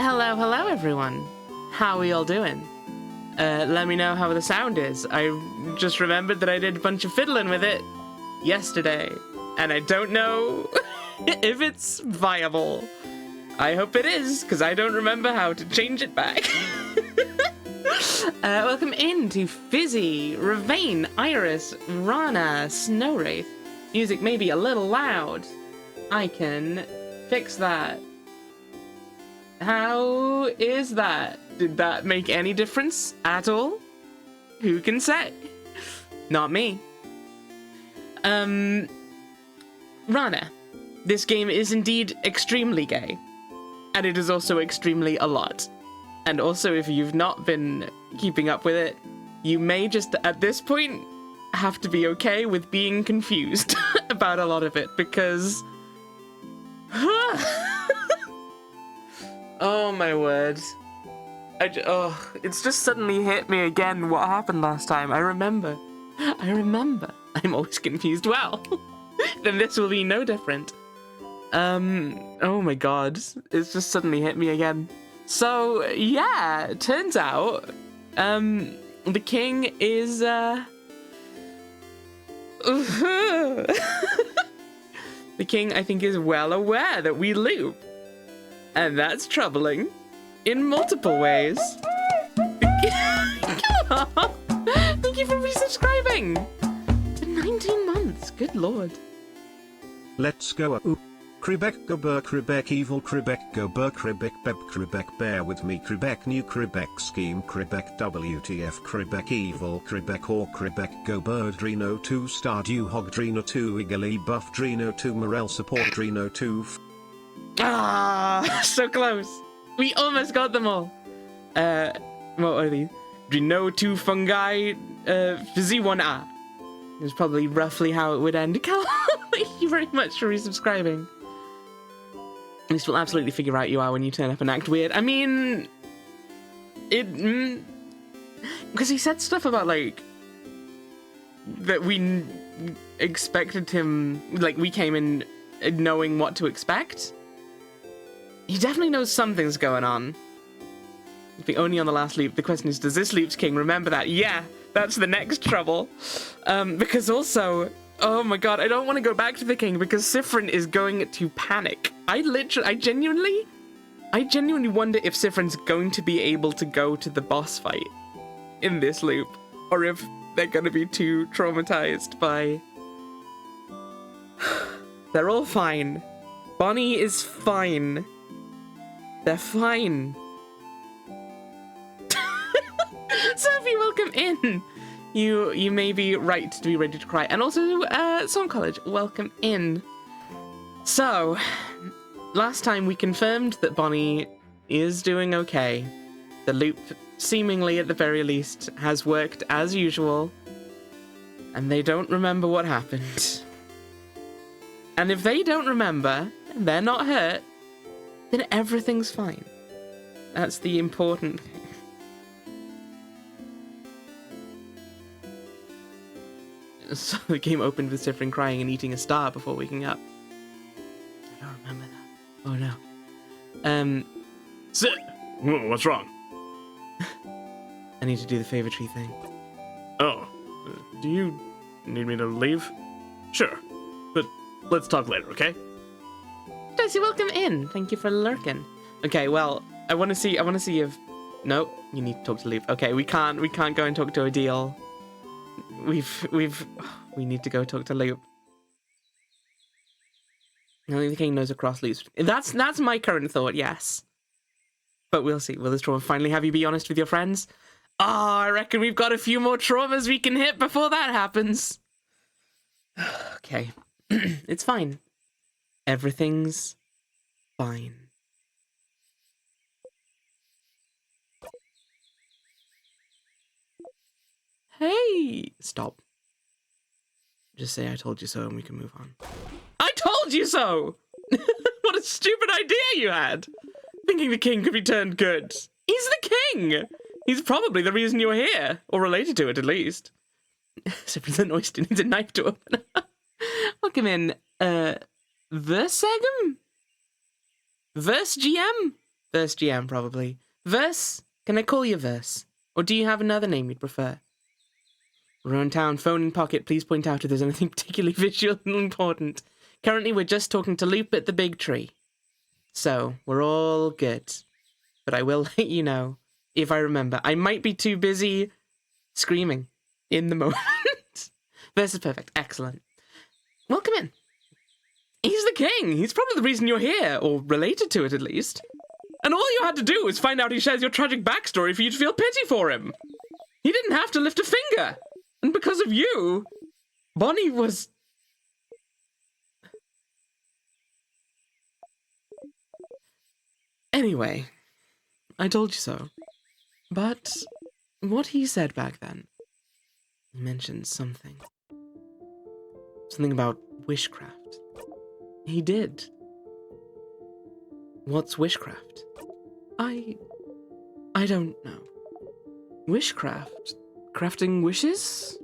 Hello, hello, everyone. How are y'all doing? Let me know how the sound is. I just remembered that I did a bunch of fiddling with it yesterday, and I don't know if it's viable. I hope it is, because I don't remember how to change it back. Welcome in to Fizzy, Ravane, Iris, Rana, Snowwraith. Music may be a little loud. I can fix that. How is that? Did that make any difference at all? Who can say? Not me. Rana, this game is indeed extremely gay. And it is also extremely a lot. And also, if you've not been keeping up with it, you may just, at this point, have to be okay with being confused about a lot of it, because... Oh my word. It's just suddenly hit me again what happened last time. I remember. I'm always confused. Well, then this will be no different. Oh my god. It's just suddenly hit me again. So, yeah, it turns out, the king is, the king, I think, is well aware that we loop. And that's troubling in multiple ways. Thank you for resubscribing to 19 months. Good lord. Let's go. Quebec go Burr Quebec evil Quebec go Burr Quebec Beb Quebec bear with me Quebec new Quebec scheme Quebec WTF Quebec evil Quebec or Quebec go Burr Drino 2 Stardew Hog Drino 2 Eagerly Buff Drino 2 Morel Support Drino 2 so close. We almost got them all. What are these? Drino 2 Fungi Fizzy 1A. Is probably roughly how it would end. Thank you very much for resubscribing. At least we'll absolutely figure out you are when you turn up and act weird. I mean, because he said stuff about, like, that we expected him, like, we came in knowing what to expect. He definitely knows something's going on. If we only on the last loop, the question is, does this loop's king remember that? Yeah, that's the next trouble. Because also, oh my god, I don't want to go back to the king because Siffrin is going to panic. I genuinely wonder if Siffrin's going to be able to go to the boss fight in this loop, or if they're going to be too traumatized by... They're all fine. Bonnie is fine. They're fine. Sophie, welcome in. You may be right to be ready to cry. And also, Song College, welcome in. So, last time we confirmed that Bonnie is doing okay. The loop, seemingly at the very least, has worked as usual. And they don't remember what happened. And if they don't remember, and they're not hurt, then everything's fine. That's the important thing. So the game opened with Siffrin crying and eating a star before waking up. I don't remember that. Oh no. What's wrong? I need to do the favor tree thing. Oh, do you need me to leave? Sure, but let's talk later, okay? Daisy, welcome in. Thank you for lurking. Okay, well, I want to see if... No, you need to talk to Leaf. Okay, we can't go and talk to Odile. We need to go talk to Loop. Only the king knows across loops. That's my current thought, yes. But we'll see. Will this trauma finally have you be honest with your friends? I reckon we've got a few more traumas we can hit before that happens. Okay. It's fine. Everything's fine. Hey! Stop. Just say I told you so and we can move on. I told you so! What a stupid idea you had! Thinking the king could be turned good. He's the king! He's probably the reason you're here. Or related to it, at least. Except for the noise needs a knife to open. Welcome in, Versegum? Verse GM? Verse GM, probably. Verse? Can I call you Verse? Or do you have another name you'd prefer? Ruin Town, phone in pocket. Please point out if there's anything particularly visual and important. Currently, we're just talking to Loop at the big tree. So, we're all good. But I will let you know if I remember. I might be too busy screaming in the moment. Verse is perfect. Excellent. Welcome in. He's the king. He's probably the reason you're here, or related to it at least. And all you had to do was find out he shares your tragic backstory for you to feel pity for him. He didn't have to lift a finger. And because of you, Bonnie was... Anyway, I told you so. But what he said back then, he mentioned something. Something about wishcraft. He did. What's wishcraft? I don't know. Wishcraft? Crafting wishes?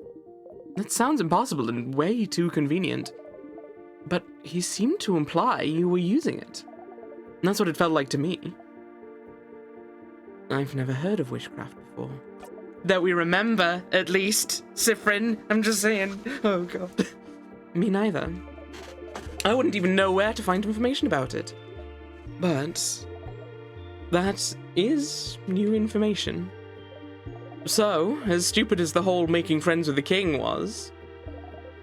That sounds impossible and way too convenient. But he seemed to imply you were using it. And that's what it felt like to me. I've never heard of witchcraft before. That we remember, at least. Siffrin, I'm just saying. Oh, God. Me neither. I wouldn't even know where to find information about it. But that is new information. So, as stupid as the whole making friends with the king was,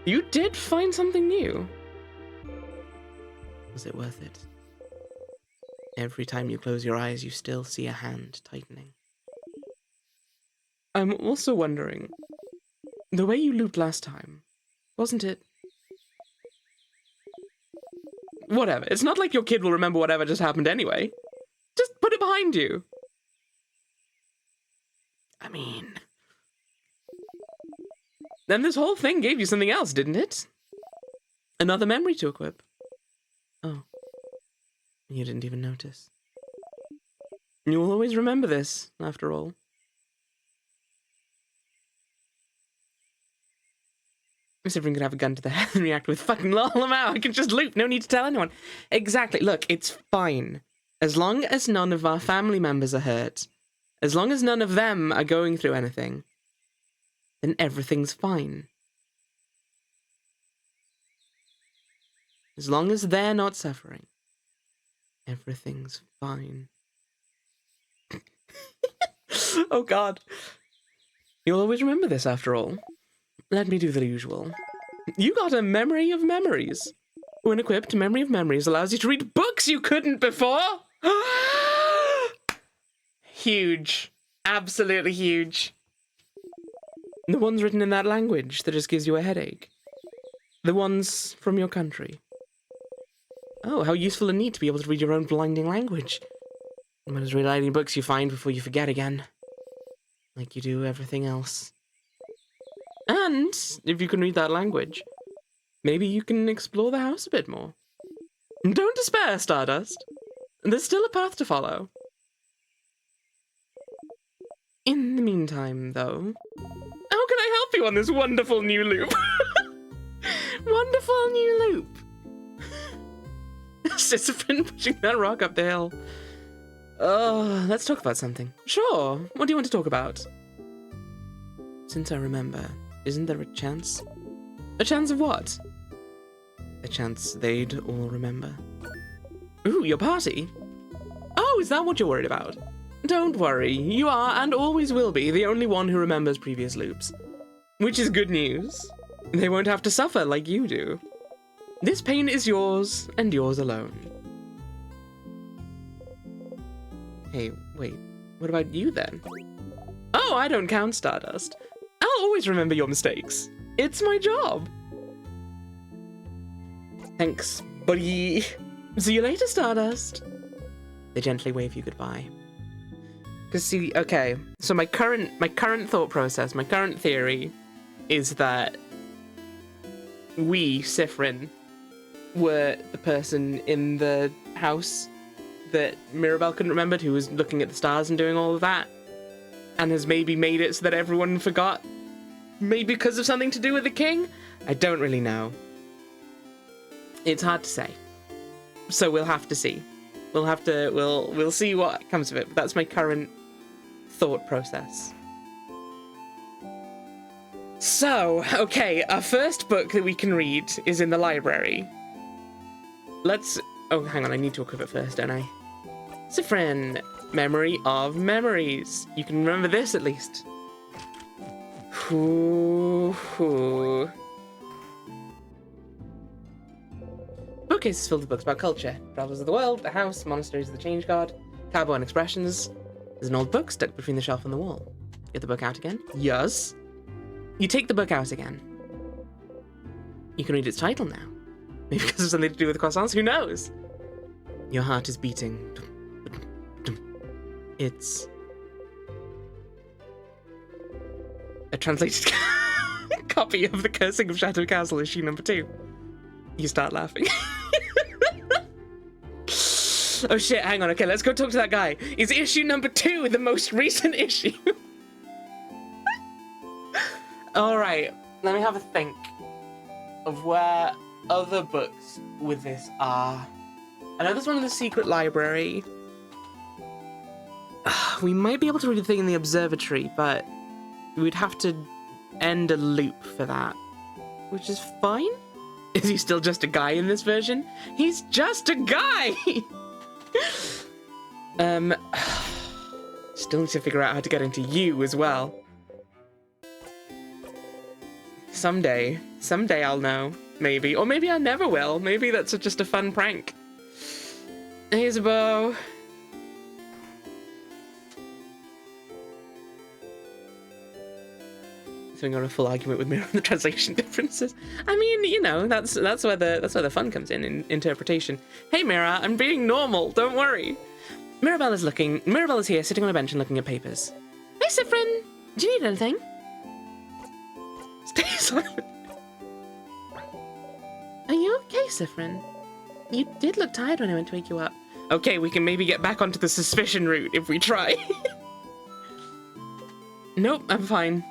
you did find something new. Was it worth it? Every time you close your eyes, you still see a hand tightening. I'm also wondering, the way you looped last time, wasn't it? Whatever, it's not like your kid will remember whatever just happened anyway. Just put it behind you. I mean... Then this whole thing gave you something else, didn't it? Another memory to equip. Oh. You didn't even notice. You'll always remember this, after all. If everyone could have a gun to the head and react with fucking lol, I'm out. I can just loop, no need to tell anyone. Exactly, look, it's fine. As long as none of our family members are hurt, as long as none of them are going through anything, then everything's fine. As long as they're not suffering, everything's fine. Oh, God. You'll always remember this, after all. Let me do the usual. You got a memory of memories. When equipped, memory of memories allows you to read books you couldn't before. Huge. Absolutely huge. The ones written in that language that just gives you a headache. The ones from your country. Oh, how useful and neat to be able to read your own blinding language. You might as well read any books you find before you forget again. Like you do everything else. And, if you can read that language, maybe you can explore the house a bit more. Don't despair, Stardust. There's still a path to follow. In the meantime, though, how can I help you on this wonderful new loop? Wonderful new loop. Sisyphus pushing that rock up the hill. Oh, let's talk about something. Sure, what do you want to talk about? Since I remember, isn't there a chance? A chance of what? A chance they'd all remember. Ooh, your party? Oh, is that what you're worried about? Don't worry, you are, and always will be, the only one who remembers previous loops. Which is good news. They won't have to suffer like you do. This pain is yours, and yours alone. Hey, wait, what about you then? Oh, I don't count, Stardust. I'll always remember your mistakes. It's my job. Thanks, buddy. See you later, Stardust. They gently wave you goodbye. Because see, okay, so my current thought process, my current theory is that we, Siffrin, were the person in the house that Mirabelle couldn't remember, who was looking at the stars and doing all of that, and has maybe made it so that everyone forgot, maybe because of something to do with the king? I don't really know. It's hard to say. So we'll have to see. We'll see what comes of it. But that's my current thought process. So, okay, our first book that we can read is in the library. Oh, hang on, I need to equip it first, don't I? Siffrin, Memory of Memories. You can remember this at least. Ooh. Bookcase is filled with books about culture. Travels of the World, The House, Monasteries of the Change Guard, Cowboy and Expressions. There's an old book stuck between the shelf and the wall. Get the book out again? Yes. You take the book out again. You can read its title now. Maybe because it's something to do with croissants, who knows? Your heart is beating. It's a translated copy of The Cursing of Chateau Castle, issue number 2. You start laughing. Oh shit, hang on, okay, let's go talk to that guy. Is issue number 2 the most recent issue? Alright, let me have a think of where other books with this are. I know there's one in the secret library. We might be able to read a thing in the observatory, but we'd have to end a loop for that, which is fine. Is he still just a guy in this version? He's just a guy! Still need to figure out how to get into you as well. Someday I'll know, maybe. Or maybe I never will. Maybe that's just a fun prank. Here's a bow. So we got a full argument with me on the translation differences. I mean, you know, that's where the fun comes in interpretation. Hey Mira, I'm being normal, don't worry. Mirabelle is here, sitting on a bench and looking at papers. Hey Siffrin, do you need anything? Stay silent. Are you okay, Siffrin? You did look tired when I went to wake you up. Okay, we can maybe get back onto the suspicion route if we try. Nope, I'm fine.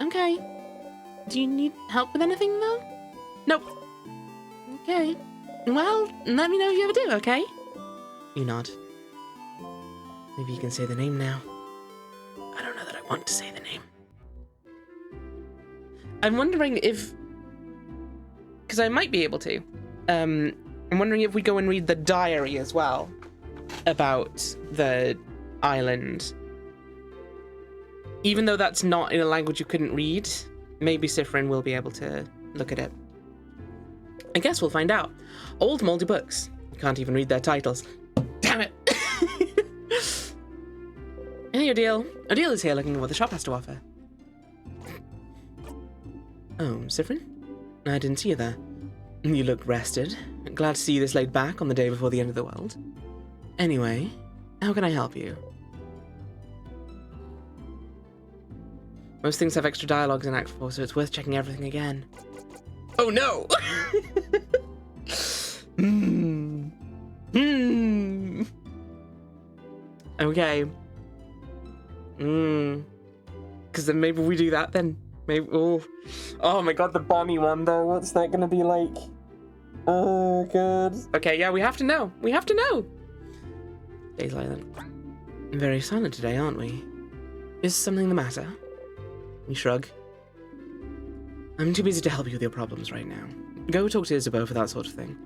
Okay. Do you need help with anything, though? Nope. Okay. Well, let me know if you ever do, okay? You nod. Maybe you can say the name now. I don't know that I want to say the name. I'm wondering if... because I might be able to. I'm wondering if we go and read the diary as well about the island. Even though that's not in a language you couldn't read, maybe Siffrin will be able to look at it. I guess we'll find out. Old moldy books. You can't even read their titles. Damn it! Hey, Odile. Odile is here looking at what the shop has to offer. Oh, Siffrin? I didn't see you there. You look rested. Glad to see you this laid back on the day before the end of the world. Anyway, how can I help you? Most things have extra dialogues in Act 4, so it's worth checking everything again. Oh no! Okay. Because then maybe we do that then. Maybe. Oh my god, the Bonnie one though. What's that gonna be like? Oh god. Okay, yeah, we have to know. We have to know. Stay silent. Very silent today, aren't we? Is something the matter? You shrug. I'm too busy to help you with your problems right now. Go talk to Isabeau for that sort of thing.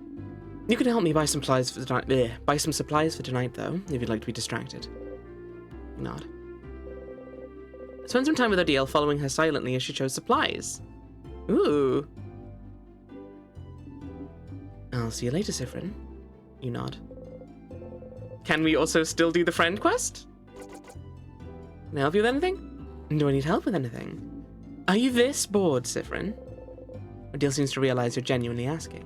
You can help me buy some supplies for tonight. Buy some supplies for tonight, though, if you'd like to be distracted. Nod. Spend some time with Odile, following her silently as she chose supplies. Ooh. I'll see you later, Siffrin. You nod. Can we also still do the friend quest? Can I help you with anything? Do I need help with anything? Are you this bored, Siffrin? Odile seems to realize you're genuinely asking.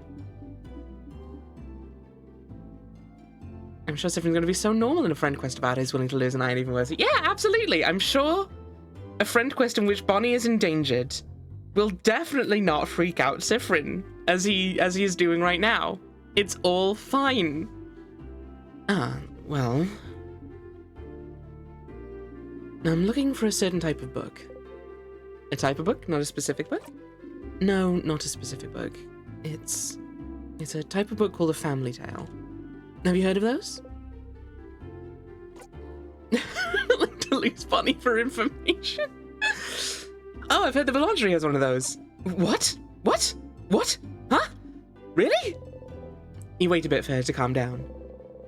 I'm sure Siffrin's going to be so normal in a friend quest about it, he's willing to lose an eye and even worse. Yeah, absolutely. I'm sure a friend quest in which Bonnie is endangered will definitely not freak out Siffrin as he is doing right now. It's all fine. Well, I'm looking for a certain type of book. A type of book, not a specific book? No, not a specific book. It's a type of book called a family tale. Have you heard of those? Like to lose Bonnie for information. Oh, I've heard the Boulangerie has one of those. What? What? What? Huh? Really? You wait a bit for her to calm down.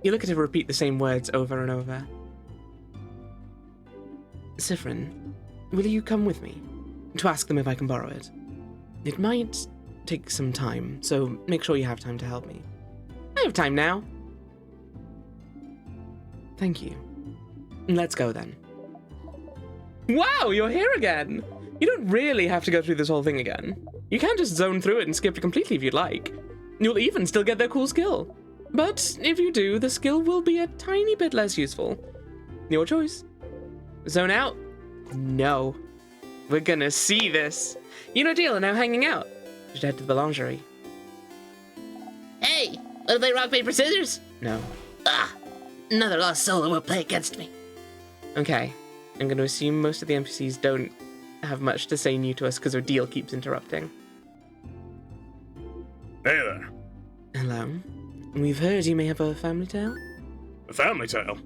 You look at her repeat the same words over and over. Siffrin, will you come with me to ask them if I can borrow it? It might take some time, so make sure you have time to help me. I have time now. Thank you. Let's go then. Wow, you're here again! You don't really have to go through this whole thing again. You can just zone through it and skip it completely if you'd like. You'll even still get their cool skill. But if you do, the skill will be a tiny bit less useful. Your choice. Zone out? No. We're gonna see this. You know deal, and now hanging out. You should head to the Boulangerie. Hey, wanna play rock, paper, scissors? No. Ah, another lost soul will play against me. Okay. I'm gonna assume most of the NPCs don't have much to say new to us because our deal keeps interrupting. Hey there. Hello. We've heard you may have a family tale? A family tale?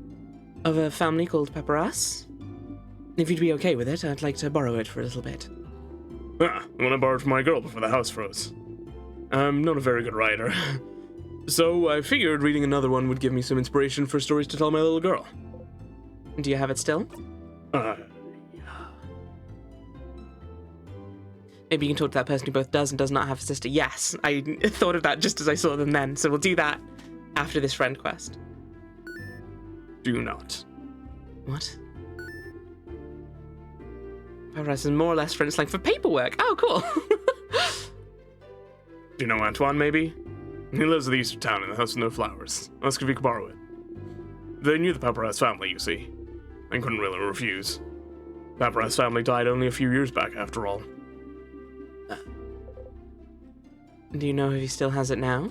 Of a family called Paparas? If you'd be okay with it, I'd like to borrow it for a little bit. Ah, the one I borrowed from my girl before the house froze. I'm not a very good writer. So I figured reading another one would give me some inspiration for stories to tell my little girl. Do you have it still? Maybe you can talk to that person who both does and does not have a sister. Yes, I thought of that just as I saw them then, so we'll do that after this friend quest. Do not. What? Paparas is more or less French slang for paperwork. Oh, cool. Do you know Antoine, maybe? He lives at the east of town in the house with no flowers. Ask if he could borrow it. They knew the Paparas family, you see, and couldn't really refuse. Paparas family died only a few years back, after all. Do you know if he still has it now?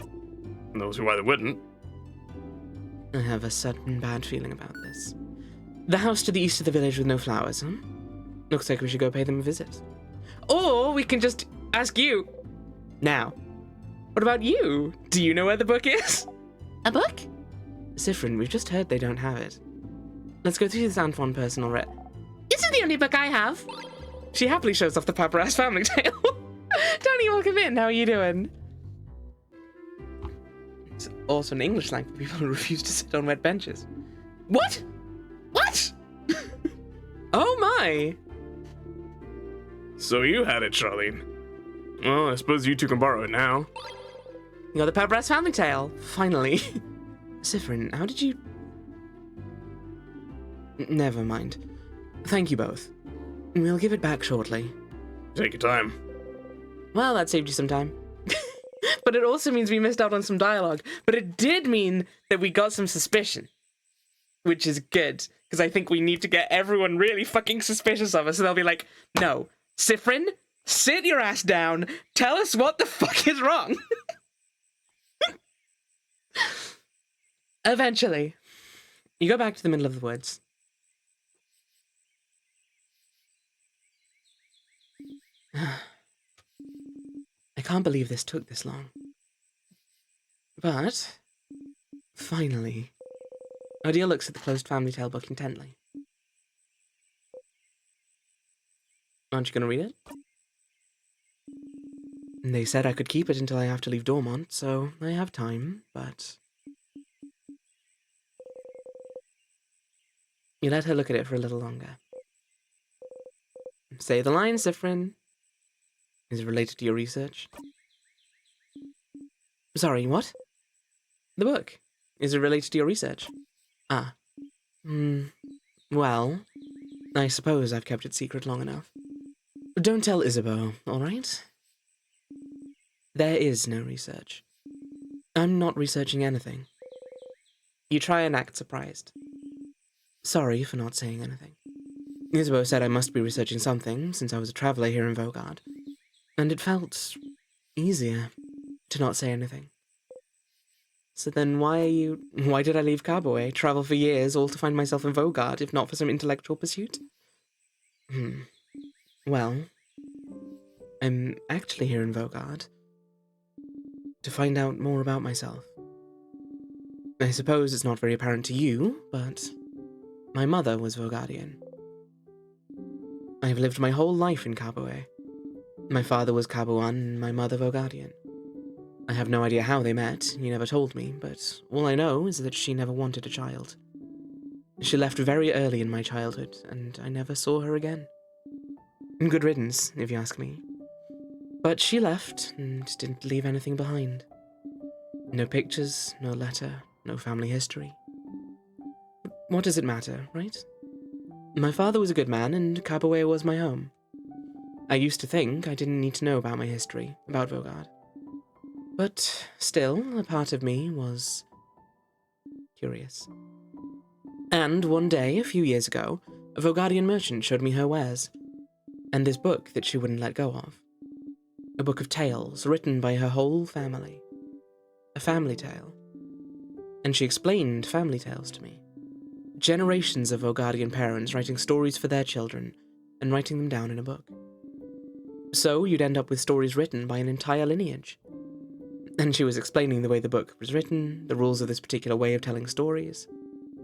Knows why they wouldn't. I have a sudden bad feeling about this. The house to the east of the village with no flowers, huh? Looks like we should go pay them a visit. Or we can just ask you. Now, what about you? Do you know where the book is? A book? Siffrin, we've just heard they don't have it. Let's go through this Antoine person already. This is the only book I have. She happily shows off the Paparas family tale. Tony, welcome in. How are you doing? It's also an English slang for people who refuse to sit on wet benches. What? What? Oh my. So you had it, Charlene. Well, I suppose you two can borrow it now. You got the Paparas family tale. Finally. Siffrin, how did you... Never mind. Thank you both. We'll give it back shortly. Take your time. Well, that saved you some time. But it also means we missed out on some dialogue. But it did mean that we got some suspicion. Which is good. Because I think we need to get everyone really fucking suspicious of us. So they'll be like, no, Siffrin, sit your ass down. Tell us what the fuck is wrong. Eventually. You go back to the middle of the woods. I can't believe this took this long. But, finally, Odile looks at the closed family tale book intently. Aren't you going to read it? They said I could keep it until I have to leave Dormont, so I have time, but... You let her look at it for a little longer. Say the line, Siffrin. Is it related to your research? Sorry, what? The book. Is it related to your research? Ah. Well, I suppose I've kept it secret long enough. Don't tell Isabeau, all right? There is no research. I'm not researching anything. You try and act surprised. Sorry for not saying anything. Isabeau said I must be researching something, since I was a traveller here in Vaugarde. And it felt easier to not say anything. So then why did I leave Carboy, travel for years, all to find myself in Vaugarde, if not for some intellectual pursuit? Well, I'm actually here in Vaugarde to find out more about myself. I suppose it's not very apparent to you, but my mother was Vogadian. I have lived my whole life in Kabue. My father was Kabuan and my mother Vogadian. I have no idea how they met, he never told me, but all I know is that she never wanted a child. She left very early in my childhood, and I never saw her again. Good riddance, if you ask me. But she left and didn't leave anything behind. No pictures, no letter, no family history. What does it matter, right? My father was a good man, and Kabue was my home. I used to think I didn't need to know about my history, about Vogard. But still, a part of me was curious. And one day, a few years ago, a Vogardian merchant showed me her wares, and this book that she wouldn't let go of. A book of tales written by her whole family. A family tale. And she explained family tales to me. Generations of Vogardian parents writing stories for their children and writing them down in a book. So you'd end up with stories written by an entire lineage. And she was explaining the way the book was written, the rules of this particular way of telling stories,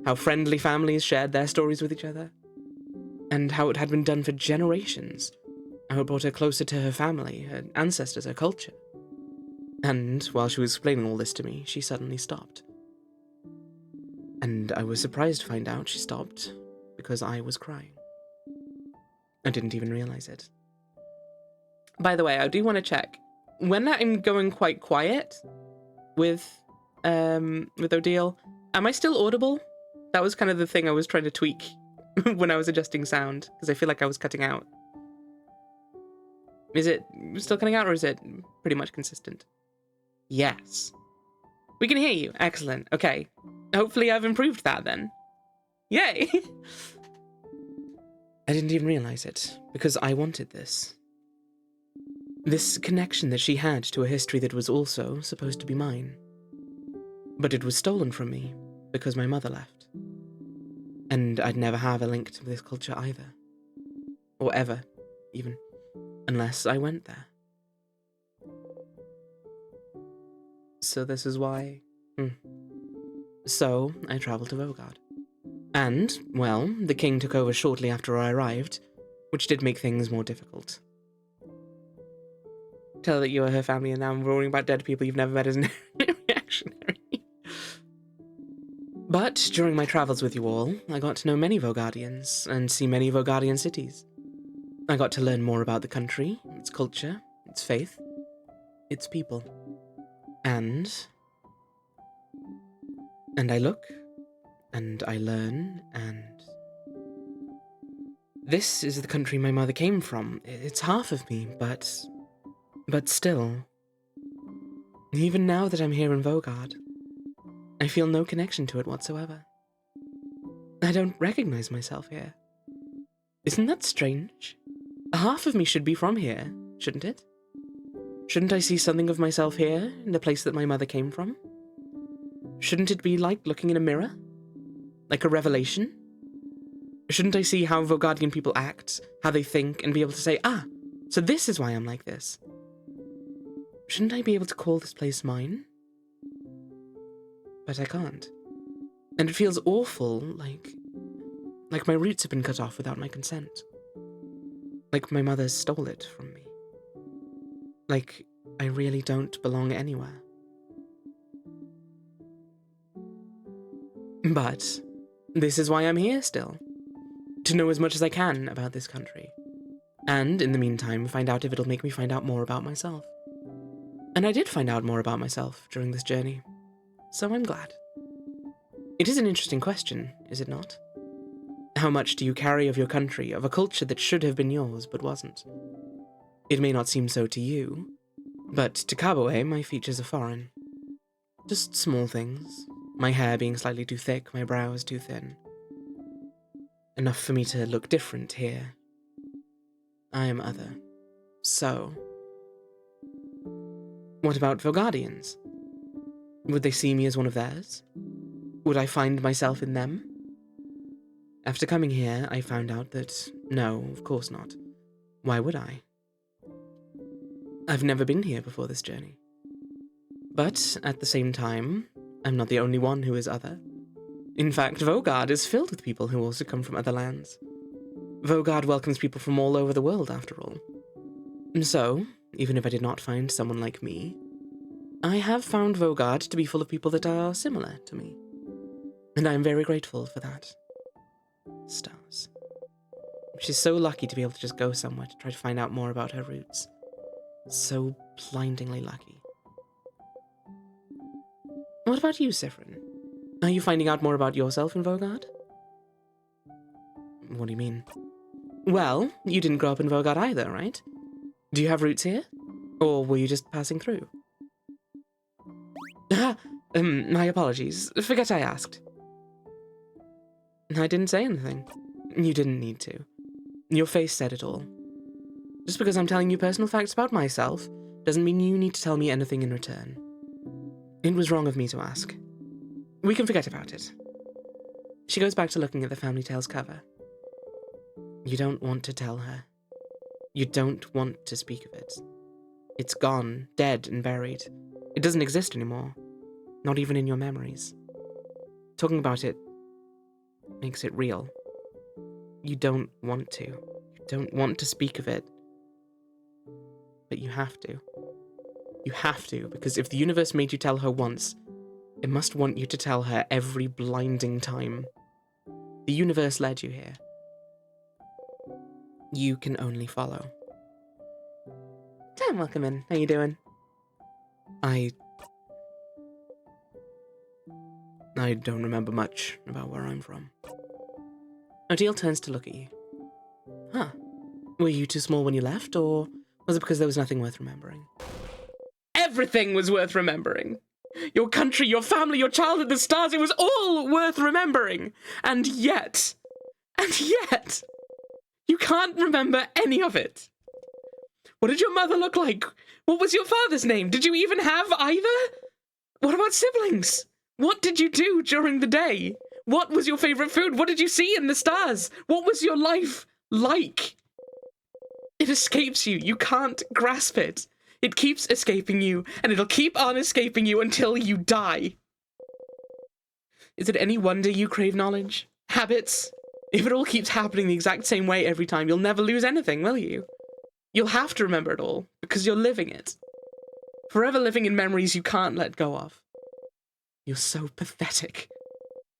how friendly families shared their stories with each other, and how it had been done for generations, how it brought her closer to her family, her ancestors, her culture. And while she was explaining all this to me, she suddenly stopped. And I was surprised to find out she stopped because I was crying. I didn't even realize it. By the way, I do want to check. When I'm going quite quiet with Odile, am I still audible? That was kind of the thing I was trying to tweak when I was adjusting sound, because I feel like I was cutting out. Is it still cutting out, or is it pretty much consistent? Yes. We can hear you. Excellent. Okay. Hopefully I've improved that then. Yay! I didn't even realize it, because I wanted this. This connection that she had to a history that was also supposed to be mine. But it was stolen from me, because my mother left. And I'd never have a link to this culture either. Or ever, even. Unless I went there. So this is why... So, I travelled to Vogard. And, well, the king took over shortly after I arrived, which did make things more difficult. Tell her that you are her family and now I'm worrying about dead people you've never met as an reactionary. But during my travels with you all, I got to know many Vogardians and see many Vogardian cities. I got to learn more about the country, its culture, its faith, its people. And I look, and I learn, and... This is the country my mother came from. It's half of me, but still. Even now that I'm here in Vogard, I feel no connection to it whatsoever. I don't recognize myself here. Isn't that strange? Half of me should be from here, shouldn't it? Shouldn't I see something of myself here, in the place that my mother came from? Shouldn't it be like looking in a mirror? Like a revelation? Shouldn't I see how Vogardian people act, how they think, and be able to say, so this is why I'm like this? Shouldn't I be able to call this place mine? But I can't. And it feels awful, like my roots have been cut off without my consent. Like my mother stole it from me. Like I really don't belong anywhere. But this is why I'm here still. To know as much as I can about this country. And, in the meantime, find out if it'll make me find out more about myself. And I did find out more about myself during this journey. So I'm glad. It is an interesting question, is it not? How much do you carry of your country, of a culture that should have been yours but wasn't? It may not seem so to you, but to Kabue, my features are foreign. Just small things. My hair being slightly too thick, my brows too thin. Enough for me to look different here. I am other. So... What about Vogardians? Would they see me as one of theirs? Would I find myself in them? After coming here, I found out that no, of course not. Why would I? I've never been here before this journey. But, at the same time, I'm not the only one who is other. In fact, Vogard is filled with people who also come from other lands. Vogard welcomes people from all over the world, after all. So, even if I did not find someone like me, I have found Vogard to be full of people that are similar to me. And I am very grateful for that. Stars. She's so lucky to be able to just go somewhere to try to find out more about her roots. So blindingly lucky. What about you, Siffrin? Are you finding out more about yourself in Vogard? What do you mean? Well, you didn't grow up in Vogard either, right? Do you have roots here? Or were you just passing through? My apologies. Forget I asked. I didn't say anything. You didn't need to. Your face said it all. Just because I'm telling you personal facts about myself doesn't mean you need to tell me anything in return. It was wrong of me to ask. We can forget about it. She goes back to looking at the Family Tales cover. You don't want to tell her. You don't want to speak of it. It's gone, dead and buried. It doesn't exist anymore. Not even in your memories. Talking about it makes it real. You don't want to. You don't want to speak of it. But you have to. You have to, because if the universe made you tell her once, it must want you to tell her every blinding time. The universe led you here. You can only follow. Dan, welcome in. How you doing? I don't remember much about where I'm from. Odile turns to look at you. Huh. Were you too small when you left, or was it because there was nothing worth remembering? Everything was worth remembering! Your country, your family, your childhood, the stars, it was all worth remembering! And yet, you can't remember any of it! What did your mother look like? What was your father's name? Did you even have either? What about siblings? What did you do during the day? What was your favorite food? What did you see in the stars? What was your life like? It escapes you. You can't grasp it. It keeps escaping you, and it'll keep on escaping you until you die. Is it any wonder you crave knowledge? Habits? If it all keeps happening the exact same way every time, you'll never lose anything, will you? You'll have to remember it all, because you're living it. Forever living in memories you can't let go of. You're so pathetic.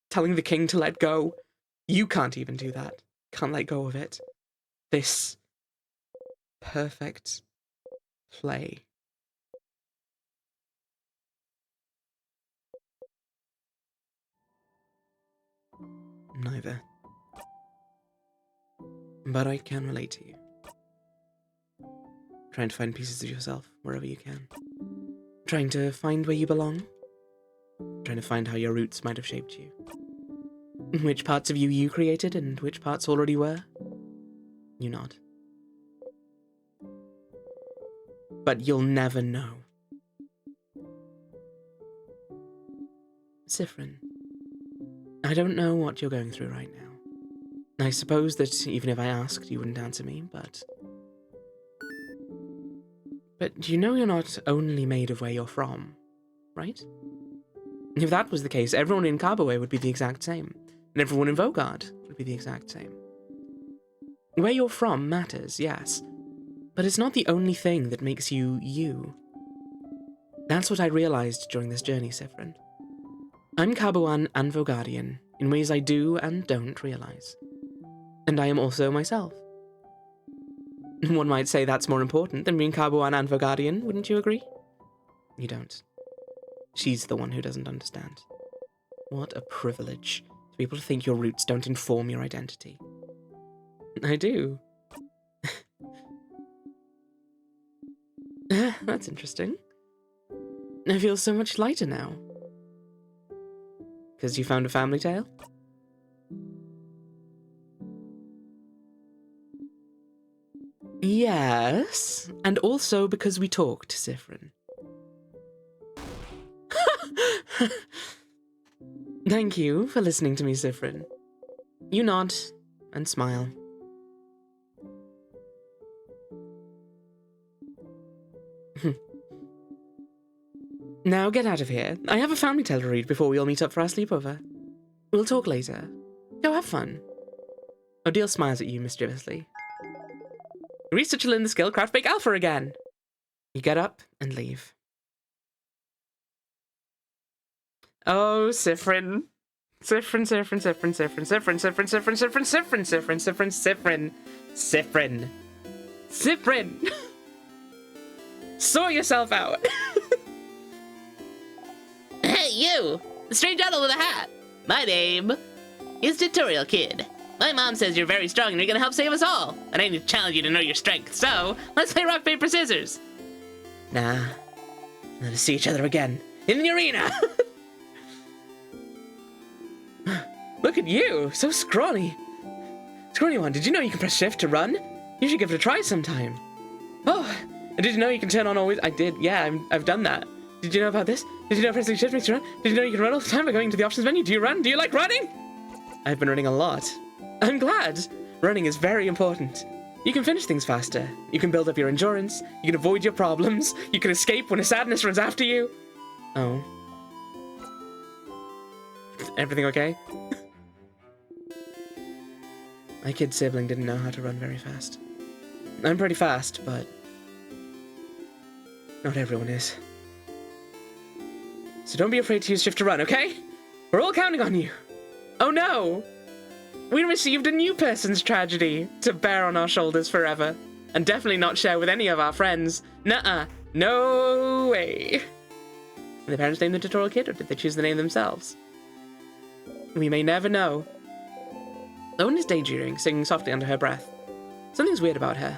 Telling the king to let go. You can't even do that. Can't let go of it. This perfect play. Neither. But I can relate to you. Trying to find pieces of yourself wherever you can. Trying to find where you belong. Trying to find how your roots might have shaped you. Which parts of you created and which parts already were. You nod. But you'll never know. Siffrin, I don't know what you're going through right now. I suppose that even if I asked, you wouldn't answer me, but you know you're not only made of where you're from, right? If that was the case, everyone in Carboy would be the exact same, and everyone in Vogard would be the exact same. Where you're from matters, yes, but it's not the only thing that makes you, you. That's what I realized during this journey, Siffrin. I'm Carboan and Vogardian in ways I do and don't realize. And I am also myself. One might say that's more important than being Carboan and Vogardian, wouldn't you agree? You don't. She's the one who doesn't understand. What a privilege to be able to think your roots don't inform your identity. I do. That's interesting. I feel so much lighter now. Because you found a family tale? Yes, and also because we talked, Siffrin. Thank you for listening to me, Siffrin. You nod and smile. Now get out of here. I have a family tale to read before we all meet up for our sleepover. We'll talk later. Go have fun. Odile smiles at you mischievously. Researcher in the skill craft bake alpha again. You get up and leave. Oh, Siffrin. Siffrin. Sort yourself out. Hey, you! The strange idol with a hat! My name is Tutorial Kid. My mom says you're very strong and you're gonna help save us all. And I need to challenge you to know your strength, so let's play rock, paper, scissors. Nah. Let us see each other again. In the arena! Look at you, so scrawny. Scrawny one, did you know you can press shift to run? You should give it a try sometime. Oh, and did you know you can turn on always? I did, yeah, I've done that. Did you know about this? Did you know pressing shift makes you run? Did you know you can run all the time by going to the options menu? Do you run? Do you like running? I've been running a lot. I'm glad. Running is very important. You can finish things faster. You can build up your endurance. You can avoid your problems. You can escape when a sadness runs after you. Oh. Everything okay? My kid sibling didn't know how to run very fast. I'm pretty fast, but not everyone is. So don't be afraid to use shift to run, okay? We're all counting on you. Oh no! We received a new person's tragedy to bear on our shoulders forever. And definitely not share with any of our friends. Nuh-uh. No way. Did the parents name the Tutorial Kid, or did they choose the name themselves? We may never know. Owen is daydreaming, singing softly under her breath. Something's weird about her.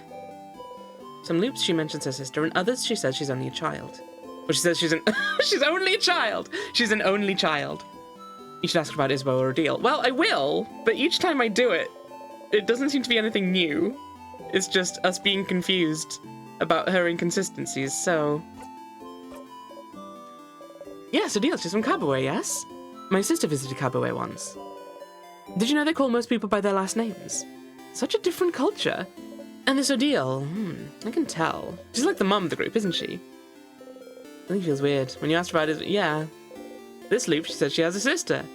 Some loops she mentions her sister, and others she says she's only a child. Well, she says she's she's only a child! She's an only child. You should ask her about Isabeau or Odile. Well, I will, but each time I do it, it doesn't seem to be anything new. It's just us being confused about her inconsistencies, so... Yes, Odile, she's from Kabwe, yes? My sister visited Kabwe once. Did you know they call most people by their last names? Such a different culture. And this Odile, I can tell. She's like the mum of the group, isn't she? I think she feels weird. When you asked her about it, yeah. This loop, she said she has a sister.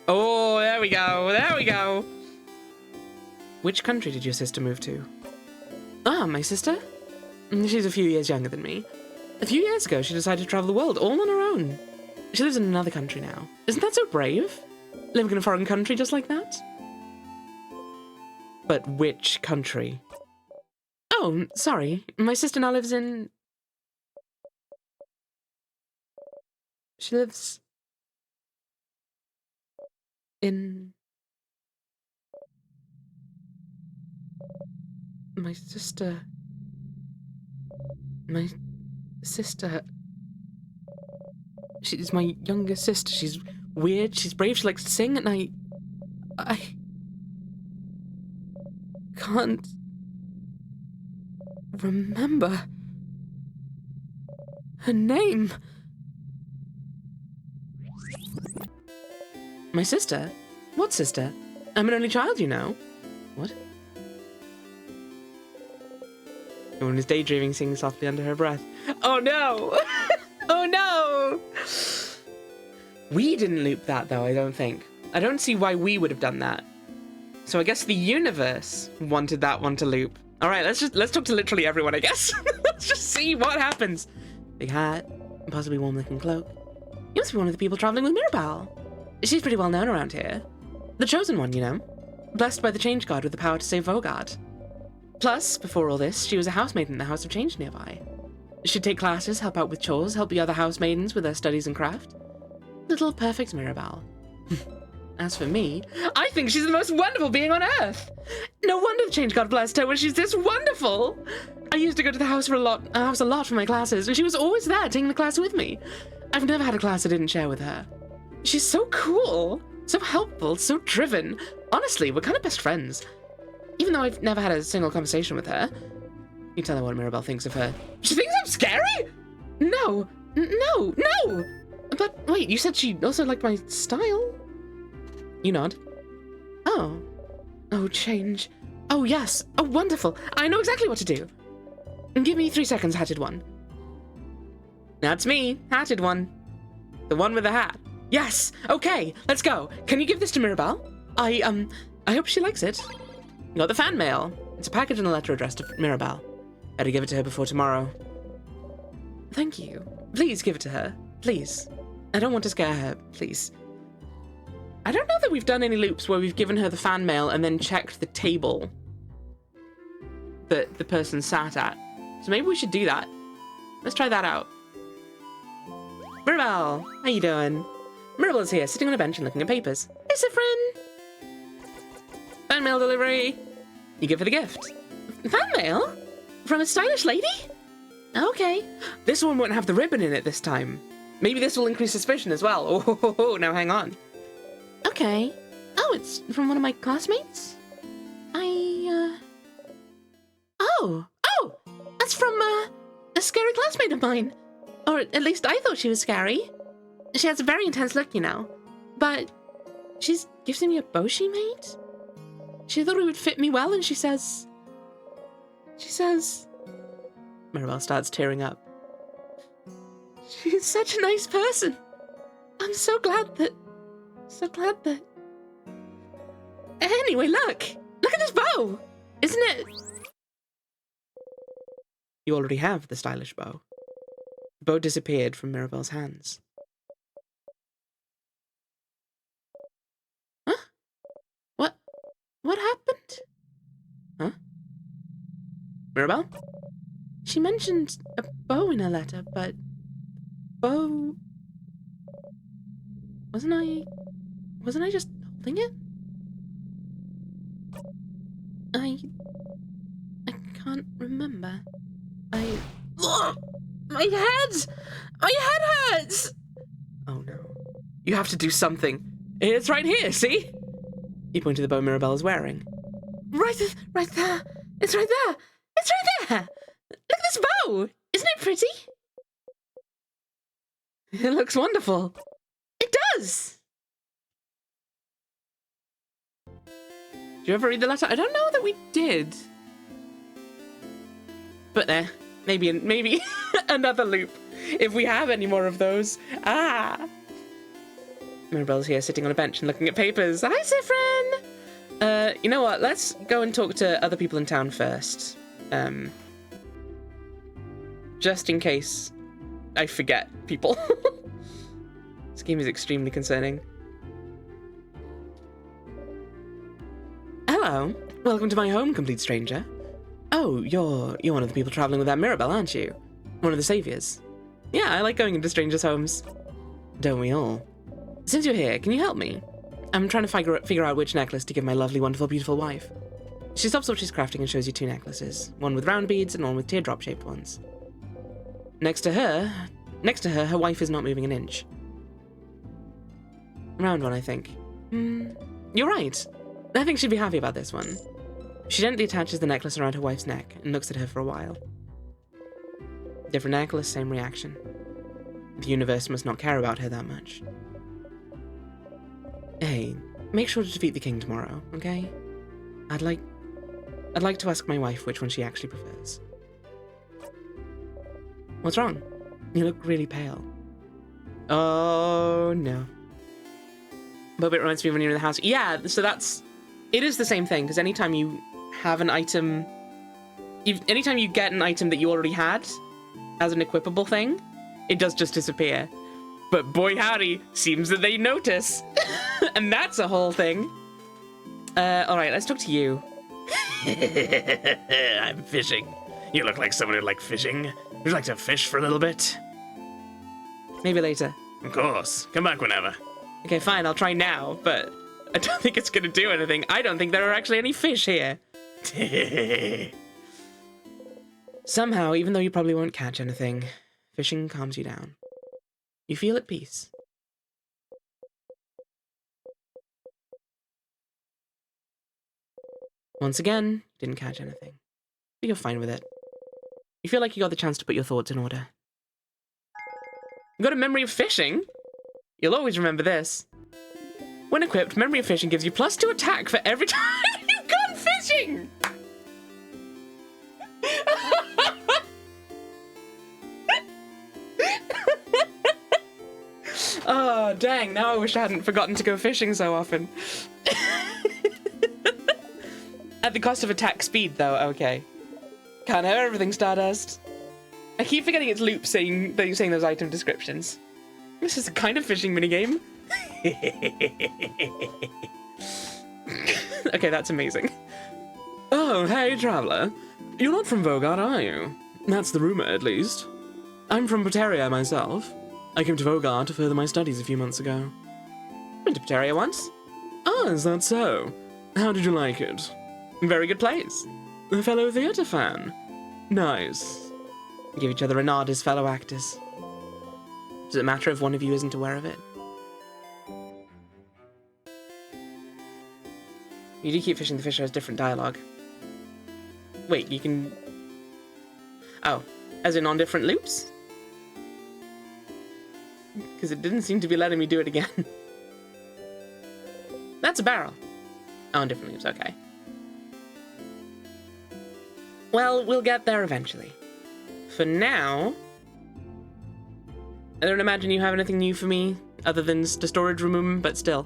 Oh, there we go, there we go. Which country did your sister move to? Ah, my sister? She's a few years younger than me. A few years ago, she decided to travel the world all on her own. She lives in another country now. Isn't that so brave? Living in a foreign country just like that? But which country? Oh, sorry. My sister now lives in... She lives... in... My sister... She's my younger sister. She's weird, she's brave, she likes to sing, and I can't remember her name. My sister? What sister? I'm an only child, you know. What? The woman is daydreaming, singing softly under her breath. Oh no! Oh no! We didn't loop that though, I don't think. I don't see why we would have done that. So I guess the universe wanted that one to loop. All right, let's talk to literally everyone, I guess. Let's just see what happens. Big hat, possibly warm-looking cloak. You must be one of the people traveling with Mirabelle. She's pretty well known around here. The chosen one, you know. Blessed by the Change God with the power to save Vogard. Plus, before all this, she was a housemaid in the House of Change nearby. She'd take classes, help out with chores, help the other housemaidens with their studies and craft. Little perfect Mirabelle. As for me, I think she's the most wonderful being on Earth. No wonder the Change God blessed her when she's this wonderful. I used to go to the house a lot for my classes, and she was always there taking the class with me. I've never had a class I didn't share with her. She's so cool, so helpful, so driven. Honestly, we're kind of best friends. Even though I've never had a single conversation with her. You tell her what Mirabelle thinks of her. She thinks I'm scary? No. But wait, you said she also liked my style? You nod. Oh, Change. Oh, yes. Oh, wonderful. I know exactly what to do. Give me 3 seconds, Hatted One. That's me, hatted one. The one with the hat. Yes! Okay, let's go. Can you give this to Mirabelle? I hope she likes it. You got the fan mail. It's a package and a letter addressed to Mirabelle. Better give it to her before tomorrow. Thank you. Please give it to her. Please. I don't want to scare her. Please. I don't know that we've done any loops where we've given her the fan mail and then checked the table that the person sat at. So maybe we should do that. Let's try that out. Mirabelle, how you doing? Mirabelle's here, sitting on a bench and looking at papers. Hey, Siffrin! Fan mail delivery. You give her the gift. Fan mail? From a stylish lady? Okay. This one won't have the ribbon in it this time. Maybe this will increase suspicion as well. Oh, now hang on. Okay. Oh, it's from one of my classmates? Oh, that's from, a scary classmate of mine. Or at least I thought she was scary. She has a very intense look, you know. But she's gifting me a bow she made? She thought it would fit me well, and she says... Mirabelle starts tearing up. She's such a nice person. I'm so glad that... Anyway, look at this bow! Isn't it? You already have the stylish bow. The bow disappeared from Mirabelle's hands. Huh? What happened? Huh? Mirabelle? She mentioned a bow in her letter, but... bow... Wasn't I just holding it? I can't remember. My head hurts! Oh no. You have to do something. It's right here, see? You point to the bow Mirabelle is wearing. Right there. It's right there. Look at this bow. Isn't it pretty? It looks wonderful. It does. Did you ever read the letter? I don't know that we did. But there. Maybe another loop. If we have any more of those. Mirabelle's here sitting on a bench and looking at papers. Hi, Siffrin! You know what? Let's go and talk to other people in town first. Just in case I forget people. This game is extremely concerning. Hello. Welcome to my home, complete stranger. Oh, you're one of the people traveling with that Mirabelle, aren't you? One of the saviors. Yeah, I like going into strangers' homes. Don't we all? Since you're here, can you help me? I'm trying to figure out which necklace to give my lovely, wonderful, beautiful wife. She stops what she's crafting and shows you two necklaces, one with round beads and one with teardrop-shaped ones. Next to her, her wife is not moving an inch. Round one, I think. You're right. I think she'd be happy about this one. She gently attaches the necklace around her wife's neck and looks at her for a while. Different necklace, same reaction. The universe must not care about her that much. Hey, make sure to defeat the king tomorrow, okay? I'd like to ask my wife which one she actually prefers. What's wrong? You look really pale. Oh, no. But it reminds me of when you're in the house. Yeah, so it is the same thing, because anytime you have an item... anytime you get an item that you already had as an equipable thing, it does just disappear. But boy howdy, seems that they notice. And that's a whole thing. Alright, let's talk to you. I'm fishing. You look like someone who'd like fishing. Would you like to fish for a little bit? Maybe later. Of course. Come back whenever. Okay, fine, I'll try now, but I don't think it's gonna do anything. I don't think there are actually any fish here. Somehow, even though you probably won't catch anything, fishing calms you down. You feel at peace. Once again, didn't catch anything. But you're fine with it. You feel like you got the chance to put your thoughts in order. You got a memory of fishing? You'll always remember this. When equipped, Memory of Fishing gives you +2 attack for every time you've gone fishing! Oh, dang, now I wish I hadn't forgotten to go fishing so often. At the cost of attack speed, though, okay. Can't have everything, Stardust. I keep forgetting it's Loop saying those item descriptions. This is a kind of fishing minigame. Okay, that's amazing. Oh, hey, traveler. You're not from Vogard, are you? That's the rumor, at least. I'm from Pateria myself. I came to Vogard to further my studies a few months ago. Went to Pateria once. Ah, is that so? How did you like it? Very good place. A fellow theatre fan. Nice. Give each other a nod as fellow actors. Does it matter if one of you isn't aware of it? You do keep fishing. The fisher has different dialogue. Wait, you can... Oh, as in on different loops? Because it didn't seem to be letting me do it again. That's a barrel. Oh, on different loops, okay. Well, we'll get there eventually. For now... I don't imagine you have anything new for me, other than the storage room, but still.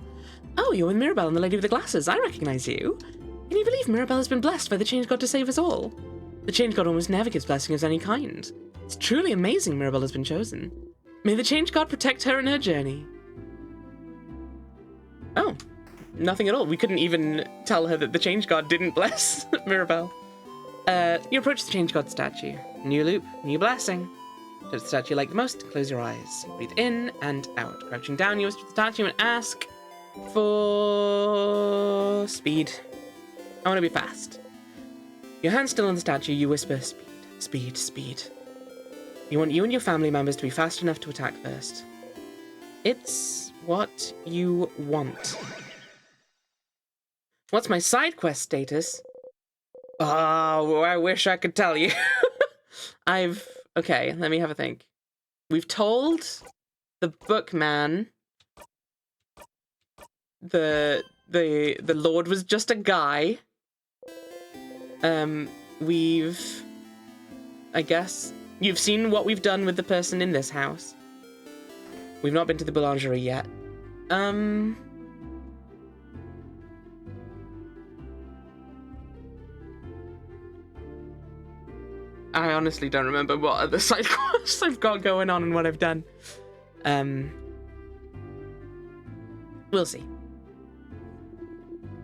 Oh, you're with Mirabelle and the lady with the glasses. I recognize you. Can you believe Mirabelle has been blessed by the Change God to save us all? The Change God almost never gives blessings of any kind. It's truly amazing Mirabelle has been chosen. May the Change God protect her in her journey. Oh, nothing at all. We couldn't even tell her that the Change God didn't bless Mirabelle. You approach the Change God statue. New loop, new blessing. Touch the statue you like the most, close your eyes. Breathe in and out. Crouching down, you whisper to the statue and ask for speed. I want to be fast. Your hand still on the statue, you whisper speed, speed, speed. You want you and your family members to be fast enough to attack first. It's what you want. What's my side quest status? Oh, I wish I could tell you. Okay, let me have a think. We've told the bookman the Lord was just a guy. I guess you've seen what we've done with the person in this house. We've not been to the boulangerie yet. I honestly don't remember what other side quests I've got going on and what I've done. We'll see.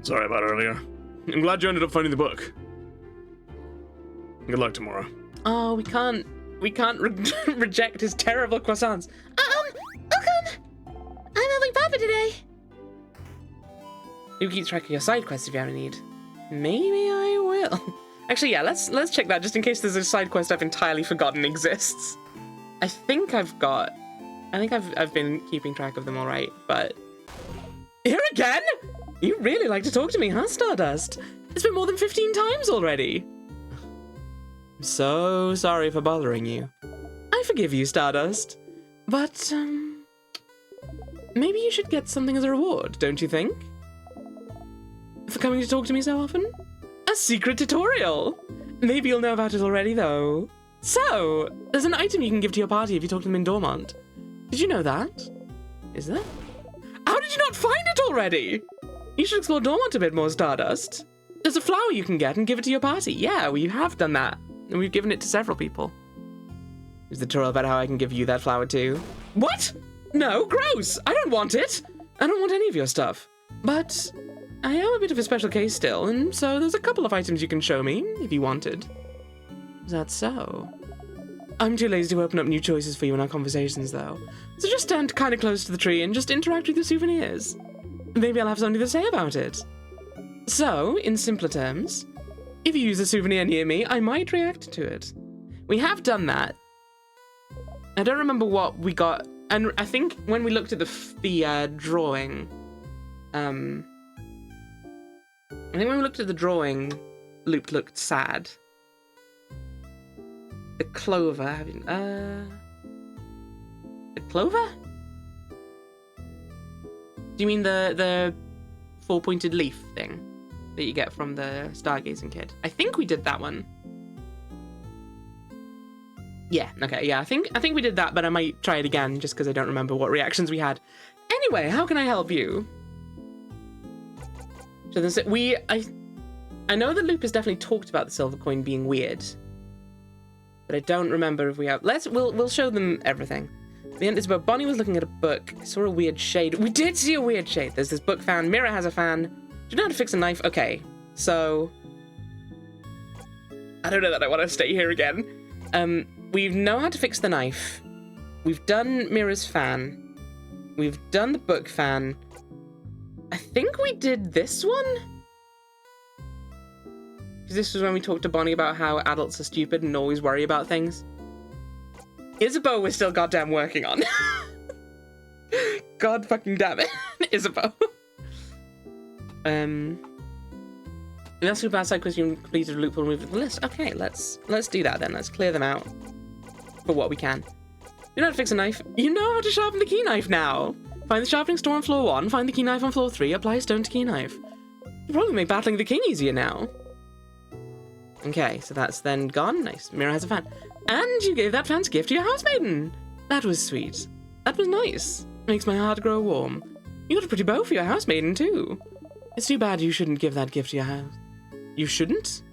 Sorry about earlier. I'm glad you ended up finding the book. Good luck tomorrow. Oh, we can't reject his terrible croissants. Welcome! I'm helping Papa today. You keep track of your side quests if you have any need. Maybe I will. Actually, yeah, let's check that just in case there's a side quest I've entirely forgotten exists. I think I've been keeping track of them all right, but... Here again? You really like to talk to me, huh, Stardust? It's been more than 15 times already. I'm so sorry for bothering you. I forgive you, Stardust. But, maybe you should get something as a reward, don't you think? For coming to talk to me so often? A secret tutorial! Maybe you'll know about it already, though. So, there's an item you can give to your party if you talk to them in Dormont. Did you know that? Is there? How did you not find it already? You should explore Dormont a bit more, Stardust. There's a flower you can get and give it to your party. Yeah, we have done that. And we've given it to several people. Is the tutorial about how I can give you that flower too? What? No, gross! I don't want it! I don't want any of your stuff. But I am a bit of a special case still, and so there's a couple of items you can show me, if you wanted. Is that so? I'm too lazy to open up new choices for you in our conversations, though. So just stand kind of close to the tree and just interact with the souvenirs. Maybe I'll have something to say about it. So, in simpler terms, if you use a souvenir near me, I might react to it. We have done that. I don't remember what we got, and I think when we looked at the drawing, Loop looked sad. The clover, the clover? Do you mean the four-pointed leaf thing that you get from the Stargazing Kid? I think we did that one. Yeah, okay, yeah, I think we did that, but I might try it again just because I don't remember what reactions we had. Anyway, how can I help you? So this, I know that Lupus definitely talked about the silver coin being weird, but I don't remember if we have. We'll show them everything. The end is about Bonnie was looking at a book, saw a weird shade. We did see a weird shade. There's this book fan. Mira has a fan. Do you know how to fix a knife? Okay, so I don't know that I want to stay here again. We know how to fix the knife. We've done Mira's fan. We've done the book fan. I think we did this one. Because this was when we talked to Bonnie about how adults are stupid and always worry about things. Isabeau we're still goddamn working on. God fucking damn it. Isabeau. Let's do bad side quiz you completed a loophole removed from the list. Okay, let's do that then. Let's clear them out for what we can. You know how to fix a knife? You know how to sharpen the key knife now. Find the sharpening store on floor 1, find the key knife on floor 3, apply a stone to key knife. You probably make battling the king easier now. Okay, so that's then gone. Nice. Mira has a fan. And you gave that fan's gift to your housemaiden. That was sweet. That was nice. Makes my heart grow warm. You got a pretty bow for your housemaiden too. It's too bad you shouldn't give that gift to your house. You shouldn't?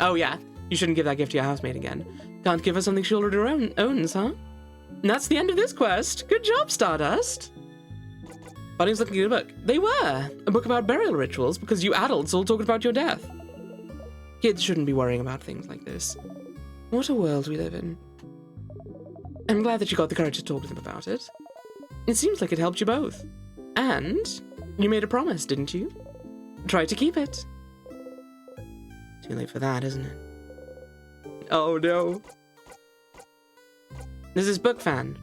Oh yeah, you shouldn't give that gift to your housemaid again. Can't give her something she already owns, huh? And that's the end of this quest. Good job, Stardust. Bonnie was looking at a book. They were. A book about burial rituals, because you adults all talked about your death. Kids shouldn't be worrying about things like this. What a world we live in. I'm glad that you got the courage to talk to them about it. It seems like it helped you both. And you made a promise, didn't you? Try to keep it. Too late for that, isn't it? Oh no. This is book fan.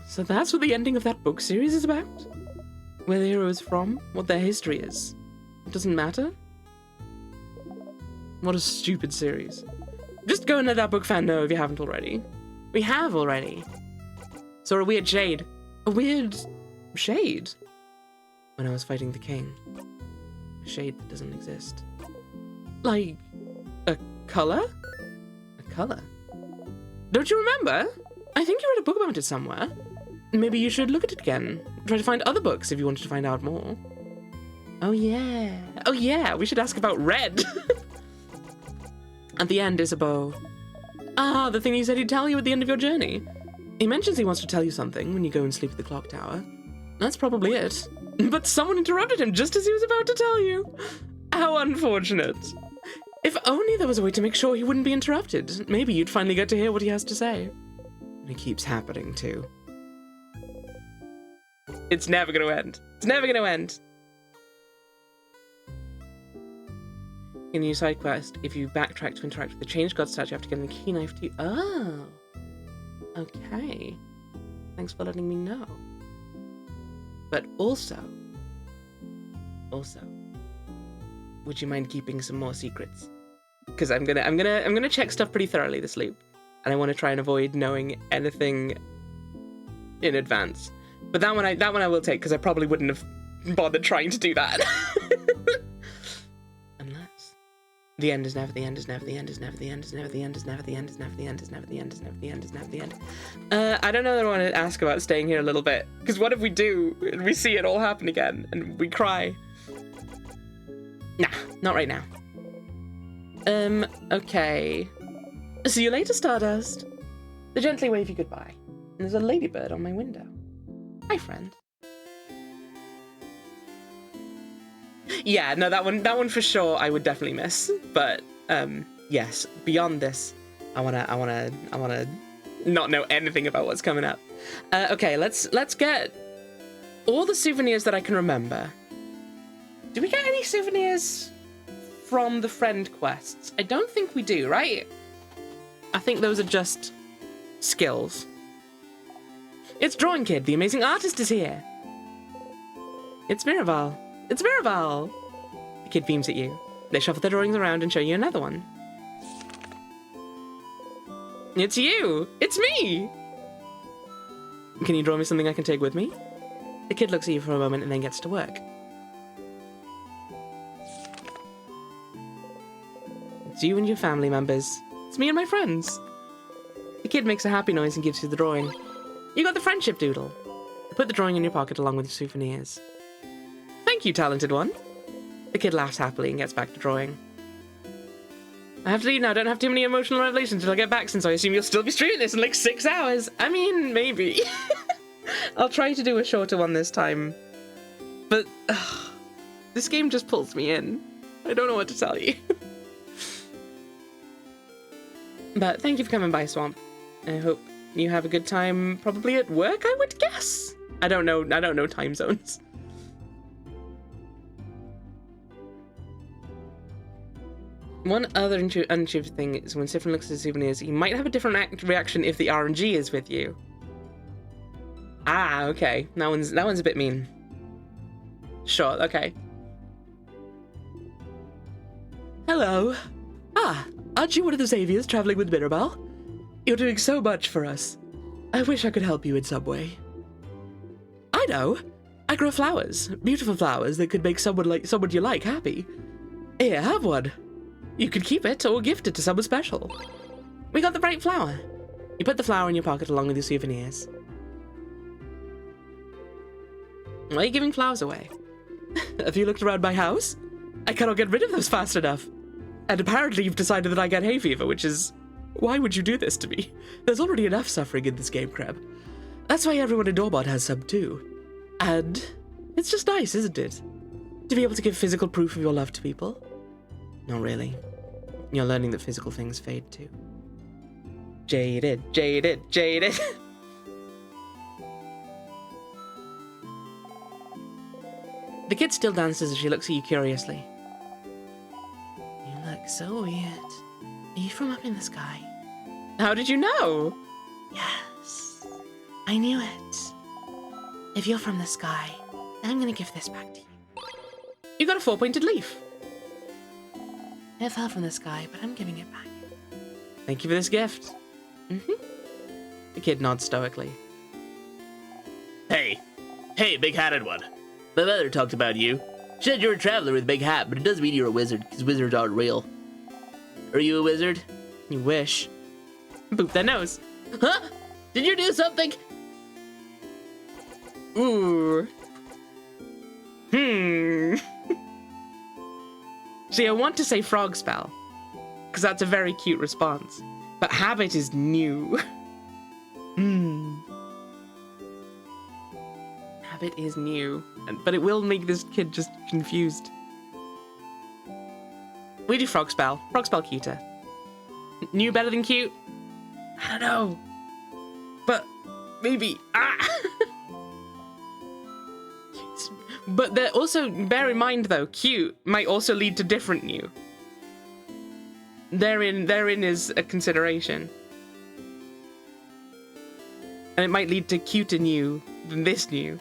So that's what the ending of that book series is about? Where the hero is from? What their history is? It doesn't matter? What a stupid series. Just go and let that book fan know if you haven't already. We have already. Saw a weird shade. A weird shade? When I was fighting the king. A shade that doesn't exist. Like, a color? A color? Don't you remember? I think you read a book about it somewhere. Maybe you should look at it again. Try to find other books if you wanted to find out more. Oh yeah. Oh yeah, we should ask about red. At the end, Isabeau. Ah, the thing he said he'd tell you at the end of your journey. He mentions he wants to tell you something when you go and sleep at the clock tower. That's probably it. But someone interrupted him just as he was about to tell you. How unfortunate. If only there was a way to make sure he wouldn't be interrupted. Maybe you'd finally get to hear what he has to say. And it keeps happening, too. It's never gonna end. It's never gonna end. In the new side quest, if you backtrack to interact with the Change God statue, you have to get a key knife to... Oh. Okay. Thanks for letting me know. But also... would you mind keeping some more secrets? Because I'm gonna check stuff pretty thoroughly this loop, and I want to try and avoid knowing anything in advance. But that one I will take, because I probably wouldn't have bothered trying to do that. Unless the end is never the end is never the end is never the end is never the end is never the end is never the end is never the end is never the end is never the end. I don't know that I want to ask about staying here a little bit, because what if we do and we see it all happen again and we cry? Nah, not right now. Okay. See you later, Stardust. They gently wave you goodbye. And there's a ladybird on my window. Hi, friend. Yeah, no, that one for sure I would definitely miss. But yes, beyond this, I wanna not know anything about what's coming up. Okay, let's get all the souvenirs that I can remember. Do we get any souvenirs from the friend quests? I don't think we do, right? I think those are just skills. It's Drawing Kid, the amazing artist is here. It's Miraval. It's Miraval. The kid beams at you. They shuffle their drawings around and show you another one. It's you. It's me. Can you draw me something I can take with me? The kid looks at you for a moment and then gets to work. It's you and your family members. It's me and my friends. The kid makes a happy noise and gives you the drawing. You got the friendship doodle. You put the drawing in your pocket along with your souvenirs. Thank you, talented one. The kid laughs happily and gets back to drawing. I have to leave now. Don't have too many emotional revelations until I get back, since I assume you'll still be streaming this in like 6 hours. I mean, maybe. I'll try to do a shorter one this time. But this game just pulls me in. I don't know what to tell you. But thank you for coming by, Swamp. I hope you have a good time, probably at work, I would guess. I don't know time zones. One other unintuitive thing is when Siffrin looks at the souvenirs, he might have a different reaction if the RNG is with you. Ah, okay. That one's a bit mean. Sure, okay. Hello. Ah, aren't you one of the Xaviers traveling with Mirabelle? You're doing so much for us. I wish I could help you in some way. I know. I grow flowers, beautiful flowers that could make someone you like happy. Here, have one. You could keep it or gift it to someone special. We got the right flower. You put the flower in your pocket along with your souvenirs. Why are you giving flowers away? Have you looked around my house? I cannot get rid of those fast enough. And apparently you've decided that I get hay fever, which is... Why would you do this to me? There's already enough suffering in this game, Crab. That's why everyone in Dormont has some too. And it's just nice, isn't it? To be able to give physical proof of your love to people. Not really. You're learning that physical things fade too. Jaded, jaded, jaded. The kid still dances as she looks at you curiously. You look so weird. Are you from up in the sky? How did you know? Yes, I knew it. If you're from the sky, then I'm gonna give this back to you. You got a 4-pointed leaf. It fell from the sky, but I'm giving it back. Thank you for this gift. The kid nods stoically. Hey, big-hatted one. My mother talked about you. She said you're a traveler with a big hat, but it doesn't mean you're a wizard, because wizards aren't real. Are you a wizard? You wish. Boop that nose. Huh? Did you do something? Ooh. See, I want to say frog spell, because that's a very cute response. But habit is new. Habit is new, but it will make this kid just confused. We do frog spell. Frog spell cuter. New better than cute? I don't know. But maybe. But they're also, bear in mind though, cute might also lead to different new. Therein is a consideration. And it might lead to cuter new than this new.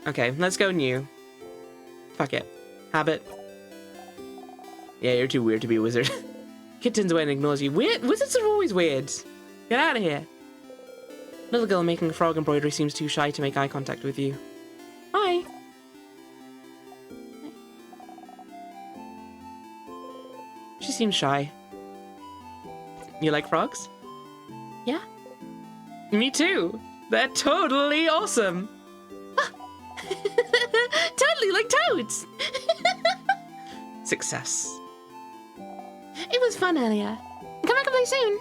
Okay, let's go new. Fuck it. Habit. Yeah, you're too weird to be a wizard. Kid turns away and ignores you. Weird? Wizards are always weird. Get out of here. Little girl making frog embroidery seems too shy to make eye contact with you. Hi. She seems shy. You like frogs? Yeah. Me too. They're totally awesome. Totally like toads. Success. It was fun earlier. Come back and play soon.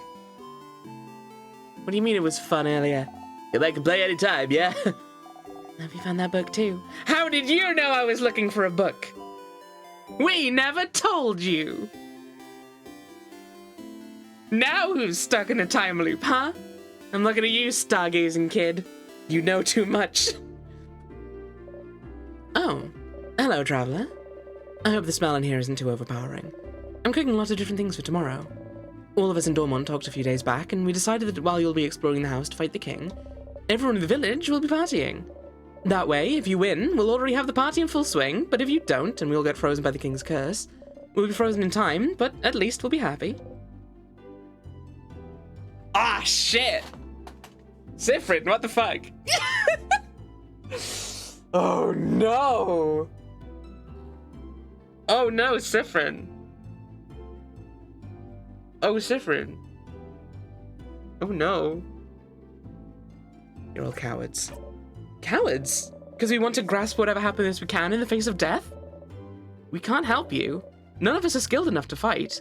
What do you mean it was fun earlier? Come back and play anytime, yeah? Have you found that book too? How did you know I was looking for a book? We never told you. Now who's stuck in a time loop, huh? I'm looking at you, stargazing kid. You know too much. Oh, hello, traveler. I hope the smell in here isn't too overpowering. I'm cooking lots of different things for tomorrow. All of us in Dormont talked a few days back, and we decided that while you'll be exploring the house to fight the king, everyone in the village will be partying. That way, if you win, we'll already have the party in full swing, but if you don't, and we'll get frozen by the king's curse, we'll be frozen in time, but at least we'll be happy. Ah, shit! Siffrin, what the fuck? Oh no! Oh no, Siffrin. Oh, Siffrin. Oh no. You're all cowards. Cowards? Because we want to grasp whatever happiness we can in the face of death? We can't help you. None of us are skilled enough to fight.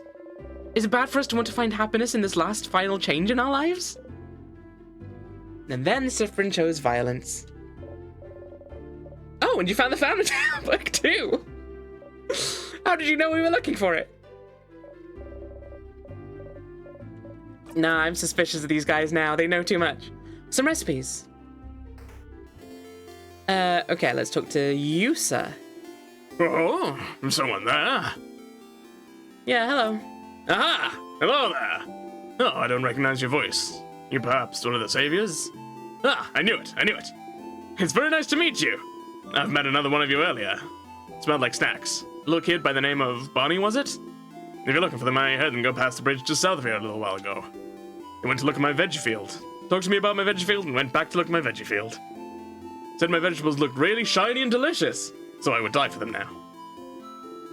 Is it bad for us to want to find happiness in this last final change in our lives? And then Sifrin chose violence. Oh, and you found the family book too! How did you know we were looking for it? Nah, I'm suspicious of these guys now. They know too much. Some recipes. Okay, let's talk to Yusa. Oh, someone there. Yeah, hello. Aha! Hello there. Oh, I don't recognize your voice. You perhaps one of the saviors? Ah, I knew it. It's very nice to meet you. I've met another one of you earlier. Smelled like snacks. A little kid by the name of Bonnie, was it? If you're looking for them, I heard them go past the bridge just south of here a little while ago. They went to look at my veggie field. Talked to me about my veggie field and went back to look at my veggie field. Said my vegetables looked really shiny and delicious, so I would die for them now.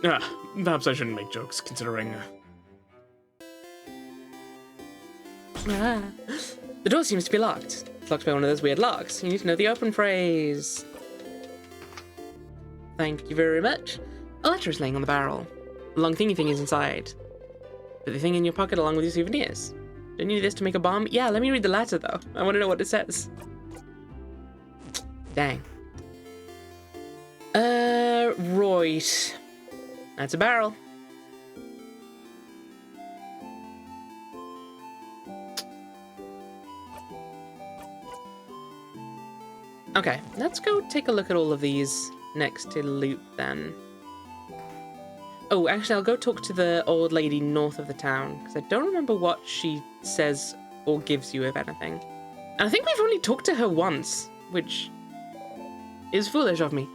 Ah, perhaps I shouldn't make jokes, considering... The door seems to be locked. It's locked by one of those weird locks. You need to know the open phrase. Thank you very much. A letter is laying on the barrel. A long thingy thing is inside. Put the thing in your pocket along with your souvenirs. Don't you need this to make a bomb? Yeah, let me read the letter though. I want to know what it says. Dang. Right. That's a barrel. Okay, let's go take a look at all of these next to loot then. Oh, actually, I'll go talk to the old lady north of the town, because I don't remember what she says or gives you, if anything. And I think we've only talked to her once, which is foolish of me.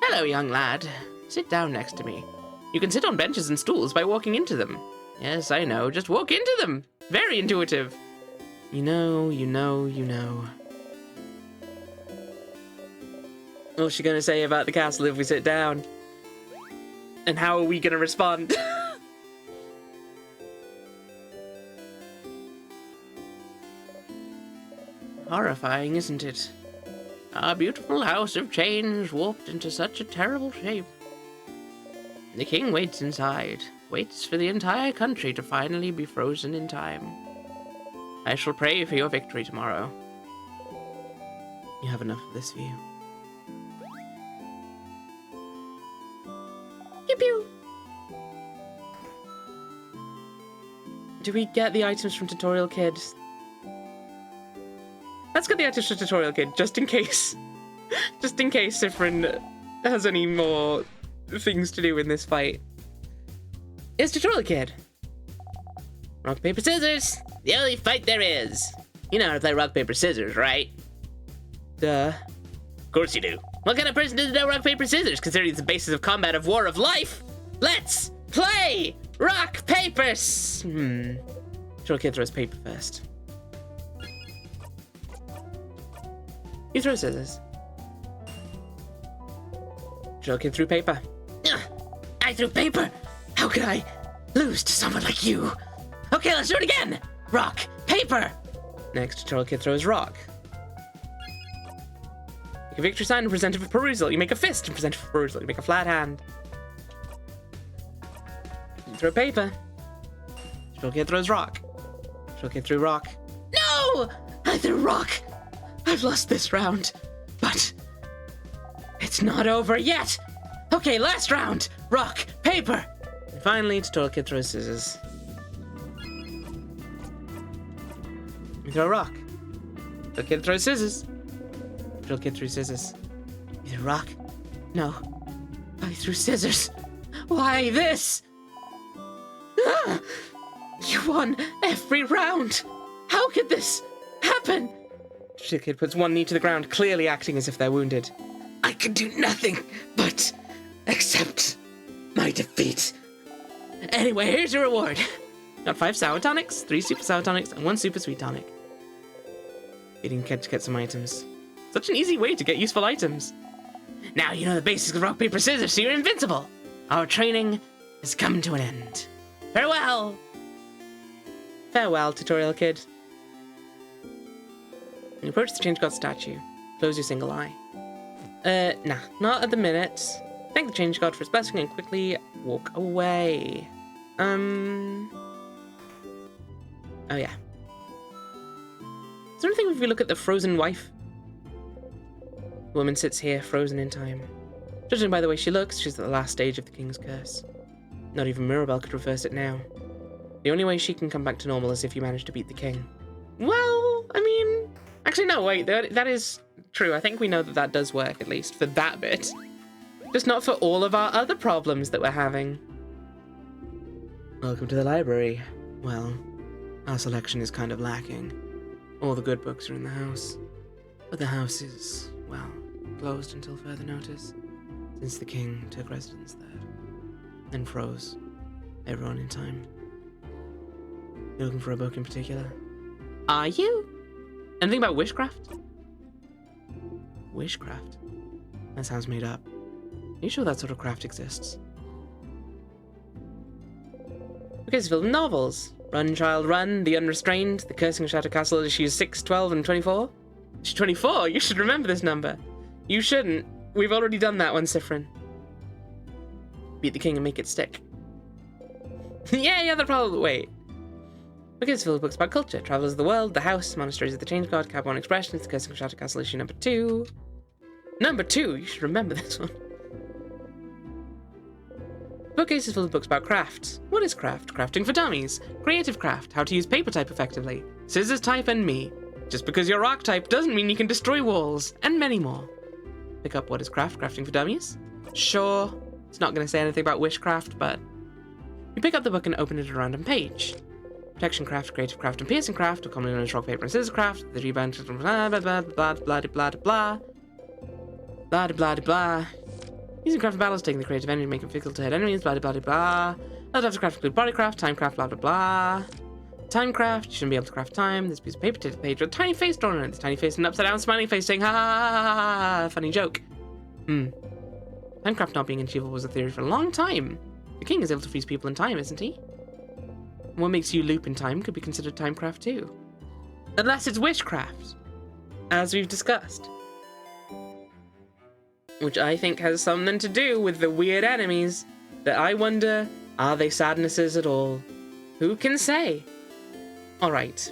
Hello, young lad. Sit down next to me. You can sit on benches and stools by walking into them. Yes, I know, just walk into them. Very intuitive. You know. What's she gonna say about the castle if we sit down? And how are we gonna respond? Horrifying, isn't it? Our beautiful house of change warped into such a terrible shape. The king waits inside, waits for the entire country to finally be frozen in time. I shall pray for your victory tomorrow. You have enough of this view. Pew pew! Do we get the items from Tutorial Kid? Let's get the items from Tutorial Kid, just in case. Just in case Sifrin has any more things to do in this fight. It's Tutorial Kid. Rock, paper, scissors! The only fight there is. You know how to play rock, paper, scissors, right? Duh. Of course you do. What kind of person doesn't know rock, paper, scissors, considering it's the basis of combat of War of Life? Let's play rock, paper, Tutorial Kid throws paper first. You throw scissors. Tutorial Kid threw paper. I threw paper? How could I lose to someone like you? Okay, let's do it again! Rock, paper! Next, Tutorial Kid throws rock. Make a victory sign and present it for perusal. You make a fist and present it for perusal. You make a flat hand. You throw paper. Tutorial Kid throws rock. Tutorial Kid threw rock. No! I threw rock! I've lost this round, but it's not over yet! Okay, last round! Rock, paper! And finally, Tutorial Kid throws scissors. You throw rock. Tutorial Kid throws scissors. Tutorial Kid threw scissors. You threw rock? No. I threw scissors. Why this? Ah! You won every round! How could this happen? Tutorial Kid puts one knee to the ground, clearly acting as if they're wounded. I can do nothing but accept my defeat. Anyway, here's your reward. Got 5 sour tonics, 3 super sour tonics, and 1 super sweet tonic. You didn't get some items. Such an easy way to get useful items. Now you know the basics of rock, paper, scissors, so you're invincible. Our training has come to an end. Farewell. Farewell, Tutorial Kid. You approach the Change God statue. Close your single eye. Nah, not at the minute. Thank the Change God for his blessing and quickly walk away. Oh yeah. Is there anything if we look at the frozen wife? The woman sits here, frozen in time. Judging by the way she looks, she's at the last stage of the king's curse. Not even Mirabelle could reverse it now. The only way she can come back to normal is if you manage to beat the king. Well, I mean... Actually, no, wait, that is true. I think we know that does work, at least, for that bit. Just not for all of our other problems that we're having. Welcome to the library. Well, our selection is kind of lacking. All the good books are in the house. But the house is, well, closed until further notice, since the king took residence there. And froze everyone in time. You're looking for a book in particular? Are you? Anything about witchcraft? Witchcraft? That sounds made up. Are you sure that sort of craft exists? Okay, so novels. Run, Child, Run, The Unrestrained, The Cursing Shadow Castle, issues 6, 12, and 24. Issue 24? You should remember this number. You shouldn't. We've already done that one, Siffrin. Beat the king and make it stick. yeah, the problem. Wait. Okay, it's filled with books about culture. Travelers of the World, The House, Monasteries of the Change God, Cabawan Expressions, The Cursing Shadow Castle, issue number 2. Number 2? You should remember this one. Bookcase is full of books about craft. What is craft? Crafting for dummies. Creative craft. How to use paper type effectively. Scissors type and me. Just because you're rock type doesn't mean you can destroy walls. And many more. Pick up What is Craft? Crafting for Dummies. Sure. It's not going to say anything about witchcraft, but... You pick up the book and open it at a random page. Protection craft, creative craft, and piercing craft, or commonly known as rock, paper, and scissors craft. The rebound, blah, blah, blah, blah, blah, blah, blah. Blah, blah, blah. Using craft in battles, taking the creative energy, making difficult to hit enemies, blah, blah, blah, blah. Other types of craft include body craft, time craft, blah, blah, blah. Time craft, you shouldn't be able to craft time. This piece of paper takes a page with a tiny face drawn on it. This tiny face and an upside down smiling face saying, ha ha ha ha ha ha, funny joke. Timecraft not being achievable was a theory for a long time. The king is able to freeze people in time, isn't he? What makes you loop in time could be considered timecraft too. Unless it's witchcraft, as we've discussed. Which I think has something to do with the weird enemies that I wonder, are they sadnesses at all? Who can say? Alright.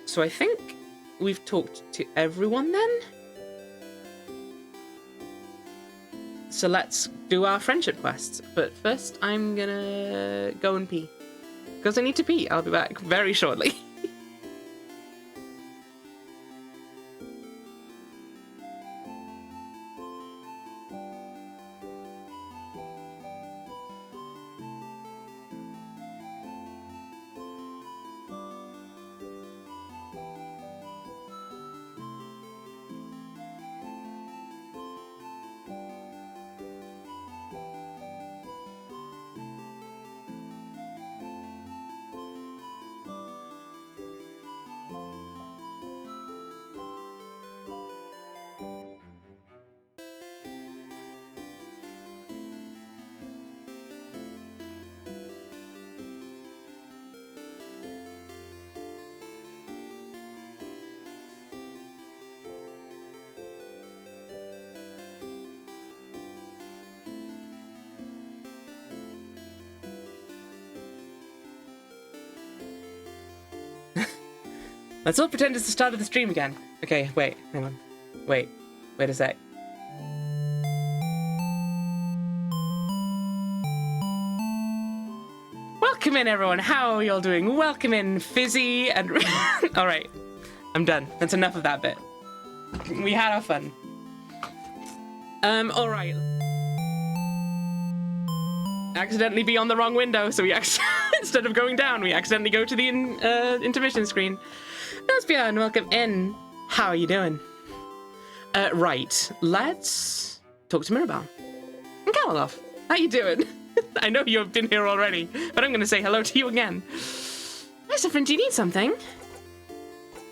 So I think we've talked to everyone then? So let's do our friendship quests. But first I'm gonna go and pee. Because I need to pee. I'll be back very shortly. Let's all pretend it's the start of the stream again. Okay, wait, hang on. Wait a sec. Welcome in, everyone. How are y'all doing? Welcome in, Fizzy and... Alright, I'm done. That's enough of that bit. We had our fun. Alright. Accidentally be on the wrong window, so we instead of going down, we accidentally go to the intermission screen. Nospian, welcome in. How are you doing? Right, let's talk to Mirabelle. And Kalaloff, how you doing? I know you've been here already, but I'm going to say hello to you again. Hi, Siffrin, do you need something?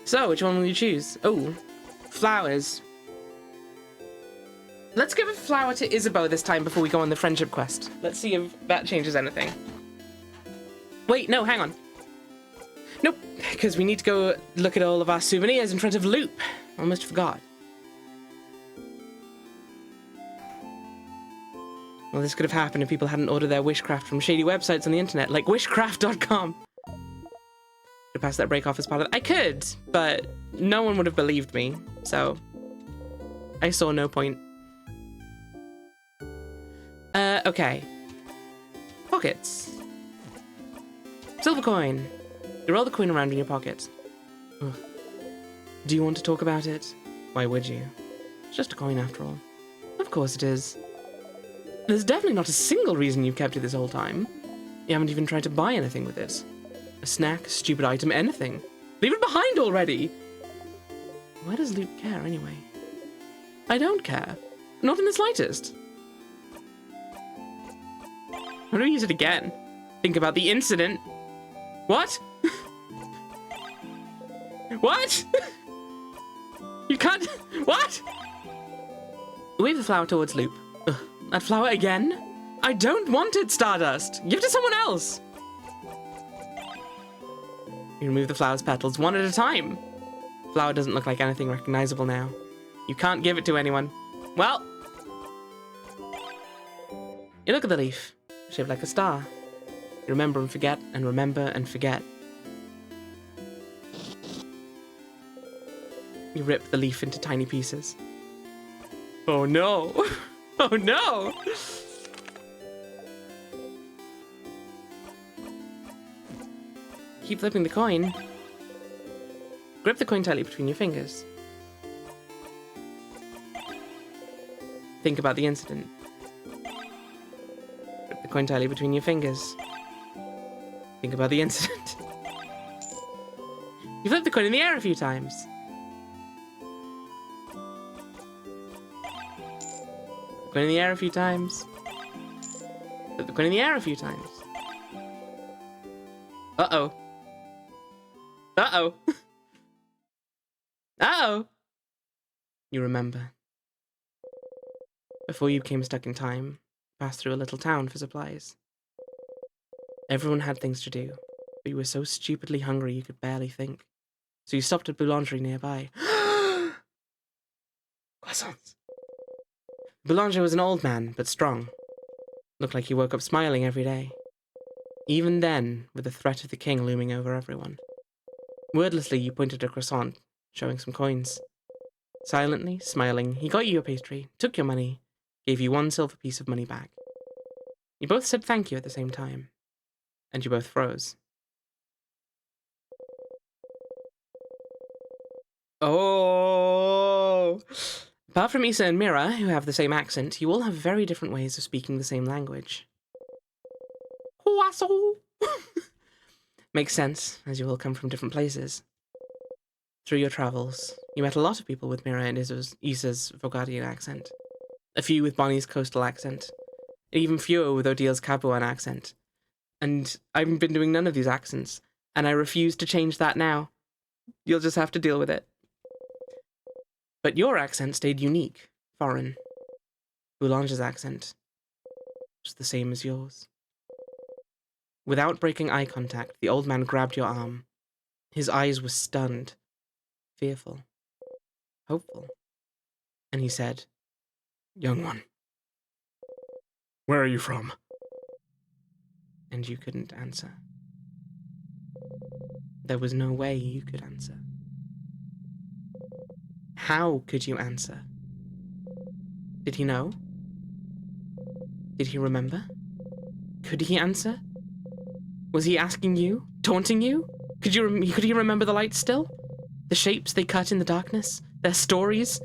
So, which one will you choose? Oh, flowers. Let's give a flower to Isabeau this time before we go on the friendship quest. Let's see if that changes anything. Wait, no, hang on. Nope. because we need to go look at all of our souvenirs in front of Loop. Almost forgot. Well, this could have happened if people hadn't ordered their wishcraft from shady websites on the internet, like wishcraft.com. Could pass that break off as part of it. I could, but no one would have believed me, so I saw no point. Okay. Pockets. Silver coin. You roll the coin around in your pocket. Ugh. Do you want to talk about it? Why would you? It's just a coin after all. Of course it is. There's definitely not a single reason you've kept it this whole time. You haven't even tried to buy anything with it. A snack, a stupid item, anything. Leave it behind already! Why does Luke care anyway? I don't care. Not in the slightest. How do we use it again? Think about the incident. What? What? You can't... What? Wave the flower towards Loop. Ugh, that flower again? I don't want it, Stardust. Give it to someone else. You remove the flower's petals one at a time. Flower doesn't look like anything recognizable now. You can't give it to anyone. Well... You look at the leaf. Shaped like a star. You remember and forget, and remember and forget. You rip the leaf into tiny pieces. Oh no! Oh no! Keep flipping the coin. Grip the coin tightly between your fingers. Think about the incident. Grip the coin tightly between your fingers. Think about the incident. You flip the coin in the air a few times. Coin in the air a few times. Flip the coin in the air a few times. Uh-oh. Uh-oh. Uh-oh. You remember. Before you became stuck in time, you passed through a little town for supplies. Everyone had things to do, but you were so stupidly hungry you could barely think. So you stopped at Boulangerie nearby. Croissants. Boulanger was an old man, but strong. Looked like he woke up smiling every day. Even then, with the threat of the king looming over everyone. Wordlessly, you pointed a croissant, showing some coins. Silently, smiling, he got you your pastry, took your money, gave you one silver piece of money back. You both said thank you at the same time, and you both froze. Oh! Apart from Issa and Mira, who have the same accent, you all have very different ways of speaking the same language. Croissant! Makes sense, as you all come from different places. Through your travels, you met a lot of people with Mira and Issa's Vogadian accent. A few with Bonnie's coastal accent. And even fewer with Odil's Capuan accent. And I've been doing none of these accents, and I refuse to change that now. You'll just have to deal with it. But your accent stayed unique, foreign. Boulange's accent was the same as yours. Without breaking eye contact, the old man grabbed your arm. His eyes were stunned, fearful, hopeful. And he said, "Young one." Where are you from? And you couldn't answer. There was no way you could answer. How could you answer? Did he know? Did he remember? Could he answer? Was he asking you? Taunting you? Could he remember the lights still? The shapes they cut in the darkness? Their stories?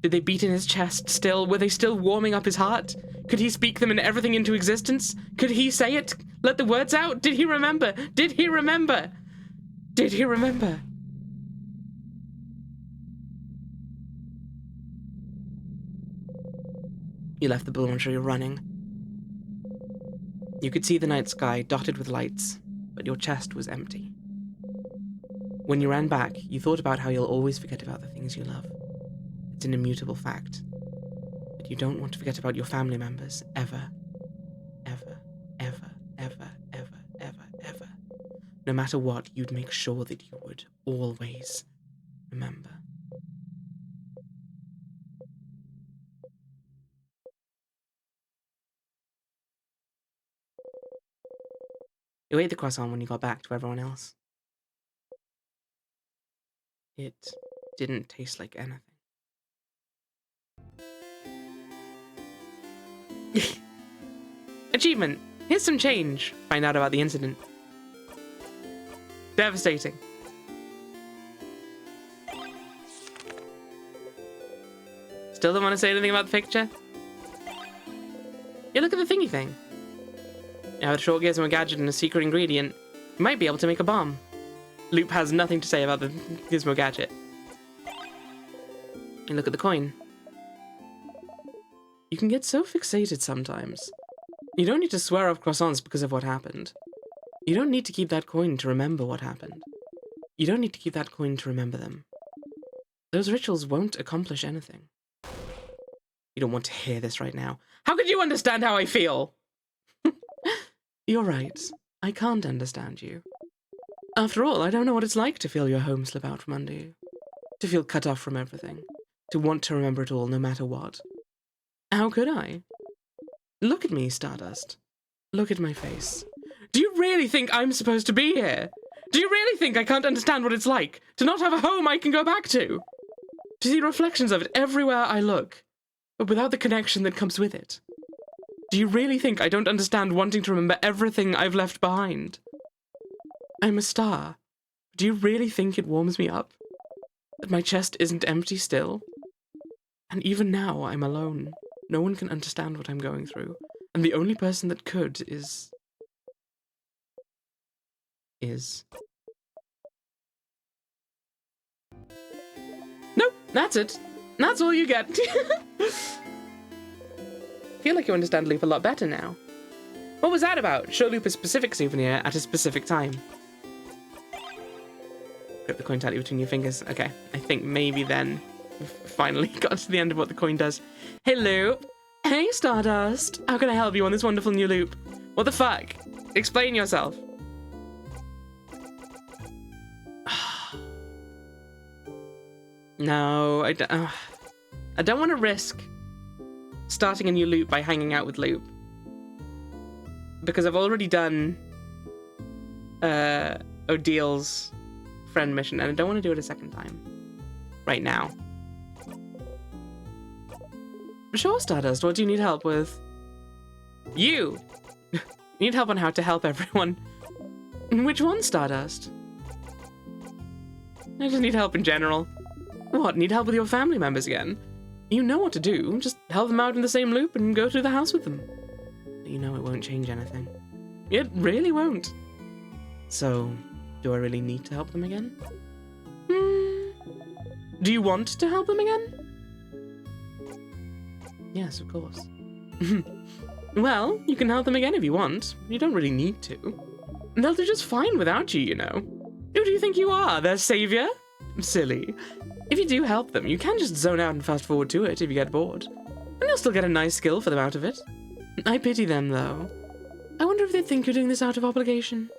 Did they beat in his chest still? Were they still warming up his heart? Could he speak them and everything into existence? Could he say it? Let the words out? Did he remember? Did he remember? Did he remember? You left the boulangerie running. You could see the night sky dotted with lights, but your chest was empty. When you ran back, you thought about how you'll always forget about the things you love. It's an immutable fact. But you don't want to forget about your family members, ever. Ever, ever, ever, ever, ever, ever. No matter what, you'd make sure that you would always remember. You ate the croissant when you got back to everyone else. It didn't taste like anything. Achievement. Here's some change. Find out about the incident. Devastating. Still don't want to say anything about the picture? Yeah, look at the thingy thing. Now with a short gizmo gadget and a secret ingredient, you might be able to make a bomb. Loop has nothing to say about the gizmo gadget. And look at the coin. You can get so fixated sometimes. You don't need to swear off croissants because of what happened. You don't need to keep that coin to remember what happened. You don't need to keep that coin to remember them. Those rituals won't accomplish anything. You don't want to hear this right now. How could you understand how I feel? You're right. I can't understand you. After all, I don't know what it's like to feel your home slip out from under you. To feel cut off from everything. To want to remember it all no matter what. How could I? Look at me, Stardust. Look at my face. Do you really think I'm supposed to be here? Do you really think I can't understand what it's like to not have a home I can go back to? To see reflections of it everywhere I look, but without the connection that comes with it? Do you really think I don't understand wanting to remember everything I've left behind? I'm a star. Do you really think it warms me up? That my chest isn't empty still? And even now, I'm alone. No one can understand what I'm going through. And the only person that could is... Nope, that's it. That's all you get. I feel like you understand Loop a lot better now. What was that about? Show Loop a specific souvenir at a specific time. Grip the coin tightly between your fingers. Okay, I think maybe then we've finally got to the end of what the coin does. Hey, Loop. Hey, Stardust. How can I help you on this wonderful new loop? What the fuck? Explain yourself. No, I don't want to risk starting a new loop by hanging out with Loop. Because I've already done Odil's friend mission, and I don't want to do it a second time. Right now. Sure, Stardust, what do you need help with? You! Need help on how to help everyone. Which one, Stardust? I just need help in general. What, need help with your family members again? You know what to do, just help them out in the same loop and go through the house with them. You know it won't change anything. It really won't. So, do I really need to help them again? Do you want to help them again? Yes, of course. Well, you can help them again if you want. You don't really need to. They'll do just fine without you, you know. Who do you think you are, their savior? Silly. If you do help them, you can just zone out and fast forward to it if you get bored. And you'll still get a nice skill for them out of it. I pity them, though. I wonder if they think you're doing this out of obligation.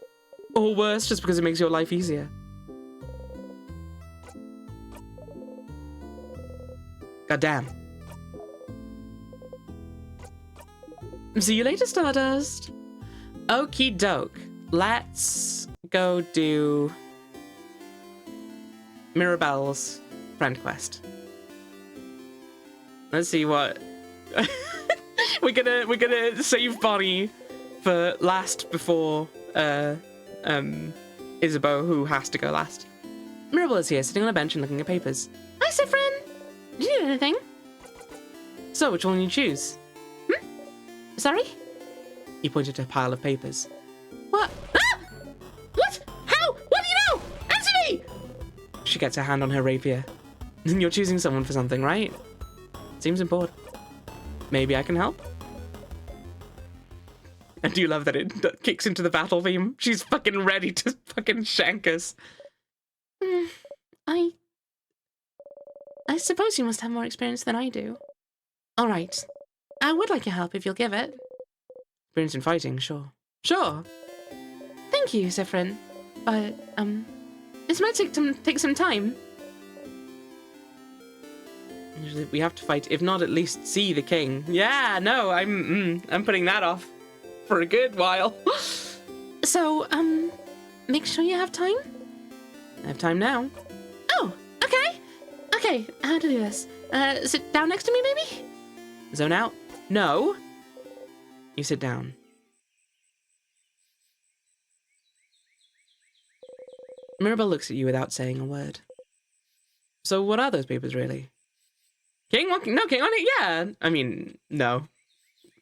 Or worse, just because it makes your life easier. Goddamn. See you later, Stardust. Okie doke. Let's go do Mirabelle's friend quest. Let's see what we're gonna save Bonnie for last before Isabeau, who has to go last. Mirabelle is here, sitting on a bench and looking at papers. Hi, Siffrin. Do you need anything? So, which one will you choose? Sorry? He pointed to a pile of papers. What? Ah! What? How? What do you know? Answer me! She gets her hand on her rapier. You're choosing someone for something, right? Seems important. Maybe I can help? I do love that it kicks into the battle theme. She's fucking ready to fucking shank us. I suppose you must have more experience than I do. All right. I would like your help if you'll give it. Experience in fighting, sure. Sure. Thank you, Siffrin. but, this might take some time. Usually we have to fight, if not at least see the king. Yeah, no, I'm putting that off for a good while. So, make sure you have time. I have time now. Oh, okay. Okay, how to do this? Sit down next to me, maybe? Zone out? No. You sit down. Mirabelle looks at you without saying a word. So what are those papers, really? King? No, King on it? Yeah. I mean, no.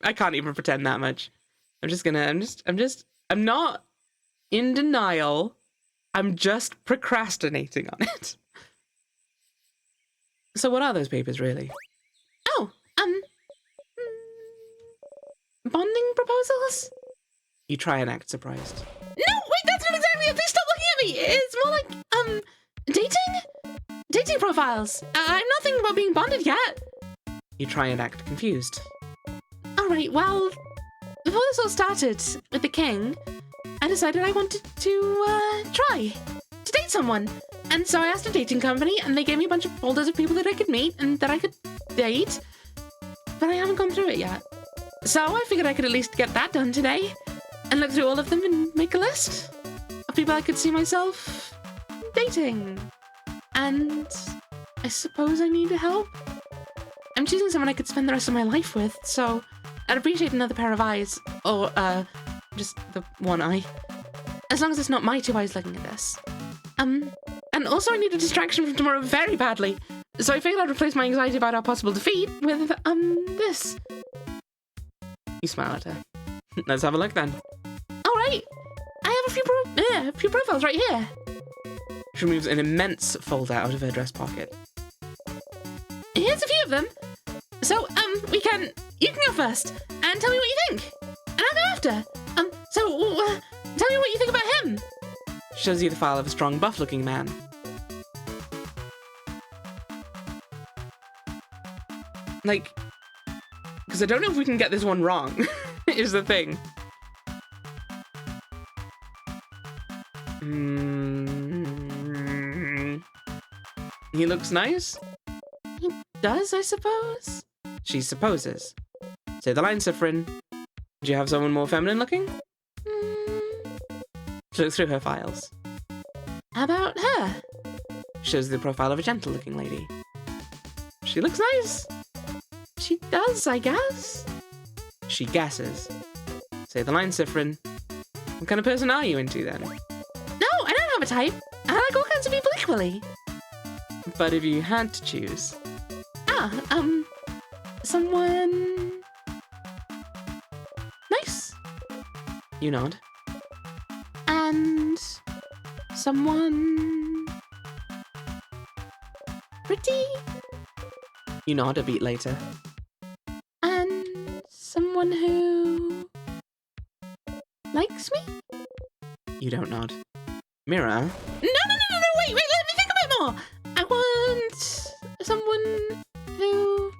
I can't even pretend that much. I'm not in denial. I'm just procrastinating on it. So what are those papers, really? Oh, bonding proposals? You try and act surprised. No, wait, that's not exactly it. Please stop looking at me. It's more like, dating? Dating profiles. I'm not thinking about being bonded yet. You try and act confused. All right, well, before this all started with the king, I decided I wanted to, try to date someone. And so I asked a dating company, and they gave me a bunch of folders of people that I could meet and that I could date. But I haven't gone through it yet. So I figured I could at least get that done today and look through all of them and make a list of people I could see myself dating. And I suppose I need help. I'm choosing someone I could spend the rest of my life with, so I'd appreciate another pair of eyes. Or, just the one eye. As long as it's not my two eyes looking at this. And also I need a distraction from tomorrow very badly. So I figured I'd replace my anxiety about our possible defeat with, this. You smile at her. Let's have a look then. All right. I have a few profiles right here. She removes an immense folder out of her dress pocket. Here's a few of them. So, you can go first and tell me what you think. And I'll go after. Tell me what you think about him. Shows you the file of a strong, buff-looking man. Like, because I don't know if we can get this one wrong, is the thing. He looks nice? He does, I suppose? She supposes. Say the line, Siffrin. Do you have someone more feminine looking? She looks through her files. How about her? Shows the profile of a gentle-looking lady. She looks nice. She does, I guess. She guesses. Say the line, Siffrin. What kind of person are you into, then? No, I don't have a type. I like all kinds of people equally. But if you had to choose... someone... nice. You nod. And... someone... pretty? You nod a beat later. And... someone who... likes me? You don't nod. Mira? No, wait, let me think a bit more! I want... someone who...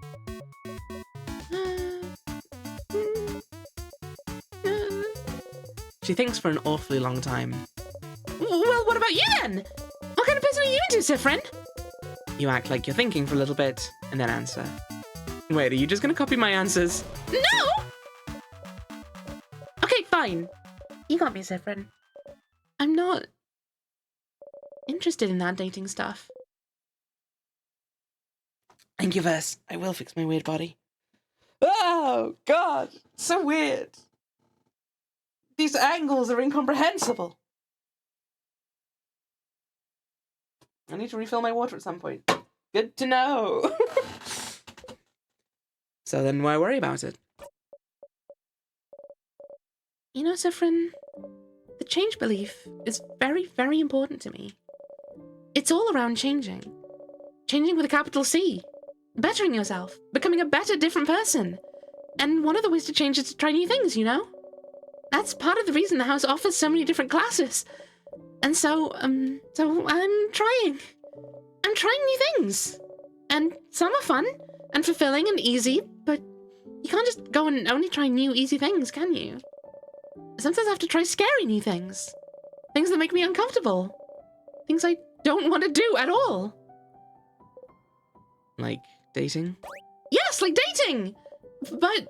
She thinks for an awfully long time. Well, what about you then? What kind of person are you into, Siffrin? You act like you're thinking for a little bit, and then answer. Wait, are you just gonna copy my answers? No! Okay, fine. You got me, Siffrin. I'm not... interested in that dating stuff. Thank you, Verse. I will fix my weird body. Oh, God. So weird. These angles are incomprehensible. I need to refill my water at some point. Good to know. So then why worry about it? You know, Siffrin, the change belief is very, very important to me. It's all around changing. Changing with a capital C. Bettering yourself. Becoming a better, different person. And one of the ways to change is to try new things, you know? That's part of the reason the house offers so many different classes. And so I'm trying. I'm trying new things. And some are fun and fulfilling and easy, but you can't just go and only try new, easy things, can you? Sometimes I have to try scary new things. Things that make me uncomfortable. Things I don't want to do at all. Like dating? Yes, like dating! But,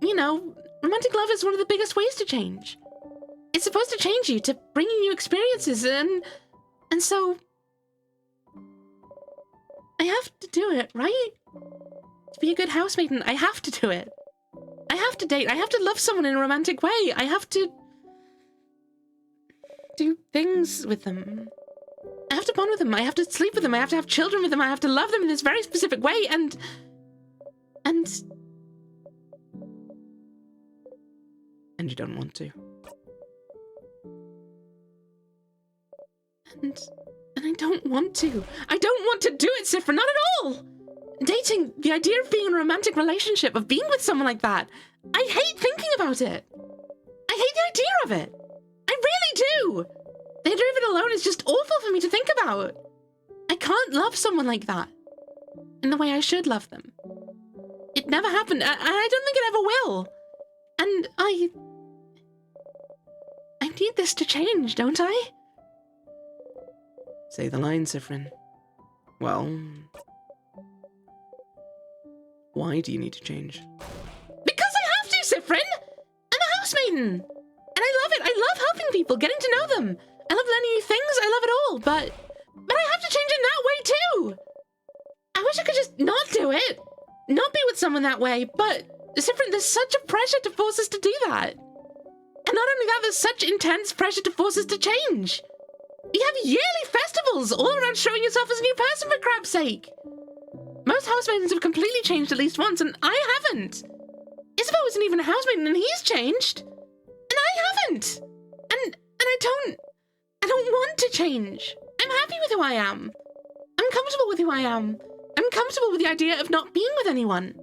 you know, romantic love is one of the biggest ways to change. It's supposed to change you, to bring you new experiences, and so... I have to do it, right? To be a good housemaiden, I have to do it. I have to date, I have to love someone in a romantic way, I have to... do things with them. I have to bond with them, I have to sleep with them, I have to have children with them, I have to love them in this very specific way, and you don't want to. And I don't want to. I don't want to do it, Sifra, not at all! Dating, the idea of being in a romantic relationship, of being with someone like that, I hate thinking about it. I hate the idea of it. I really do. The idea of it alone is just awful for me to think about. I can't love someone like that in the way I should love them. It never happened, and I don't think it ever will. And I need this to change, don't I? Say the line, Sifrin. Well, why do you need to change? Because I have to, Sifrin! I'm a housemaiden! And I love it! I love helping people, getting to know them! I love learning new things, I love it all, but I have to change in that way too! I wish I could just not do it! Not be with someone that way, but Sifrin, there's such a pressure to force us to do that. And not only that, there's such intense pressure to force us to change. You have yearly festivals all around showing yourself as a new person, for crap's sake. Most housemaidens have completely changed at least once, and I haven't. Isabel wasn't even a housemaiden, and he's changed. And I haven't. And I don't want to change. I'm happy with who I am. I'm comfortable with who I am. I'm comfortable with the idea of not being with anyone.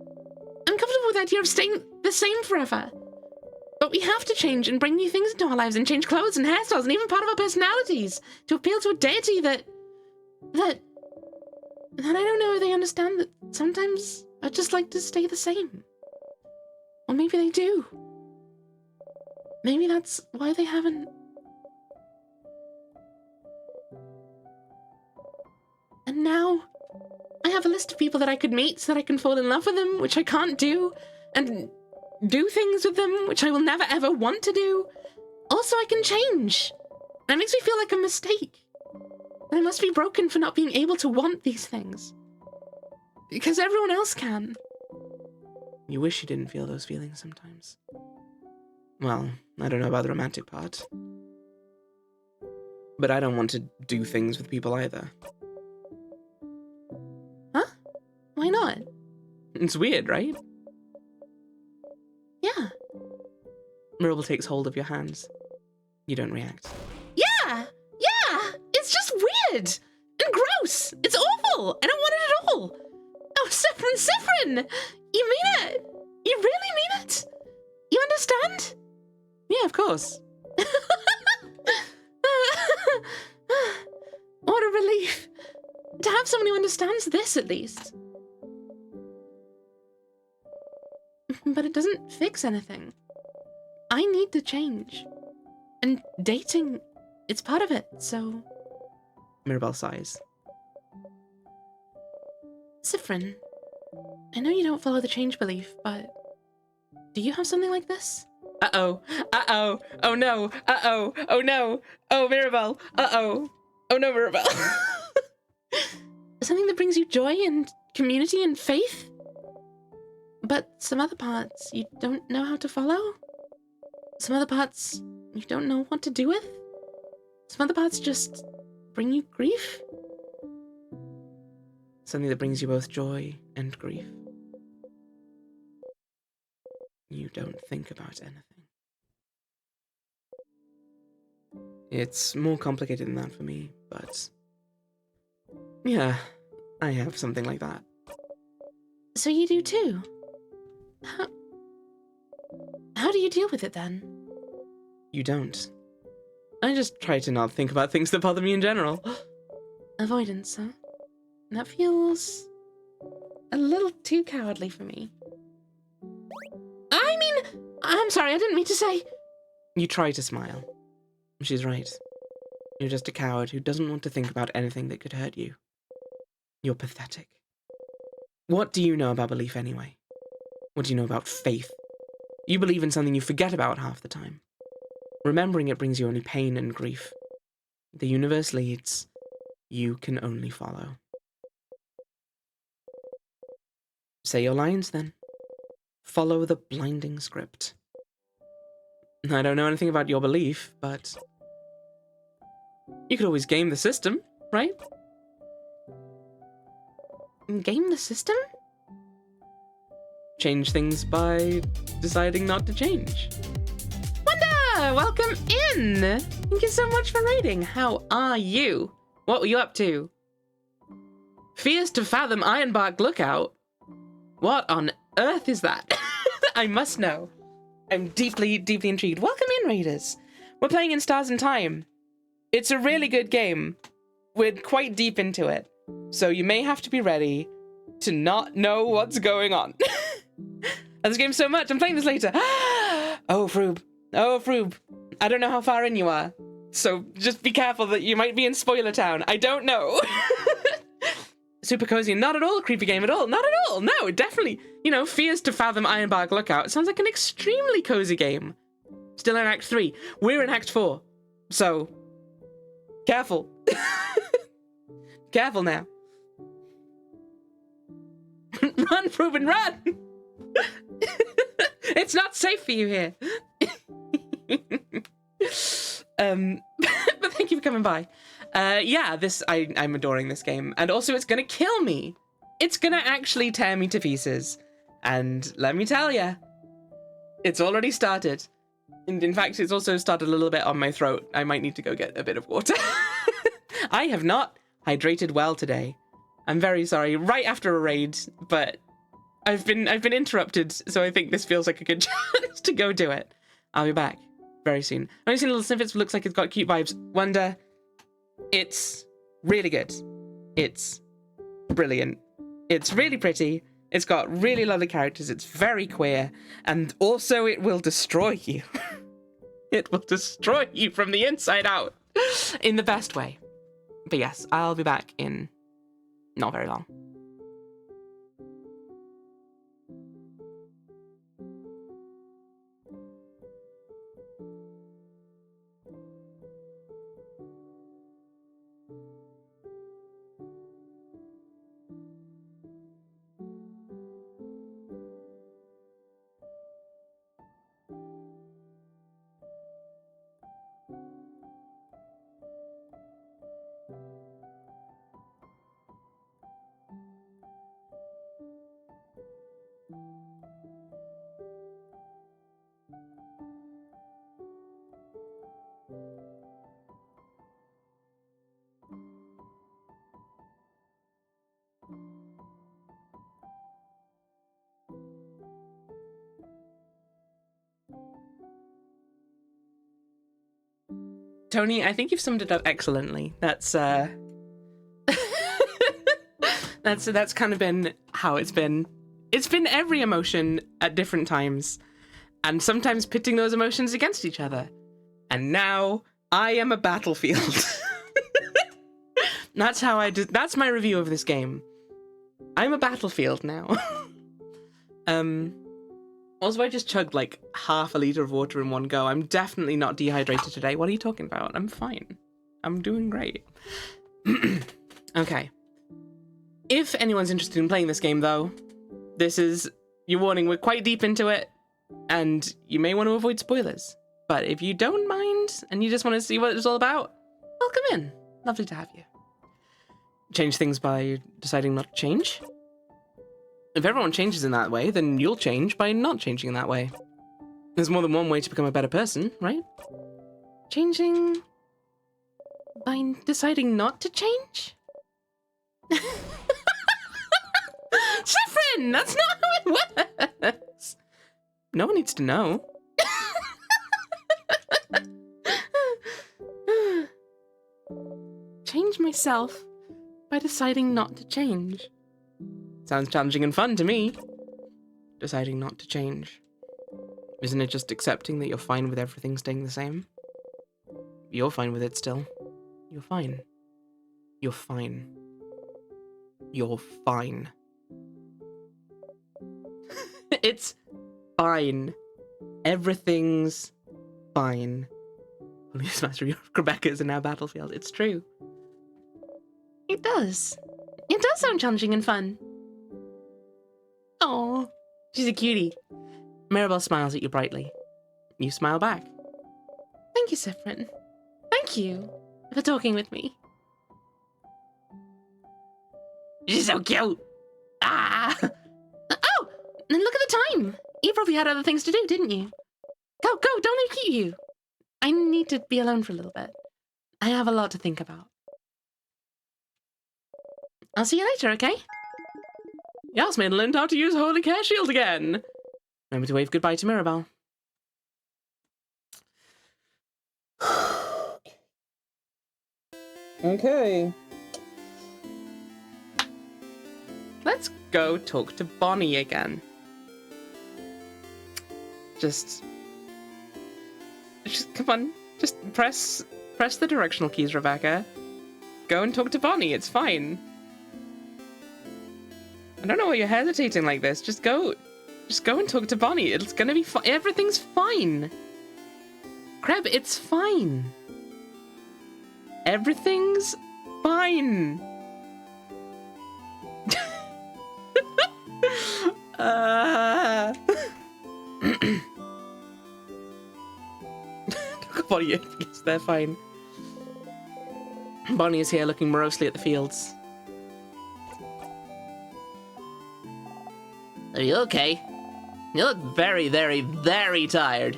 I'm comfortable with the idea of staying the same forever. But we have to change and bring new things into our lives and change clothes and hairstyles and even part of our personalities to appeal to a deity that I don't know if they understand that sometimes I just like to stay the same. Or maybe they do. Maybe that's why they haven't. And now I have a list of people that I could meet so that I can fall in love with them, which I can't do, and do things with them, which I will never ever want to do. Also, I can change. And it makes me feel like a mistake. That I must be broken for not being able to want these things. Because everyone else can. You wish you didn't feel those feelings sometimes. Well, I don't know about the romantic part. But I don't want to do things with people either. Huh? Why not? It's weird, right? Yeah. Mirabel takes hold of your hands. You don't react. Yeah! It's just weird! And gross! It's awful! I don't want it at all! Oh, Sifrin! You mean it! You really mean it! You understand? Yeah, of course. What a relief. To have someone who understands this, at least. But it doesn't fix anything. I need to change. And dating, it's part of it, so... Mirabel sighs. Sifrin, I know you don't follow the change belief, but... do you have something like this? Uh-oh. Oh no. Oh no. Oh, Mirabel. Oh no, Mirabel. Something that brings you joy and community and faith? But some other parts you don't know how to follow? Some other parts you don't know what to do with? Some other parts just bring you grief? Something that brings you both joy and grief. You don't think about anything. It's more complicated than that for me, but... yeah, I have something like that. So you do too? How do you deal with it then? You don't. I just try to not think about things that bother me in general. Avoidance, huh? That feels a little too cowardly for me. I mean, I'm sorry, I didn't mean to say... You try to smile. She's right. You're just a coward who doesn't want to think about anything that could hurt you. You're pathetic. What do you know about belief anyway? What do you know about faith? You believe in something you forget about half the time. Remembering it brings you only pain and grief. The universe leads. You can only follow. Say your lines, then. Follow the blinding script. I don't know anything about your belief, but you could always game the system, right? Game the system? Change things by deciding not to change. Wanda, welcome in! Thank you so much for raiding. How are you? What were you up to? Fears to fathom Ironbark Lookout? What on earth is that? I must know. I'm deeply, deeply intrigued. Welcome in, raiders. We're playing in Stars and Time. It's a really good game. We're quite deep into it. So you may have to be ready to not know what's going on. This game so much. I'm playing this later. Oh, Froob. Oh, Froob. I don't know how far in you are. So just be careful that you might be in Spoiler Town. I don't know. Super cozy. Not at all a creepy game at all. Not at all. No, definitely. You know, Fears to Fathom Ironbark Lookout. It sounds like an extremely cozy game. Still in Act 3. We're in Act 4. So, careful. Careful now. Run, Ruben, run! It's not safe for you here. But thank you for coming by. Yeah, I'm adoring this game. And also it's gonna kill me. It's gonna actually tear me to pieces. And let me tell ya, it's already started. And in fact, it's also started a little bit on my throat. I might need to go get a bit of water. I have not hydrated well today. I'm very sorry. Right after a raid, but I've been interrupted, so I think this feels like a good chance to go do it. I'll be back very soon. I've only seen little snippets, but looks like it's got cute vibes. Wonder, it's really good. It's brilliant. It's really pretty. It's got really lovely characters. It's very queer. And also it will destroy you. It will destroy you from the inside out. In the best way. But yes, I'll be back in not very long. Tony, I think you've summed it up excellently. That's that's kind of been how it's been. It's been every emotion at different times, and sometimes pitting those emotions against each other. And now I am a battlefield. That's how I do. That's my review of this game. I'm a battlefield now. Also, I just chugged like half a liter of water in one go. I'm definitely not dehydrated today. What are you talking about? I'm fine. I'm doing great. Okay. If anyone's interested in playing this game, though, this is your warning. We're quite deep into it, and you may want to avoid spoilers. But if you don't mind, and you just want to see what it's all about, welcome in. Lovely to have you. Change things by deciding not to change. If everyone changes in that way, then you'll change by not changing in that way. There's more than one way to become a better person, right? Changing by deciding not to change? Saffron! That's not how it works! No one needs to know. Change myself by deciding not to change. Sounds challenging and fun to me. Deciding not to change. Isn't it just accepting that you're fine with everything staying the same? You're fine with it still. You're fine. You're fine. You're fine. It's fine. Everything's fine. Police Mastery of Rebecca is in our battlefield. It's true. It does. It does sound challenging and fun. Oh, she's a cutie. Mirabelle smiles at you brightly. You smile back. Thank you, Siffrin. Thank you for talking with me. She's so cute. Ah! Oh! And look at the time. You probably had other things to do, didn't you? Go, go, don't let me keep you. I need to be alone for a little bit. I have a lot to think about. I'll see you later, okay? Yes, made learned how to use Holy Care Shield again. Remember to wave goodbye to Mirabelle. Okay. Let's go talk to Bonnie again. Just come on. Just press the directional keys, Rebecca. Go and talk to Bonnie. It's fine. I don't know why you're hesitating like this. Just go and talk to Bonnie. It's gonna be fine. Everything's fine. Crab, it's fine. Everything's fine. Talk about you. Yes, they're fine. Bonnie is here looking morosely at the fields. Are you okay? You look very, very, very tired.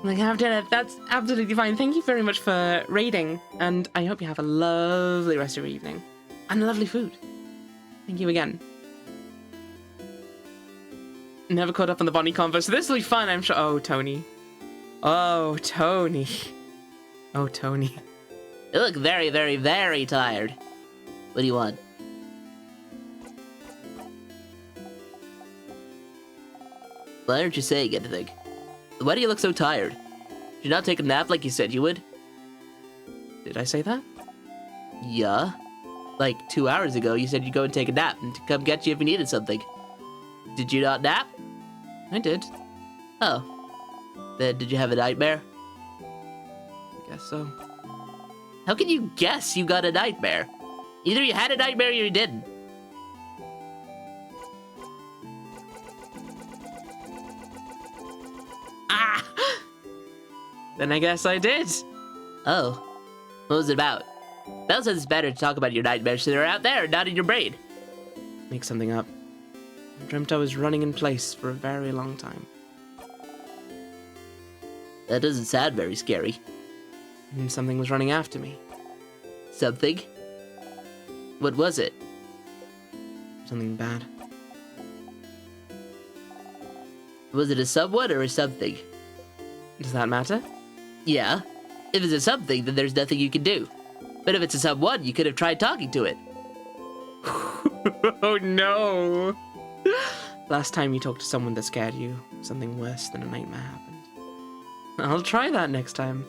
Like, Captain, that's absolutely fine. Thank you very much for raiding, and I hope you have a lovely rest of your evening. And lovely food. Thank you again. Never caught up on the Bonnie convo, so this will be fun, I'm sure. Oh, Tony. Oh, Tony. Oh, Tony. You look very, very, very tired. What do you want? Why aren't you saying anything? Why do you look so tired? Did you not take a nap like you said you would? Did I say that? Yeah. Like 2 hours ago, you said you'd go and take a nap and to come get you if you needed something. Did you not nap? I did. Oh. Then did you have a nightmare? I guess so. How can you guess you got a nightmare? Either you had a nightmare or you didn't. Ah! Then I guess I did. Oh. What was it about? Belle says it's better to talk about your nightmares so they're out there, not in your brain. Make something up. I dreamt I was running in place for a very long time. That doesn't sound very scary. And something was running after me. Something? What was it? Something bad. Was it a someone or a something? Does that matter? Yeah. If it's a something, then there's nothing you can do. But if it's a someone, you could have tried talking to it. Oh no! Last time you talked to someone that scared you, something worse than a nightmare happened. I'll try that next time.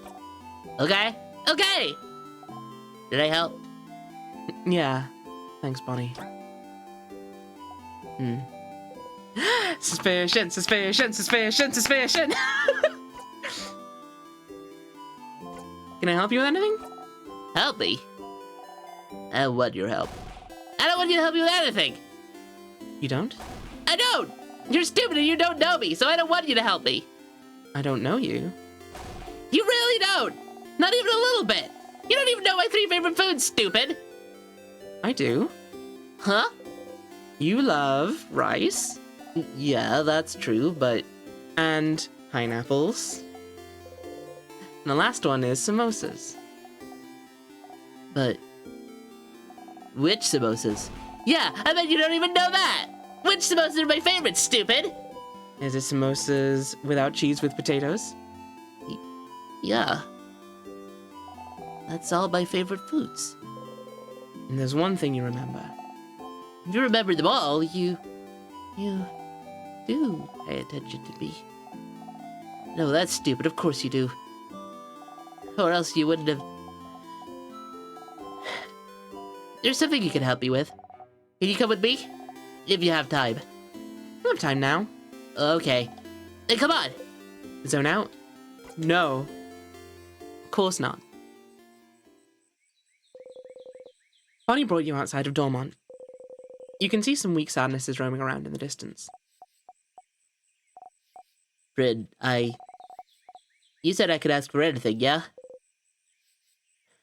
Okay? Okay! Did I help? Yeah. Thanks, Bonnie. Suspicion, suspicion, suspicion, suspicion! Can I help you with anything? Help me? I don't want your help. I don't want you to help me with anything! You don't? I don't! You're stupid and you don't know me, so I don't want you to help me. I don't know you. You really don't! Not even a little bit! You don't even know my 3 favorite foods, stupid! I do. Huh? You love rice. Yeah, that's true, but... And pineapples. And the last one is samosas. But... Which samosas? Yeah, I bet you don't even know that! Which samosas are my favorites, stupid? Is it samosas without cheese with potatoes? Yeah. That's all my favorite foods. And there's one thing you remember. If you remember them all, you do pay attention to me. No, that's stupid. Of course you do. Or else you wouldn't have There's something you can help me with. Can you come with me? If you have time. I don't have time now. Okay. Then come on. Zone out? No. Of course not. Bonnie brought you outside of Dormont. You can see some weak sadnesses roaming around in the distance. Fred, You said I could ask for anything, yeah?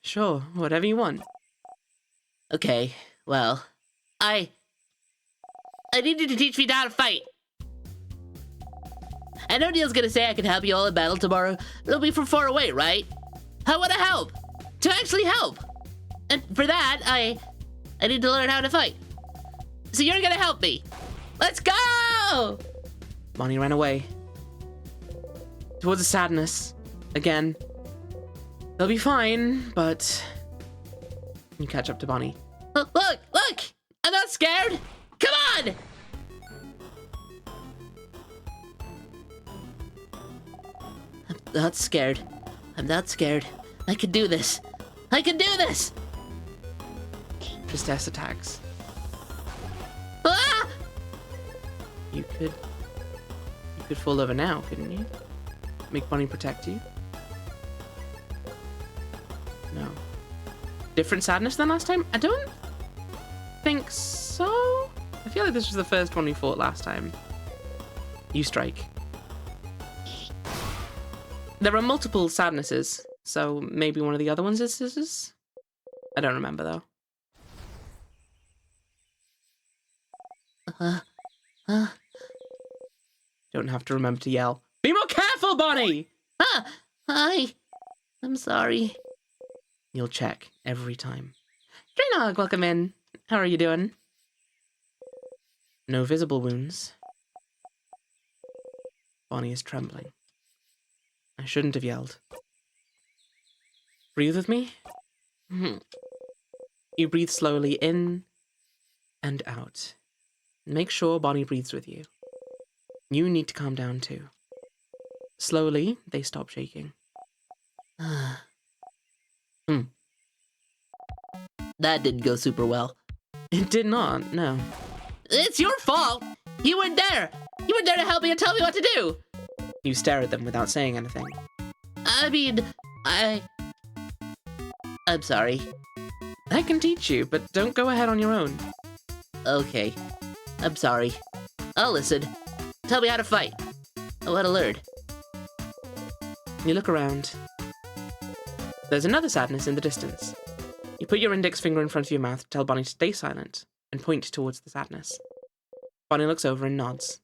Sure, whatever you want. Okay, well, I need you to teach me how to fight. I know Neil's gonna say I can help you all in battle tomorrow, but it'll be from far away, right? I wanna help! To actually help! And for that, I need to learn how to fight. So you're gonna help me. Let's go! Bonnie ran away. Towards the sadness. Again. They'll be fine, but... You catch up to Bonnie. Look! I'm not scared! Come on! I'm not scared. I'm not scared. I can do this. I can do this! Tristesse attacks. Ah! You could fall over now, couldn't you? Make Bonnie protect you? No. Different sadness than last time? I don't think so. I feel like this was the first one we fought last time. You strike. There are multiple sadnesses, so maybe one of the other ones is scissors? I don't remember though. Don't have to remember to yell. Be more careful, Bonnie! I'm sorry. You'll check every time. Draynog, welcome in. How are you doing? No visible wounds. Bonnie is trembling. I shouldn't have yelled. Breathe with me. You breathe slowly in and out. Make sure Bonnie breathes with you. You need to calm down too. Slowly, they stop shaking. That didn't go super well. It did not, no. It's your fault! You weren't there! You weren't there to help me and tell me what to do! You stare at them without saying anything. I mean, I'm sorry. I can teach you, but don't go ahead on your own. Okay. I'm sorry. I'll listen. Tell me how to fight. I want to learn. You look around. There's another sadness in the distance. You put your index finger in front of your mouth to tell Bonnie to stay silent and point towards the sadness. Bonnie looks over and nods.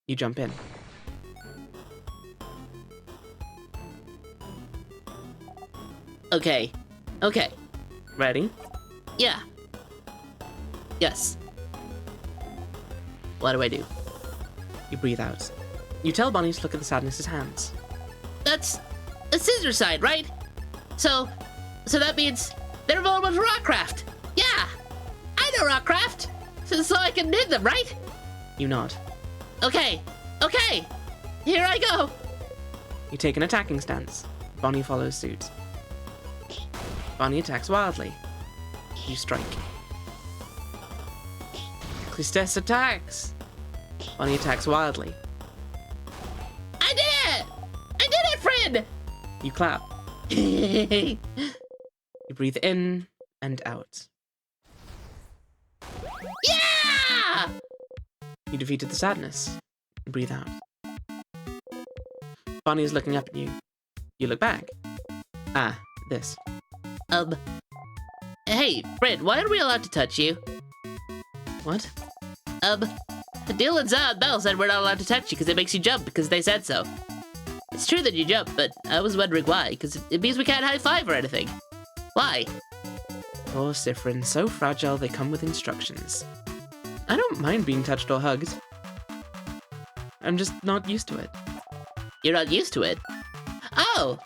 You jump in. Okay. Ready? Yeah. Yes. What do I do? You breathe out. You tell Bonnie to look at the sadness's hands. That's a scissor side, right? So that means they're vulnerable to rockcraft. Yeah, I know rockcraft, so I can knit them, right? You nod. Okay, here I go. You take an attacking stance. Bonnie follows suit. Bonnie attacks wildly. You strike. Tristesse attacks. Bonnie attacks wildly. I did it, friend! You clap. You breathe in and out. Yeah! You defeated the sadness. You breathe out. Bonnie is looking up at you. You look back. Ah, this. Hey, Fred, why are we allowed to touch you? What? Dill and Bell said we're not allowed to touch you because it makes you jump because they said so. It's true that you jump, but I was wondering why, because it means we can't high-five or anything. Why? Poor Siffrin, so fragile they come with instructions. I don't mind being touched or hugged. I'm just not used to it. You're not used to it? Oh!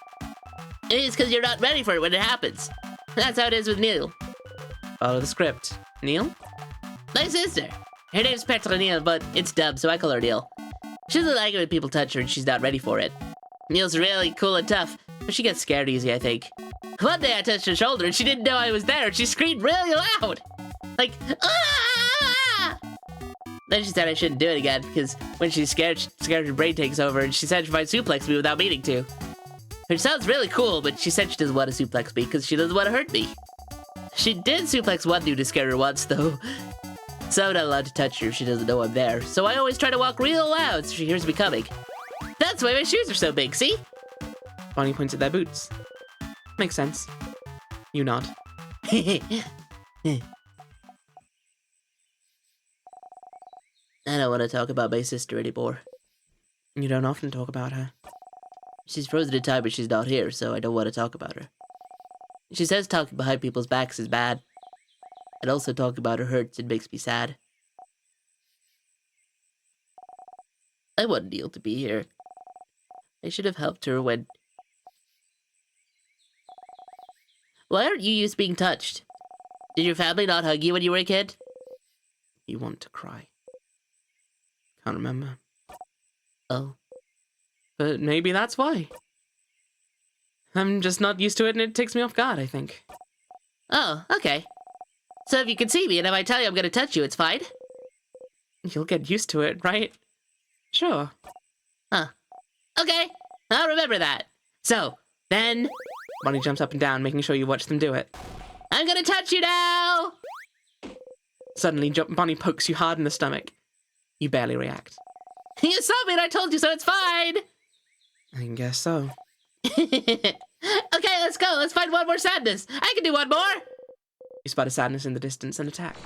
It's because you're not ready for it when it happens. That's how it is with Neil. Follow the script. Neil? My sister. Her name's Petra Neil, but it's dubbed, so I call her Neil. She doesn't like it when people touch her and she's not ready for it. Neil's really cool and tough, but she gets scared easy, I think. One day I touched her shoulder and she didn't know I was there and she screamed really loud. Like, ah! Then she said I shouldn't do it again because when she's scared her brain takes over and she said she might suplex me without meaning to. Which sounds really cool, but she said she doesn't want to suplex me because she doesn't want to hurt me. She did suplex one dude to scare her once, though. So I'm not allowed to touch her if she doesn't know I'm there. So I always try to walk real loud so she hears me coming. That's why my shoes are so big, see? Bonnie points at their boots. Makes sense. You nod. I don't want to talk about my sister anymore. You don't often talk about her. She's frozen in time, but she's not here, so I don't want to talk about her. She says talking behind people's backs is bad. And also talking about her hurts and makes me sad. I want Neil to be here. I should have helped her when... Why aren't you used to being touched? Did your family not hug you when you were a kid? You want to cry. Can't remember. Oh. But maybe that's why. I'm just not used to it and it takes me off guard, I think. Oh, okay. So if you can see me and if I tell you I'm gonna touch you, it's fine? You'll get used to it, right? Sure. Huh. Okay, I'll remember that. So, then... Bonnie jumps up and down, making sure you watch them do it. I'm gonna touch you now! Suddenly, Bonnie pokes you hard in the stomach. You barely react. You saw me and I told you, so it's fine! I guess so. Okay, let's go. Let's find one more sadness. I can do one more. You spot a sadness in the distance and attack.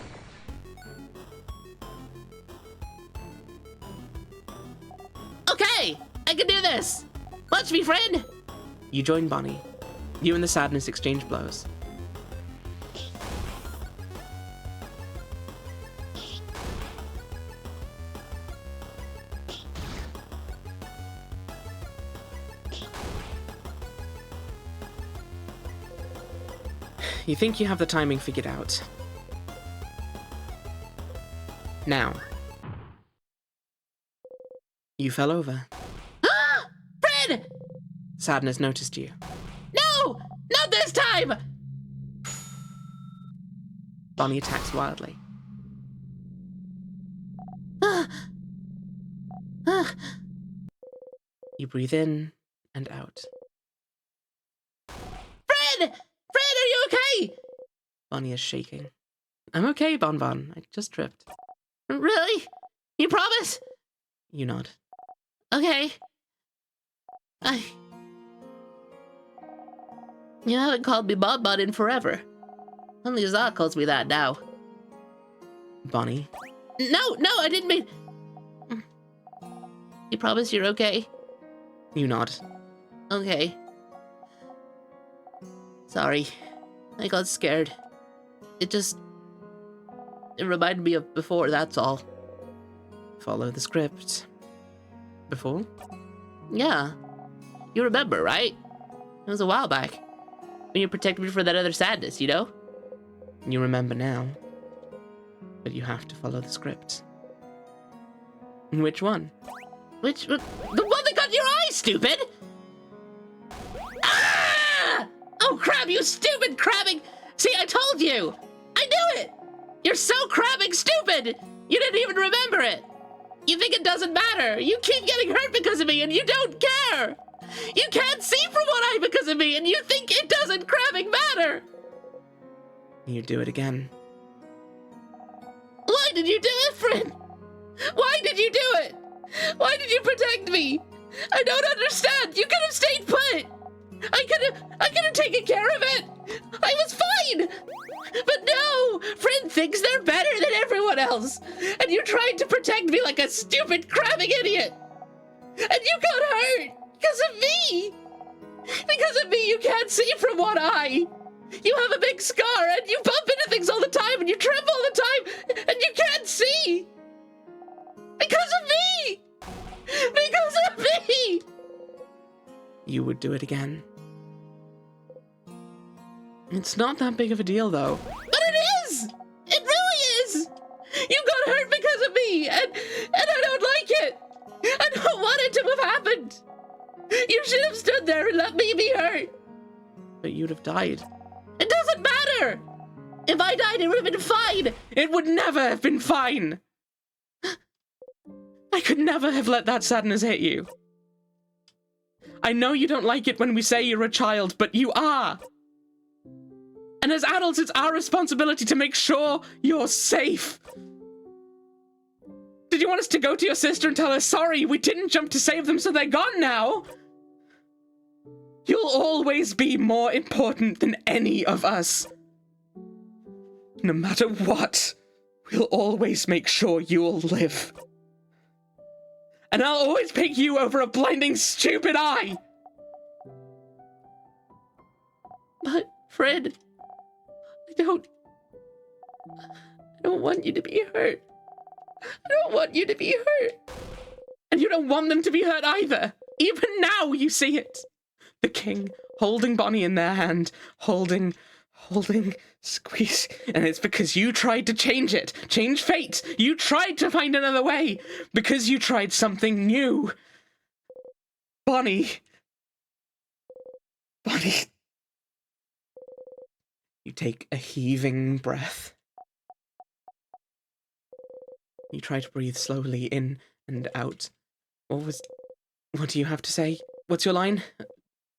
Okay, I can do this. Watch me, friend. You join Bonnie. You and the sadness exchange blows. You think you have the timing figured out. Now. You fell over. Ah! Fred! Sadness noticed you. No! Not this time! Bonnie attacks wildly. You breathe in and out. Fred! Fred, are you okay? Bonnie is shaking. I'm okay, Bon Bon. I just tripped. Really? You promise? You nod. Okay. You haven't called me Bon Bon in forever. Only Zah calls me that now. Bonnie. No, I didn't mean... You promise you're okay? You nod. Okay. Sorry. I got scared. It reminded me of before, that's all. Follow the script. Before? Yeah. You remember, right? It was a while back. When you protected me from that other sadness, you know? You remember now. But you have to follow the script. Which one? The one that got in your eye, stupid! Ah! Oh, crap, you stupid crabbing! See, I told you! I knew it! You're so crabbing stupid! You didn't even remember it! You think it doesn't matter! You keep getting hurt because of me, and you don't care! You can't see from one eye because of me, and you think it doesn't crabbing matter! You do it again. Why did you do it, friend? Why did you do it? Why did you protect me? I don't understand. You could have stayed put. I could have taken care of it. I was fine. But no, friend thinks they're better than everyone else. And you tried to protect me like a stupid crabbing idiot. And you got hurt because of me. Because of me, you can't see from one eye. You have a big scar and you bump into things all the time and you trip all the time and you can't see. Because of me! Because of me! You would do it again. It's not that big of a deal, though. But it is! It really is! You got hurt because of me, and I don't like it! I don't want it to have happened! You should have stood there and let me be hurt! But you'd have died. It doesn't matter! If I died, it would have been fine! It would never have been fine! I could never have let that sadness hit you. I know you don't like it when we say you're a child, but you are! And as adults, it's our responsibility to make sure you're safe. Did you want us to go to your sister and tell her, sorry, we didn't jump to save them, so they're gone now? You'll always be more important than any of us. No matter what, we'll always make sure you'll live. And I'll always pick you over a blinding, stupid eye! But, Fred, I don't want you to be hurt. I don't want you to be hurt. And you don't want them to be hurt either. Even now you see it. The king holding Bonnie in their hand, holding, squeeze. And it's because you tried to change it, change fate. You tried to find another way because you tried something new. Bonnie. You take a heaving breath. You try to breathe slowly in and out. What do you have to say? What's your line?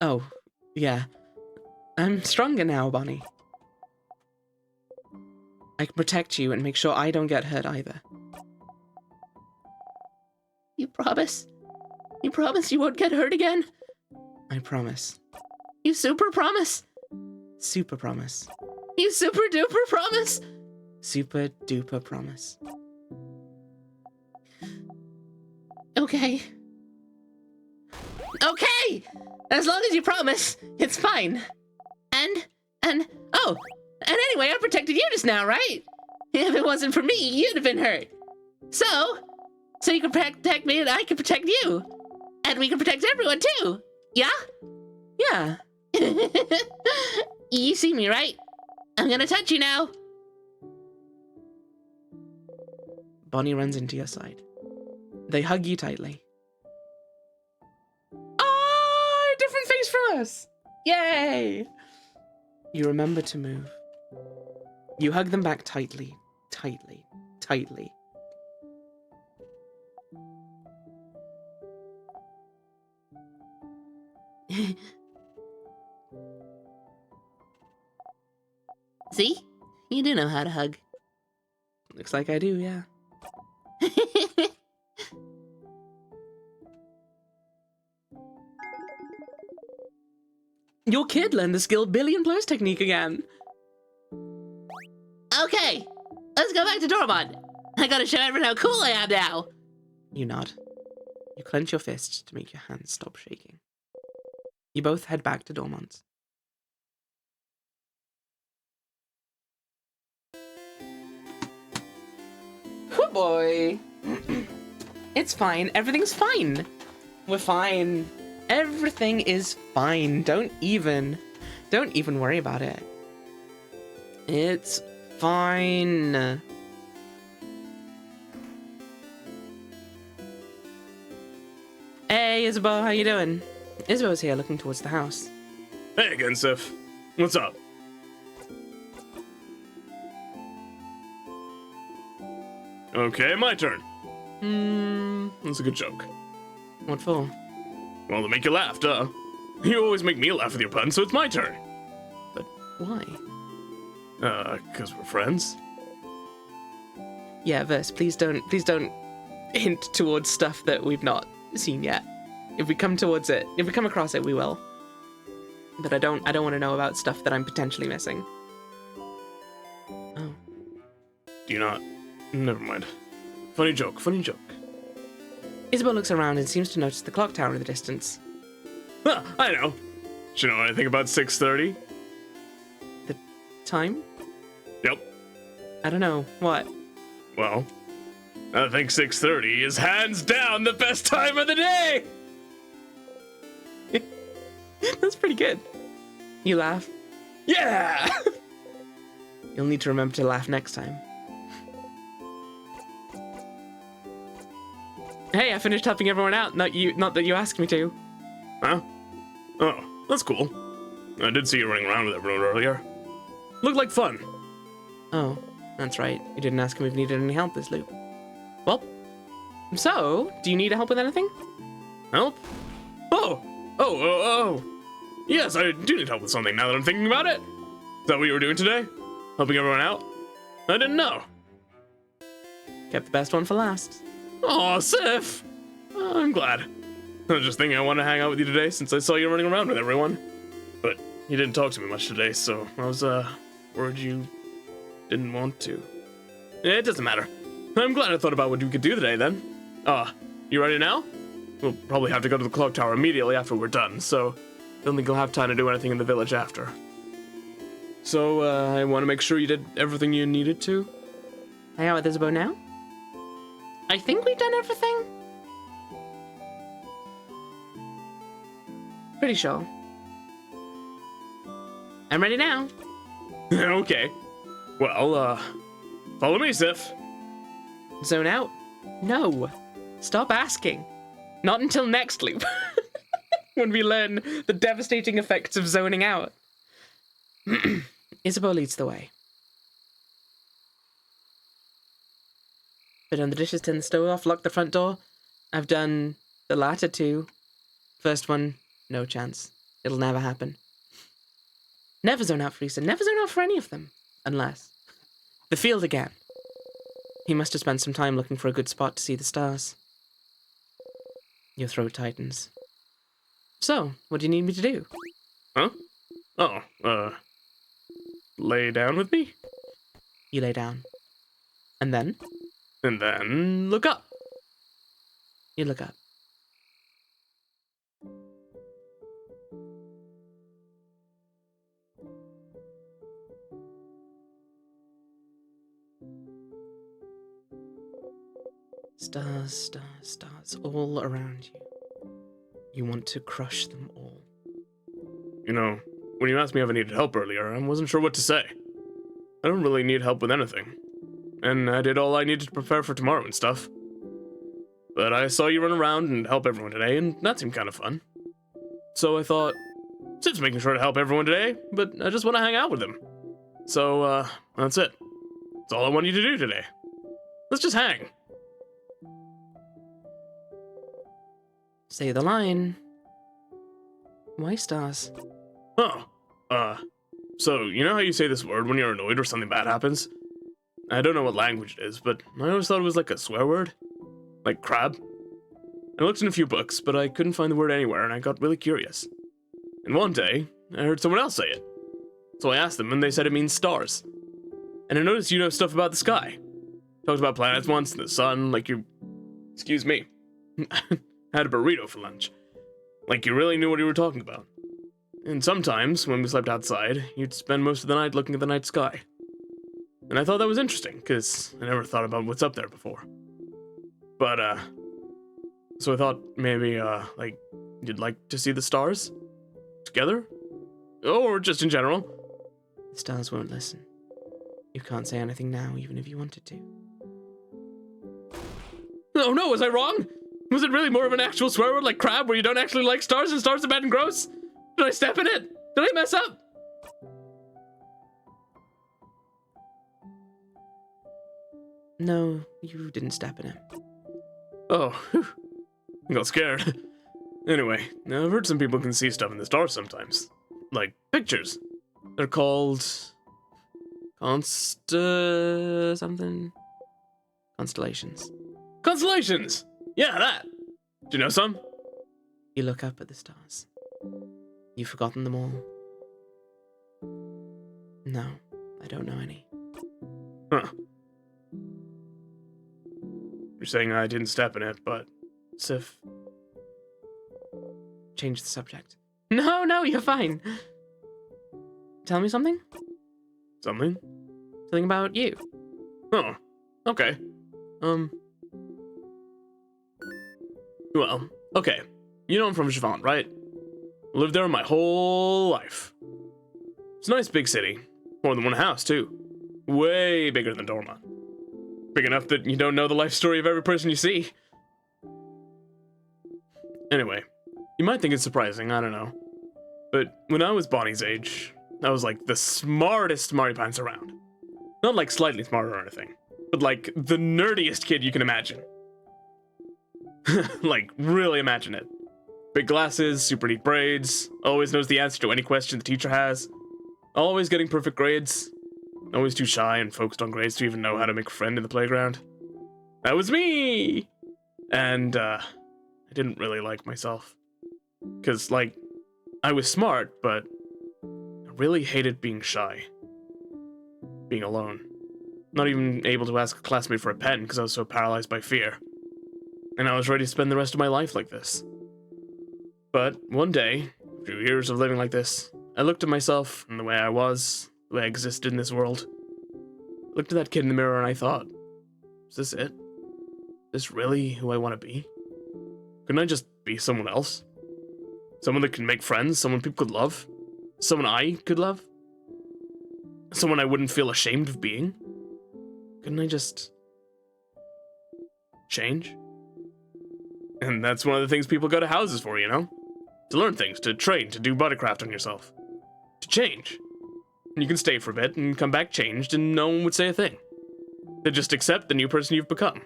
Oh, yeah. I'm stronger now, Bonnie. I can protect you and make sure I don't get hurt either. You promise? You promise you won't get hurt again? I promise. You super promise? Super promise. You super duper promise? Super duper promise. Okay. Okay! As long as you promise, it's fine. And anyway, I protected you just now, right? If it wasn't for me, you'd have been hurt. So you can protect me and I can protect you. And we can protect everyone too. Yeah? Yeah. You see me, right? I'm gonna touch you now. Bonnie runs into your side. They hug you tightly. Oh, different face from us! Yay! You remember to move. You hug them back tightly, tightly, tightly. See? You do know how to hug. Looks like I do, yeah. Your kid learned the skill billion blows technique again. Okay, let's go back to Dormont. I gotta show everyone how cool I am now. You nod. You clench your fists to make your hands stop shaking. You both head back to Dormont. Oh boy. It's fine. Everything's fine. We're fine. Everything is fine. Don't even worry about it. It's fine. Hey, Isabeau, how you doing? Isabeau's here looking towards the house. Hey again, Sif. What's up? Okay, my turn. That's a good joke. What for? Well, to make you laugh, duh. You always make me laugh with your puns, so it's my turn. But why? 'Cause we're friends. Yeah, Verse, please don't hint towards stuff that we've not seen yet. If we come across it, we will. But I don't want to know about stuff that I'm potentially missing. Oh. Do you not? Never mind. Funny joke. Isabeau looks around and seems to notice the clock tower in the distance. Huh, I know. Do you know anything about 6:30? The time? Yep. I don't know. What? Well, I think 6:30 is hands down the best time of the day! That's pretty good. You laugh? Yeah! You'll need to remember to laugh next time. Hey, I finished helping everyone out. Not that you asked me to. Huh? Oh, that's cool. I did see you running around with everyone earlier. Looked like fun. Oh, that's right. You didn't ask him if he needed any help this loop. Well, so, do you need help with anything? Help? Oh. Yes, I do need help with something now that I'm thinking about it. Is that what you were doing today? Helping everyone out? I didn't know. Kept the best one for last. Aw, Sif! I'm glad. I was just thinking I wanted to hang out with you today since I saw you running around with everyone. But you didn't talk to me much today, so I was, worried you didn't want to. It doesn't matter. I'm glad I thought about what you could do today, then. You ready now? We'll probably have to go to the clock tower immediately after we're done, so I don't think you'll have time to do anything in the village after. So, I want to make sure you did everything you needed to. Hang out with Isabeau now? I think we've done everything. Pretty sure. I'm ready now. Okay. Well, follow me, Sif. Zone out? No. Stop asking. Not until next loop. When we learn the devastating effects of zoning out. Isabeau leads the way. Put on the dishes, turn the stove off, lock the front door. I've done the latter two. First one, no chance. It'll never happen. Never zone out for Issa. Never zone out for any of them. Unless. The field again. He must have spent some time looking for a good spot to see the stars. Your throat tightens. So, what do you need me to do? Huh? Oh, lay down with me? You lay down. And then? And then look up. You look up. Stars, stars, stars, all around you. You want to crush them all. You know, when you asked me if I needed help earlier, I wasn't sure what to say. I don't really need help with anything. And I did all I needed to prepare for tomorrow and stuff. But I saw you run around and help everyone today, and that seemed kind of fun. So I thought, Sif's making sure to help everyone today, but I just want to hang out with him. So, that's it. That's all I want you to do today. Let's just hang. Say the line. Why stars? Oh, so you know how you say this word when you're annoyed or something bad happens? I don't know what language it is, but I always thought it was like a swear word. Like crab. I looked in a few books, but I couldn't find the word anywhere, and I got really curious. And one day, I heard someone else say it. So I asked them, and they said it means stars. And I noticed you know stuff about the sky. Talked about planets once, and the sun, like you... Excuse me. Had a burrito for lunch. Like you really knew what you were talking about. And sometimes, when we slept outside, you'd spend most of the night looking at the night sky. And I thought that was interesting, because I never thought about what's up there before. But, so I thought maybe, like, you'd like to see the stars? Together? Or just in general? The stars won't listen. You can't say anything now, even if you wanted to. Oh no, was I wrong? Was it really more of an actual swear word like crab, where you don't actually like stars and stars are bad and gross? Did I step in it? Did I mess up? No, you didn't step in it. Oh, whew. I got scared. Anyway, now I've heard some people can see stuff in the stars sometimes. Like pictures. They're called... something? Constellations. Constellations! Yeah, that! Do you know some? You look up at the stars. You've forgotten them all. No, I don't know any. Huh. You're saying I didn't step in it, but... Sif... Change the subject. No, you're fine. Tell me something? Something? Something about you. Oh, okay. Well, okay. You know I'm from Javant, right? Lived there my whole life. It's a nice big city. More than one house, too. Way bigger than Dorma. Big enough that you don't know the life story of every person you see. Anyway, you might think it's surprising, I don't know. But when I was Bonnie's age, I was like the smartest smarty pants around. Not like slightly smarter or anything, but like the nerdiest kid you can imagine. Like, really imagine it. Big glasses, super neat braids, always knows the answer to any question the teacher has, always getting perfect grades, always too shy and focused on grades to even know how to make a friend in the playground. That was me! And, I didn't really like myself. Because, like, I was smart, but I really hated being shy. Being alone. Not even able to ask a classmate for a pen because I was so paralyzed by fear. And I was ready to spend the rest of my life like this. But one day, after years of living like this, I looked at myself and the way I was, the way I existed in this world. I looked at that kid in the mirror and I thought, is this it? Is this really who I want to be? Couldn't I just be someone else? Someone that can make friends, someone people could love? Someone I could love? Someone I wouldn't feel ashamed of being? Couldn't I just change? And that's one of the things people go to houses for, you know? To learn things, to train, to do buttercraft on yourself. To change. And you can stay for a bit and come back changed and no one would say a thing. They just accept the new person you've become.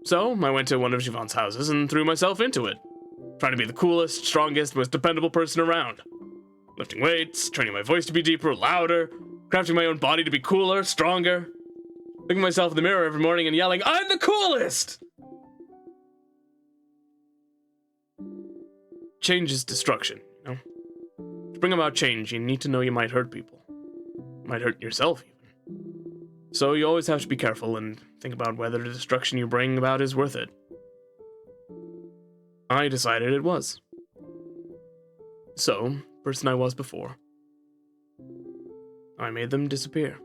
So, I went to one of Javon's houses and threw myself into it. Trying to be the coolest, strongest, most dependable person around. Lifting weights, training my voice to be deeper, louder, crafting my own body to be cooler, stronger. Looking at myself in the mirror every morning and yelling, I'm the coolest! Change is destruction, you know? To bring about change, you need to know you might hurt people. You might hurt yourself, even. So you always have to be careful and think about whether the destruction you bring about is worth it. I decided it was. So, person I was before, I made them disappear.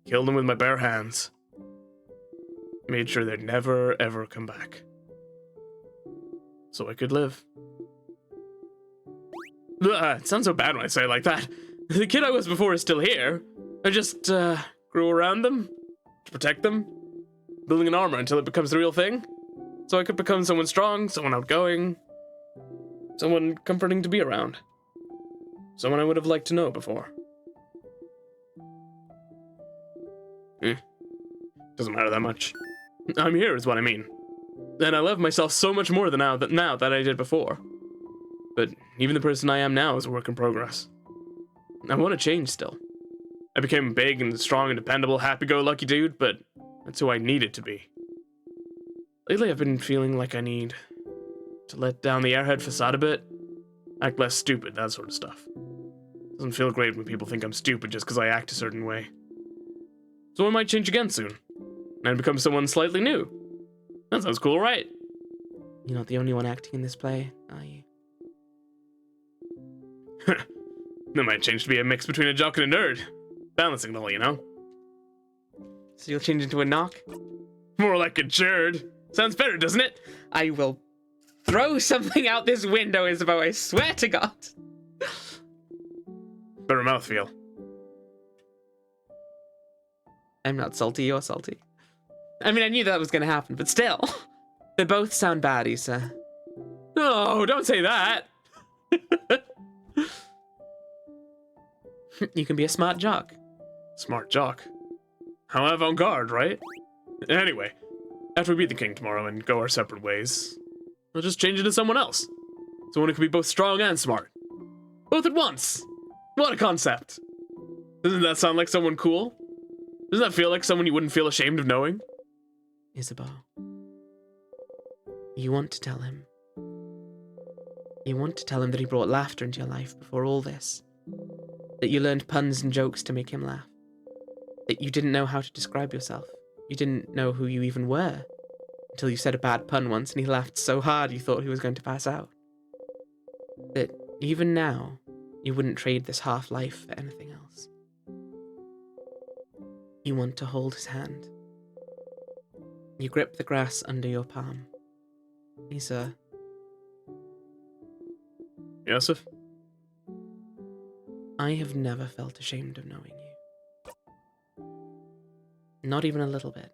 Killed them with my bare hands. Made sure they'd never, ever come back. So I could live. It sounds so bad when I say it like that. The kid I was before is still here. I just, grew around them, to protect them, building an armor until it becomes the real thing. So I could become someone strong, someone outgoing, someone comforting to be around. Someone I would have liked to know before. Doesn't matter that much. I'm here is what I mean. And I love myself so much more than now that I did before. But even the person I am now is a work in progress. I want to change still. I became big and strong and dependable, happy-go-lucky dude, but that's who I needed to be. Lately I've been feeling like I need to let down the airhead facade a bit, act less stupid, that sort of stuff. Doesn't feel great when people think I'm stupid just because I act a certain way. So I might change again soon, and become someone slightly new. That sounds cool, right? You're not the only one acting in this play, are you? That might change to be a mix between a jock and a nerd. Balancing it all, you know? So you'll change into a knock? More like a churd. Sounds better, doesn't it? I will throw something out this window, Isabeau, I swear to God. Better mouthfeel. I'm not salty, you're salty. I mean, I knew that was gonna happen, but still. They both sound bad, Issa. No, don't say that. You can be a smart jock. Smart jock. How avant-garde, right? Anyway, after we beat the king tomorrow and go our separate ways, I'll just change into someone else. Someone who can be both strong and smart. Both at once. What a concept. Doesn't that sound like someone cool? Doesn't that feel like someone you wouldn't feel ashamed of knowing? Isabeau, you want to tell him. You want to tell him that he brought laughter into your life before all this. That you learned puns and jokes to make him laugh. That you didn't know how to describe yourself. You didn't know who you even were. Until you said a bad pun once and he laughed so hard you thought he was going to pass out. That even now, you wouldn't trade this half-life for anything else. You want to hold his hand. You grip the grass under your palm. Isa. Yusuf? I have never felt ashamed of knowing you. Not even a little bit.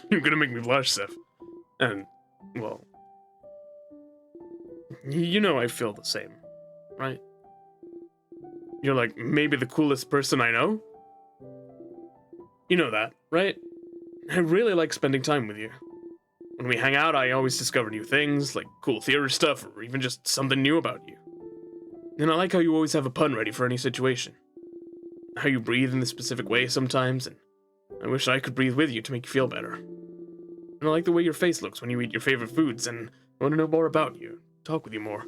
You're gonna make me blush, Sif. And Well, you know I feel the same, right? You're like maybe the coolest person I know? You know that, right? I really like spending time with you. When we hang out, I always discover new things, like cool theater stuff, or even just something new about you. And I like how you always have a pun ready for any situation. How you breathe in this specific way sometimes, and I wish I could breathe with you to make you feel better. And I like the way your face looks when you eat your favorite foods, and I want to know more about you, talk with you more,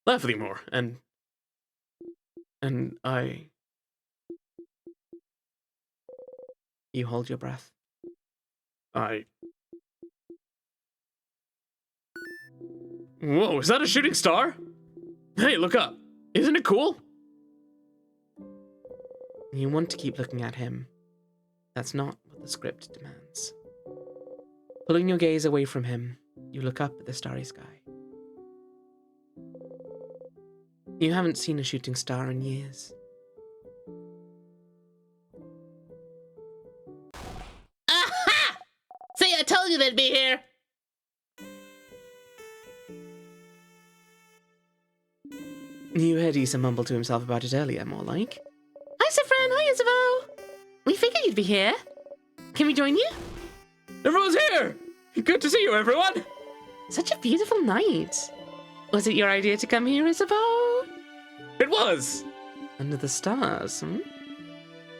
laugh with you more, and I... You hold your breath. Whoa, is that a shooting star? Hey, look up. Isn't it cool? You want to keep looking at him. That's not what the script demands. Pulling your gaze away from him, you look up at the starry sky. You haven't seen a shooting star in years. Aha! See, I told you they'd be here. You heard Issa mumble to himself about it earlier, more like. Hi, Sifrin. Hi, Isabeau. We figured you'd be here. Can we join you? Everyone's here! Good to see you, everyone! Such a beautiful night. Was it your idea to come here, Isabeau? It was! Under the stars, hmm?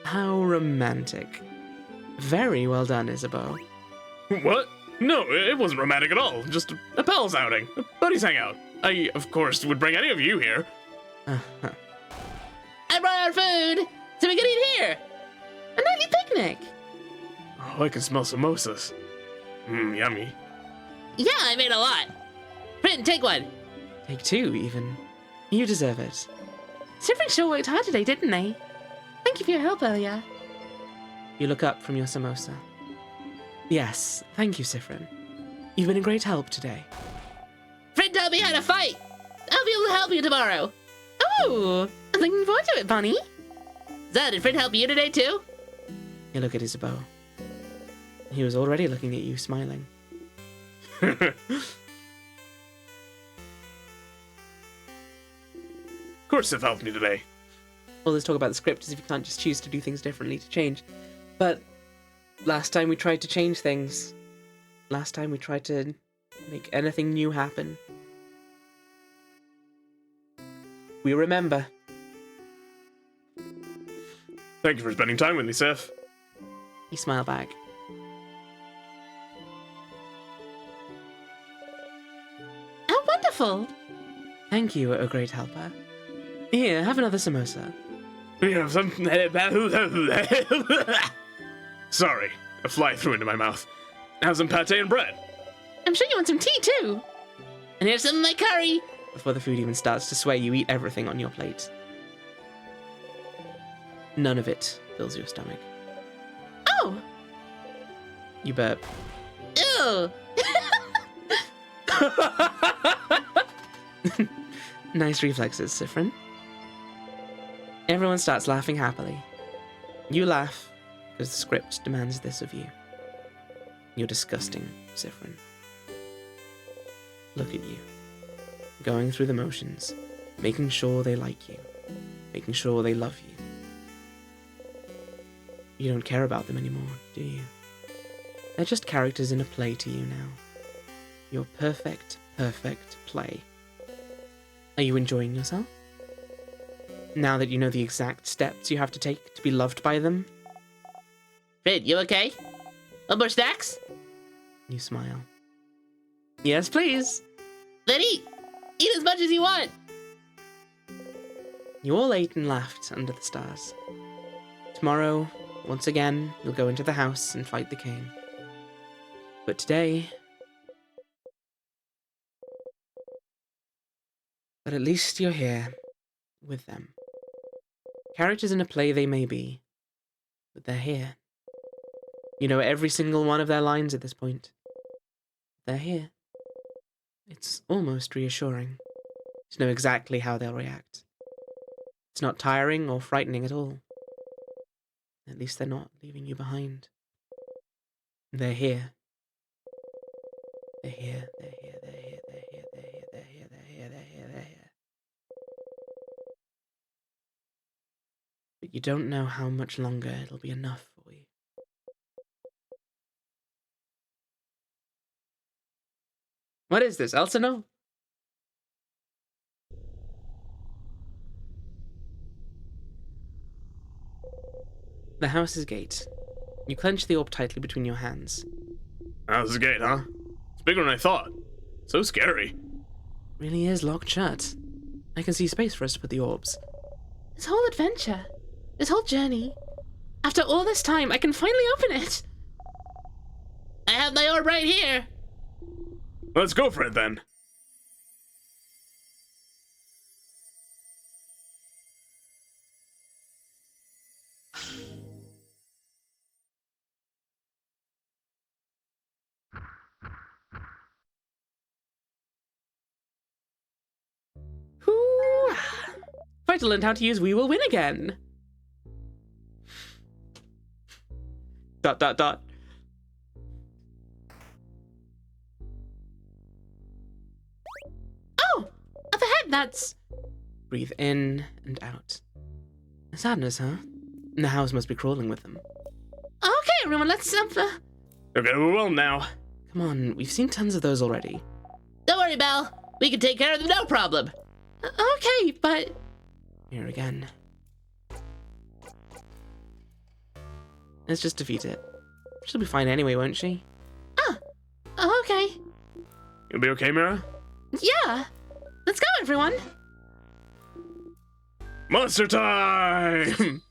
How romantic. Very well done, Isabeau. What? No, it wasn't romantic at all. Just a pals outing. A buddies hangout. I, of course, would bring any of you here. Uh-huh. I brought our food, so we can eat here. A nightly picnic. Oh, I can smell samosas. Mmm, yummy. Yeah, I made a lot. Britton, take one. Take two, even. You deserve it. Sifrin sure worked hard today, didn't they? Thank you for your help earlier. You look up from your samosa. Yes, thank you, Sifrin. You've been a great help today. Fred taught me how to fight. I'll be able to help you tomorrow. Oh, I'm looking forward to it, Bonnie. So, did Fred help you today, too? You look at Isabeau. He was already looking at you, smiling. Of course Sif helped me today. All this talk about the script is if you can't just choose to do things differently to change. But last time we tried to change things. Last time we tried to make anything new happen. We remember. Thank you for spending time with me, Sif. He smiled back. How wonderful. Thank you, a great helper. Here, have another samosa. We have some... Sorry, a fly flew into my mouth. Have some pate and bread. I'm sure you want some tea, too. And here's some of my curry. Before the food even starts to sway, you eat everything on your plate. None of it fills your stomach. Oh, You burp. ew. Nice reflexes, Sifrin. Everyone starts laughing happily. You laugh because the script demands this of you. You're disgusting, Sifrin. Look at you. Going through the motions, making sure they like you, making sure they love you. You don't care about them anymore, do you? They're just characters in a play to you now. Your perfect, perfect play. Are you enjoying yourself? Now that you know the exact steps you have to take to be loved by them, Fred, you okay? Want more snacks? you smile. Yes, please. Then eat. Eat as much as you want. You all ate and laughed under the stars. Tomorrow, once again, you'll go into the house and fight the king. But today... But at least you're here, with them. Characters in a play they may be, but they're here. You know every single one of their lines at this point. They're here. It's almost reassuring to know exactly how they'll react. It's not tiring or frightening at all. At least they're not leaving you behind. They're here. They're here, they're here, they're here, they're here, they're here, they're here, they're here, they're here, they're here. But you don't know how much longer it'll be enough for you. What is this, Elsinore? The house's gate. You clench the orb tightly between your hands. How's the gate, huh? It's bigger than I thought. So scary. Really is locked shut. I can see space for us to put the orbs. This whole adventure, this whole journey, after all this time, I can finally open it. I have my orb right here. Let's go for it then. Whoo! If I learned how to use We Will Win again. Dot dot dot. Oh, up ahead, that's... Breathe in and out. Sadness, huh? The house must be crawling with them. Okay, everyone, let's... Okay, we're well now. Come on, we've seen tons of those already. Don't worry, Belle. We can take care of them, no problem. Okay, but... Here again. Let's just defeat it. She'll be fine anyway, won't she? Okay. You'll be okay, Mira? Yeah. Let's go, everyone. Monster time!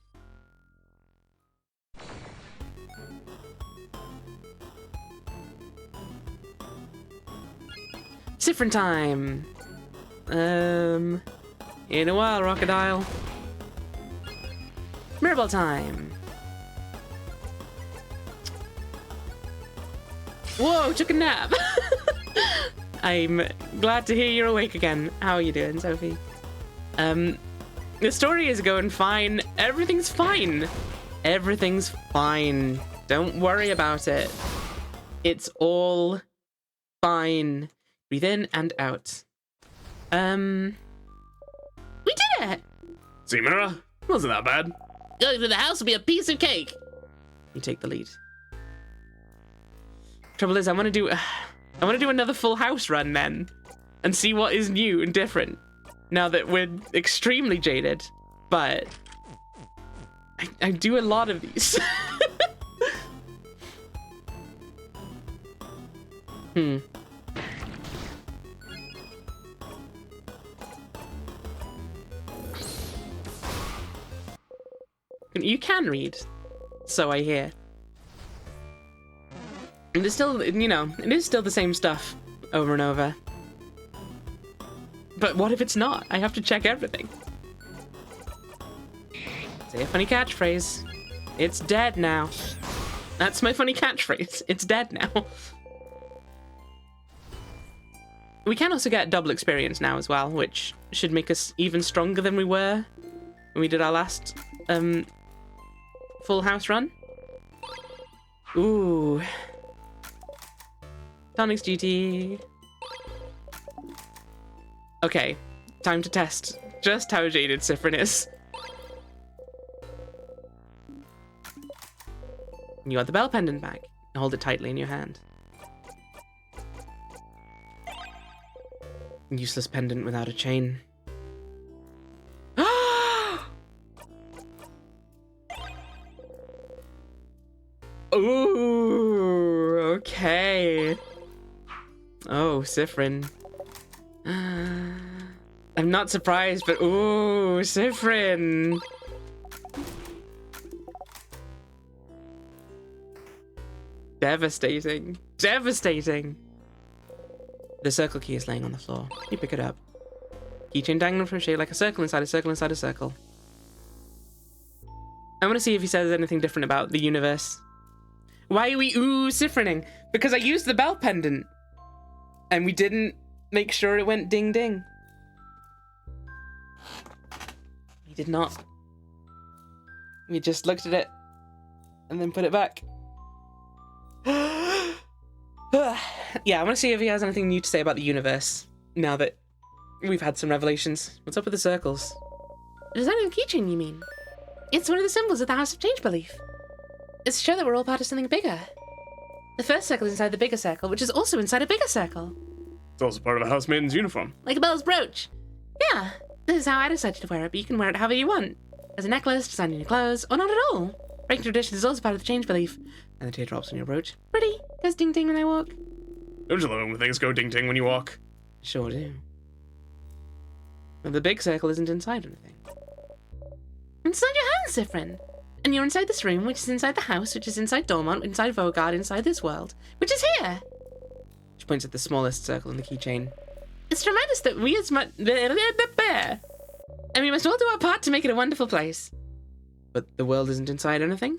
Siffrin time! In a while, Crocodile. Mirabelle time! Whoa, took a nap! I'm glad to hear you're awake again. How are you doing, Sophie? The story is going fine. Everything's fine. Everything's fine. Don't worry about it. It's all fine. Breathe in and out. We did it! See, Mira? Wasn't that bad. Going to the house will be a piece of cake. You take the lead. Trouble is, I want to do another full house run then, and see what is new and different. Now that we're extremely jaded, but I do a lot of these. You can read, so I hear. And it's still, you know, it is still the same stuff over and over. But what if it's not? I have to check everything. Say a funny catchphrase. It's dead now. That's my funny catchphrase. It's dead now. We can also get double experience now as well, which should make us even stronger than we were when we did our last full house run. Ooh. Tonic's GT. Okay, time to test just how jaded Siffrin is. You got the bell pendant back. Hold it tightly in your hand. Useless pendant without a chain. Ooh, okay. Oh, Siffrin. I'm not surprised, but ooh, Siffrin. Devastating. Devastating. The circle key is laying on the floor. You pick it up. Keychain dangling from a shade like a circle inside a circle inside a circle. I want to see if he says anything different about the universe. Why are we ooh Siffrining? Because I used the bell pendant. And we didn't make sure it went ding ding. We did not. We just looked at it and then put it back. Yeah, I want to see if he has anything new to say about the universe, now that we've had some revelations. What's up with the circles? Designing the keychain, you mean? It's one of the symbols of the House of Change Belief. It's to show that we're all part of something bigger. The first circle is inside the bigger circle, which is also inside a bigger circle. It's also part of the House Maiden's uniform. Like a Belle's brooch. Yeah, this is how I decided to wear it, but you can wear it however you want. As a necklace, designed in your clothes, or not at all. Breaking tradition is also part of the change belief. And the teardrops on your brooch. Pretty, goes ding ding when I walk. Don't you love it when things go ding ding when you walk? Sure do. But the big circle isn't inside anything. Inside your hands, Siffrin. And you're inside this room, which is inside the house, which is inside Dormont, inside Vogard, inside this world, which is here. She points at the smallest circle in the keychain. It's to remind us that we as much... And we must all do our part to make it a wonderful place. But the world isn't inside anything?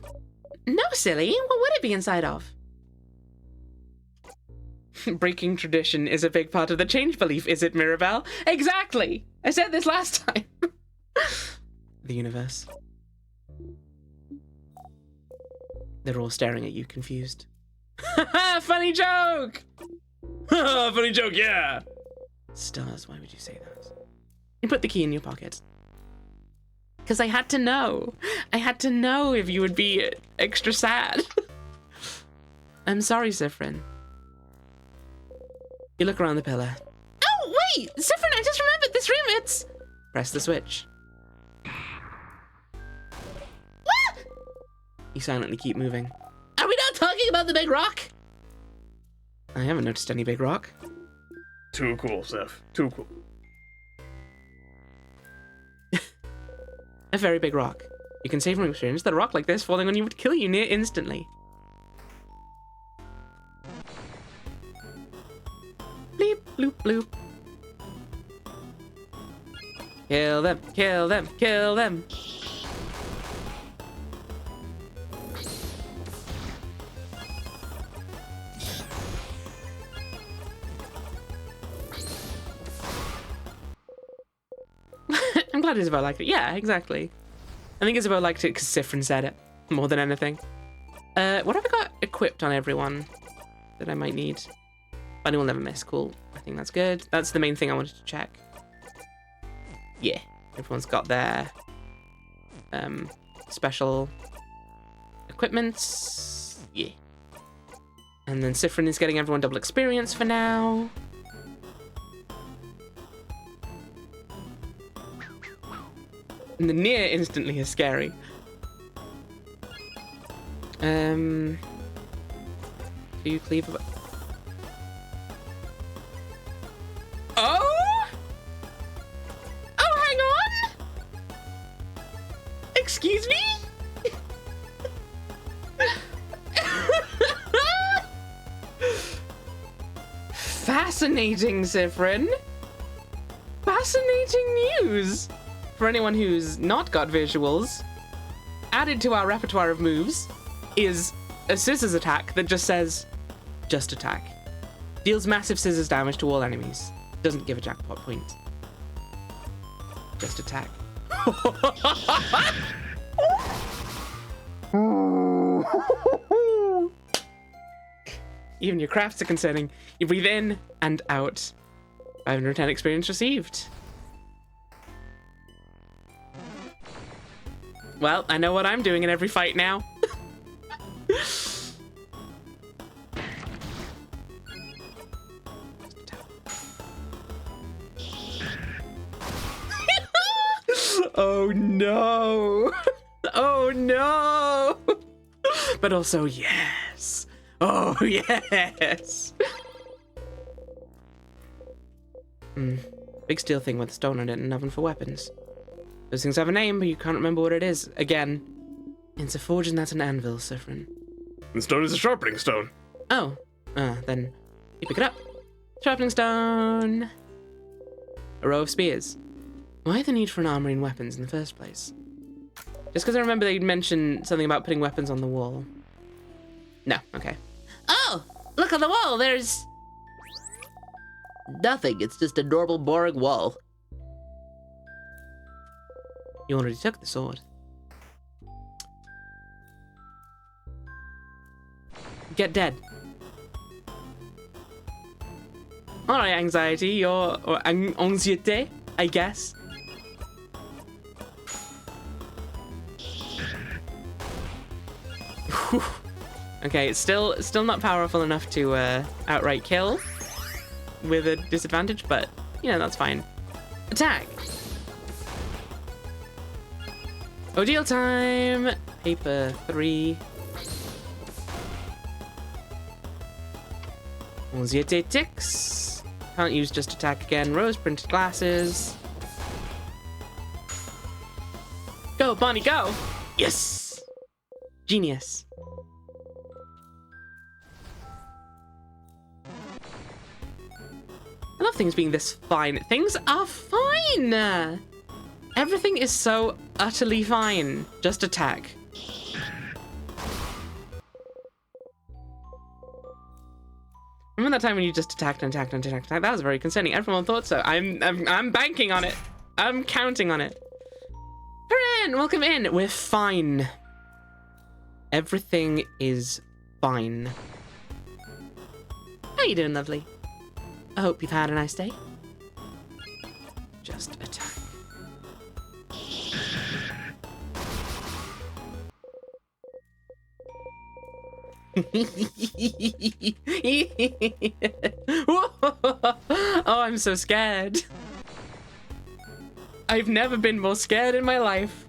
No, silly. What would it be inside of? Breaking tradition is a big part of the change belief, is it, Mirabelle? Exactly! I said this last time. The universe. They're all staring at you, confused. Funny joke! Funny joke, yeah! Stars, why would you say that? You put the key in your pocket. Because I had to know. I had to know if you would be extra sad. I'm sorry, Siffrin. You look around the pillar. Oh, wait! Siffrin, I just remembered this room, it's... Press the switch. What? You silently keep moving. Are we not talking about the big rock? I haven't noticed any big rock. Too cool, Seth. Too cool. A very big rock. You can say from experience that a rock like this falling on you would kill you near instantly. Bleep, bloop, bloop. Kill them, kill them, kill them. I'm glad Isabel liked it. Yeah, exactly. I think Isabel liked it because Siffrin said it more than anything. What have I got equipped on everyone that I might need? Bunny will never miss. Cool. I think that's good. That's the main thing I wanted to check. Yeah, everyone's got their special equipments. Yeah. And then Siffrin is getting everyone double experience for now. And the near instantly is scary. Do you cleave about... Oh? Oh, hang on! Excuse me? Fascinating, Siffrin. Fascinating news. For anyone who's not got visuals, added to our repertoire of moves is a scissors attack that just says, just attack. Deals massive scissors damage to all enemies. Doesn't give a jackpot point. Just attack. Even your crafts are concerning. You breathe in and out. 510 experience received. Well, I know what I'm doing in every fight now. Oh no! Oh no! But also, yes! Oh yes! Big steel thing with a stone on it and an oven for weapons. Those things have a name, but you can't remember what it is. Again, it's a forge and that's an anvil, Siffrin. The stone is a sharpening stone. Oh, then you pick it up. Sharpening stone. A row of spears. Why the need for an armory and weapons in the first place? Just because I remember they'd mentioned something about putting weapons on the wall. No, okay. Oh, look on the wall, there's... Nothing, it's just a normal, boring wall. You already took the sword. Get dead. All right, anxiety, or anxiété, I guess. Whew. Okay, it's still not powerful enough to outright kill with a disadvantage, but you know, that's fine. Attack. Ordeal time. Paper 3. Anxiété ticks. Can't use just attack again. Rose printed glasses. Go, Bonnie, go! Yes! Genius. I love things being this fine. Things are fine! Everything is so utterly fine. Just attack. Remember that time when you just attacked and attacked and attacked? That was very concerning. Everyone thought so. I'm banking on it. I'm counting on it. Corinne, welcome in. We're fine. Everything is fine. How you doing, lovely? I hope you've had a nice day. Just attack. Oh, I'm so scared. I've never been more scared in my life.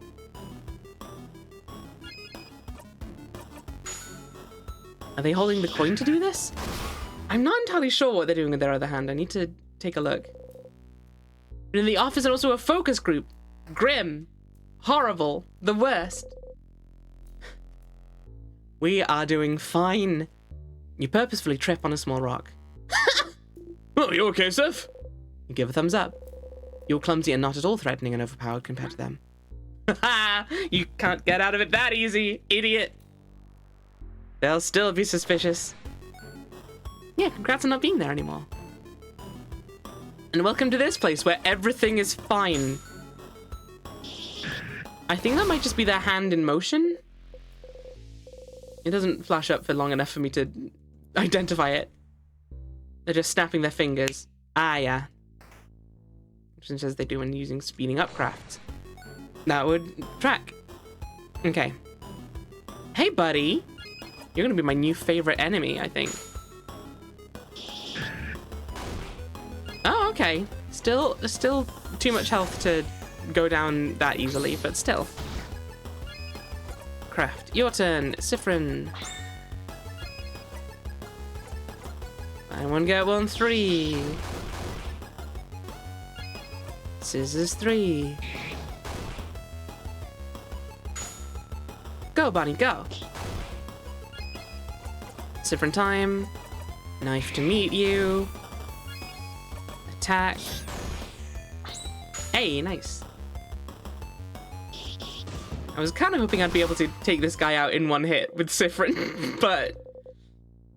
Are they holding the coin to do this? I'm not entirely sure what they're doing with their other hand. I need to take a look. But in the office, and also a focus group. Grim. Horrible. The worst. We are doing fine. You purposefully trip on a small rock. Oh, you okay, Seth? You give a thumbs up. You're clumsy and not at all threatening and overpowered compared to them. Ha! You can't get out of it that easy, idiot. They'll still be suspicious. Yeah, congrats on not being there anymore. And welcome to this place where everything is fine. I think that might just be their hand in motion. It doesn't flash up for long enough for me to identify it. They're just snapping their fingers. Ah, yeah. Which as they do when using speeding up crafts. That would track. Okay. Hey, buddy. You're gonna be my new favorite enemy, I think. Oh, okay. Still too much health to go down that easily, but still. Craft. Your turn, Siffrin. Buy one, get one, 3. Scissors 3. Go, Bonnie, go. Siffrin time. Knife to meet you. Attack. Hey, nice. I was kind of hoping I'd be able to take this guy out in one hit with Siffrin, but,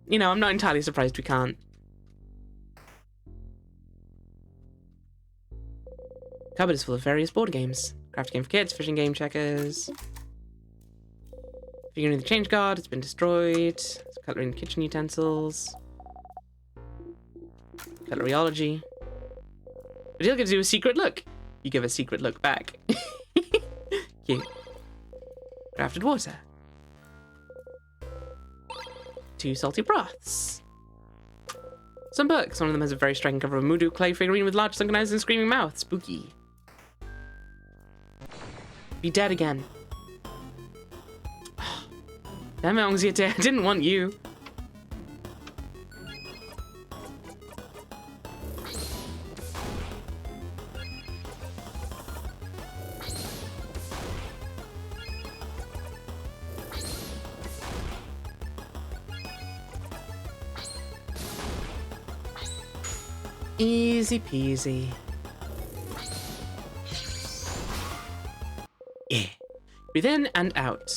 you know, I'm not entirely surprised we can't. Cupboard is full of various board games. Craft game for kids, fishing game, checkers. Figuring the change guard, it's been destroyed. Cutlery and kitchen utensils. Cutleryology. The deal gives you a secret look. You give a secret look back. Cute. Crafted water. 2 salty broths. Some books. One of them has a very striking cover of a Moodoo clay figurine with large sunken eyes and screaming mouth. Spooky. Be dead again. Damn it, Anxiété. I didn't want you. Easy peasy. Yeah. Breathe in and out.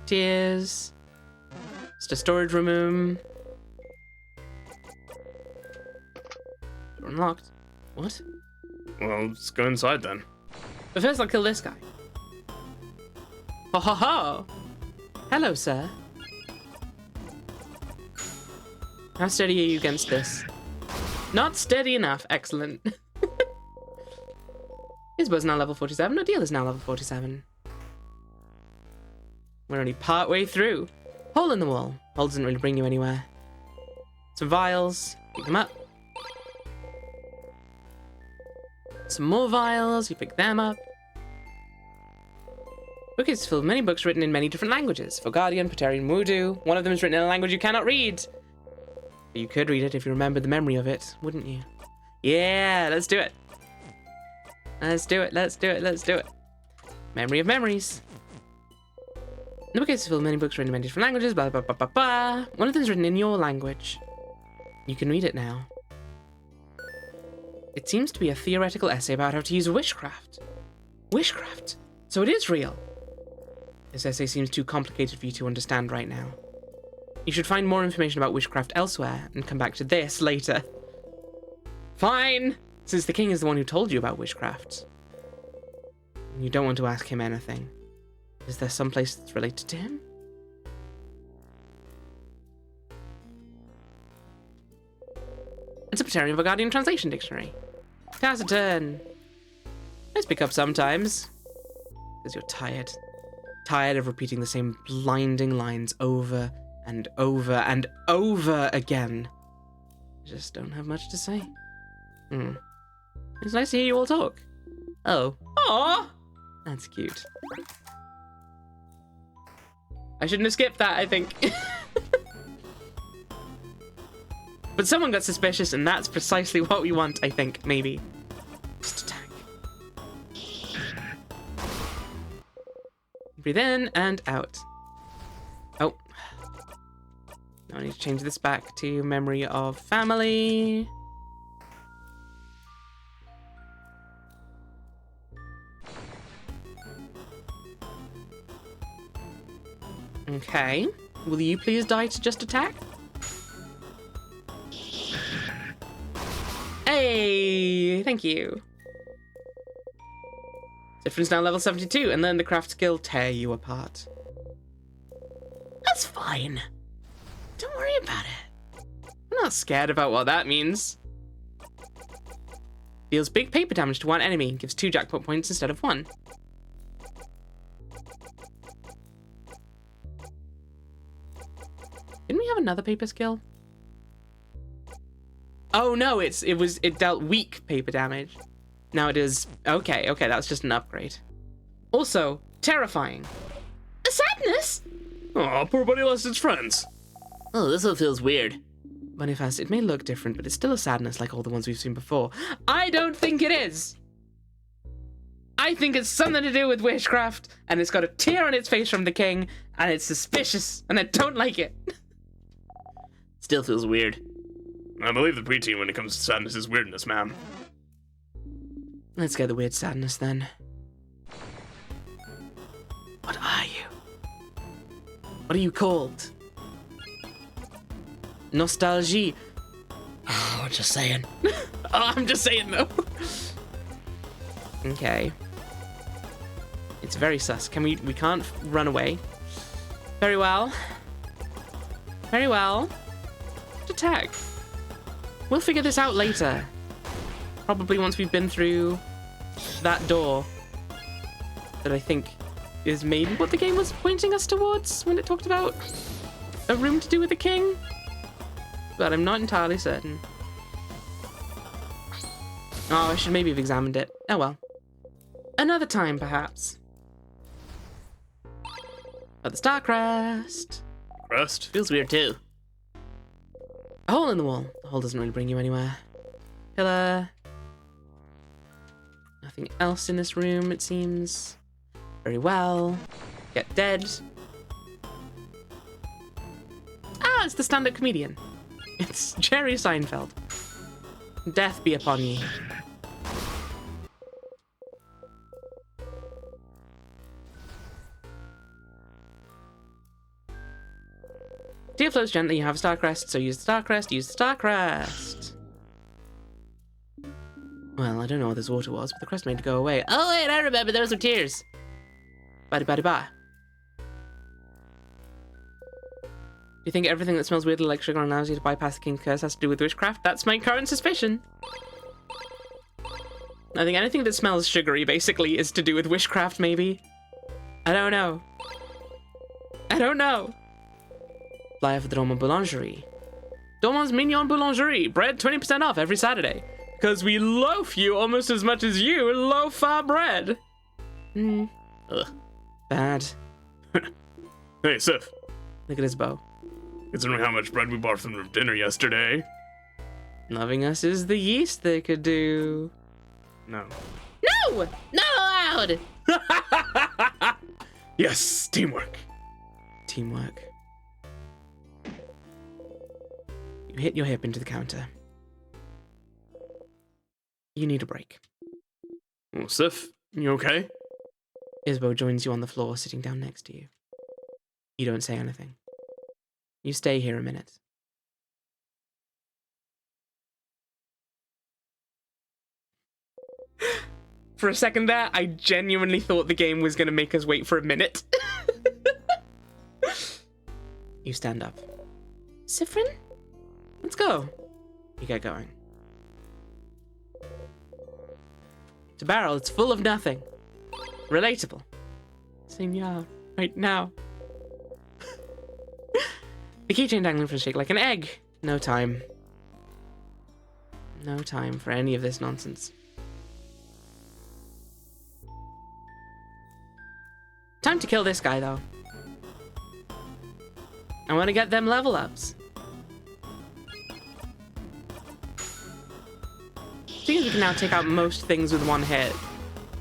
Tears. Just a storage room. Door unlocked. What? Well, let's go inside then. But first I'll kill this guy. Ho ho ho! Hello, sir. How steady are you against this? Not steady enough. Excellent. Isabel's now level 47. Odile is now level 47. We're only part way through. Hole in the wall. Hole doesn't really bring you anywhere. Some vials. Pick them up. Some more vials. You pick them up. Bookcase is filled with many books written in many different languages. Fogadian, Paterian, Wudu. One of them is written in a language you cannot read. But you could read it if you remembered the memory of it, wouldn't you? Yeah, let's do it. Let's do it, let's do it, let's do it. Memory of memories. The bookcase is filled with many books written in many different languages, blah, blah, blah, blah, blah. One of them is written in your language. You can read it now. It seems to be a theoretical essay about how to use witchcraft. Witchcraft? So it is real. This essay seems too complicated for you to understand right now. You should find more information about witchcraft elsewhere and come back to this later. Fine! Since the king is the one who told you about witchcraft. You don't want to ask him anything. Is there some place that's related to him? It's a Paterian Guardian Translation Dictionary. Taciturn. Let's pick up sometimes. Because you're tired. Tired of repeating the same blinding lines over and over and over again. I just don't have much to say. It's nice to hear you all talk. Oh. Aww! That's cute. I shouldn't have skipped that, I think. But someone got suspicious, and that's precisely what we want, I think, maybe. Just attack. Breathe in and out. Oh. Now I need to change this back to memory of family. Okay. Will you please die to just attack? Hey! Thank you. Difference now level 72, and then the craft skill tear you apart. That's fine. Don't worry about it. I'm not scared about what that means. Deals big paper damage to one enemy, gives 2 jackpot points instead of 1. Didn't we have another paper skill? Oh no, it dealt weak paper damage. Now it is okay, that's just an upgrade. Also, terrifying. A sadness? Aw, poor buddy lost its friends. Oh, this one feels weird. Boniface, it may look different, but it's still a sadness like all the ones we've seen before. I don't think it is. I think it's something to do with witchcraft, and it's got a tear on its face from the king, and it's suspicious, and I don't like it. Still feels weird. I believe the preteen when it comes to sadness is weirdness, ma'am. Let's get the weird sadness then. What are you? What are you called? Nostalgie. Oh, just saying. Oh, I'm just saying though. Okay. It's very sus. We can't run away. Very well. Very well. Attack. We'll figure this out later. Probably once we've been through that door that I think is maybe what the game was pointing us towards when it talked about a room to do with the king. But I'm not entirely certain. Oh, I should maybe have examined it. Oh well. Another time, perhaps. Oh, the Star Crest. Crest? Feels weird too. A hole in the wall. The hole doesn't really bring you anywhere. Pillar. Nothing else in this room, it seems. Very well. Get dead. Ah, it's the stand-up comedian. It's Jerry Seinfeld. Death be upon ye. Tear flows gently, you have a star crest, so use the star crest, use the star crest. Well, I don't know what this water was, but the crest made it go away. Oh wait, I remember, those were tears. Ba-di-ba-di-ba. You think everything that smells weirdly like sugar and allows you to bypass the king's curse has to do with witchcraft? That's my current suspicion. I think anything that smells sugary, basically, is to do with witchcraft, maybe. I don't know. I don't know. Flyer for the Dormant Boulangerie. Dormant's Mignon Boulangerie. Bread 20% off every Saturday. Because we loaf you almost as much as you loaf our bread. Ugh. Bad. Hey, Sif. Look at his bow. Considering how much bread we bought from dinner yesterday. Loving us is the yeast they could do. No. No! Not allowed! Yes, teamwork. Teamwork. You hit your hip into the counter. You need a break. Oh, Sif, you okay? Isbo joins you on the floor, sitting down next to you. You don't say anything. You stay here a minute. For a second there, I genuinely thought the game was going to make us wait for a minute. You stand up. Siffrin? Let's go. You get going. It's a barrel, it's full of nothing. Relatable. Senor, right now. The keychain dangling from the shake like an egg. No time. No time for any of this nonsense. Time to kill this guy, though. I want to get them level ups. Seeing as we can now take out most things with one hit,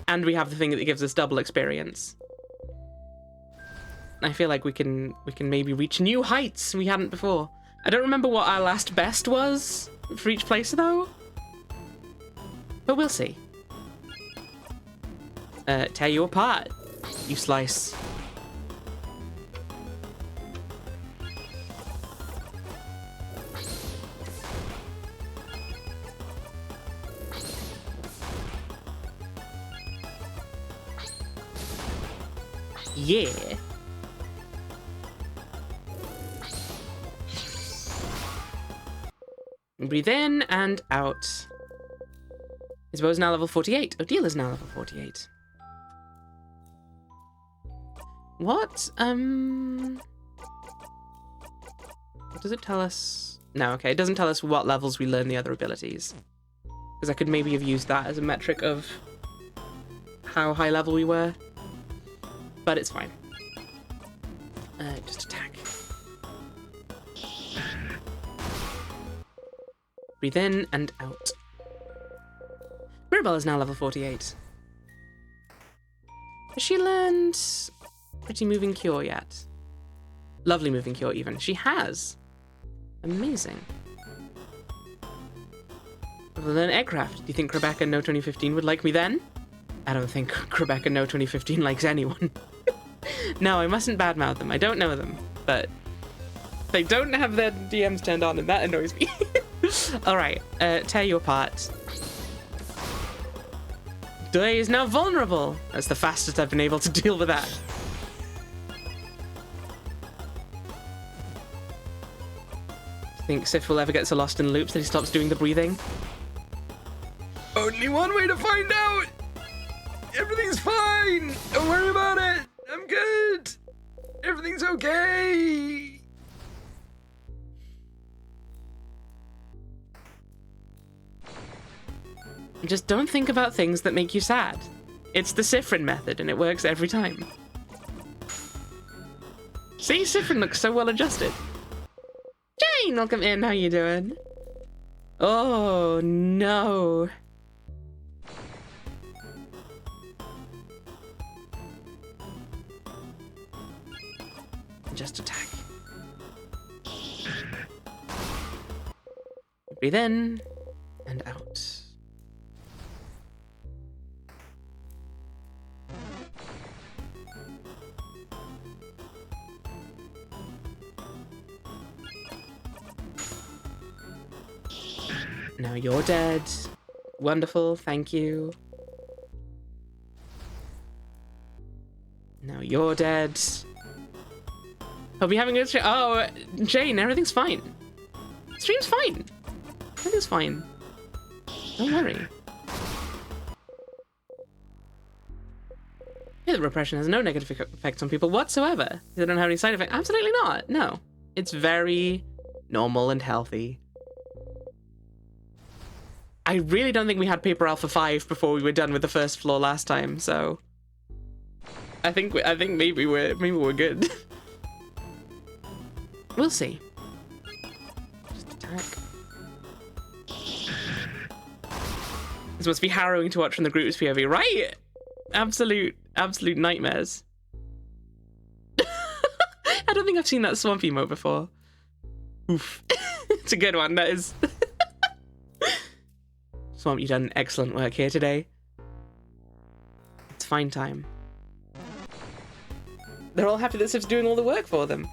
and we have the thing that gives us double experience, I feel like we can maybe reach new heights we hadn't before. I don't remember what our last best was for each place, though. But we'll see. Tear you apart, you slice. Yeah. Breathe in and out. His bow is now level 48. Odile is now level 48. What? Does it tell us? No, okay. It doesn't tell us what levels we learn the other abilities. Because I could maybe have used that as a metric of how high level we were. But it's fine. Just attack. Breathe in and out. Mirabelle is now level 48. Has she learned Pretty Moving Cure yet? Lovely Moving Cure, even. She has. Amazing. We'll learn Eggcraft. Do you think Rebecca No 2015 would like me then? I don't think Rebecca No 2015 likes anyone. No, I mustn't badmouth them. I don't know them, but they don't have their DMs turned on, and that annoys me. Alright, tear you apart. Doi is now vulnerable. That's the fastest I've been able to deal with that. Think Sif will ever get so lost in loops that he stops doing the breathing? Only one way to find out! Everything's fine! Don't worry about it! I'm good! Everything's okay! Just don't think about things that make you sad. It's the Siffrin method, and it works every time. See, Siffrin looks so well adjusted. Jane, welcome in. How you doing? Oh, no. Just attack. Breathe in and out. Now you're dead. Wonderful, thank you. Now you're dead. Hope you're having a good stream. Oh, Jane, everything's fine. Stream's fine. Everything's fine. Don't worry. Yeah, the repression has no negative effects on people whatsoever. They don't have any side effects. Absolutely not. No. It's very normal and healthy. I really don't think we had Paper Alpha 5 before we were done with the first floor last time, so I think maybe we're good. We'll see. Just attack. This must be harrowing to watch from the group's POV, right? Absolute nightmares. I don't think I've seen that swamp emote before. Oof. It's a good one, that is. Swamp, you've done excellent work here today. It's fine time. They're all happy that Sif's doing all the work for them.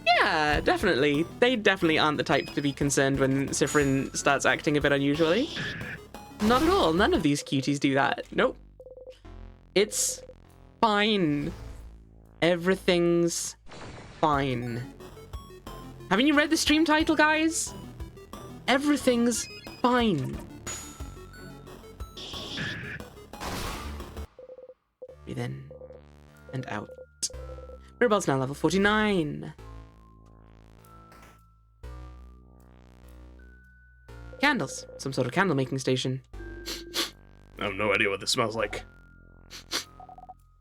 Yeah, definitely. They definitely aren't the type to be concerned when Sifrin starts acting a bit unusually. Not at all. None of these cuties do that. Nope. It's fine. Everything's fine. Haven't you read the stream title, guys? Everything's fine. Breathe in and out. Mirabelle's now level 49. Candles. Some sort of candle making station. I have no idea what this smells like.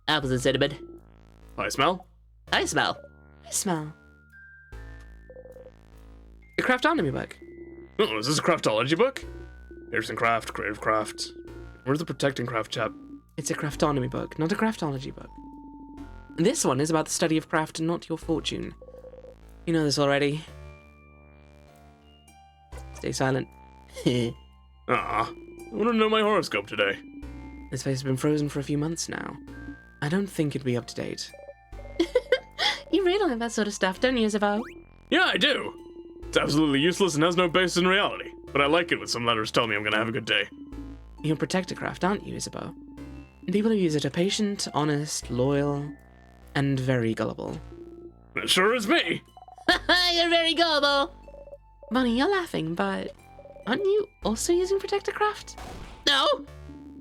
Apples and cinnamon. I smell? I smell. I smell. The Craftonomy book. Oh, is this a craftology book? Pearson Craft, Creative Craft. Where's the Protecting Craft chap? It's a Craftonomy book, not a Craftology book. This one is about the study of craft and not your fortune. You know this already. Stay silent. Ah, I want to know my horoscope today. This place has been frozen for a few months now. I don't think it'd be up to date. You really like that sort of stuff, don't you, Isabel? Yeah, I do. It's absolutely useless and has no basis in reality, but I like it when some letters tell me I'm gonna have a good day. You're Protectorcraft, aren't you, Isabel? People who use it are patient, honest, loyal, and very gullible. It sure is me. You're very gullible. Bonnie, you're laughing, but aren't you also using Protectorcraft? No,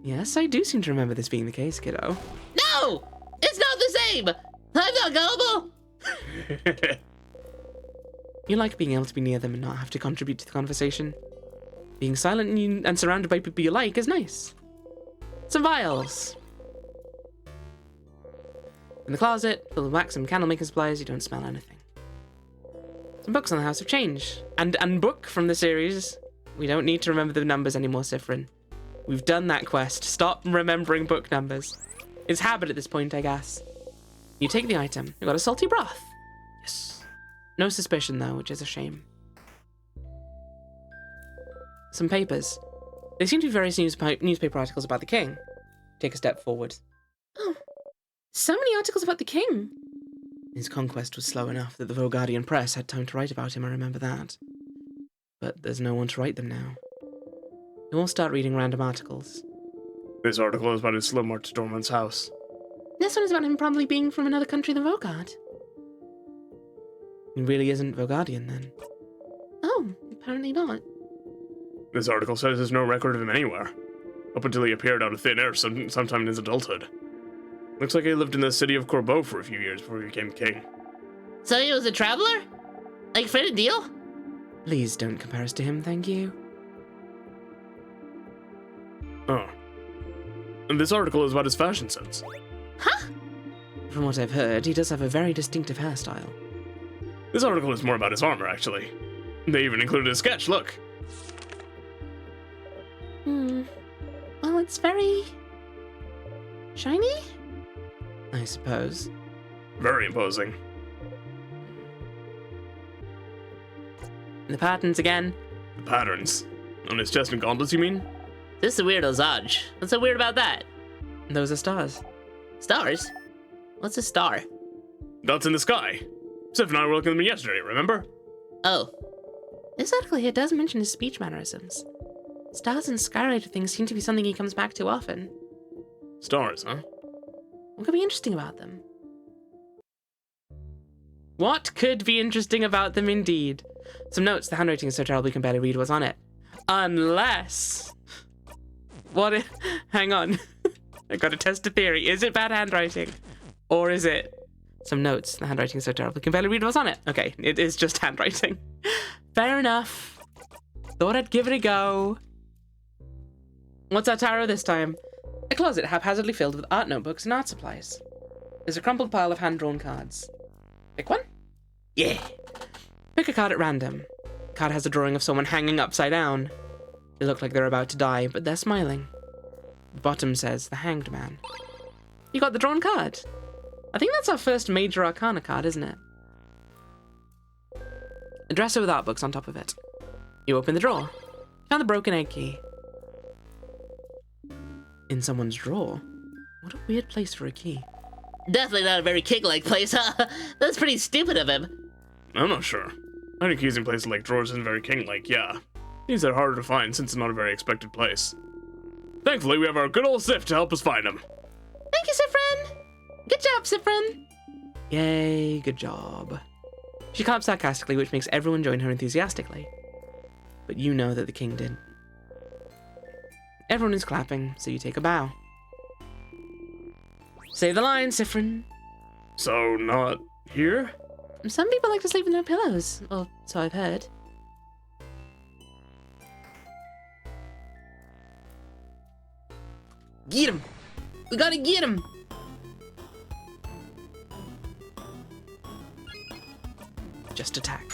Yes, I do seem to remember this being the case, kiddo. no, it's not the same. I'm not gullible. You like being able to be near them and not have to contribute to the conversation. Being silent and surrounded by people you like is nice. Some vials. In the closet, filled with wax and candle making supplies, you don't smell anything. Some books on the House of Change. And book from the series. We don't need to remember the numbers anymore, Sifrin. We've done that quest. Stop remembering book numbers. It's habit at this point, I guess. You take the item. You got a salty broth. Yes. No suspicion, though, which is a shame. Some papers. They seem to be various newspaper articles about the king. Take a step forward. Oh, so many articles about the king. His conquest was slow enough that the Vogardian press had time to write about him, I remember that. But there's no one to write them now. You all start reading random articles. This article is about his slow march to Dorman's house. This one is about him probably being from another country than Vogard. He really isn't Vogardian, then. Oh, apparently not. This article says there's no record of him anywhere, up until he appeared out of thin air sometime in his adulthood. Looks like he lived in the city of Corbeau for a few years before he became king. So he was a traveler? Like Fred and Deal? Please don't compare us to him, thank you. Oh. And this article is about his fashion sense. Huh? From what I've heard, he does have a very distinctive hairstyle. This article is more about his armor, actually. They even included a sketch, look. Well, it's very... shiny? I suppose. Very imposing. The patterns again. The patterns. On his chest and gauntlets, you mean? This is a weird Ozaj. What's so weird about that? Those are stars. Stars? What's a star? Dots in the sky. Sif and I were looking at them yesterday, remember? Oh. This article here does mention his speech mannerisms. Stars and sky-related things seem to be something he comes back to often. Stars, huh? What could be interesting about them? What could be interesting about them indeed? Some notes. The handwriting is so terrible you can barely read what's on it. Unless... What if... Hang on. I gotta test a theory. Is it bad handwriting? Or is it... Some notes. The handwriting is so terrible you can barely read what's on it. Okay, it is just handwriting. Fair enough. Thought I'd give it a go. What's our tarot this time? A closet haphazardly filled with art notebooks and art supplies. There's a crumpled pile of hand-drawn cards. Pick one? Yeah. Pick a card at random. The card has a drawing of someone hanging upside down. They look like they're about to die, but they're smiling. The bottom says the Hanged Man. You got the drawn card. I think that's our first major arcana card, isn't it? A dresser with art books on top of it. You open the drawer. Found the broken egg key. In someone's drawer? What a weird place for a key. Definitely not a very king-like place, huh? That's pretty stupid of him. I'm not sure. I think keys in places like drawers isn't very king-like, yeah. These are harder to find since it's not a very expected place. Thankfully, we have our good old Sif to help us find them. Thank you, Siffrin. Good job, Siffrin. Yay, good job. She claps sarcastically, which makes everyone join her enthusiastically. But you know that the king didn't. Everyone is clapping, so you take a bow. Say the line, Siffrin. So, not here? Some people like to sleep with no pillows, or so I've heard. Get him! We gotta get him! Just attack.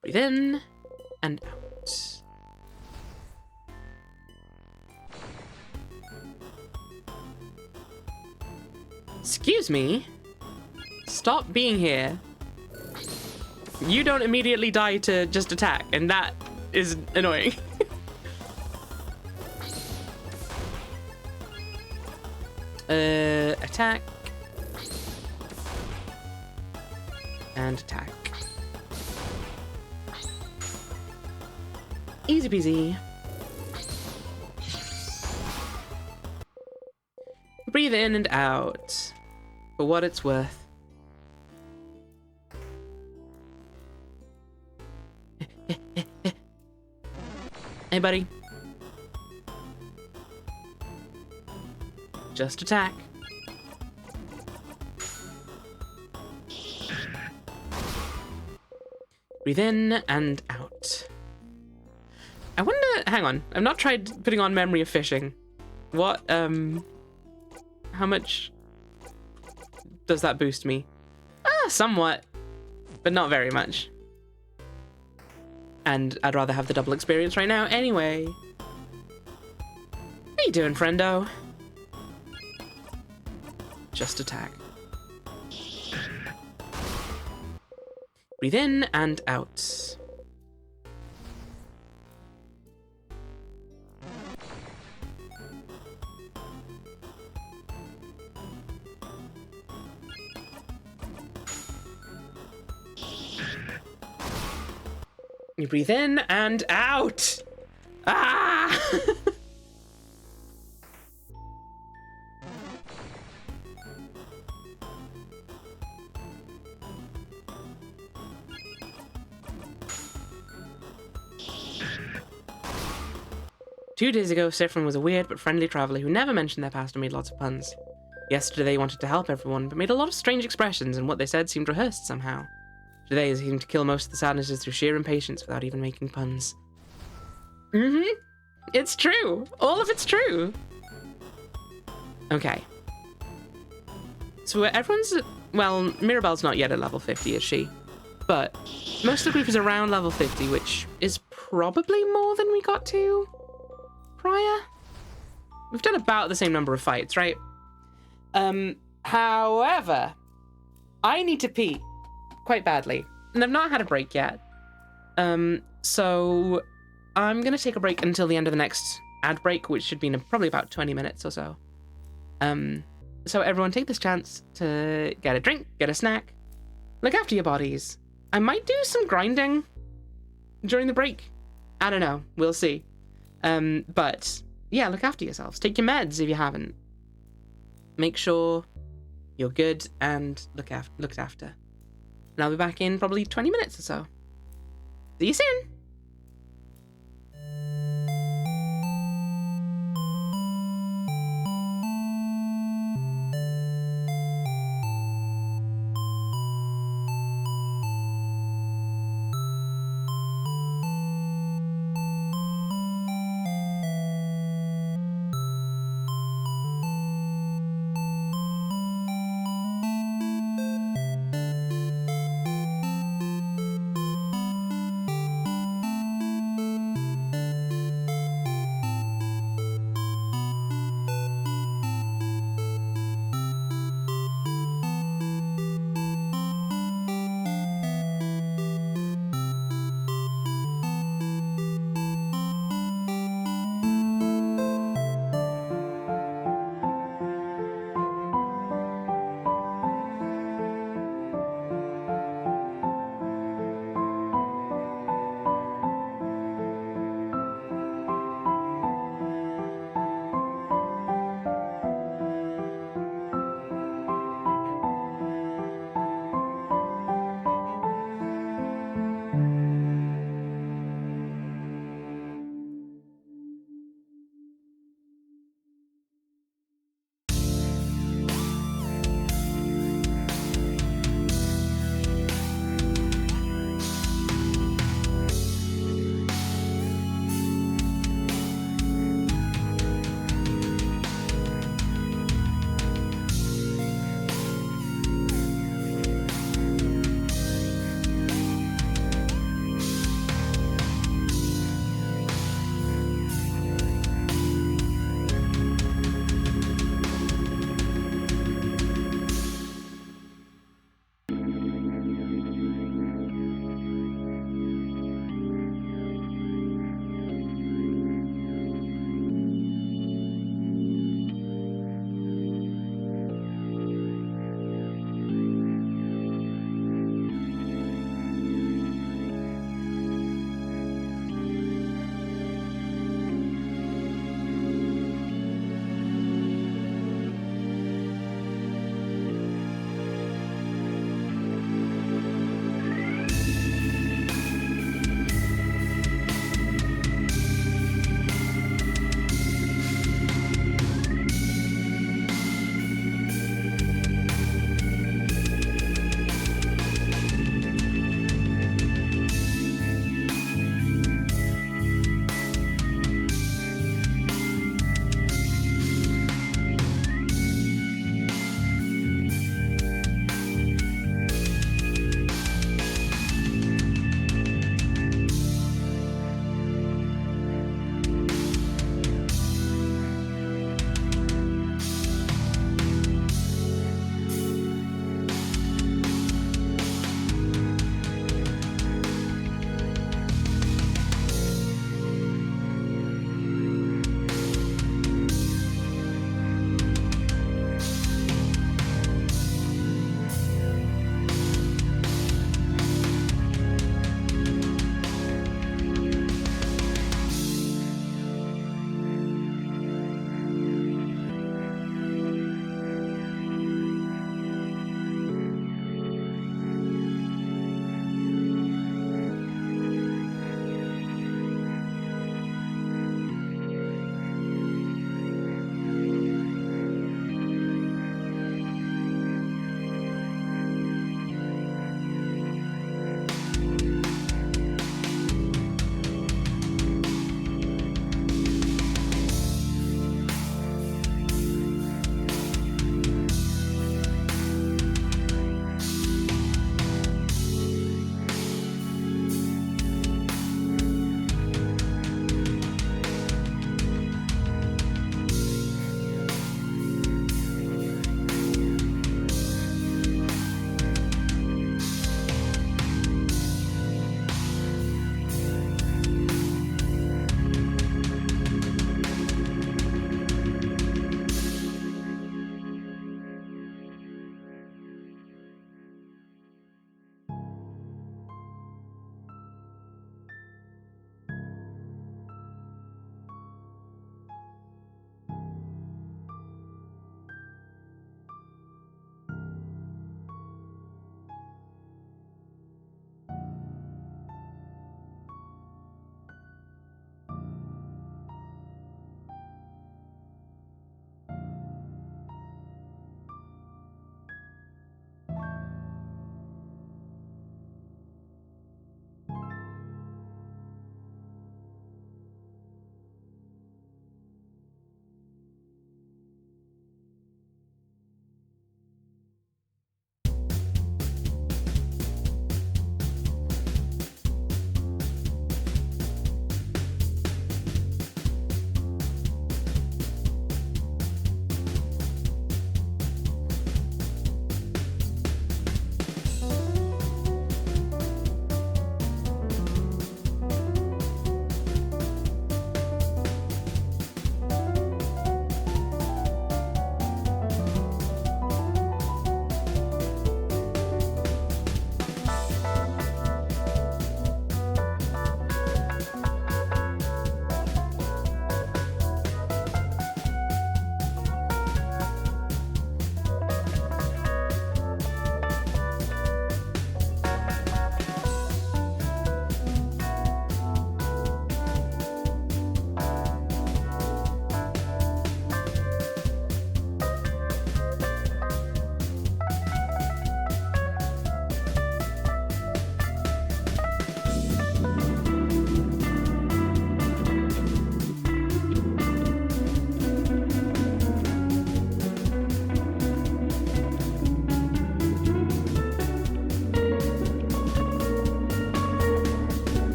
Breathe in and out. Excuse me? Stop being here. You don't immediately die to just attack, and that is annoying. Attack. And attack. Easy peasy. Breathe in and out. For what it's worth. Hey, buddy. Just attack. Breathe in and out. I wonder, hang on, I've not tried putting on Memory of Fishing. What, how much does that boost me? Somewhat, but not very much. And I'd rather have the double experience right now anyway. How you doing, friendo? Just attack. Breathe in and out. You breathe in and out. Ah! 2 days ago, Siffrin was a weird but friendly traveler who never mentioned their past and made lots of puns. Yesterday, they wanted to help everyone, but made a lot of strange expressions, and what they said seemed rehearsed somehow. Today, they seemed to kill most of the sadnesses through sheer impatience without even making puns. It's true. All of it's true. Okay. So everyone's... Well, Mirabelle's not yet at level 50, is she? But most of the group is around level 50, which is probably more than we got to prior. We've done about the same number of fights, right? However, I need to pee quite badly, and I've not had a break yet. So I'm gonna take a break until the end of the next ad break, which should be in probably about 20 minutes or so. So everyone take this chance to get a drink, get a snack, look after your bodies. I might do some grinding during the break. I don't know, we'll see. But yeah, look after yourselves. Take your meds if you haven't. Make sure You're good and looked after. And I'll be back in probably 20 minutes or so. See you soon!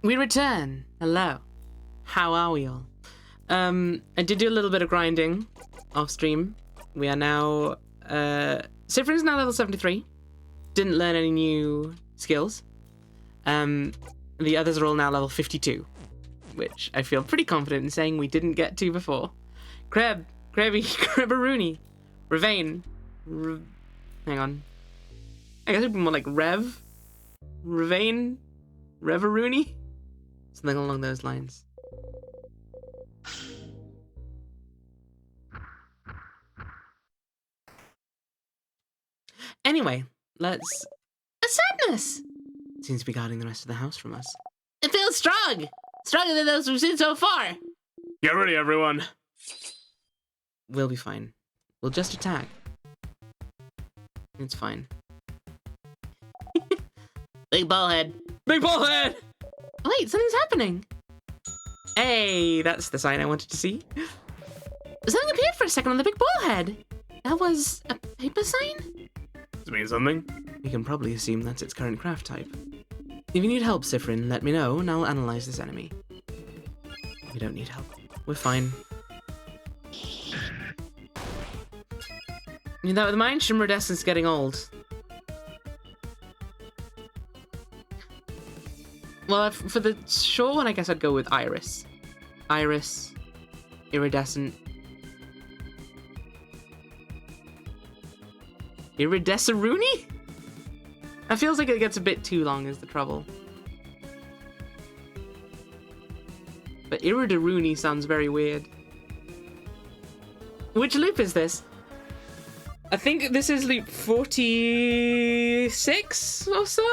We return. Hello. How are we all? I did do a little bit of grinding off stream. We are now, Sifrin's now level 73. Didn't learn any new skills. The others are all now level 52, which I feel pretty confident in saying we didn't get to before. Kreb, Krebby, Krebaruni, Revane, hang on. I guess it'd be more like Rev, Revane, Revaruni? Something along those lines. Anyway, let's... A sadness! Seems to be guarding the rest of the house from us. It feels strong! Stronger than those we've seen so far! Get ready, everyone. We'll be fine. We'll just attack. It's fine. Big ballhead. Big ball head! Wait, something's happening! Hey, that's the sign I wanted to see. Something appeared for a second on the big ball head. That was a paper sign? Does it mean something? We can probably assume that's its current craft type. If you need help, Sifrin, let me know and I'll analyze this enemy. We don't need help. We're fine. You know, with mine, Shimmeridescent's getting old. Well, for the short one, I guess I'd go with Iris. Iris, Iridescent. Iridesceruni? That feels like it gets a bit too long is the trouble. But Iridaruni sounds very weird. Which loop is this? I think this is loop 46 or so?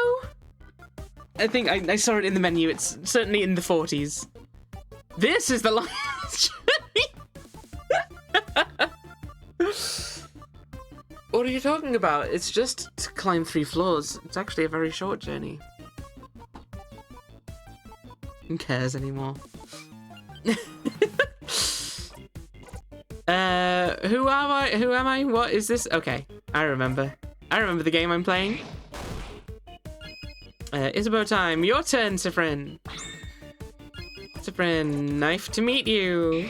I think I saw it in the menu. It's certainly in the 40s. This is the longest journey. What are you talking about? It's just to climb 3 floors. It's actually a very short journey. Who cares anymore? Who am I? Who am I? What is this? Okay, I remember. I remember the game I'm playing. Isabeau time. Your turn, Sifrin. Sifrin, knife to meet you.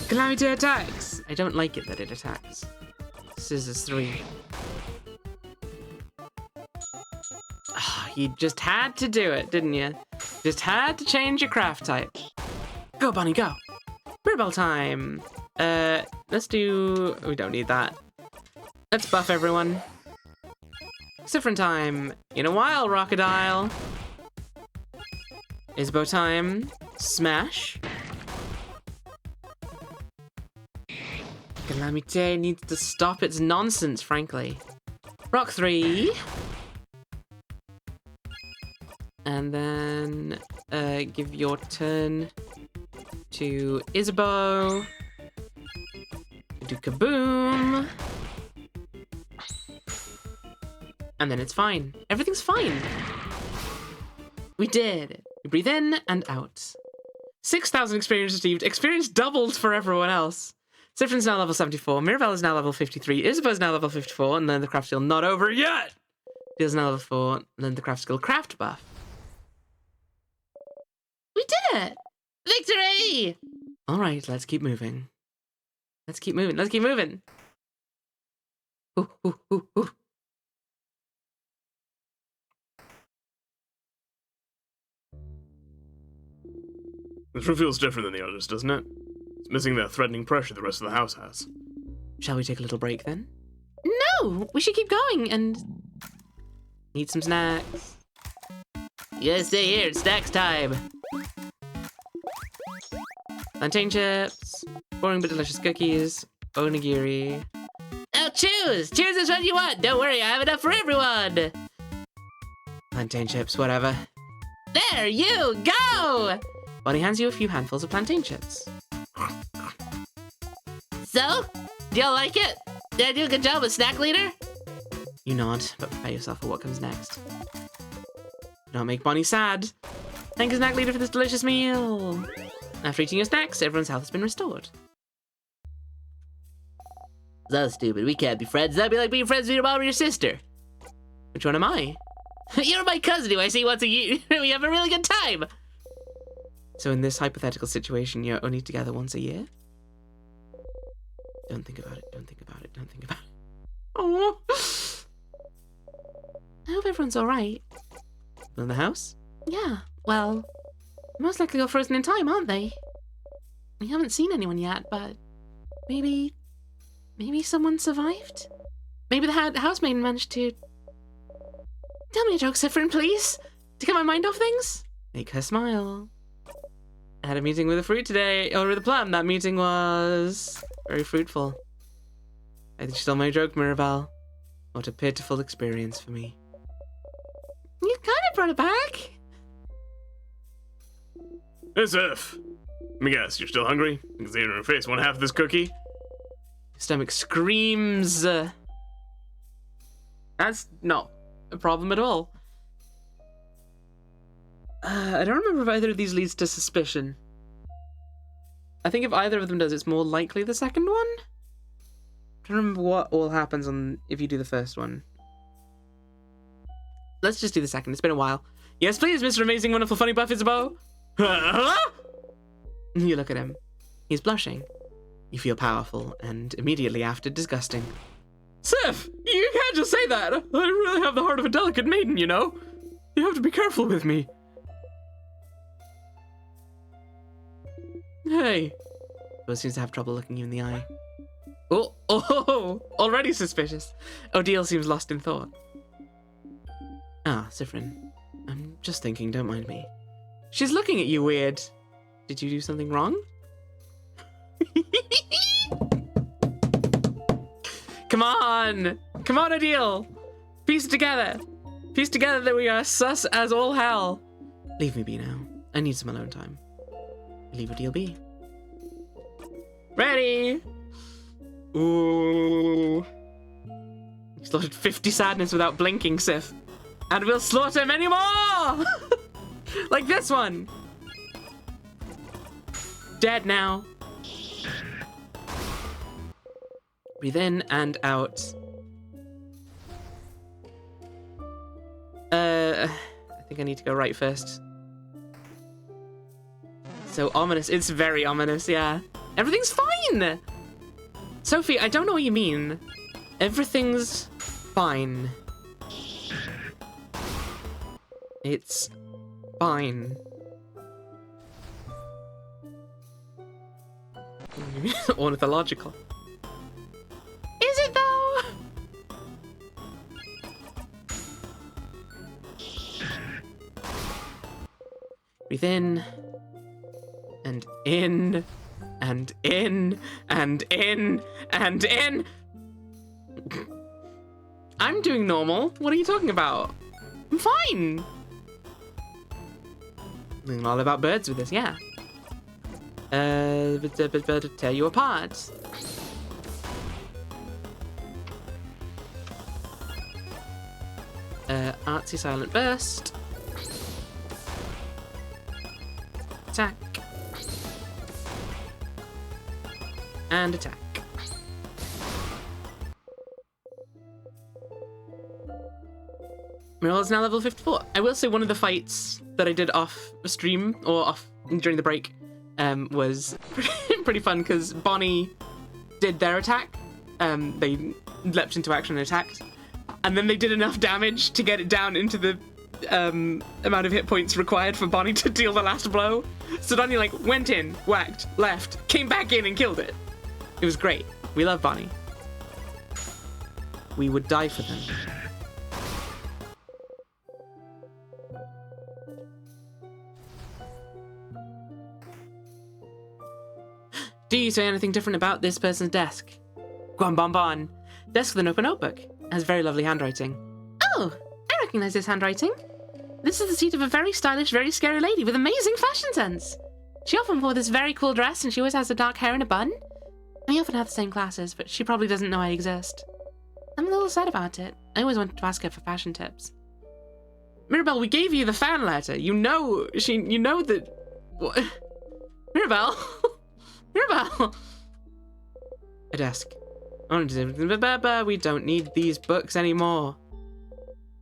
Calamity attacks. I don't like it that it attacks. Scissors 3. Oh, you just had to do it, didn't you? Just had to change your craft type. Go, Bunny, go. Mirabelle time. Let's do... We don't need that. Let's buff everyone. Sifrin time. In a while, Rockadile. Isabeau time. Smash. Calamite needs to stop its nonsense, frankly. Rock 3. And then give your turn to Isabeau. Do kaboom. And then it's fine. Everything's fine. We did it. We breathe in and out. 6,000 experience received. Experience doubled for everyone else. Sifrin's now level 74. Mirabelle is now level 53. Isabeau's now level 54. And then the craft skill not over yet. Feels now level 4. And then the craft skill craft buff. We did it! Victory! All right, let's keep moving. Let's keep moving. Let's keep moving. Ooh, ooh, ooh, ooh. This room feels different than the others, doesn't it? It's missing that threatening pressure the rest of the house has. Shall we take a little break then? No! We should keep going and... Need some snacks. You gotta stay here, it's snacks time. Plantain chips. Boring but delicious cookies. Onigiri. Now choose! Choose which one you want! Don't worry, I have enough for everyone! Plantain chips, whatever. There, you go! Bonnie hands you a few handfuls of plantain chips. So? Do y'all like it? Did I do a good job as snack leader? You nod, but prepare yourself for what comes next. Don't make Bonnie sad. Thank you, snack leader, for this delicious meal. After eating your snacks, everyone's health has been restored. So stupid, we can't be friends. That'd be like being friends with your mom or your sister. Which one am I? You're my cousin who I see once a year. We have a really good time. So in this hypothetical situation, you're only together once a year? Don't think about it, don't think about it, don't think about it. Oh. I hope everyone's alright. In the house? Yeah, well, most likely all frozen in time, aren't they? We haven't seen anyone yet, but maybe someone survived? Maybe the housemaid managed to... Tell me a joke, Siffrin, please, to get my mind off things. Make her smile. I had a meeting with a fruit today, or with a plum. That meeting was very fruitful. I think she stole my joke, Mirabelle. What a pitiful experience for me. You kind of brought it back. As if. Let me guess, you're still hungry? You can see it in her face. Want half of this cookie? Your stomach screams. That's not a problem at all. I don't remember if either of these leads to suspicion. I think if either of them does, it's more likely the second one. I don't remember what all happens on if you do the first one. Let's just do the second. It's been a while. Yes, please, Mr. Amazing, Wonderful, Funny Buff Isabeau. You look at him. He's blushing. You feel powerful, and immediately after, disgusting. Sif, you can't just say that. I really have the heart of a delicate maiden, you know. You have to be careful with me. Hey. Bo seems to have trouble looking you in the eye. Oh, already suspicious. Odile seems lost in thought. Ah, Siffrin. I'm just thinking, don't mind me. She's looking at you weird. Did you do something wrong? Come on! Come on, Odile! Piece it together! Piece together that we are sus as all hell. Leave me be now. I need some alone time. Leave Odile be. Ready! Ooh. You slaughtered 50 sadness without blinking, Sif. And we'll slaughter many more! Like this one! Dead now. Breathe in and out. I think I need to go right first. So ominous. It's very ominous, yeah. Everything's fine! Sophie, I don't know what you mean. Everything's fine. It's fine. Ornithological. Is it though? Breathe in. And in. And in. And in. And in. I'm doing normal. What are you talking about? I'm fine. Learning all about birds with this, yeah. To tear you apart. Artsy silent burst. Attack. And attack. Mirabelle is now level 54. I will say one of the fights that I did off stream, or off during the break, was pretty fun because Bonnie did their attack. They leapt into action and attacked. And then they did enough damage to get it down into the amount of hit points required for Bonnie to deal the last blow. So Donnie went in, whacked, left, came back in and killed it. It was great. We love Bonnie. We would die for them. Do you say anything different about this person's desk? Guan. Desk with an open notebook. Has very lovely handwriting. Oh, I recognize this handwriting. This is the seat of a very stylish, very scary lady with amazing fashion sense. She often wore this very cool dress and she always has the dark hair in a bun. We often have the same classes, but she probably doesn't know I exist. I'm a little sad about it. I always wanted to ask her for fashion tips. Mirabelle, we gave you the fan letter. You know that... What? Mirabelle? Mirabelle! A desk. We don't need these books anymore.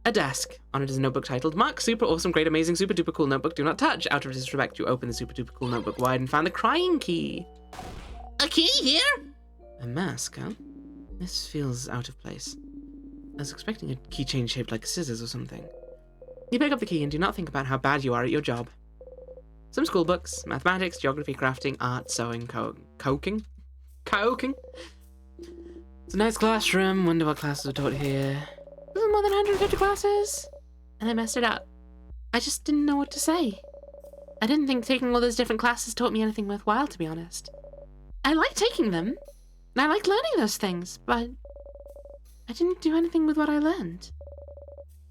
A desk. On it is a notebook titled Mark, super awesome, great, amazing, super duper cool notebook, do not touch. Out of disrespect, you open the super duper cool notebook wide and find the crying key. A key here? A mask, huh? This feels out of place. I was expecting a keychain shaped like scissors or something. You pick up the key and do not think about how bad you are at your job. Some school books, mathematics, geography, crafting, art, sewing, coking. It's a nice classroom, wonder what classes are taught here. There's more than 150 classes. And I messed it up. I just didn't know what to say. I didn't think taking all those different classes taught me anything worthwhile, to be honest. I liked taking them, and I liked learning those things, but I didn't do anything with what I learned.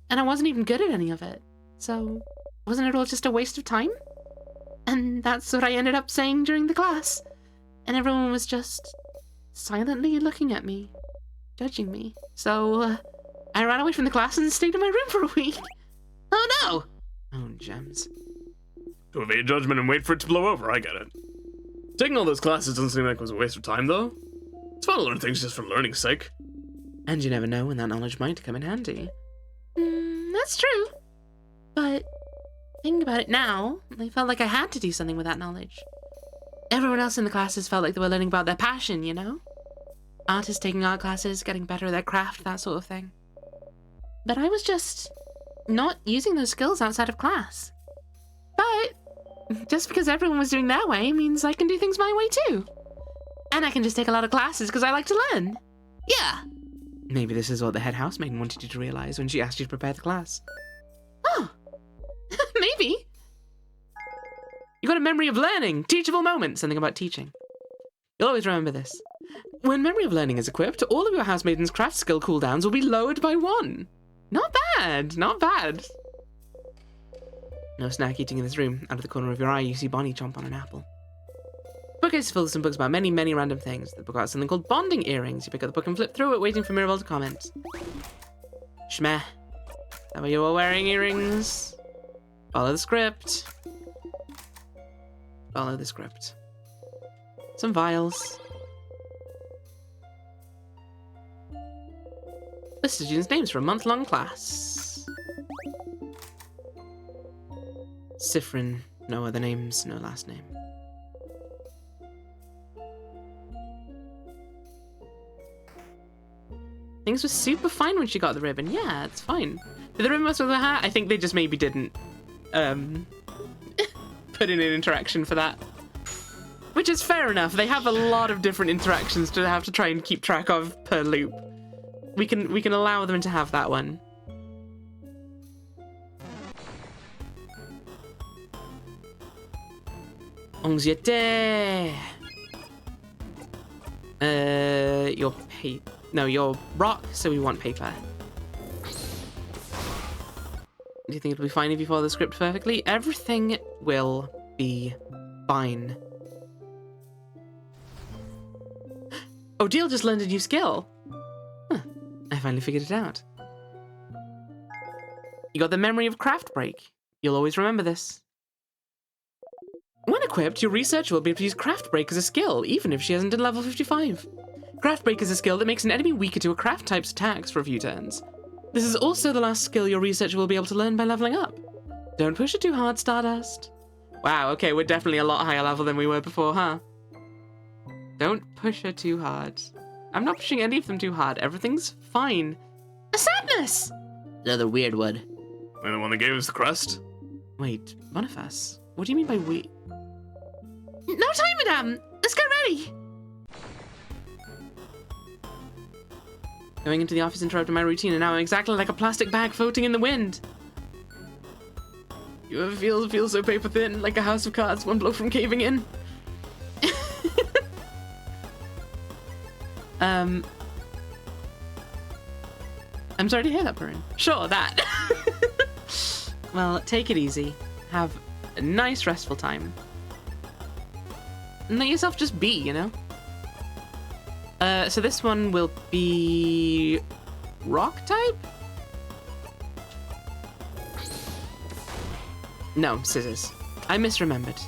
And I wasn't even good at any of it, so wasn't it all just a waste of time? And that's what I ended up saying during the class. And everyone was just silently looking at me, judging me. So I ran away from the class and stayed in my room for a week. Oh no! Oh, gems. To evade judgment and wait for it to blow over, I get it. Taking all those classes doesn't seem like it was a waste of time, though. It's fun to learn things just for learning's sake. And you never know when that knowledge might come in handy. That's true. But thinking about it now, I felt like I had to do something with that knowledge. Everyone else in the classes felt like they were learning about their passion, you know? Artists taking art classes, getting better at their craft, that sort of thing. But I was just not using those skills outside of class. But just because everyone was doing their way means I can do things my way too. And I can just take a lot of classes because I like to learn. Yeah. Maybe this is what the head housemaiden wanted you to realize when she asked you to prepare the class. Oh, maybe. You got a memory of learning, teachable moment, something about teaching. You'll always remember this. When memory of learning is equipped, all of your housemaiden's craft skill cooldowns will be lowered by 1. Not bad, not bad. No snack eating in this room. Out of the corner of your eye, you see Bonnie chomp on an apple. Bookcase is full of some books about many, many random things. The book about something called bonding earrings. You pick up the book and flip through it, waiting for Mirabelle to comment. Shmeh. How are you all wearing earrings? Follow the script. Follow the script. Some vials. List of students' names for a month-long class. Sifrin. No other names, no last name. Things were super fine when she got the ribbon. Yeah, it's fine. Did the ribbon mess with her hat? I think they just maybe didn't put in an interaction for that. Which is fair enough. They have a lot of different interactions to have to try and keep track of per loop. We can allow them to have that one. Anxiété. Your paper. No, your rock, so we want paper. Do you think it'll be fine if you follow the script perfectly? Everything will be fine. Odile just learned a new skill. Huh. I finally figured it out. You got the memory of craft break. You'll always remember this. When equipped, your researcher will be able to use craft break as a skill, even if she hasn't done level 55. Craft break is a skill that makes an enemy weaker to a craft type's attacks for a few turns. This is also the last skill your researcher will be able to learn by leveling up. Don't push it too hard, Stardust. Wow, okay, we're definitely a lot higher level than we were before, huh? Don't push her too hard. I'm not pushing any of them too hard. Everything's fine. A sadness! Another weird one. And the one that gave us the crust? Wait, Boniface, what do you mean by we? No time, madame! Let's get ready! Going into the office interrupted my routine, and now I'm exactly like a plastic bag floating in the wind. You ever feel so paper thin, like a house of cards, one blow from caving in? I'm sorry to hear that, Perrin. Sure, that. Well, take it easy. Have a nice, restful time. And let yourself just be, you know? So this one will be rock type? No, scissors. I misremembered.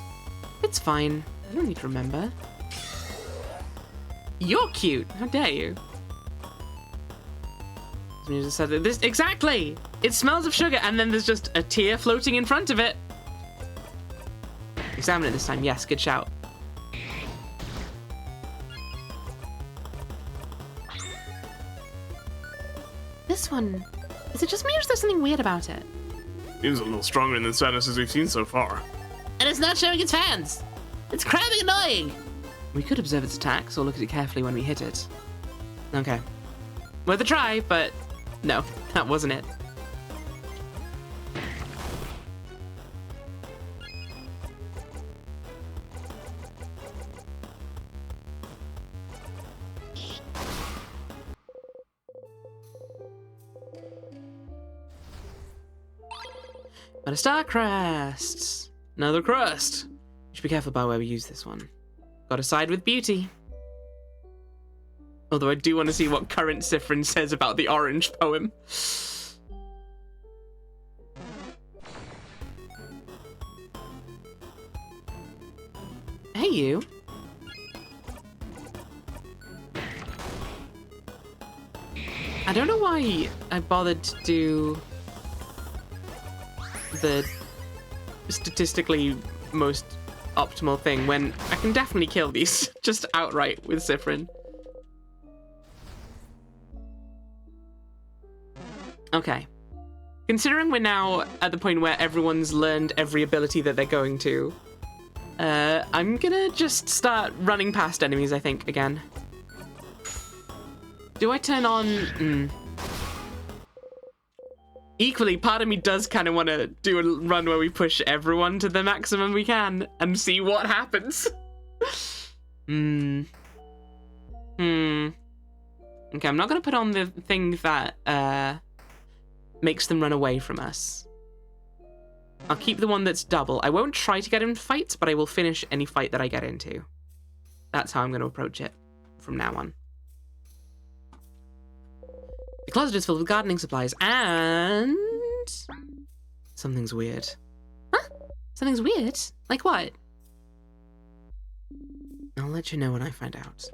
It's fine. I don't need to remember. You're cute. How dare you? You just said this exactly. It smells of sugar, and then there's just a tear floating in front of it. Examine it this time. Yes, good shout. This one, is it just me or is there something weird about it? Seems a little stronger than the statuses we've seen so far. And it's not showing its hands. It's crabbing annoying. We could observe its attacks or look at it carefully when we hit it. Okay. Worth a try, but no, that wasn't it. But a star crest. Another crest. Should be careful about where we use this one. Gotta side with beauty. Although I do want to see what current Siffrin says about the orange poem. Hey, you. I don't know why I bothered to do the statistically most optimal thing when I can definitely kill these just outright with Siffrin. Okay. Considering we're now at the point where everyone's learned every ability that they're going to, I'm gonna just start running past enemies, I think, again. Do I turn on... Equally, part of me does kind of want to do a run where we push everyone to the maximum we can and see what happens. Okay, I'm not going to put on the thing that makes them run away from us. I'll keep the one that's double. I won't try to get in fights, but I will finish any fight that I get into. That's how I'm going to approach it from now on. The closet is filled with gardening supplies and... something's weird. Huh? Something's weird? Like what? I'll let you know when I find out.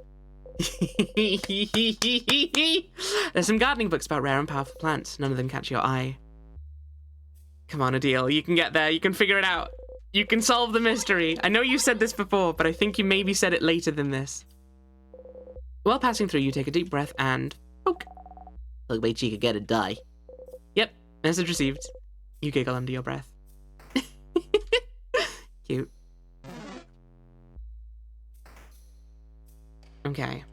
There's some gardening books about rare and powerful plants. None of them catch your eye. Come on, Adil. You can get there. You can figure it out. You can solve the mystery. I know you said this before, but I think you maybe said it later than this. While passing through, you take a deep breath and... poke. Look, my cheek again and die. Yep. Message received. You giggle under your breath. Cute. Okay.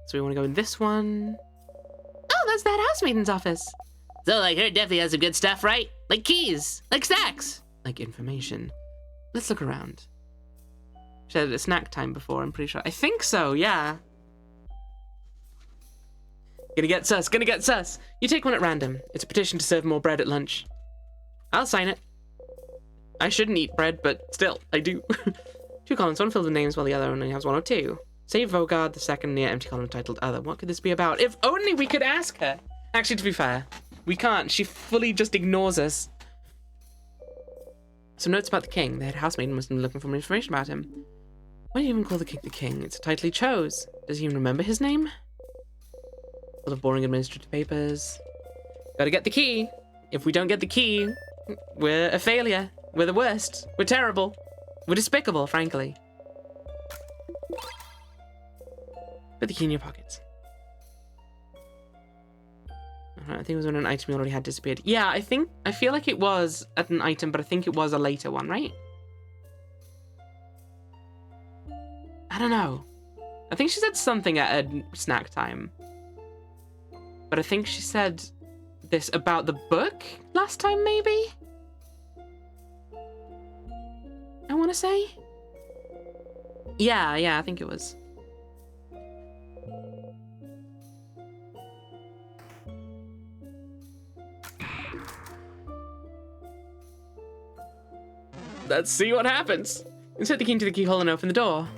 So we want to go in this one. Oh, that's that housemaiden's office. So, like, her definitely has some good stuff, right? Like keys, like snacks. Like information. Let's look around. She had a snack time before, I'm pretty sure. I think so, yeah. Gonna get sus, gonna get sus. You take one at random. It's a petition to serve more bread at lunch. I'll sign it. I shouldn't eat bread, but still, I do. 2 columns, one filled with names while the other only has 1 or 2. Save Vogard, the second near empty column titled Other. What could this be about? If only we could ask her. Actually, to be fair, we can't. She fully just ignores us. Some notes about the king. The head housemaiden must have been looking for more information about him. Why do you even call the king the king? It's a title he chose. Does he even remember his name? Full of boring administrative papers. Gotta get the key. If we don't get the key, we're a failure. We're the worst. We're terrible. We're despicable, frankly. Put the key in your pockets. I think it was when an item you already had disappeared. Yeah, I feel like it was at an item, but I think it was a later one, right? I don't know. I think she said something at a snack time. But I think she said this about the book last time, maybe? I want to say? Yeah, I think it was. Let's see what happens. Insert the key into the keyhole and open the door.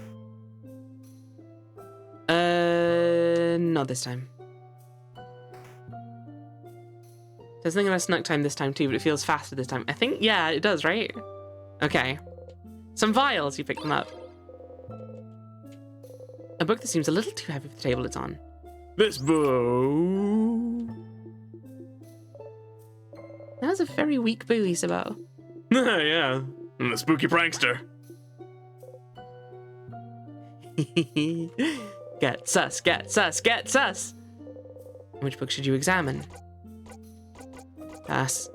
Not this time. There's something about snack time this time too, but it feels faster this time. I think, yeah, it does, right? Okay. Some vials, you pick them up. A book that seems a little too heavy for the table it's on. This book. That was a very weak boo, Isabeau. Yeah, I'm the spooky prankster. Get sus, get sus, get sus! Which book should you examine? Pass.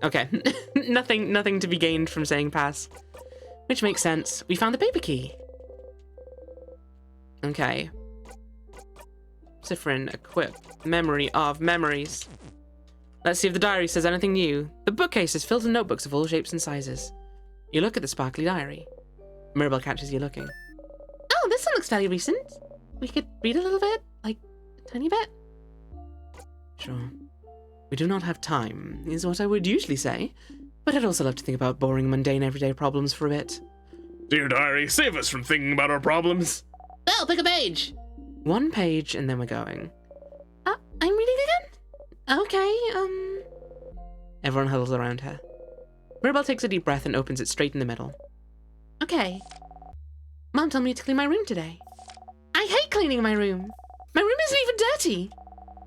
Okay, nothing to be gained from saying pass. Which makes sense. We found the paper key. Okay. Cyphrin, equip. Memory of memories. Let's see if the diary says anything new. The bookcase is filled with notebooks of all shapes and sizes. You look at the sparkly diary. Mirabelle catches you looking. Oh, this one looks fairly recent. We could read a little bit, like a tiny bit. Sure. We do not have time, is what I would usually say. But I'd also love to think about boring, mundane, everyday problems for a bit. Dear diary, save us from thinking about our problems. Belle, pick a page. One page and then we're going. I'm reading again? Okay, Everyone huddles around her. Mirabelle takes a deep breath and opens it straight in the middle. okay. Mom told me to clean my room today. I hate cleaning my room. My room isn't even dirty.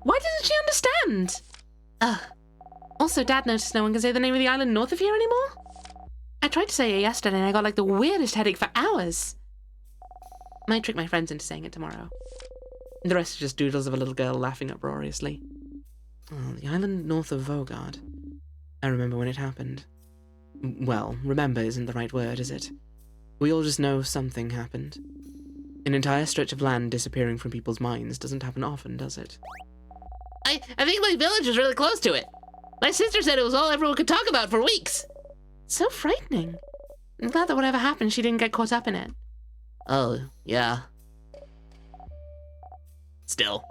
Why doesn't she understand? Ugh. Also, Dad noticed no one can say the name of the island north of here anymore. I tried to say it yesterday and I got like the weirdest headache for hours. Might trick my friends into saying it tomorrow. The rest are just doodles of a little girl laughing uproariously. Oh, the island north of Vogard. I remember when it happened. Well, remember isn't the right word, is it? We all just know something happened. An entire stretch of land disappearing from people's minds doesn't happen often, does it? I think my village was really close to it. My sister said it was all everyone could talk about for weeks. So frightening. I'm glad that whatever happened, she didn't get caught up in it. Oh, yeah. Still,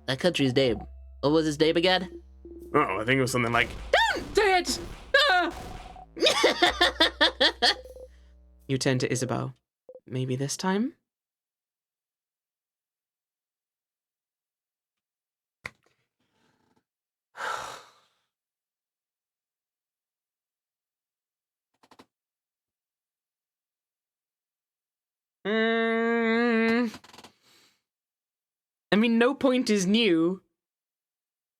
that country's name. What was its name again? Oh, I think it was something like... Say it! Ah! You turn to Isabeau. Maybe this time? I mean, no point is new,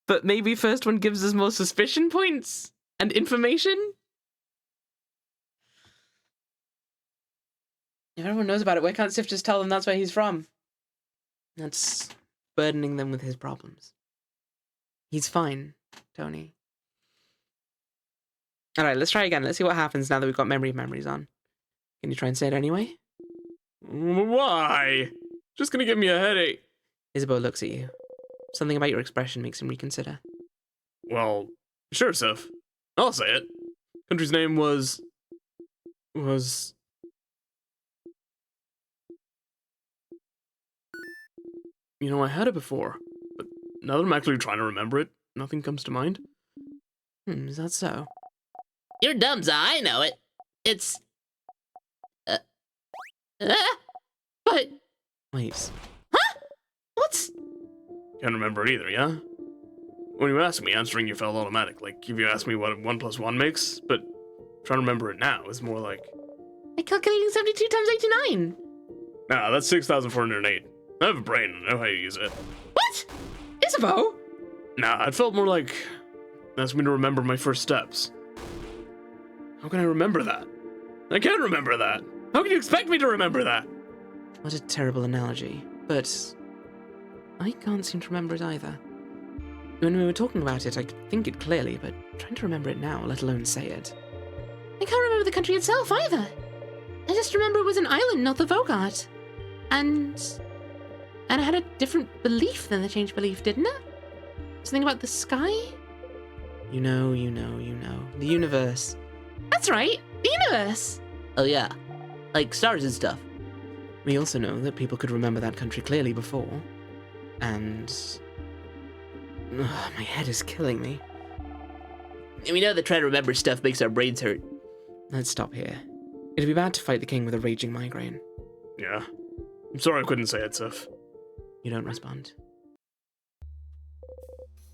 but maybe first one gives us more suspicion points and information? If everyone knows about it, why can't Sif just tell them that's where he's from? That's burdening them with his problems. He's fine, Tony. Alright, let's try again. Let's see what happens now that we've got memory of memories on. Can you try and say it anyway? Why? Just gonna give me a headache. Isabeau looks at you. Something about your expression makes him reconsider. Well, sure, Sif. I'll say it. Country's name was... You know, I had it before, but now that I'm actually trying to remember it, nothing comes to mind. Is that so? You're dumb, Za. I know it. It's... But, Wait. what's... Can't remember it either, yeah? When you asked me, answering you felt automatic, like if you asked me what 1 + 1 makes, but trying to remember it now is more like... I calculating 72 times 89. Nah, that's 6,408. I have a brain, I know how to use it. What? Isabeau? Nah, it felt more like... asked me to remember my first steps. How can I remember that? I can't remember that! How can you expect me to remember that? What a terrible analogy. But I can't seem to remember it either. When we were talking about it, I could think it clearly, but trying to remember it now, let alone say it. I can't remember the country itself either. I just remember it was an island north of Vogard. And it had a different belief than the changed belief, didn't it? Something about the sky? You know. The universe. That's right, the universe. Oh, yeah. Like stars and stuff. We also know that people could remember that country clearly before. And... Ugh, my head is killing me. And we know that trying to remember stuff makes our brains hurt. Let's stop here. It'd be bad to fight the king with a raging migraine. Yeah. I'm sorry I couldn't say it, Sif. You don't respond.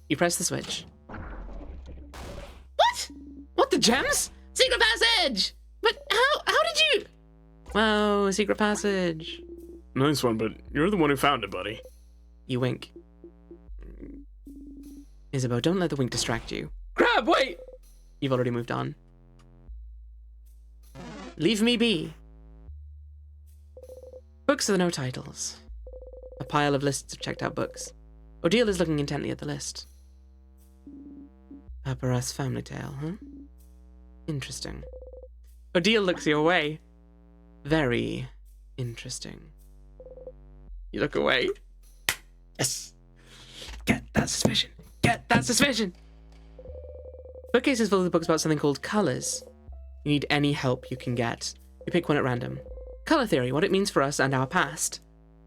You press the switch. What? What, the gems? Secret passage! But how did you... Wow, a secret passage. Nice one, but you're the one who found it, buddy. You wink. Isabeau, don't let the wink distract you. Crab, wait! You've already moved on. Leave me be. Books with no titles. A pile of lists of checked out books. Odile is looking intently at the list. Paparazzi Family Tale, huh? Interesting. Odile looks your way. Very interesting. You look away. Yes! Get that suspicion! Get that suspicion! Bookcase is full of books about something called colours. You need any help you can get. You pick one at random. Colour theory, what it means for us and our past.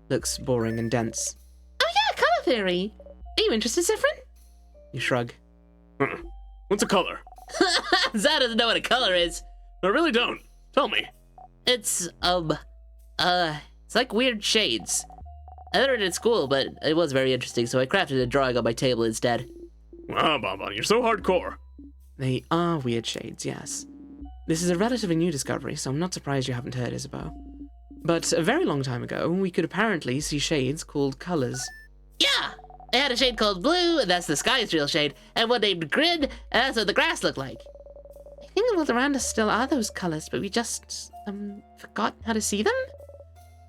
Looks boring and dense. Oh yeah, color theory. Are you interested, Siffrin? You shrug. What's a color? Zad doesn't know what a color is. I really don't. Tell me. It's like weird shades. I learned it at school, but it was very interesting, so I crafted a drawing on my table instead. Wow, Bonbon, you're so hardcore. They are weird shades, yes. This is a relatively new discovery, so I'm not surprised you haven't heard, Isabeau. But a very long time ago, we could apparently see shades called colours. Yeah! I had a shade called blue, and that's the sky's real shade, and one named grid, and that's what the grass looked like. I think the world around us still are those colors, but we just, forgot how to see them?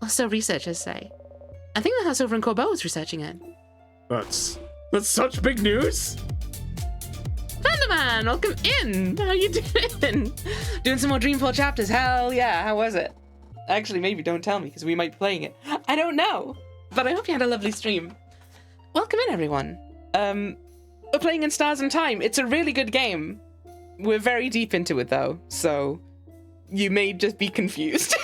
Or so researchers say. I think the house over in Corbeau is researching it. That's such big news. Vanderman, welcome in! How you doing? Doing some more Dreamfall chapters, hell yeah, how was it? Actually, maybe don't tell me, because we might be playing it. I don't know, but I hope you had a lovely stream. Welcome in, everyone. We're playing in Stars and Time. It's a really good game. We're very deep into it, though, so you may just be confused.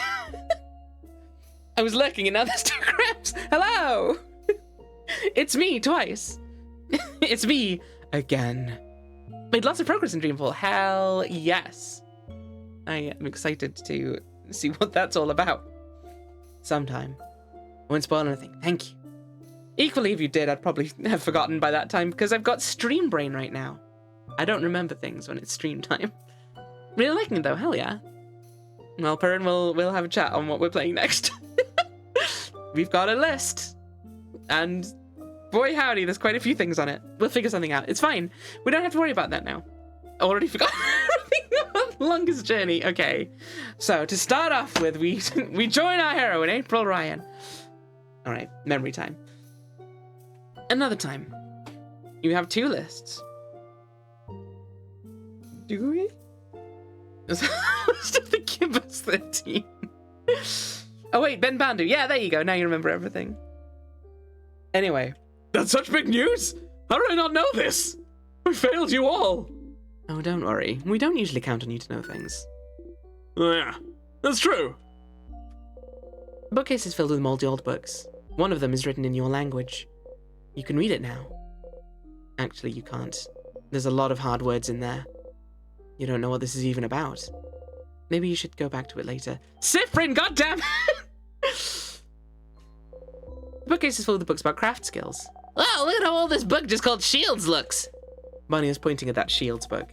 I was lurking and now there's 2 crabs. Hello! It's me, twice. It's me, again. Made lots of progress in Dreamfall. Hell yes. I am excited to see what that's all about. Sometime. Won't spoil anything. Thank you. Equally, if you did, I'd probably have forgotten by that time because I've got stream brain right now. I don't remember things when it's stream time. Really liking it though, hell yeah. Well, Perrin, we'll have a chat on what we're playing next. We've got a list. And boy howdy, there's quite a few things on it. We'll figure something out. It's fine. We don't have to worry about that now. Already forgot. Longest journey. Okay. So to start off with, we join our heroine, April Ryan. All right, memory time. Another time. You have 2 lists. Do we? Just the Gibbous 13. Oh wait, Ben Bandu. Yeah, there you go. Now you remember everything. Anyway. That's such big news. How did I not know this? I failed you all. Oh, don't worry. We don't usually count on you to know things. Oh, yeah, that's true. The bookcase is filled with moldy old books. One of them is written in your language. You can read it now. Actually, you can't. There's a lot of hard words in there. You don't know what this is even about. Maybe you should go back to it later. Siffrin, goddammit! The bookcase is full of the books about craft skills. Wow, look at how old this book just called Shields looks. Bonnie is pointing at that Shields book.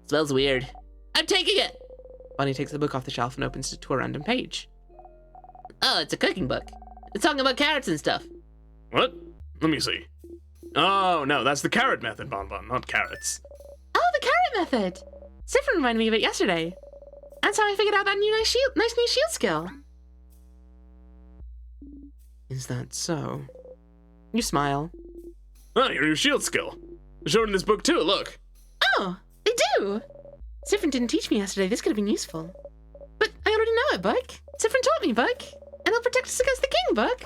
Smells weird. I'm taking it. Bonnie takes the book off the shelf and opens it to a random page. Oh, it's a cooking book. It's talking about carrots and stuff. What? Let me see. Oh, no, that's the carrot method, Bonbon, not carrots. Oh, the carrot method. Siffrin reminded me of it yesterday. That's how I figured out that nice new shield skill. Is that so? You smile. Oh, your new shield skill. I showed in this book too, look. Oh, they do. Siffrin didn't teach me yesterday. This could have been useful. But I already know it, Buck. Siffrin taught me, Buck. And he'll protect us against the king, Buck.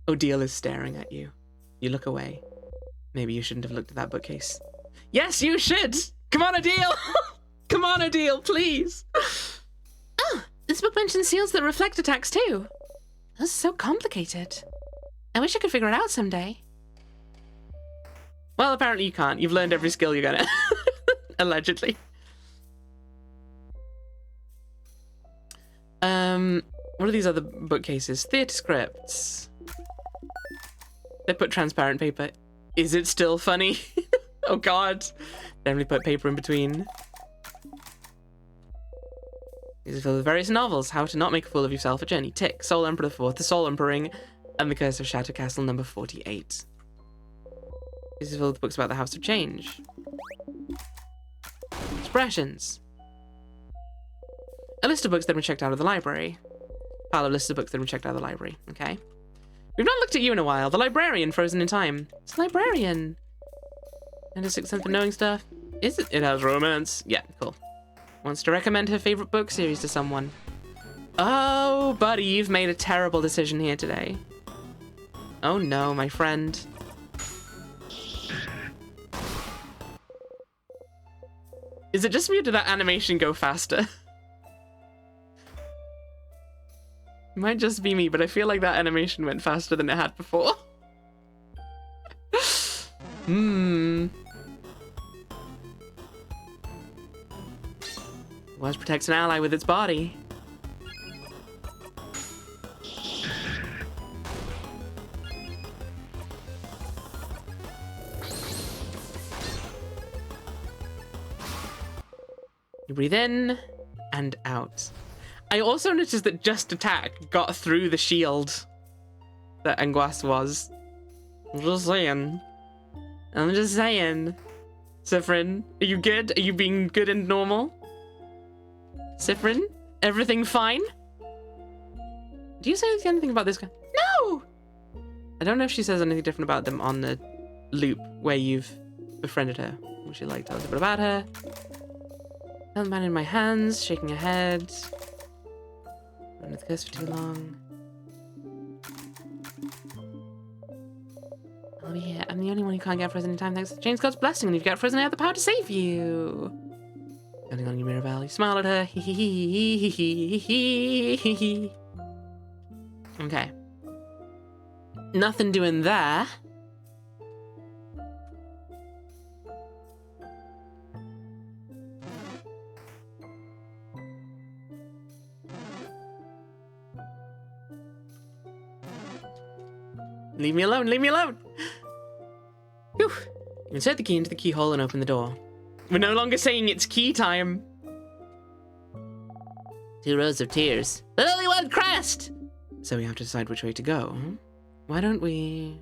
Odile is staring at you. You look away. Maybe you shouldn't have looked at that bookcase. Yes, you should! Come on, Odile! Come on, Odile, please! Oh, this book mentions seals that reflect attacks too. That's so complicated. I wish I could figure it out someday. Well, apparently you can't. You've learned every skill you're gonna. Allegedly. What are these other bookcases? Theatre scripts. They put transparent paper. Is it still funny? Oh god. Definitely put paper in between. These are filled with various novels. How to Not Make a Fool of Yourself, A Journey, Tick, Soul Emperor IV, The Soul Emperor Ring, and The Curse of Shadow Castle number 48. This is filled with books about the House of Change. Expressions. A list of books that have been checked out of the library. Pile of lists of books that have been checked out of the library. Okay. We've not looked at you in a while. The librarian frozen in time. It's a librarian. And a sixth sense for knowing stuff. Is it? It has romance. Yeah, cool. Wants to recommend her favorite book series to someone. Oh, buddy, you've made a terrible decision here today. Oh no, my friend. Is it just me or did that animation go faster? It might just be me, but I feel like that animation went faster than it had before. Was protects an ally with its body. You breathe in and out. I also noticed that Just Attack got through the shield that Anguas was. I'm just saying. I'm just saying. Siffrin, are you good? Are you being good and normal? Siffrin, everything fine? Do you say anything about this guy? No! I don't know if she says anything different about them on the loop where you've befriended her. Would she like tell us a bit about her? Held man in my hands, shaking her head. Been with the curse for too long. I'll be here. I'm the only one who can't get frozen in time thanks to Jane's God's blessing. And if you get frozen, I have the power to save you. Standing on your Mirabelle, you smile at her. Okay. Nothing doing there. Leave me alone, leave me alone! Whew. You insert the key into the keyhole and open the door. We're no longer saying it's key time. 2 rows of tears, but only 1 crest! So we have to decide which way to go. Why don't we...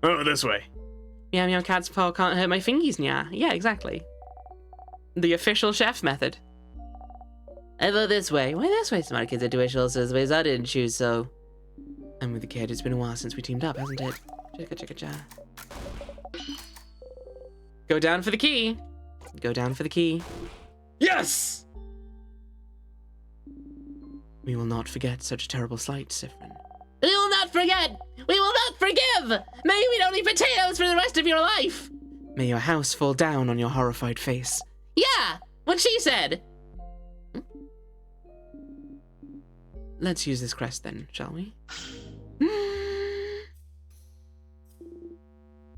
Oh, this way. Meow meow cat's paw can't hurt my fingies, nya. Yeah, exactly. The official chef method. I vote this way. Why this way? Smart kids intuition also is ways I didn't choose, so... I'm with the kid. It's been a while since we teamed up, hasn't it? Chicka chicka cha. Go down for the key. Go down for the key. Yes! We will not forget such a terrible sight, Siffrin. We will not forget! We will not forgive! May we don't eat potatoes for the rest of your life! May your house fall down on your horrified face. Yeah! What she said! Let's use this crest then, shall we?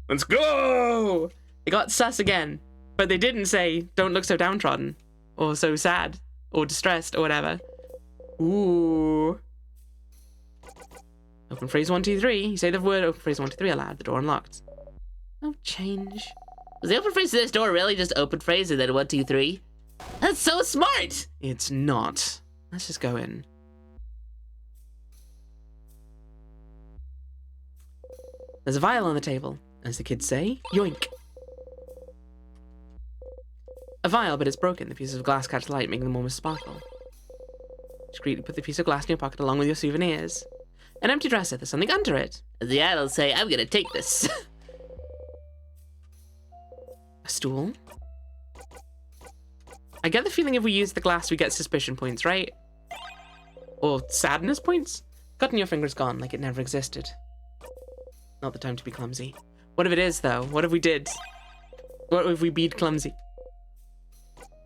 Let's go! They got sus again, but they didn't say, don't look so downtrodden, or so sad, or distressed, or whatever. Ooh. Open phrase 1, 2, 3. You say the word open phrase 1, 2, 3 aloud. The door unlocked. Oh, change. Was the open phrase to this door really just open phrase and then 1, 2, 3? That's so smart! It's not. Let's just go in. There's a vial on the table. As the kids say, yoink. A vial, but it's broken. The pieces of glass catch light, making them almost sparkle. Discreetly put the piece of glass in your pocket along with your souvenirs. An empty dresser, there's something under it. As the adults say, I'm gonna take this. A stool? I get the feeling if we use the glass, we get suspicion points, right? Or sadness points? Cutting your finger's gone, like it never existed. Not the time to be clumsy. What if it is, though? What if we did? What if we beat clumsy?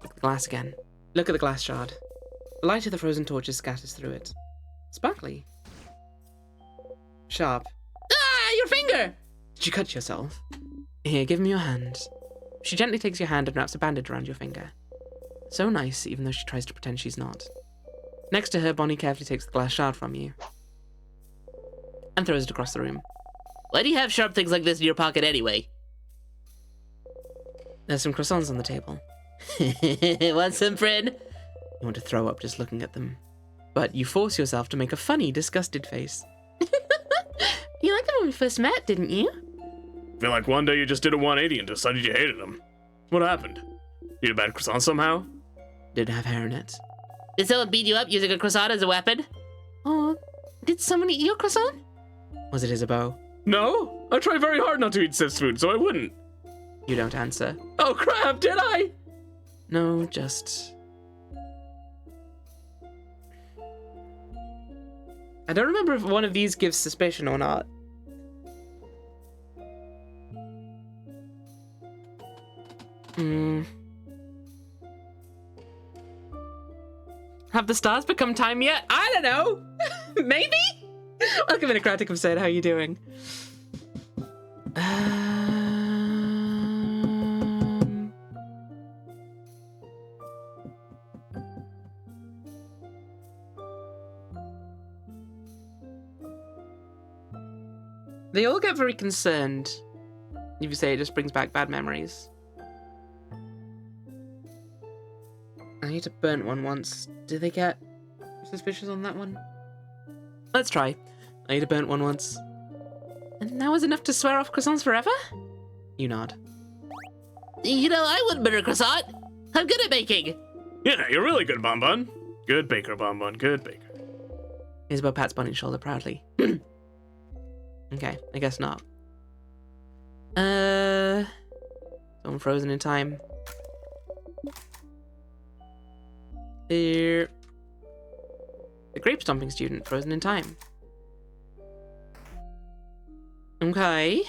Look at the glass again. Look at the glass shard. The light of the frozen torches scatters through it. Sparkly. Sharp. Ah, your finger! Did you cut yourself? Here, give me your hand. She gently takes your hand and wraps a bandage around your finger. So nice, even though she tries to pretend she's not. Next to her, Bonnie carefully takes the glass shard from you and throws it across the room. Why do you have sharp things like this in your pocket anyway? There's some croissants on the table. Want some, friend? You want to throw up just looking at them. But you force yourself to make a funny, disgusted face. You liked it when we first met, didn't you? Feel like one day you just did a 180 and decided you hated them. What happened? Eat a bad croissant somehow? Didn't have hair in it. Did someone beat you up using a croissant as a weapon? Oh, did someone eat your croissant? Was it Isabeau? No, I try very hard not to eat Sif's food, so I wouldn't. You don't answer. Oh crap, did I? No, just... I don't remember if one of these gives suspicion or not. Have the stars become time yet? I don't know. Maybe? Welcome in, Acratic of Said. How you doing? They all get very concerned if you say it just brings back bad memories. I need to burnt one once. Do they get suspicious on that one? Let's try. I need to burnt one once. And that was enough to swear off croissants forever? You nod. You know, I wouldn't burn a croissant. I'm good at baking. Yeah, you're really good, Bon Bon. Good baker, Bon Bon, good baker. Isabel pats Bunny's shoulder proudly. Okay, I guess not. Someone frozen in time. The grape stomping student frozen in time. Okay.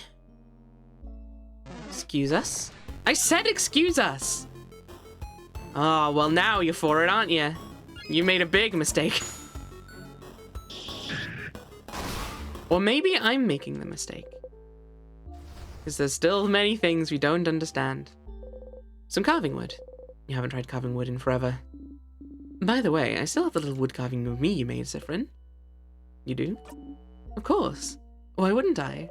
Excuse us. I said excuse us! Oh, well now you're for it, aren't you? You made a big mistake. Or maybe I'm making the mistake. Because there's still many things we don't understand. Some carving wood. You haven't tried carving wood in forever. By the way, I still have the little wood carving of me you made, Siffrin. You do? Of course. Why wouldn't I?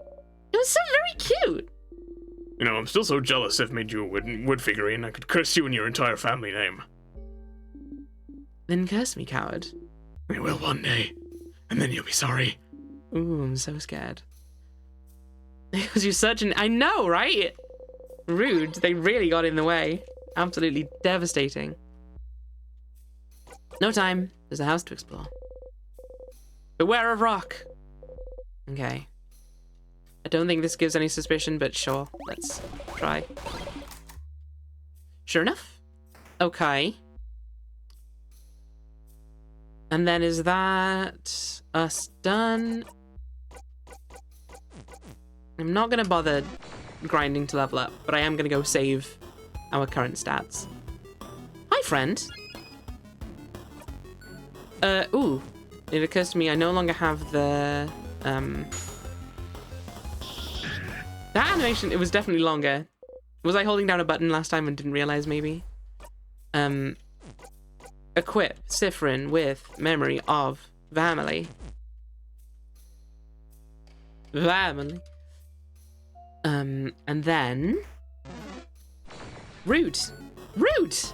It was so very cute! You know, I'm still so jealous Sif made you a wood figurine. I could curse you and your entire family name. Then curse me, coward. I will one day. And then you'll be sorry. Ooh, I'm so scared. Because you're such an... I know, right? Rude. They really got in the way. Absolutely devastating. No time. There's a house to explore. Beware of rock. Okay. I don't think this gives any suspicion, but sure. Let's try. Sure enough. Okay. And then is that us done? I'm not going to bother grinding to level up, but I am going to go save our current stats. Hi, friend. Ooh. It occurs to me I no longer have the, that animation, it was definitely longer. Was I holding down a button last time and didn't realize, maybe? Equip Siffrin with memory of family. Family. And then... Root! Root!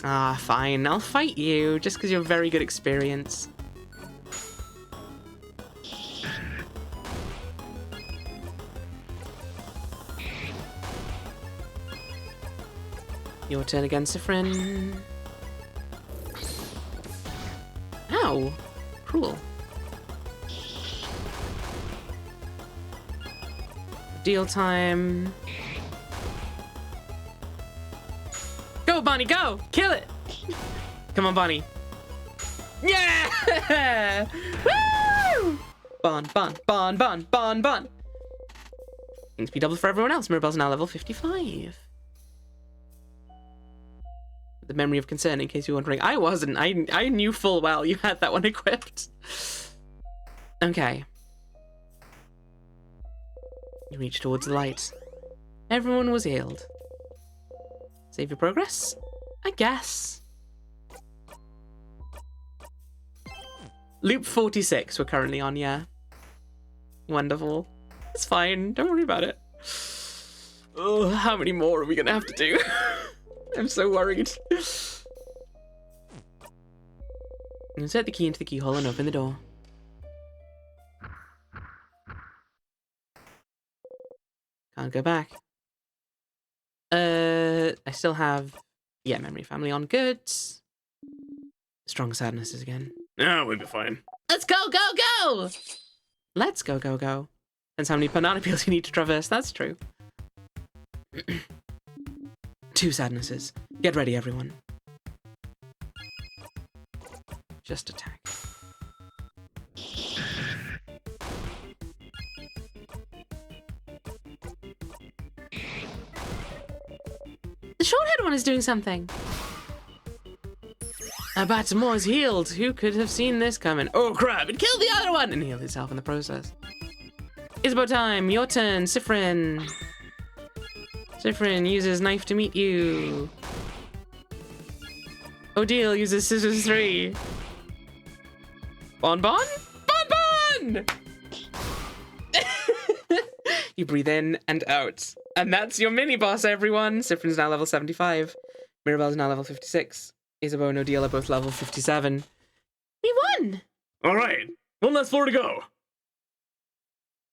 Ah, fine. I'll fight you, just because you're very good experience. Your turn again, Siffrin. Ow! Cruel. Deal time. Go, Bonnie, go! Kill it! Come on, Bonnie. Yeah! Woo! Bon, bon, bon, bon, bon, bon. Things be double for everyone else. Mirabelle's now level 55. The memory of concern, in case you're wondering. I wasn't. I knew full well you had that one equipped. Okay. You reach towards the light. Everyone was healed. Save your progress? I guess. Loop 46 we're currently on, yeah. Wonderful. It's fine. Don't worry about it. Oh, how many more are we gonna have to do? I'm so worried. Insert the key into the keyhole and open the door. Can't go back. I still have, yeah, memory family on good. Strong sadnesses again. Yeah, we'll be fine. Let's go, go, go! Let's go, go, go. Depends how many banana peels you need to traverse, that's true. 2 sadnesses. Get ready, everyone. Just attack. The short-haired one is doing something. Abatamor's healed. Who could have seen this coming? Oh crap, it killed the other one and healed itself in the process. Isabeau time, your turn, Siffrin. Siffrin uses knife to meet you. Odile uses scissors 3. Bon Bon? Bon Bon! You breathe in and out. And that's your mini boss, everyone. Siffrin's now level 75. Mirabelle's now level 56. Isabeau and Odile are both level 57. We won! All right, one less floor to go.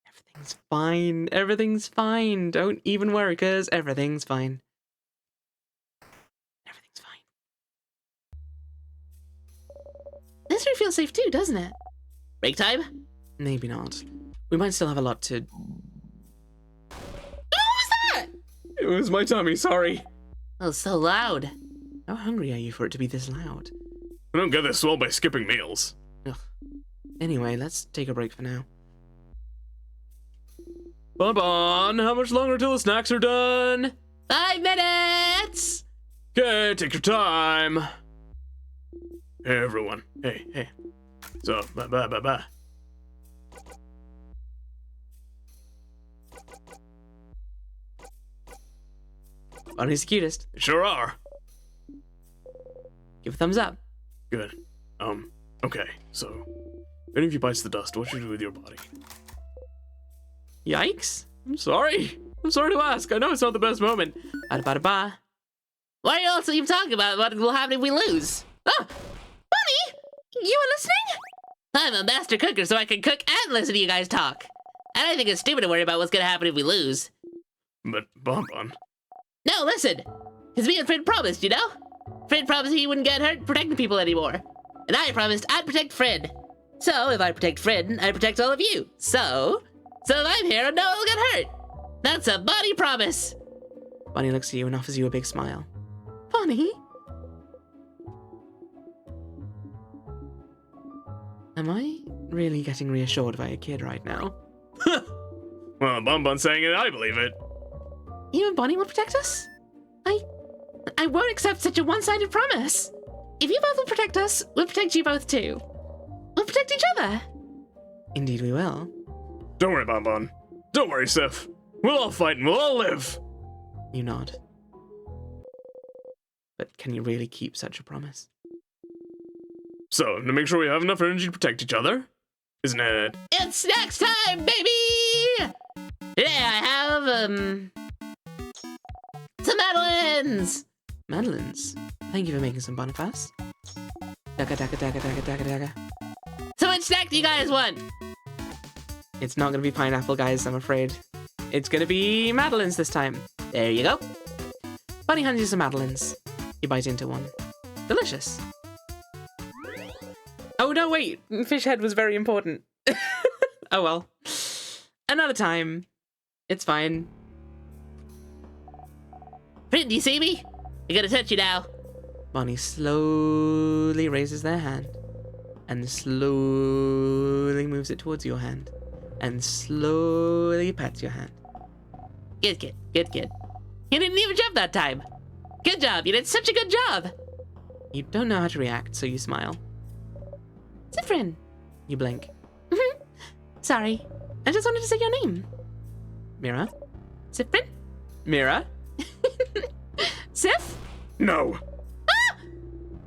Everything's fine. Everything's fine. Don't even worry, cause everything's fine. Everything's fine. This room feels safe too, doesn't it? Break time? Maybe not. We might still have a lot to... What was that? It was my tummy, sorry. Oh, so loud. How hungry are you for it to be this loud? I don't get this swell by skipping meals. Ugh. Anyway, let's take a break for now. Bon Bon, how much longer till the snacks are done? 5 minutes! Okay, take your time. Hey, everyone. Hey. So, bye. Bonnie's the cutest. Sure are. Give a thumbs up. Good. Okay, so, if any of you bites the dust, what should you do with your body? Yikes. I'm sorry. I'm sorry to ask. I know it's not the best moment. Ba-da-ba-da-ba. Why are you also even talking about what will happen if we lose? Oh! Bunny! You were listening? I'm a master cooker, so I can cook and listen to you guys talk. And I think it's stupid to worry about what's gonna happen if we lose. But, Bon Bon. No, listen! Because me and Fred promised, you know? Fred promised he wouldn't get hurt protecting people anymore. And I promised I'd protect Fred. So, if I protect Fred, I protect all of you. So if I'm here, no one will get hurt. That's a Bonnie promise. Bonnie looks at you and offers you a big smile. Bunny? Am I really getting reassured by a kid right now? Well, Bon Bon's saying it, I believe it. You and Bunny will protect us? I won't accept such a one-sided promise. If you both will protect us, we'll protect you both too. We'll protect each other. Indeed we will. Don't worry, Bon Bon. Don't worry, Sif. We'll all fight and we'll all live. You nod. But can you really keep such a promise? So, to make sure we have enough energy to protect each other, isn't it? It's snacks time, baby! Today I have, some Madeleines! Madeline's. Thank you for making some Boniface. Daga daga daga daga daga daga. So which snack do you guys want? It's not gonna be pineapple, guys, I'm afraid. It's gonna be Madeline's this time. There you go. Bunny hands you some Madeline's. You bite into one. Delicious. Oh no, wait! Fish head was very important. Oh well. Another time. It's fine. Fred, do you see me? I gotta touch you now. Bonnie slowly raises their hand and slowly moves it towards your hand and slowly pats your hand. Good kid, good kid. You didn't even jump that time. Good job, you did such a good job. You don't know how to react, so you smile. Siffrin. You blink. Sorry. I just wanted to say your name. Mira? Siffrin? Mira? Sif? No.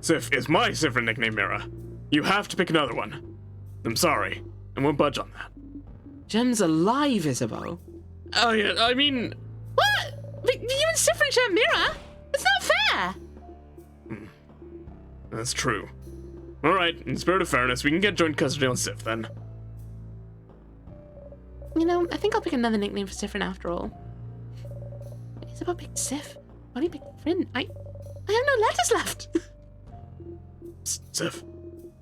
Sif is my Siffrin nickname, Mira. You have to pick another one. I'm sorry. I won't budge on that. Gem's alive, Isabeau. Oh yeah, I mean... What? But you and Siffrin share Mira? It's not fair. That's true. Alright, in spirit of fairness, we can get joint custody on Sif then. You know, I think I'll pick another nickname for Siffrin after all. It's about Big Sif. Bunny Big Friend. I have no letters left. Sif,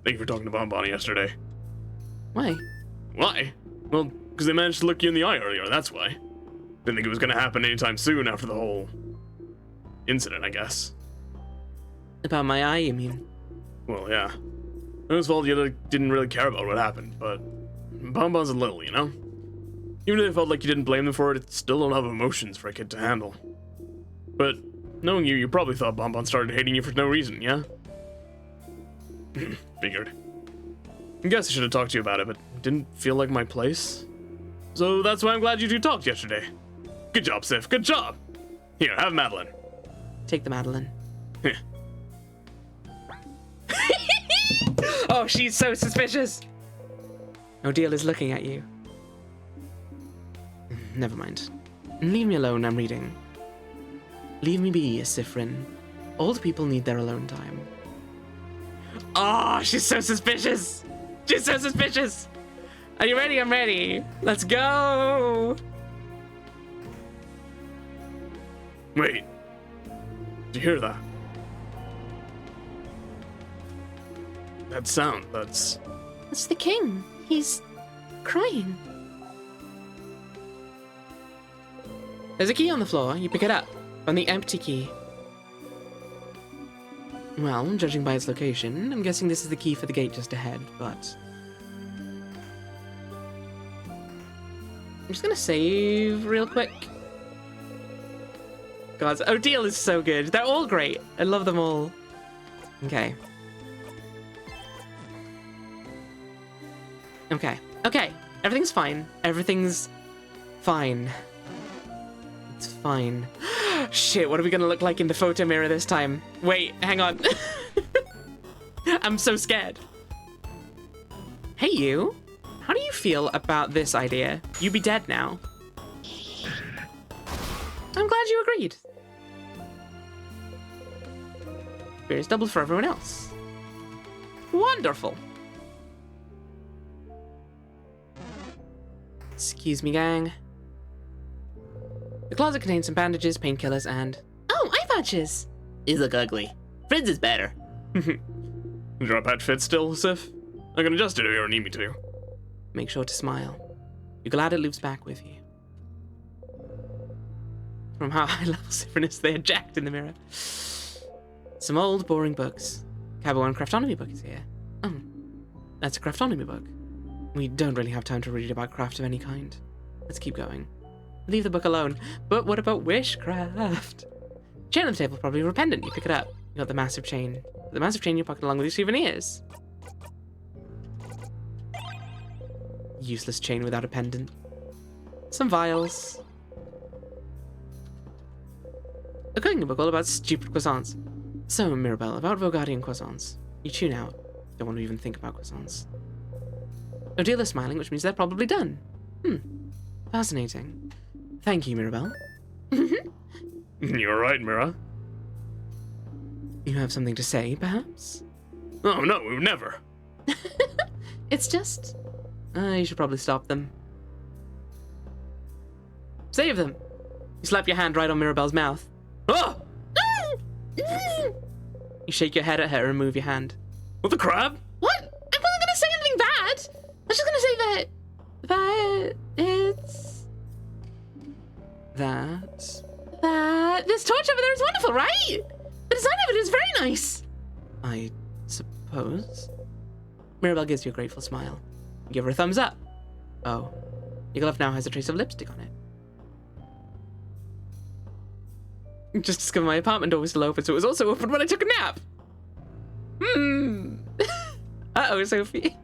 thank you for talking to Bonbon yesterday. Why? Why? Well, because they managed to look you in the eye earlier, that's why. Didn't think it was gonna happen anytime soon after the whole incident, I guess. About my eye, you mean? Well, yeah. It was fault you didn't really care about what happened, but Bonbon's a little, you know? Even if it felt like you didn't blame them for it still don't have emotions for a kid to handle. But knowing you, you probably thought Bonbon started hating you for no reason, yeah? Figured. I guess I should have talked to you about it, but it didn't feel like my place. So that's why I'm glad you two talked yesterday. Good job, Sif, good job! Here, have Madeline. Take the Madeline. Oh, she's so suspicious. Odile is looking at you. Never mind. Leave me alone, I'm reading. Leave me be, Sifrin. Old people need their alone time. Oh, she's so suspicious. She's so suspicious. Are you ready? I'm ready. Let's go. Wait. Did you hear that? That sound, that's... That's the king. He's crying. There's a key on the floor. You pick it up. On the empty key. Well, judging by its location, I'm guessing this is the key for the gate just ahead, but... I'm just gonna save real quick. God, Odile is so good. They're all great. I love them all. Okay. Okay. Okay. Everything's fine. Everything's fine. It's fine. Shit, what are we gonna look like in the photo mirror this time? Wait, hang on. I'm so scared. Hey, you. How do you feel about this idea? You be dead now. I'm glad you agreed. Experience doubled for everyone else. Wonderful. Excuse me, gang. The closet contains some bandages, painkillers, and... Oh, eye patches. These look ugly. Friends is better. Does your patch fit still, Sif? I can adjust it if you ever need me to. Make sure to smile. You're glad it loops back with you. From how high level Sifrinus they are jacked in the mirror. Some old, boring books. Cabo 1 Craftonomy book is here. Oh, that's a Craftonomy book. We don't really have time to read about craft of any kind. Let's keep going. Leave the book alone. But what about wishcraft? Chain on the table, probably a pendant. You pick it up. You got the massive chain. Put the massive chain in your pocket along with your souvenirs. Useless chain without a pendant. Some vials. A cooking book all about stupid croissants. So, Mirabelle, about Vogardian croissants. You tune out. Don't want to even think about croissants. Odile is smiling, which means they're probably done. Fascinating. Thank you, Mirabelle. You're right, Mira. You have something to say, perhaps? Oh, no, we would never. It's just... You should probably stop them. Save them! You slap your hand right on Mirabelle's mouth. Oh! You shake your head at her and move your hand. What the crap? What? I wasn't gonna say anything bad. I was just gonna say that it's... That this torch over there is wonderful, right? The design of it is very nice. I suppose. Mirabelle gives you a grateful smile. You give her a thumbs up. Oh. Your glove now has a trace of lipstick on it. Just discovered my apartment door was still open, so it was also open when I took a nap. Uh-oh, Sophie.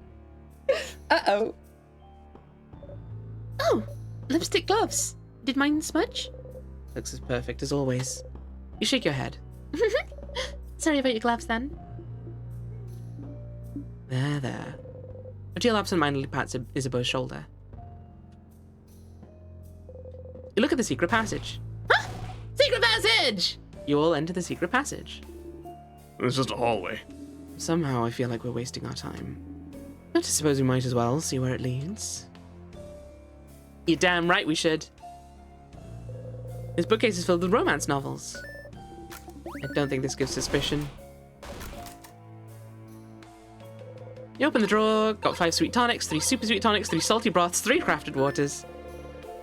Uh-oh. Oh, lipstick gloves. Did mine smudge? Looks as perfect as always. You shake your head. Sorry about your gloves then. There. Odile absentmindedly pats Isabeau's shoulder. You look at the secret passage. Huh? Secret passage! You all enter the secret passage. It's just a hallway. Somehow I feel like we're wasting our time. But I suppose we might as well see where it leads. You're damn right we should. His bookcase is filled with romance novels. I don't think this gives suspicion. You open the drawer, got 5 sweet tonics, 3 super sweet tonics, 3 salty broths, 3 crafted waters.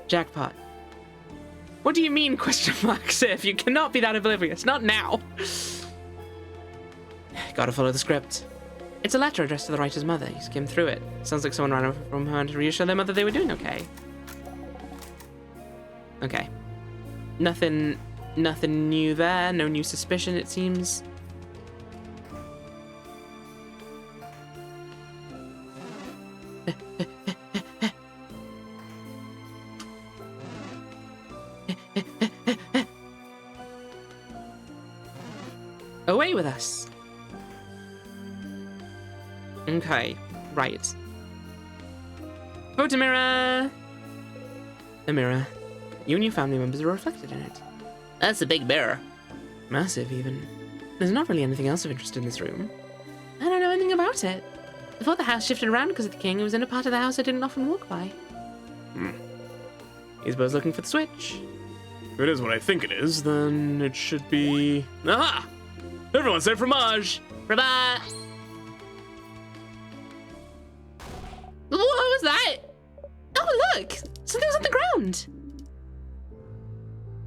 Jackpot. What do you mean, question mark, Sif? You cannot be that oblivious. Not now. Gotta follow the script. It's a letter addressed to the writer's mother. You skim through it. Sounds like someone ran over from home to reassure their mother they were doing okay. Okay. Nothing new there. No new suspicion, it seems. Away with us. Okay, right. Photo mirror. A mirror. You and your family members are reflected in it. That's a big mirror. Massive, even. There's not really anything else of interest in this room. I don't know anything about it. Before the house shifted around because of the king, it was in a part of the house I didn't often walk by. He's both looking for the switch. If it is what I think it is, then it should be... Aha! Everyone say fromage! Bye-bye. What was that? Oh, look! Something's on the ground.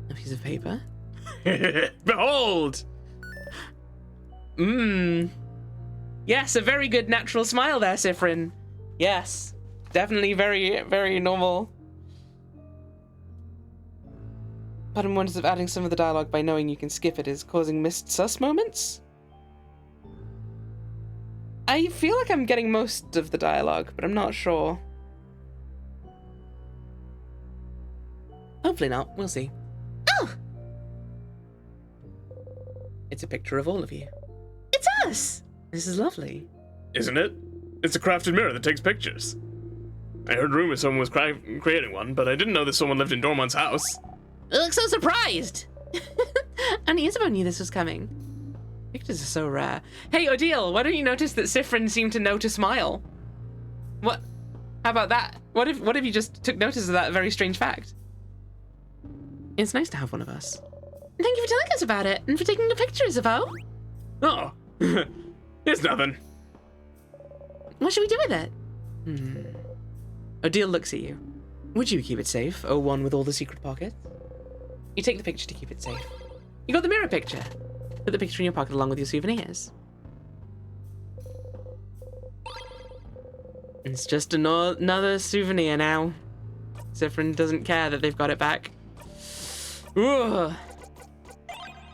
A piece of paper. Behold! Yes, a very good natural smile there, Sifrin. Yes. Definitely very, very normal. Part of me wonders if adding some of the dialogue by knowing you can skip it is causing missed sus moments. I feel like I'm getting most of the dialogue, but I'm not sure. Hopefully not. We'll see. Oh! It's a picture of all of you. It's us! This is lovely. Isn't it? It's a crafted mirror that takes pictures. I heard rumors someone was creating one, but I didn't know that someone lived in Dormont's house. You look so surprised. And Isabel knew this was coming. Pictures are so rare. Hey, Odile, why don't you notice that Sifrin seemed to know to smile? What? How about that? What if you just took notice of that very strange fact? It's nice to have one of us. Thank you for telling us about it, and for taking a picture, Isabel. Oh, it's nothing. What should we do with it? Odile looks at you. Would you keep it safe, one with all the secret pockets? You take the picture to keep it safe. You got the mirror picture. Put the picture in your pocket along with your souvenirs. It's just another souvenir now. Sifrin doesn't care that they've got it back. Ooh.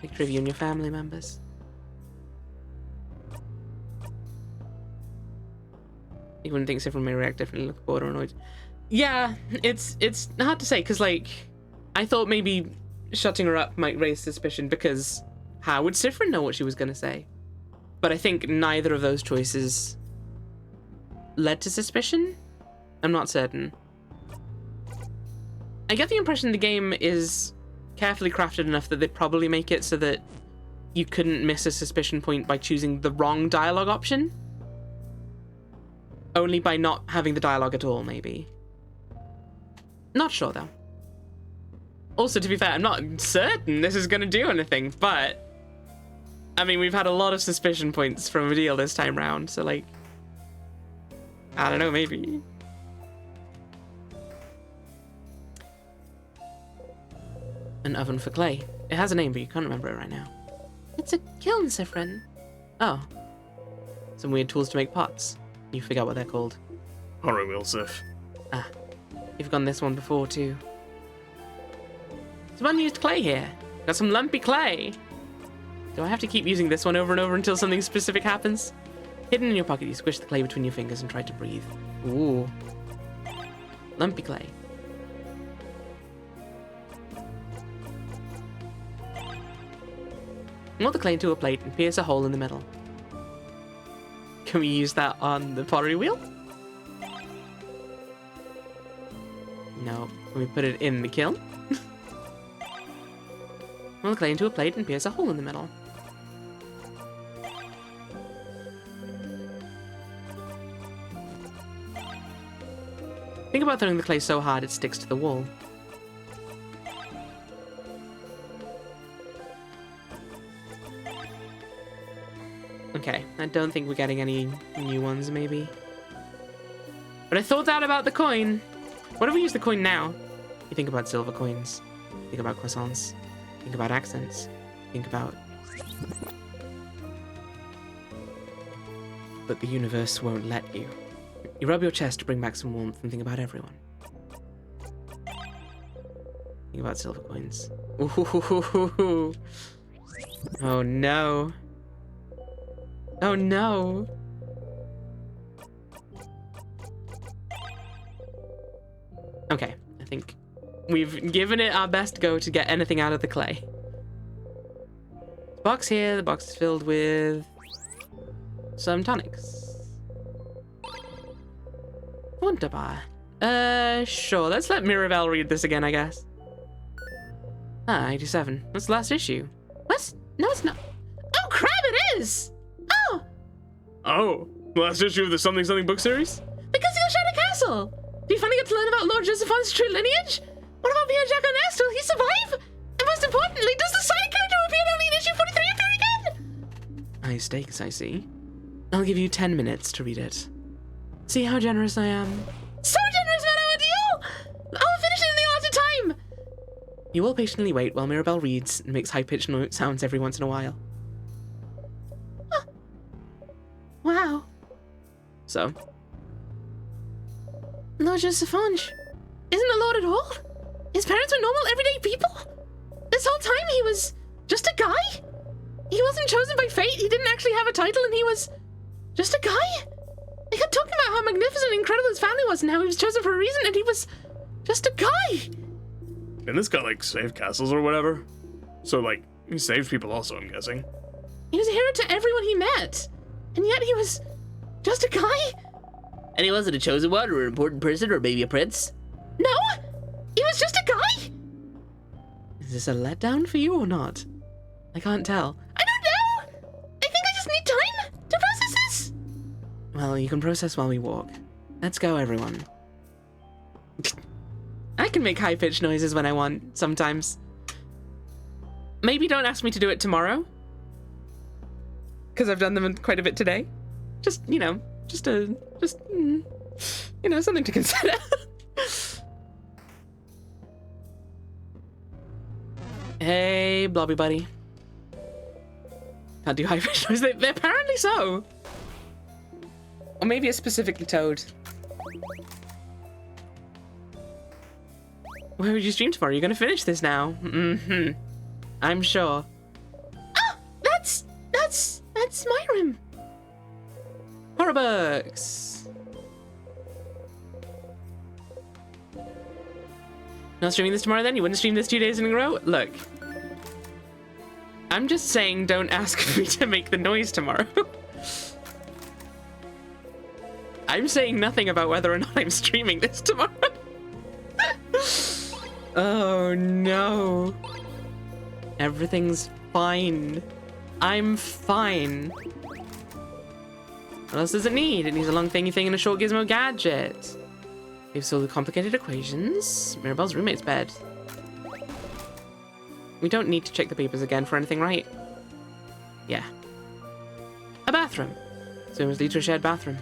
Picture of you and your family members. You wouldn't think Sifrin may react differently, look bored or annoyed. Yeah, it's hard to say, because, like, I thought maybe shutting her up might raise suspicion, because how would Sifrin know what she was going to say? But I think neither of those choices led to suspicion? I'm not certain. I get the impression the game is carefully crafted enough that they'd probably make it so that you couldn't miss a suspicion point by choosing the wrong dialogue option. Only by not having the dialogue at all, maybe. Not sure, though. Also, to be fair, I'm not certain this is going to do anything, but... I mean, we've had a lot of suspicion points from Odile this time round, so, like... I don't know, maybe. An oven for clay. It has a name, but you can't remember it right now. It's a kiln, Sifrin. Oh. Some weird tools to make pots. You forgot what they're called. Horror wheel, Sif. Ah. You've gone this one before, too. Some unused clay here. Got some lumpy clay. Do I have to keep using this one over and over until something specific happens? Hidden in your pocket, you squish the clay between your fingers and try to breathe. Ooh. Lumpy clay. Mold the clay into a plate and pierce a hole in the middle. Can we use that on the pottery wheel? No. Can we put it in the kiln? Mold the clay into a plate and pierce a hole in the middle. Think about throwing the clay so hard it sticks to the wall. Okay, I don't think we're getting any new ones, maybe. But I thought that about the coin. What if we use the coin now? You think about silver coins. Think about croissants. Think about accents. Think about... But the universe won't let you. You rub your chest to bring back some warmth and think about everyone. Think about silver coins. Ooh. Oh no. Oh no. Okay, I think we've given it our best go to get anything out of the clay. Box here, the box is filled with some tonics. Wunderbar. Sure, let's let Mirabelle read this again, I guess. Ah, 87. That's the last issue. What? No, it's not. Oh, crap, it is! Oh! Oh, the last issue of the Something Something book series? The Concealed Shadow Castle! Do you finally get to learn about Lord Josephine's true lineage? What about Pierre Jacques Ernest? Will he survive? And most importantly, does the side character appear only in issue 43 appear again? High stakes, I see. I'll give you 10 minutes to read it. See how generous I am? So generous, Madame Odile! I'll finish it in the allotted time! You will patiently wait while Mirabelle reads and makes high-pitched sounds every once in a while. Huh. Wow. So? Lord Josephange isn't a lord at all? His parents were normal, everyday people? This whole time he was just a guy? He wasn't chosen by fate, he didn't actually have a title, and he was just a guy? They kept talking about how magnificent and incredible his family was and how he was chosen for a reason, and he was just a guy. And this guy, like, saved castles or whatever? So, like, he saved people also, I'm guessing. He was a hero to everyone he met, and yet he was just a guy? And he wasn't a chosen one or an important person or maybe a prince? No! He was just a guy! Is this a letdown for you or not? I can't tell. I don't know! I think I just need time to process this! Well, you can process while we walk. Let's go, everyone. I can make high-pitched noises when I want, sometimes. Maybe don't ask me to do it tomorrow. Because I've done them quite a bit today. Just, you know, something to consider. Hey, Blobby Buddy. Can't do high-pitched noises. They're apparently so. Or maybe it's specifically Toad. Where would you stream tomorrow? You're gonna finish this now. Mm-hmm. I'm sure. Oh, that's my room. Horror books. Not streaming this tomorrow then? You wouldn't stream this 2 days in a row? Look. I'm just saying don't ask me to make the noise tomorrow. I'm saying nothing about whether or not I'm streaming this tomorrow. Oh no. Everything's fine. I'm fine. What else does it need? It needs a long thingy thing and a short gizmo gadget. We've solved the complicated equations. Mirabelle's roommate's bed. We don't need to check the papers again for anything, right? Yeah. A bathroom. So we must lead to a shared bathroom.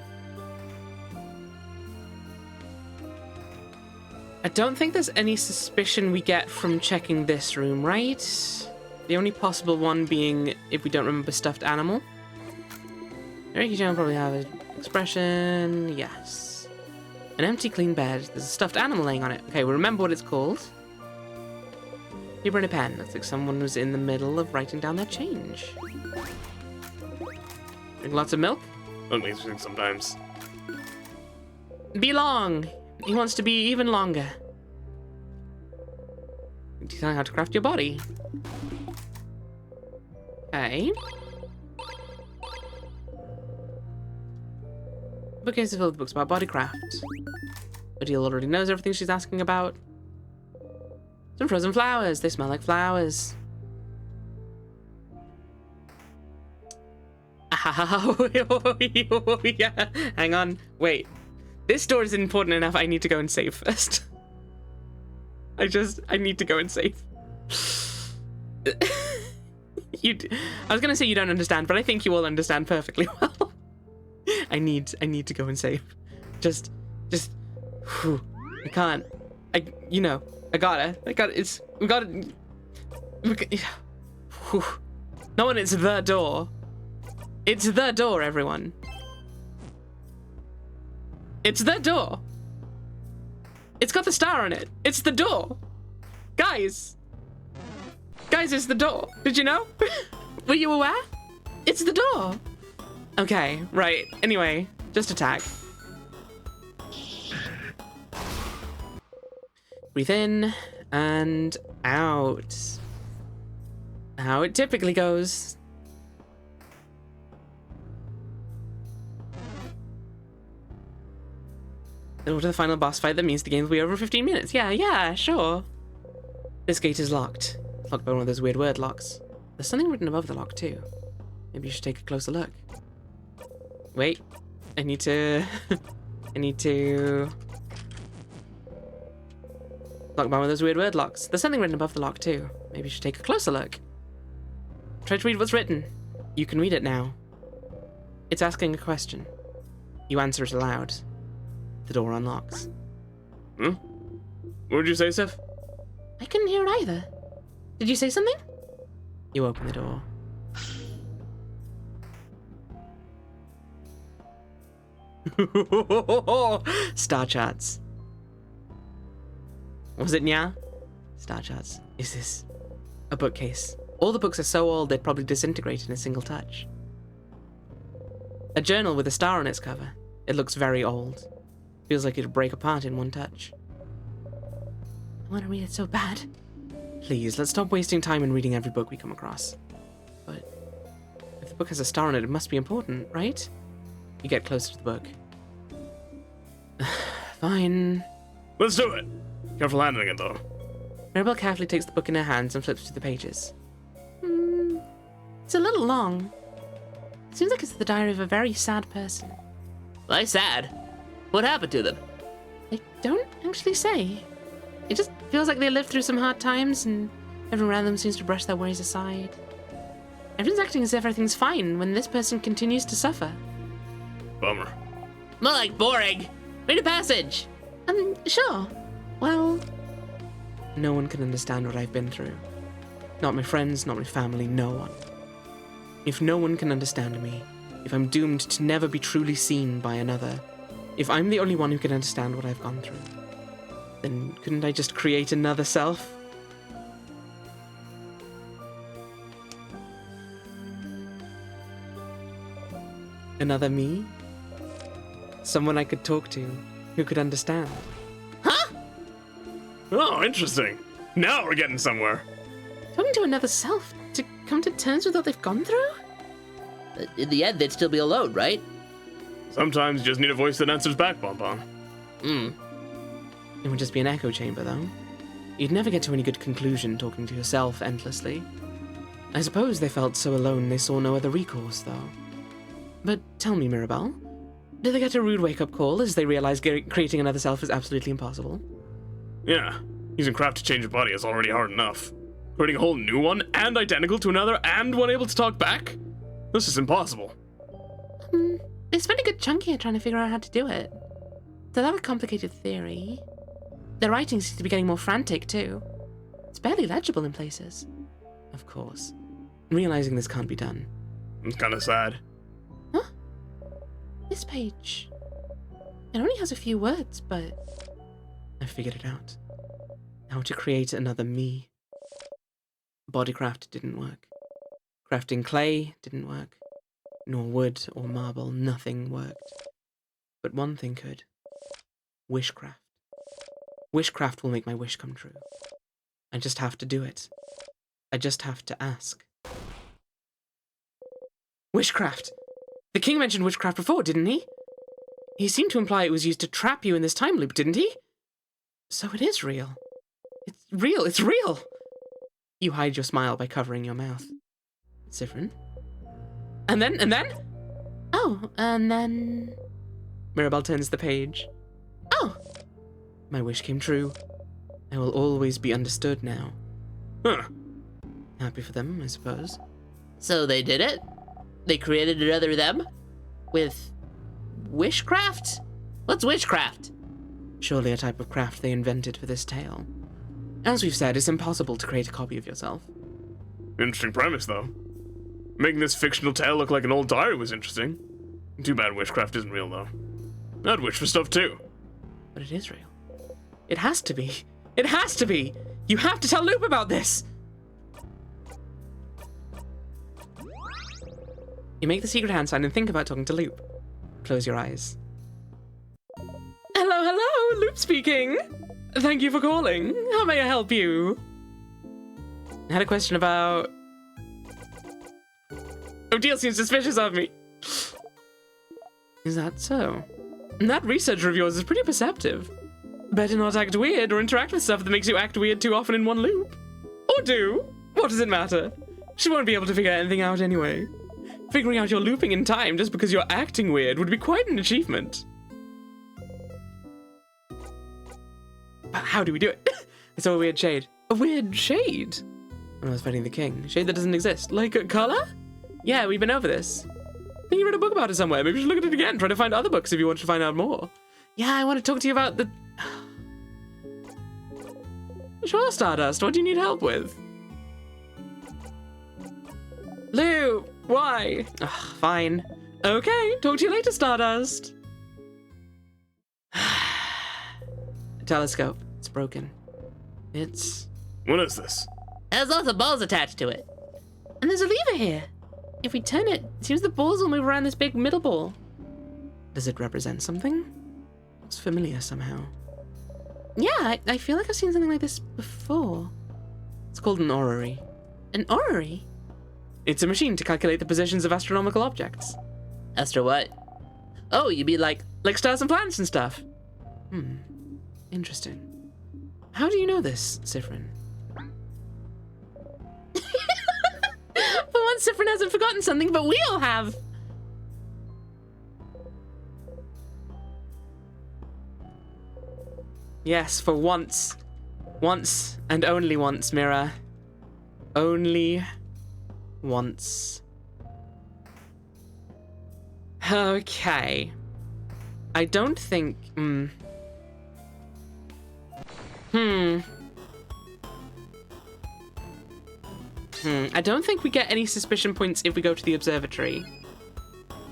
I don't think there's any suspicion we get from checking this room, right? The only possible one being if we don't remember stuffed animal. Ricky John probably have an expression. Yes. An empty, clean bed. There's a stuffed animal laying on it. Okay, we remember what it's called. Paper and a pen. Looks like someone was in the middle of writing down their change. Drink lots of milk? That makes me think sometimes. Be long. He wants to be even longer. Teach how to craft your body. Okay. Bookcase is filled with books about bodycraft. Odile already knows everything she's asking about. Some frozen flowers. They smell like flowers. Oh, yeah. Hang on. Wait. This door is important enough. I need to go and save first. I need to go and save. I was gonna say you don't understand, but I think you all understand perfectly well. I need to go and save. Just, whew, I can't. I gotta. Whew. No, and it's the door. It's the door, everyone. It's the door. It's got the star on it. It's the door. Guys, it's the door. Did you know? Were you aware? It's the door. Okay, right. Anyway, just attack. Breathe in and out. How it typically goes. Then to the final boss fight. That means the game will be over 15 minutes. Yeah, sure. This gate is locked. Locked by one of those weird word locks. There's something written above the lock too. Maybe you should take a closer look. Wait. I need to... Locked by one of those weird word locks. There's something written above the lock too. Maybe you should take a closer look. Try to read what's written. You can read it now. It's asking a question. You answer it aloud. The door unlocks. What did you say, Sif? I couldn't hear it either. Did you say something? You open the door. Star charts. Was it Nya? Star charts. Is this a bookcase? All the books are so old they'd probably disintegrate in a single touch. A journal with a star on its cover. It looks very old. Feels like it'd break apart in one touch. I want to read it so bad. Please, let's stop wasting time in reading every book we come across. But if the book has a star on it, it must be important, right? You get closer to the book. Fine. Let's do it. Careful handling it, though. Mirabelle carefully takes the book in her hands and flips through the pages. It's a little long. Seems like it's the diary of a very sad person. Why sad? What happened to them? They don't actually say. It just feels like they lived through some hard times and everyone around them seems to brush their worries aside. Everyone's acting as if everything's fine when this person continues to suffer. Bummer. More like boring. Read a passage. Sure. Well, No one can understand what I've been through. Not my friends, not my family, no one. If no one can understand me, if I'm doomed to never be truly seen by another, if I'm the only one who can understand what I've gone through, then couldn't I just create another self? Another me? Someone I could talk to, who could understand. Oh, interesting. Now we're getting somewhere. talking to another self to come to terms with what they've gone through? In the end, they'd still be alone, right? Sometimes you just need a voice that answers back, Bonbon. It would just be an echo chamber, though. You'd never get to any good conclusion talking to yourself endlessly. I suppose they felt so alone they saw no other recourse, though. But tell me, Mirabelle, did they get a rude wake-up call as they realized creating another self is absolutely impossible? Yeah, using craft to change your body is already hard enough. Creating a whole new one, and identical to another, and one able to talk back? This is impossible. They spent a good chunk here trying to figure out how to do it. They have a complicated theory. Their writing seems to be getting more frantic, too. It's barely legible in places. Of course. Realizing this can't be done. It's kinda sad. Huh? This page. It only has a few words, but... I figured it out. How to create another me. Bodycraft didn't work. Crafting clay didn't work. Nor wood or marble, nothing worked. But one thing could. Wishcraft. Wishcraft will make my wish come true. I just have to do it. I just have to ask. Wishcraft! The king mentioned witchcraft before, didn't he? He seemed to imply it was used to trap you in this time loop, didn't he? So it is real. It's real, it's real! You hide your smile by covering your mouth. It's different. And then? Oh, and then... Mirabelle turns the page. Oh! My wish came true. I will always be understood now. Huh. Happy for them, I suppose. So they did it? They created another them? With wishcraft? What's witchcraft? Surely a type of craft they invented for this tale. As we've said, it's impossible to create a copy of yourself. Interesting premise, though. Making this fictional tale look like an old diary was interesting. Too bad witchcraft isn't real, though. I'd wish for stuff, too. But it is real. It has to be. It has to be! You have to tell Loop about this! You make the secret hand sign and think about talking to Loop. Close your eyes. Hello, hello! Loop speaking! Thank you for calling. How may I help you? I had a question about... Odile seems suspicious of me. Is that so? That researcher of yours is pretty perceptive. Better not act weird or interact with stuff that makes you act weird too often in one loop. Or do. What does it matter? She won't be able to figure anything out anyway. Figuring out your looping in time just because you're acting weird would be quite an achievement. But how do we do it? I saw a weird shade. A weird shade? When I was fighting the king. A shade that doesn't exist. Like a color? Yeah, we've been over this. I think you read a book about it somewhere. Maybe you should look at it again. Try to find other books if you want to find out more. Yeah, I want to talk to you about the... Sure, Stardust. What do you need help with? Lou, why? Ugh, fine. Okay, talk to you later, Stardust. Telescope. It's broken. It's... What is this? There's lots of balls attached to it. And there's a lever here. If we turn it, it seems the balls will move around this big middle ball. Does it represent something? Looks familiar somehow. Yeah, I feel like I've seen something like this before. It's called an orrery. An orrery? It's a machine to calculate the positions of astronomical objects. Astro what? Oh, you mean like stars and planets and stuff? Interesting. How do you know this, Siffrin? For once, Siffrin hasn't forgotten something, but we all have. Yes, for once. Once and only once, Mira. Only once. Okay. I don't think... I don't think we get any suspicion points if we go to the observatory.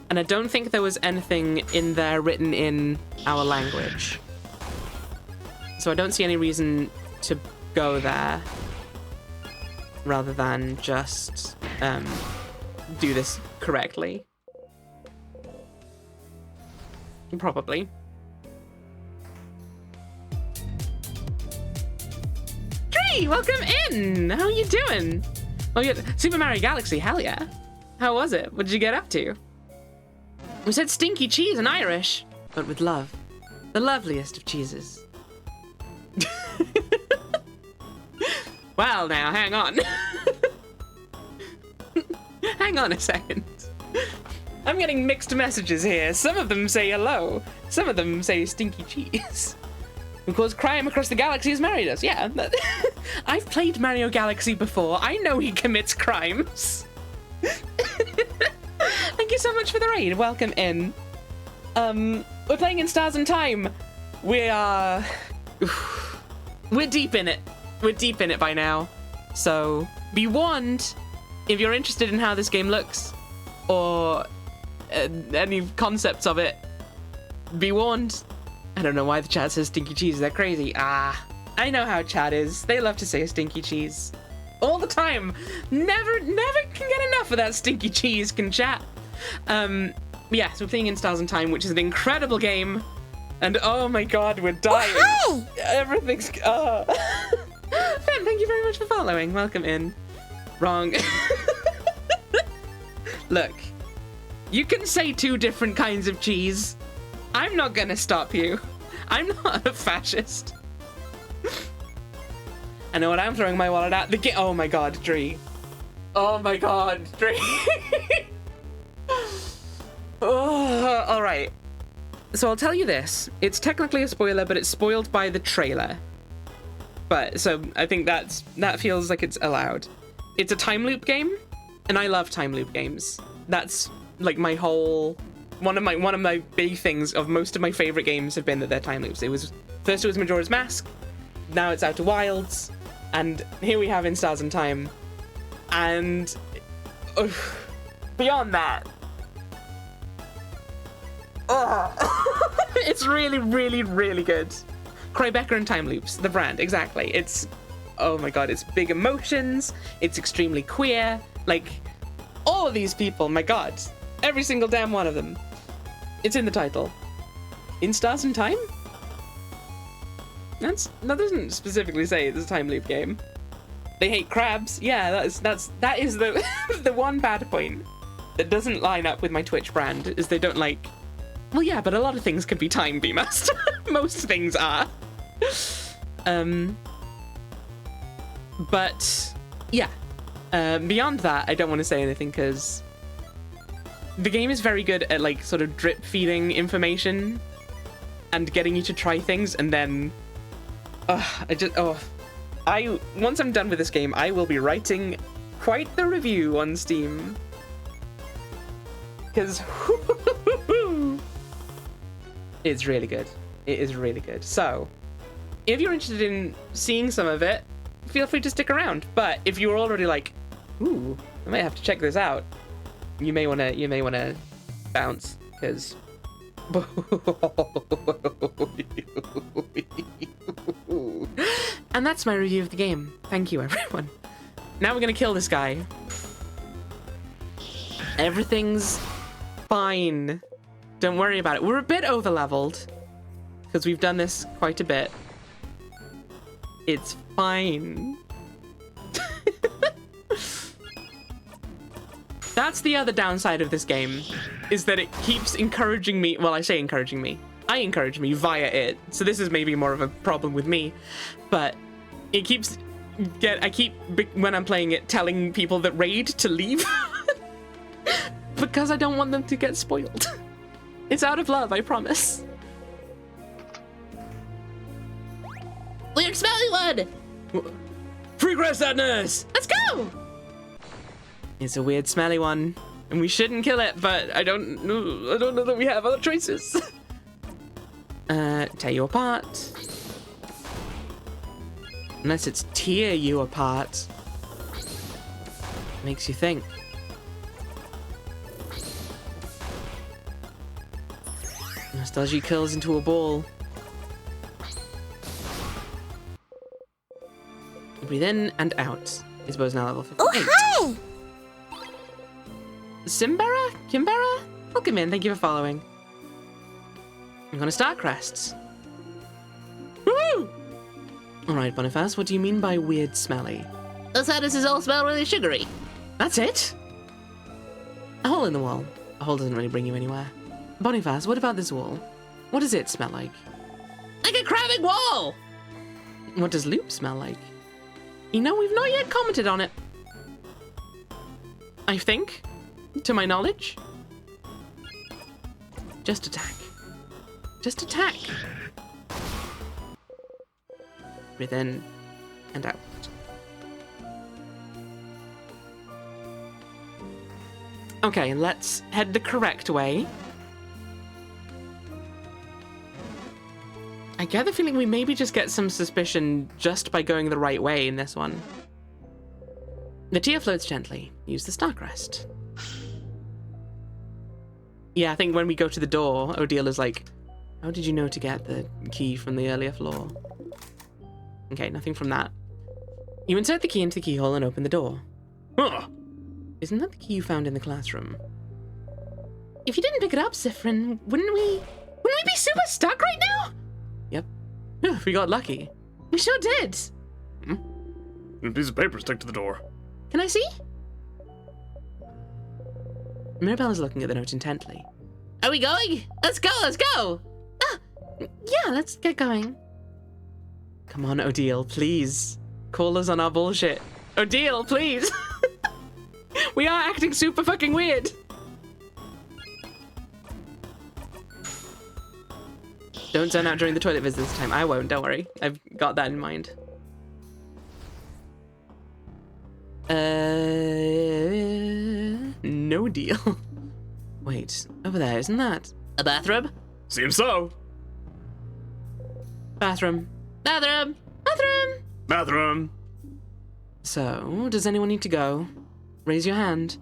And I don't think there was anything in there written in our language. So I don't see any reason to go there rather than just do this correctly. Probably. Tree, welcome in! How are you doing? Oh yeah, Super Mario Galaxy, hell yeah. How was it? What did you get up to? We said stinky cheese in Irish, but with love. The loveliest of cheeses. Well, now, hang on. Hang on a second. I'm getting mixed messages here. Some of them say hello. Some of them say stinky cheese. Because crime across the galaxy has married us. Yeah. I've played Mario Galaxy before. I know he commits crimes. Thank you so much for the raid. Welcome in. We're playing in Stars and Time. We're deep in it. We're deep in it by now. So be warned if you're interested in how this game looks or any concepts of it. Be warned. I don't know why the chat says stinky cheese. They're crazy. I know how chat is. They love to say stinky cheese. All the time. Never can get enough of that stinky cheese, can chat. Yeah, so we're playing in Stars and Time, which is an incredible game. And oh my god, we're dying. Oh, hi! Everything's... Ben, thank you very much for following. Welcome in. Wrong. Look, you can say two different kinds of cheese. I'm not gonna stop you. I'm not a fascist. I know what I'm throwing my wallet at. Oh my god, Dree. Oh my god, Dree. Oh, all right. So I'll tell you this. It's technically a spoiler, but it's spoiled by the trailer. But so I think that feels like it's allowed. It's a time loop game. And I love time loop games. That's like my whole one of my big things of most of my favorite games have been that they're time loops. It was Majora's Mask, now it's Outer Wilds, and here we have In Stars and Time. And beyond that, it's really, really, really good. Tribeca and Time Loops, the brand, exactly. It's, oh my god, it's big emotions, it's extremely queer, like, all of these people, my god, every single damn one of them. It's in the title. In Stars and Time? That doesn't specifically say it's a time loop game. They hate crabs. Yeah, that is the the one bad point that doesn't line up with my Twitch brand is they don't like. Well, yeah, but a lot of things can be time master. Most things are. But yeah. Beyond that, I don't want to say anything because the game is very good at like sort of drip feeding information and getting you to try things, and then once I'm done with this game, I will be writing quite the review on Steam. Because it's really good. It is really good. So, if you're interested in seeing some of it, feel free to stick around. But if you're already like, ooh, I might have to check this out, you may wanna bounce, because and that's my review of the game. Thank you, everyone. Now we're gonna kill this guy. Everything's fine. Don't worry about it. We're a bit over-leveled because we've done this quite a bit. It's fine. That's the other downside of this game, is that it keeps encouraging me. Well, I say encouraging me. I encourage me via it. So this is maybe more of a problem with me, but it keeps when I'm playing it, telling people that raid to leave because I don't want them to get spoiled. It's out of love, I promise. Weird smelly one! Free grass sadness! Let's go! It's a weird smelly one, and we shouldn't kill it, but I don't know that we have other choices. Tear you apart. Unless it's tear you apart. Makes you think. Nostalgia curls into a ball. Breathe in and out. His bow's now level 58. Oh, hi! Simbera? Kimbera? Welcome in, thank you for following. I'm gonna start crests. Woo! Alright, Boniface, what do you mean by weird smelly? Those sadnesses all smell really sugary. That's it? A hole in the wall. A hole doesn't really bring you anywhere. Boniface, what about this wall? What does it smell like? Like a crabbing wall! What does Loop smell like? You know, we've not yet commented on it. I think, to my knowledge. Just attack. Just attack. Breathe in and out. Okay, let's head the correct way. I get the feeling we maybe just get some suspicion just by going the right way in this one. The tear floats gently. Use the star crest. Yeah, I think when we go to the door, Odile is like, how did you know to get the key from the earlier floor? Okay, nothing from that. You insert the key into the keyhole and open the door. Huh. Isn't that the key you found in the classroom? If you didn't pick it up, Siffrin, wouldn't we be super stuck right now? Yep. We got lucky. We sure did. A piece of paper stuck to the door. Can I see? Mirabelle is looking at the note intently. Are we going? Let's go, let's go! Ah, yeah, let's get going. Come on, Odile, please. Call us on our bullshit. Odile, please! We are acting super fucking weird. Don't zone out during the toilet visit this time. I won't, don't worry. I've got that in mind. no deal. Wait, over there, isn't that? A bathroom? Seems so. Bathroom. Bathroom! Bathroom! Bathroom. So, does anyone need to go? Raise your hand.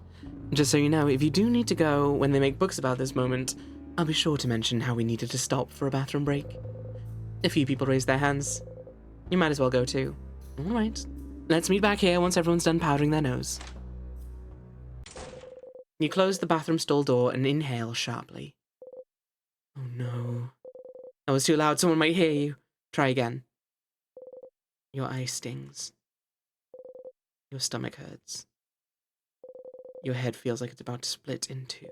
Just so you know, if you do need to go when they make books about this moment, I'll be sure to mention how we needed to stop for a bathroom break. A few people raised their hands. You might as well go too. Alright. Let's meet back here once everyone's done powdering their nose. You close the bathroom stall door and inhale sharply. Oh no. That was too loud, someone might hear you. Try again. Your eye stings. Your stomach hurts. Your head feels like it's about to split in two.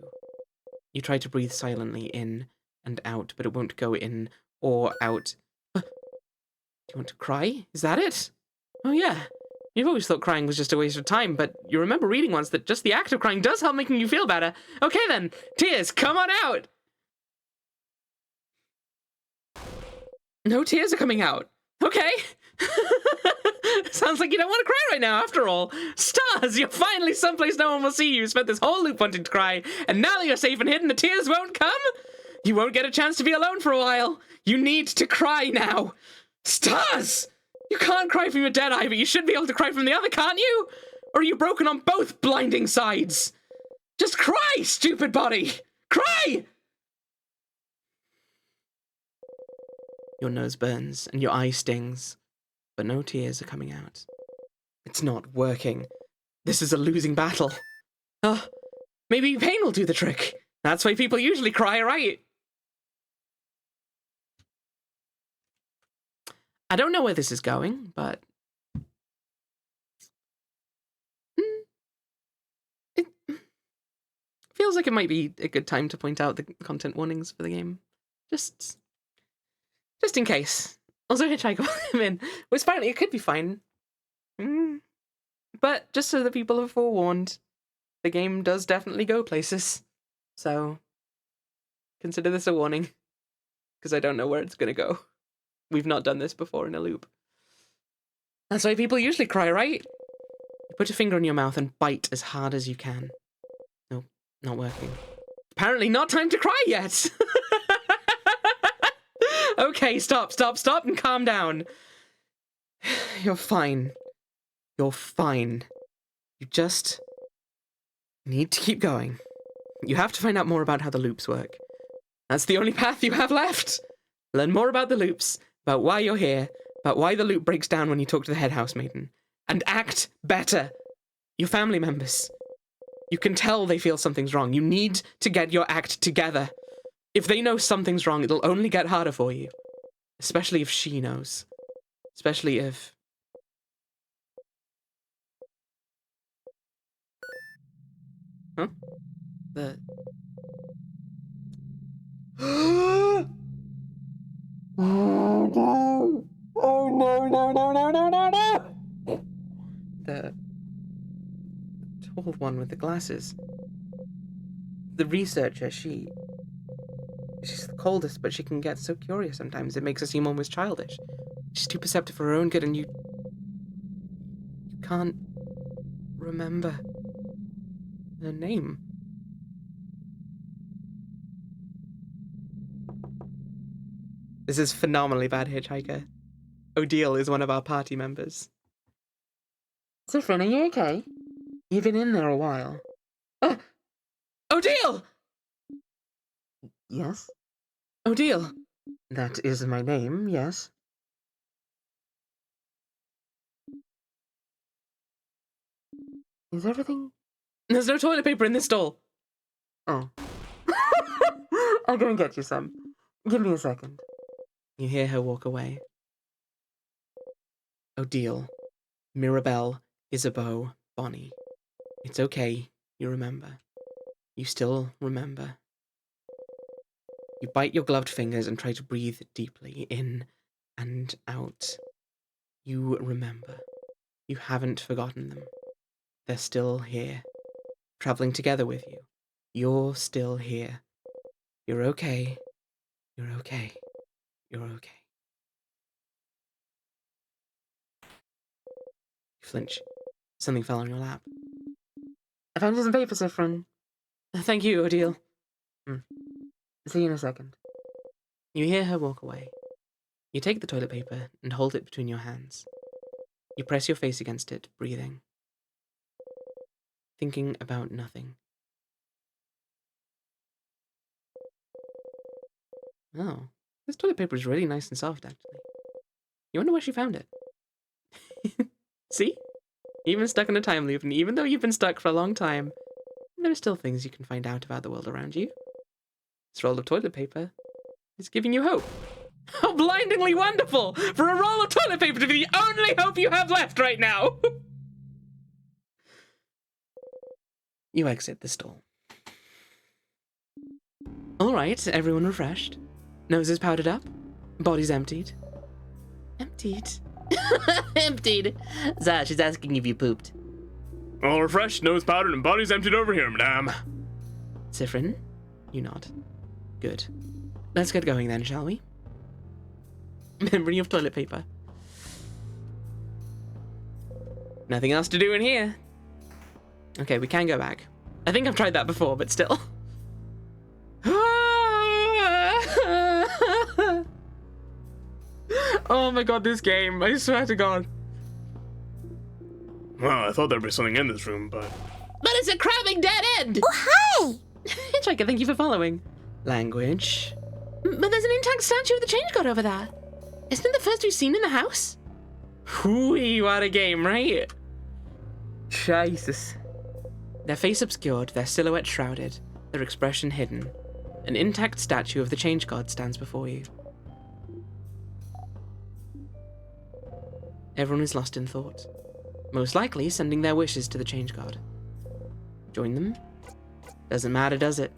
You try to breathe silently in and out, but it won't go in or out. Do you want to cry? Is that it? Oh yeah. You've always thought crying was just a waste of time, but you remember reading once that just the act of crying does help making you feel better. Okay then, tears, come on out! No tears are coming out. Okay. Sounds like you don't want to cry right now, after all. Stars, you're finally someplace no one will see you. Spent this whole loop wanting to cry, and now that you're safe and hidden, the tears won't come? You won't get a chance to be alone for a while. You need to cry now. Stars! You can't cry from your dead eye, but you should be able to cry from the other, can't you? Or are you broken on both blinding sides? Just cry, stupid body! Cry! Your nose burns, and your eye stings, but no tears are coming out. It's not working. This is a losing battle. Maybe pain will do the trick. That's why people usually cry, right? I don't know where this is going, but it feels like it might be a good time to point out the content warnings for the game. Just in case. Also, Hitchhiker came in. Which apparently it could be fine. But just so that people are forewarned, the game does definitely go places. So, consider this a warning. Because I don't know where it's going to go. We've not done this before in a loop. That's why people usually cry, right? You put your finger in your mouth and bite as hard as you can. Nope, not working. Apparently not time to cry yet! Okay, stop, and calm down. You're fine. You're fine. You just need to keep going. You have to find out more about how the loops work. That's the only path you have left. Learn more about the loops, about why you're here, about why the loop breaks down when you talk to the head housemaiden. And act better. Your family members. You can tell they feel something's wrong. You need to get your act together. If they know something's wrong, it'll only get harder for you. Especially if she knows. Especially if... Huh? The... Oh no! Oh no, no, no, no, no, no, no! The tall one with the glasses. The researcher, she's the coldest, but she can get so curious sometimes. It makes her seem almost childish. She's too perceptive for her own good, and you can't remember her name. This is phenomenally bad, Hitchhiker. Odile is one of our party members. Siffrin, are you okay? You've been in there a while. Odile! Yes? Odile. That is my name, yes. Is everything... There's no toilet paper in this stall. Oh. I'll go and get you some. Give me a second. You hear her walk away. Odile, Mirabelle, Isabeau, Bonnie. It's okay, you remember. You still remember. You bite your gloved fingers and try to breathe deeply, in and out. You remember. You haven't forgotten them. They're still here, traveling together with you. You're still here. You're okay. You're okay. You're okay. You flinch. Something fell on your lap. I found you some paper, Siffrin. Thank you, Odile. See you in a second. You hear her walk away. You take the toilet paper and hold it between your hands. You press your face against it, breathing. Thinking about nothing. Oh, this toilet paper is really nice and soft, actually. You wonder where she found it. See? Even stuck in a time loop, and even though you've been stuck for a long time, there are still things you can find out about the world around you. This roll of toilet paper is giving you hope. How blindingly wonderful for a roll of toilet paper to be the only hope you have left right now! You exit the stall. Alright, everyone refreshed. Noses powdered up. Bodies emptied. Emptied? Emptied. Zash is asking if you pooped. All refreshed, nose powdered, and bodies emptied over here, madame. Siffrin, you nod. Good. Let's get going then, shall we? Memory of toilet paper. Nothing else to do in here. Okay, we can go back. I think I've tried that before, but still. Oh my god, this game. I swear to god. Well, I thought there'd be something in this room, but... But it's a crabbing dead end! Oh, hi! Hitchhiker, thank you for following. Language. But there's an intact statue of the Change God over there. Isn't it the first we've seen in the house? Whee, what a game, right? Jesus. Their face obscured, their silhouette shrouded, their expression hidden. An intact statue of the Change God stands before you. Everyone is lost in thought, most likely sending their wishes to the Change God. Join them? Doesn't matter, does it?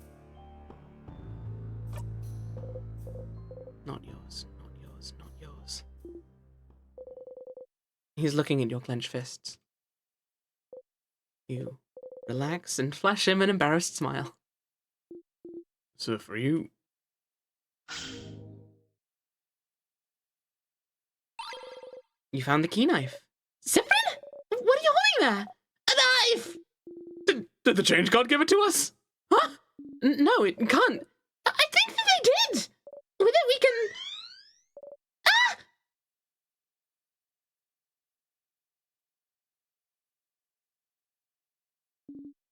Not yours, not yours, not yours. He's looking at your clenched fists. You relax and flash him an embarrassed smile. So for you... You found the key knife. Siffrin? What are you holding there? A knife! Did the Change God give it to us? Huh? No, it can't. I think that they did! With it we can... Ah!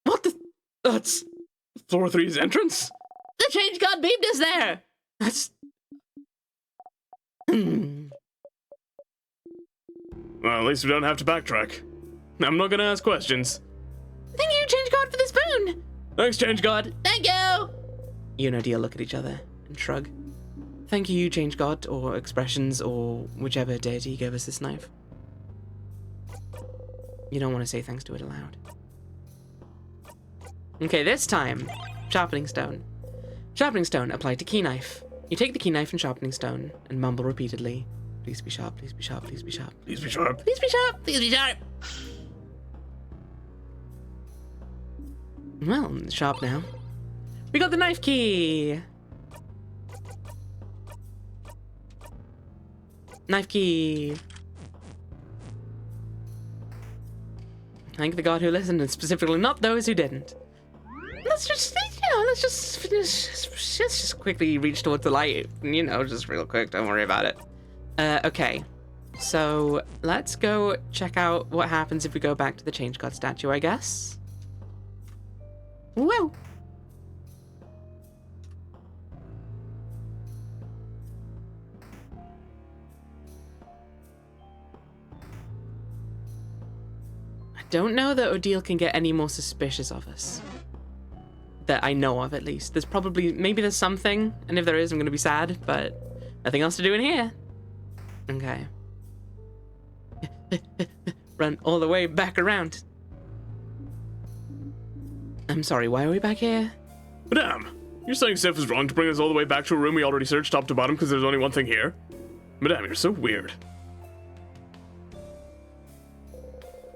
What the... That's... Floor 3's entrance? The Change God beamed us there! That's... Well, at least we don't have to backtrack. I'm not gonna ask questions. Thank you, Change God, for the spoon! Thanks, Change God. Thank you! You and Odile look at each other and shrug. Thank you, Change God, or Expressions, or whichever deity gave us this knife. You don't want to say thanks to it aloud. Okay, this time, sharpening stone. Sharpening stone applied to key knife. You take the key knife and sharpening stone and mumble repeatedly, "Please be sharp, please be sharp, please be sharp." Please be sharp. Please be sharp! Please be sharp! Well, it's sharp now. We got the knife key! Knife key! Thank the God who listened, and specifically not those who didn't. Let's just, let's just quickly reach towards the light. Just real quick, don't worry about it. Okay. So, let's go check out what happens if we go back to the Change God statue, I guess. Whoa! I don't know that Odile can get any more suspicious of us. That I know of, at least. Maybe there's something, and if there is, I'm gonna be sad, but nothing else to do in here. Okay. Run all the way back around. I'm sorry, why are we back here? Madame, you're saying Sif is wrong to bring us all the way back to a room we already searched top to bottom because there's only one thing here? Madame, you're so weird.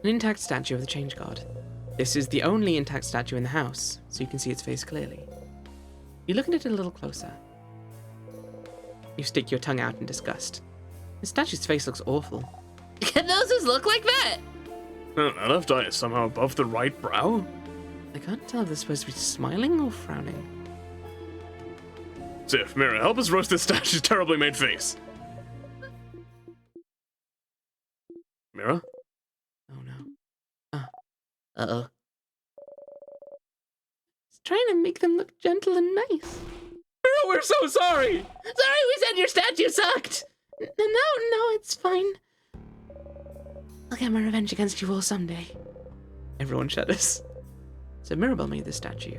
An intact statue of the Change God. This is the only intact statue in the house, so you can see its face clearly. You look at it a little closer. You stick your tongue out in disgust. The statue's face looks awful. Can those just look like that? The left eye is somehow above the right brow? I can't tell if they're supposed to be smiling or frowning. Sif, Mira, help us roast this statue's terribly made face. Mira? Oh no. Uh-oh. It's trying to make them look gentle and nice. Mira, we're so sorry! Sorry we said your statue sucked! No, it's fine. I'll get my revenge against you all someday. Everyone shudders. So Mirabelle made this statue.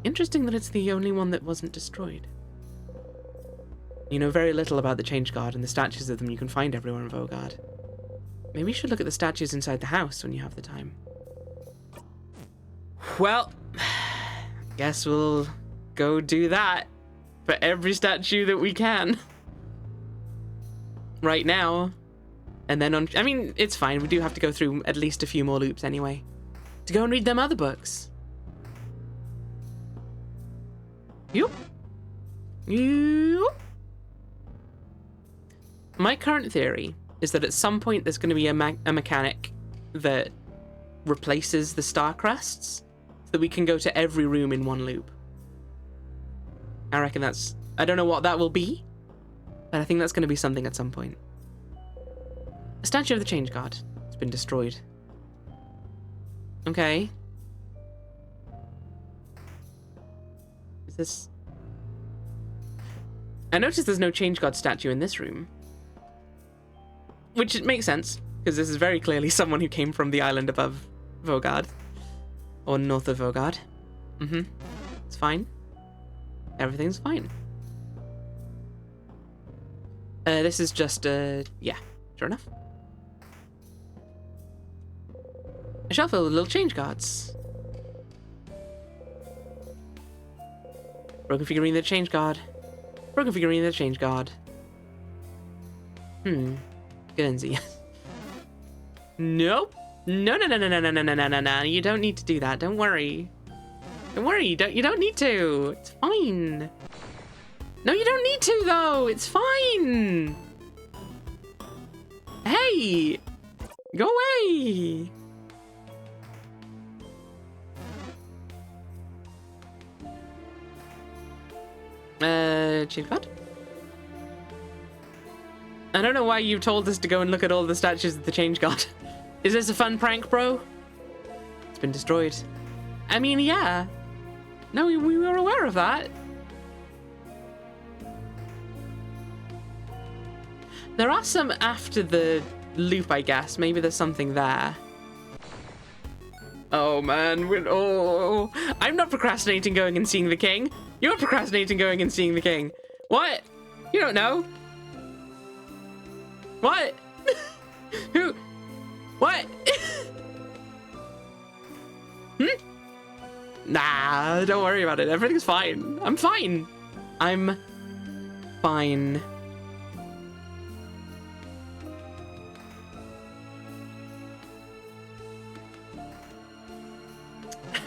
Interesting that it's the only one that wasn't destroyed. You know very little about the Change Guard and the statues of them you can find everywhere in Vaugarde. Maybe you should look at the statues inside the house when you have the time. Well, guess we'll go do that for every statue that we can. Right now. And then I mean, it's fine. We do have to go through at least a few more loops anyway. To go and read them other books. Yup. My current theory is that at some point there's going to be a mechanic that replaces the star crests so that we can go to every room in one loop. I reckon that's... I don't know what that will be, but I think that's going to be something at some point. A statue of the Change Guard. It's been destroyed. Okay. Is this... I noticed there's no Change Guard statue in this room. Which it makes sense, because this is very clearly someone who came from the island above Vaugarde. Or north of Vaugarde. It's fine. Everything's fine. This is just, yeah, sure enough. A shelf filled with little Change Guards. Broken figurine of the Change Guard. Broken figurine of the Change Guard. Guernsey. Nope. No. You don't need to do that. Don't worry. Don't worry. You don't need to. It's fine. No, you don't need to though. It's fine. Hey, go away. Change Guard? I don't know why you told us to go and look at all the statues of the Change Guard. Is this a fun prank, bro? It's been destroyed. I mean, yeah. No, we were aware of that. There are some after the loop, I guess. Maybe there's something there. Oh, man. I'm not procrastinating going and seeing the king. You're procrastinating going and seeing the king. What? You don't know. What? Who? What? Nah, don't worry about it. Everything's fine. I'm fine. I'm fine.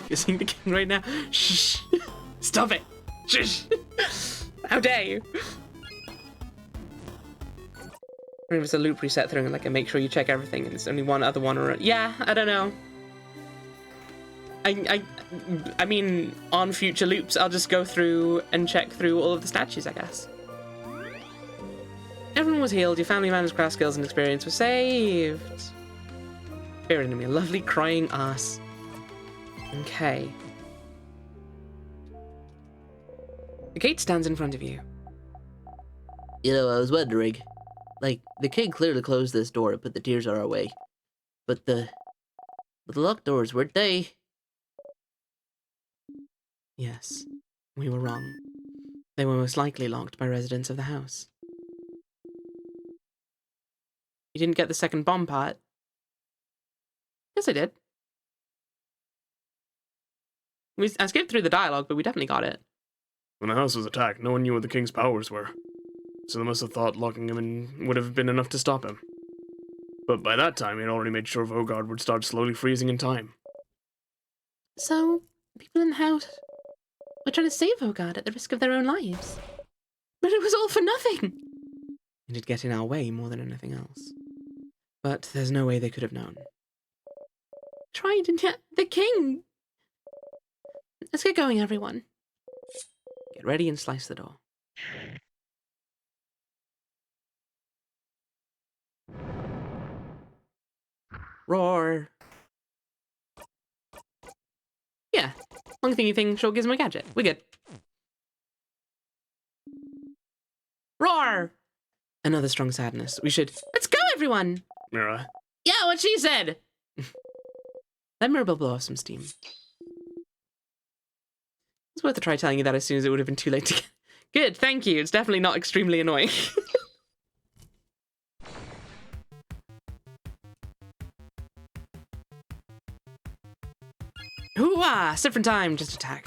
You're seeing the king right now? Shh. Stop it. Shh. How dare you? Or if it's a loop reset thing, like, make sure you check everything and there's only one other one, or yeah, I don't know. I mean, on future loops, I'll just go through and check through all of the statues, I guess. Everyone was healed, your family man's craft skills and experience were saved. Spirit enemy, lovely crying ass. Okay. The gate stands in front of you. You know, I was wondering. Like, the king clearly closed this door and put the tears on our way. But the locked doors, weren't they? Yes, we were wrong. They were most likely locked by residents of the house. You didn't get the second bomb part? Yes, I did. I skipped through the dialogue, but we definitely got it. When the house was attacked, no one knew what the king's powers were. So they must have thought locking him in would have been enough to stop him. But by that time, he'd already made sure Vaugarde would start slowly freezing in time. So, people in the house were trying to save Vaugarde at the risk of their own lives. But it was all for nothing. It'd get in our way more than anything else. But there's no way they could have known. Tried, and yet the king... let's get going, everyone. Get ready and slice the door. Roar. Yeah, long thingy thing, short gizmo gadget. We're good. Roar! Another strong sadness. We should... Let's go, everyone! Mira, Yeah, what she said! Let Mirabelle blow off some steam. It's worth a try telling you that as soon as it would have been too late to get... Good, thank you. It's definitely not extremely annoying. Hoo-ah! Different time, just attack.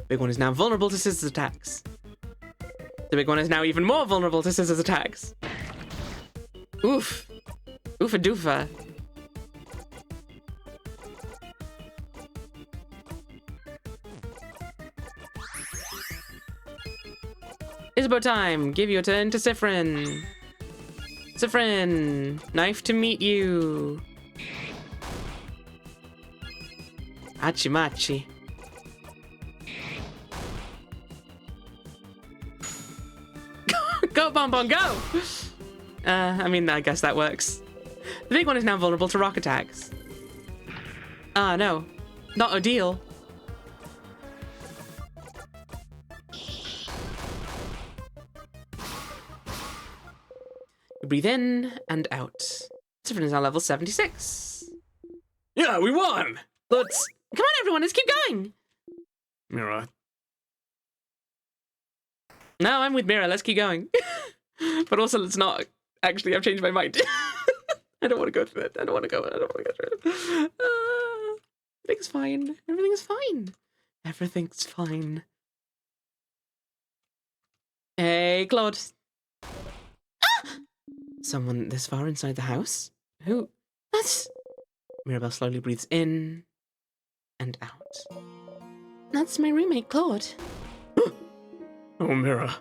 Big one is now vulnerable to Scissors attacks. The big one is now even more vulnerable to Scissors attacks. Oof. Oofa doofa. Isabeau time. Give your turn to Siffrin. Siffrin. Knife to meet you. Achimachi. Go, Bonbon, go! I mean, I guess that works. The big one is now vulnerable to rock attacks. Ah, no. Not Odile. Breathe in and out. Siffrin is now level 76. yeah, we won! Let's... Come on, everyone, let's keep going! Mira, No, I'm with Mira, let's keep going. But also, let's not... Actually, I've changed my mind. I don't want to go through it. I don't want to go through it. Everything's fine. Everything's fine. Everything's fine. Hey, Claude. Ah! Someone this far inside the house? Who? That's... Mirabelle slowly breathes in and out. That's my roommate, Claude. oh Mira,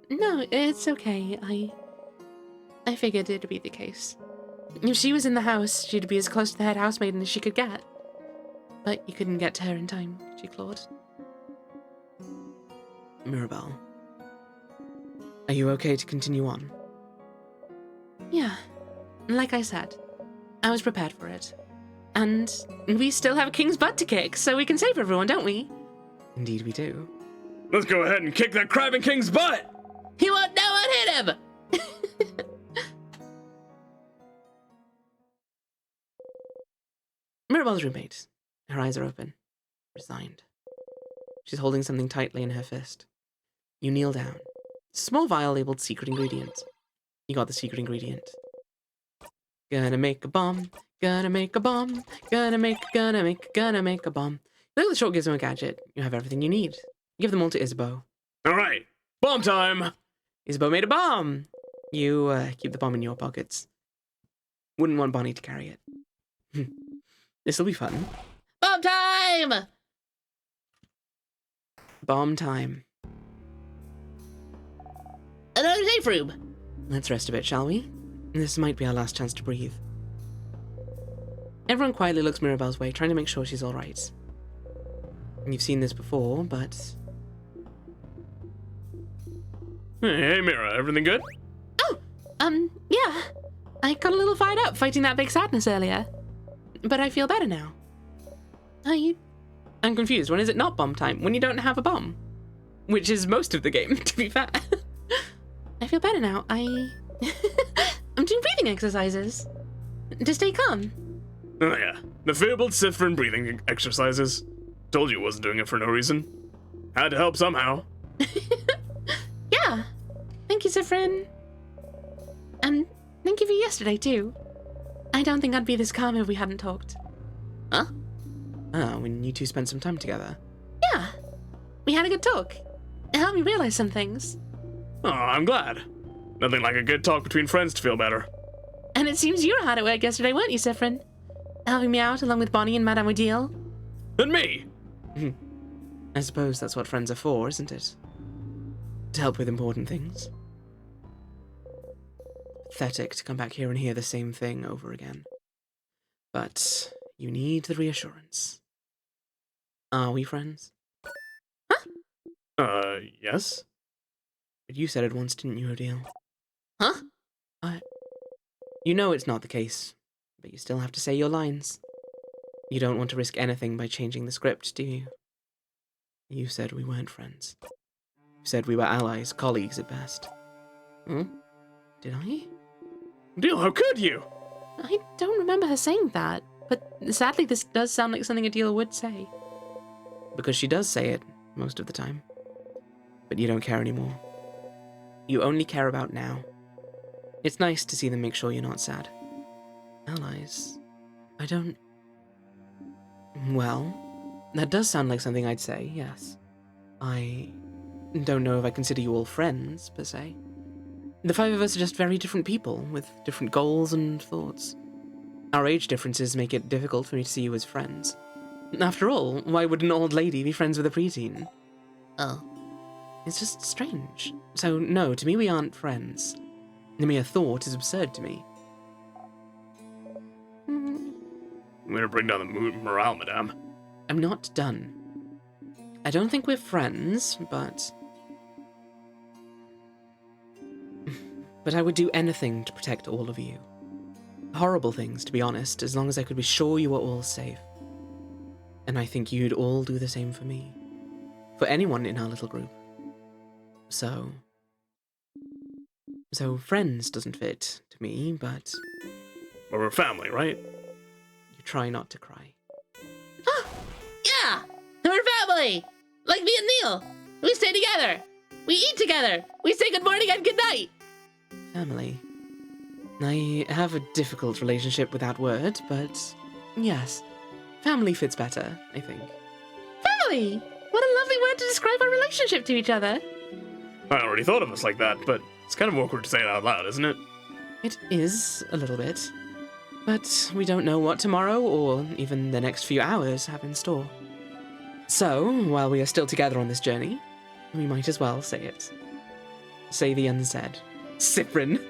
No, it's okay. I figured it'd be the case. If she was in the house, she'd be as close to the head housemaiden as she could get. But you couldn't get to her in time, did you, Claude? Mirabelle, are you okay to continue on? Yeah. Like I said, I was prepared for it. And we still have a king's butt to kick, so we can save everyone, don't we? Indeed we do. let's go ahead and kick that Crabbing King's butt! He won't know what hit him! Mirabelle's roommate. Her eyes are open. Resigned. She's holding something tightly in her fist. You kneel down. It's a small vial labeled secret ingredient. You got the secret ingredient. Gonna make a bomb. Gonna make a bomb. Gonna make a bomb. Look at the short gizmo gadget. You have everything you need. Give them all to Isabeau. Alright, bomb time! Isabeau made a bomb. You keep the bomb in your pockets. Wouldn't want Bonnie to carry it. This'll be fun. Bomb time! Bomb time. Another safe room. Let's rest a bit, shall we? This might be our last chance to breathe. Everyone quietly looks Mirabelle's way, trying to make sure she's alright. You've seen this before, but... Hey Mira, everything good? Oh! Yeah. I got a little fired up fighting that big sadness earlier. But I feel better now. I'm confused. When is it not bomb time? When you don't have a bomb? Which is most of the game, to be fair. I feel better now. I'm doing breathing exercises. To stay calm. Oh yeah, the fabled Siffrin breathing exercises. Told you wasn't doing it for no reason. Had to help somehow. Yeah. Thank you, Siffrin. And thank you for yesterday, too. I don't think I'd be this calm if we hadn't talked. Huh? Ah, when you two spent some time together. Yeah. We had a good talk. It helped me realize some things. Oh, I'm glad. Nothing like a good talk between friends to feel better. And it seems you were hard at work yesterday, weren't you, Siffrin? Helping me out along with Bonnie and Madame Odile. And me! I suppose that's what friends are for, isn't it? To help with important things. pathetic to come back here and hear the same thing over again. But you need the reassurance. Are we friends? Yes? But you said it once, didn't you, Odile? Huh? You know it's not the case, but you still have to say your lines. You don't want to risk anything by changing the script, do you? You said we weren't friends. You said we were allies, colleagues at best. Hmm? Did I? Odile, how could you? I don't remember her saying that, but sadly this does sound like something Adele would say. Because she does say it, most of the time. But you don't care anymore. You only care about now. It's nice to see them make sure you're not sad. Allies? I don't... Well, that does sound like something I'd say, yes. I don't know if I consider you all friends, per se. The five of us are just very different people, with different goals and thoughts. Our age differences make it difficult for me to see you as friends. After all, why would an old lady be friends with a preteen? Oh. It's just strange. So, no, to me we aren't friends. The mere thought is absurd to me. I'm gonna bring down the morale, madame. I'm not done. I don't think we're friends, but... But I would do anything to protect all of you. Horrible things, to be honest, as long as I could be sure you were all safe. And I think you'd all do the same for me. For anyone in our little group. So friends doesn't fit to me, but But we're family, right? you try not to cry. Yeah! We're family! Like me and Neil! We stay together! We eat together! We say good morning and good night! Family. I have a difficult relationship with that word, but yes, family fits better, I think. Family! What a lovely word to describe our relationship to each other. I already thought of us like that, but it's kind of awkward to say it out loud, isn't it? It is a little bit, but we don't know what tomorrow or even the next few hours have in store. So, while we are still together on this journey, we might as well say it. Say the unsaid. Cyprin.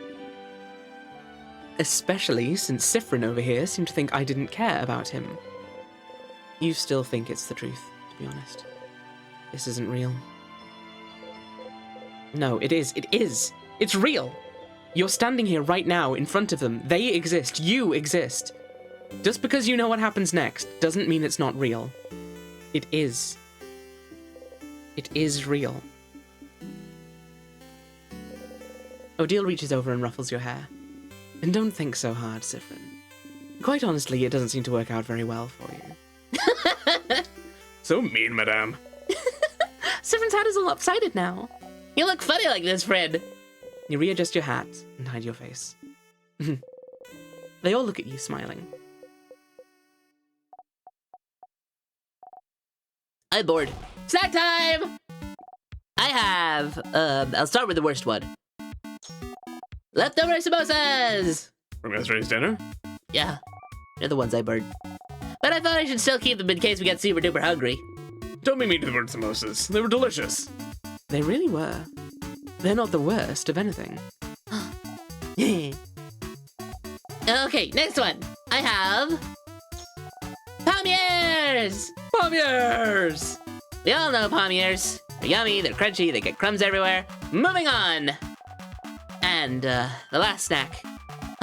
Especially since Cyprin over here seemed to think I didn't care about him. You still think it's the truth, to be honest. This isn't real. No, it is. It is. It's real. You're standing here right now in front of them. They exist. You exist. Just because you know what happens next doesn't mean it's not real. It is. It is real. Odile reaches over and ruffles your hair. And don't think so hard, Cyprin. Quite honestly, it doesn't seem to work out very well for you. So mean, madame. Cyprin's hat is all lopsided now. You look funny like this, Fred. You readjust your hat and hide your face. They all look at you, smiling. I'm bored. Snack time! I have, I'll start with the worst one. Leftover samosas! From yesterday's dinner? Yeah, they're the ones I burned. But I thought I should still keep them in case we get super duper hungry. Don't be mean to the bird samosas. They were delicious. They really were. They're not the worst of anything. Okay, next one. I have... Palmiers! Palmiers! We all know palmiers. They're yummy, they're crunchy, they get crumbs everywhere. Moving on! And, the last snack.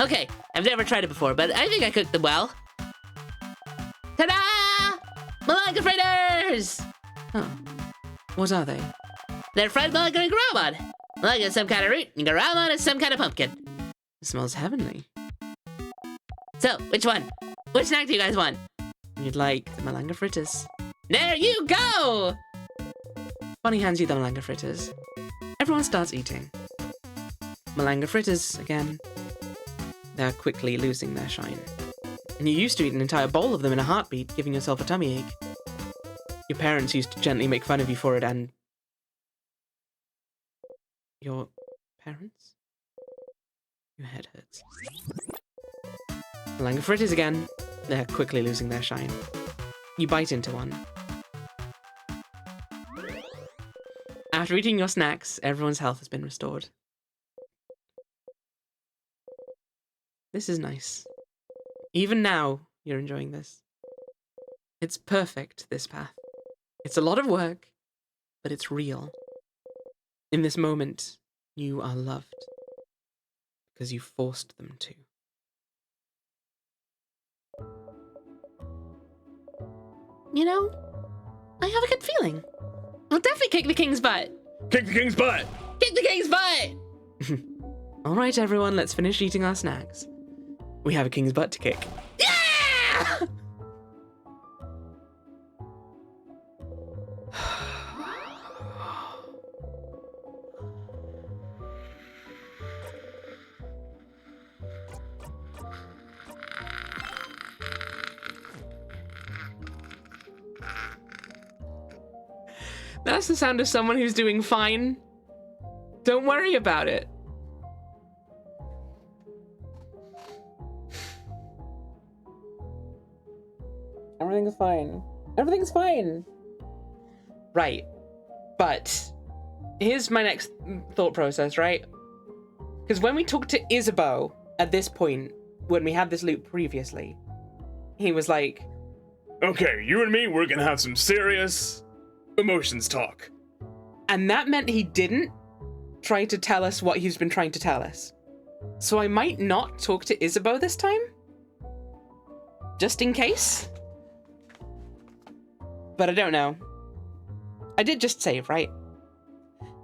Okay, I've never tried it before, but I think I cooked them well. Ta-da! Malanga fritters! Oh. What are they? They're fried malanga and garamon. Malanga is some kind of root, and garamon is some kind of pumpkin. It smells heavenly. So, which one? Which snack do you guys want? You'd like the malanga fritters. There you go! Bonnie hands you the malanga fritters. Everyone starts eating. Malanga fritters, again. They're quickly losing their shine. And you used to eat an entire bowl of them in a heartbeat, giving yourself a tummy ache. Your parents used to gently make fun of you for it, and... Your parents? Your head hurts. Malanga fritters again. They're quickly losing their shine. You bite into one. After eating your snacks, everyone's health has been restored. This is nice. Even now, you're enjoying this. It's perfect, this path. It's a lot of work, but it's real. In this moment, you are loved. Because you forced them to. You know, I have a good feeling. We'll definitely kick the king's butt. Kick the king's butt! Kick the king's butt! All right, everyone, let's finish eating our snacks. We have a king's butt to kick. Yeah! That's the sound of someone who's doing fine. Don't worry about it. Everything's fine. Everything's fine. Right. But here's my next thought process, right? Because when we talked to Isabeau at this point, when we had this loop previously, he was like, Okay, you and me, we're gonna have some serious emotions talk. and that meant he didn't try to tell us what he's been trying to tell us. So I might not talk to Isabeau this time. Just in case. But I don't know. I did just save, right?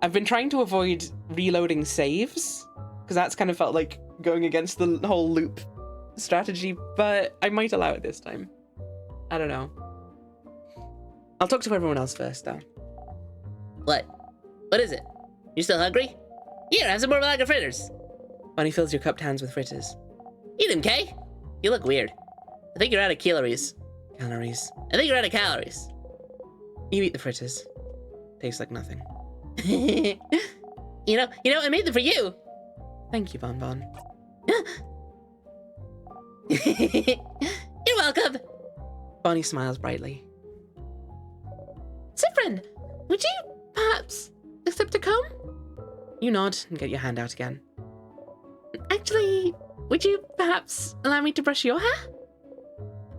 I've been trying to avoid reloading saves, because that's kind of felt like going against the whole loop strategy, but I might allow it this time. I don't know. I'll talk to everyone else first, though. What? What is it? You still hungry? Here, have some more bag of fritters. Bonnie fills your cupped hands with fritters. Eat them, Kay. You look weird. I think you're out of calories. Calories. I think you're out of calories. You eat the fritters. Tastes like nothing. you know, I made them for you. Thank you, Bon Bon. You're welcome. Bonnie smiles brightly. Siffrin, would you perhaps accept a comb? You nod and get your hand out again. Actually, would you perhaps allow me to brush your hair?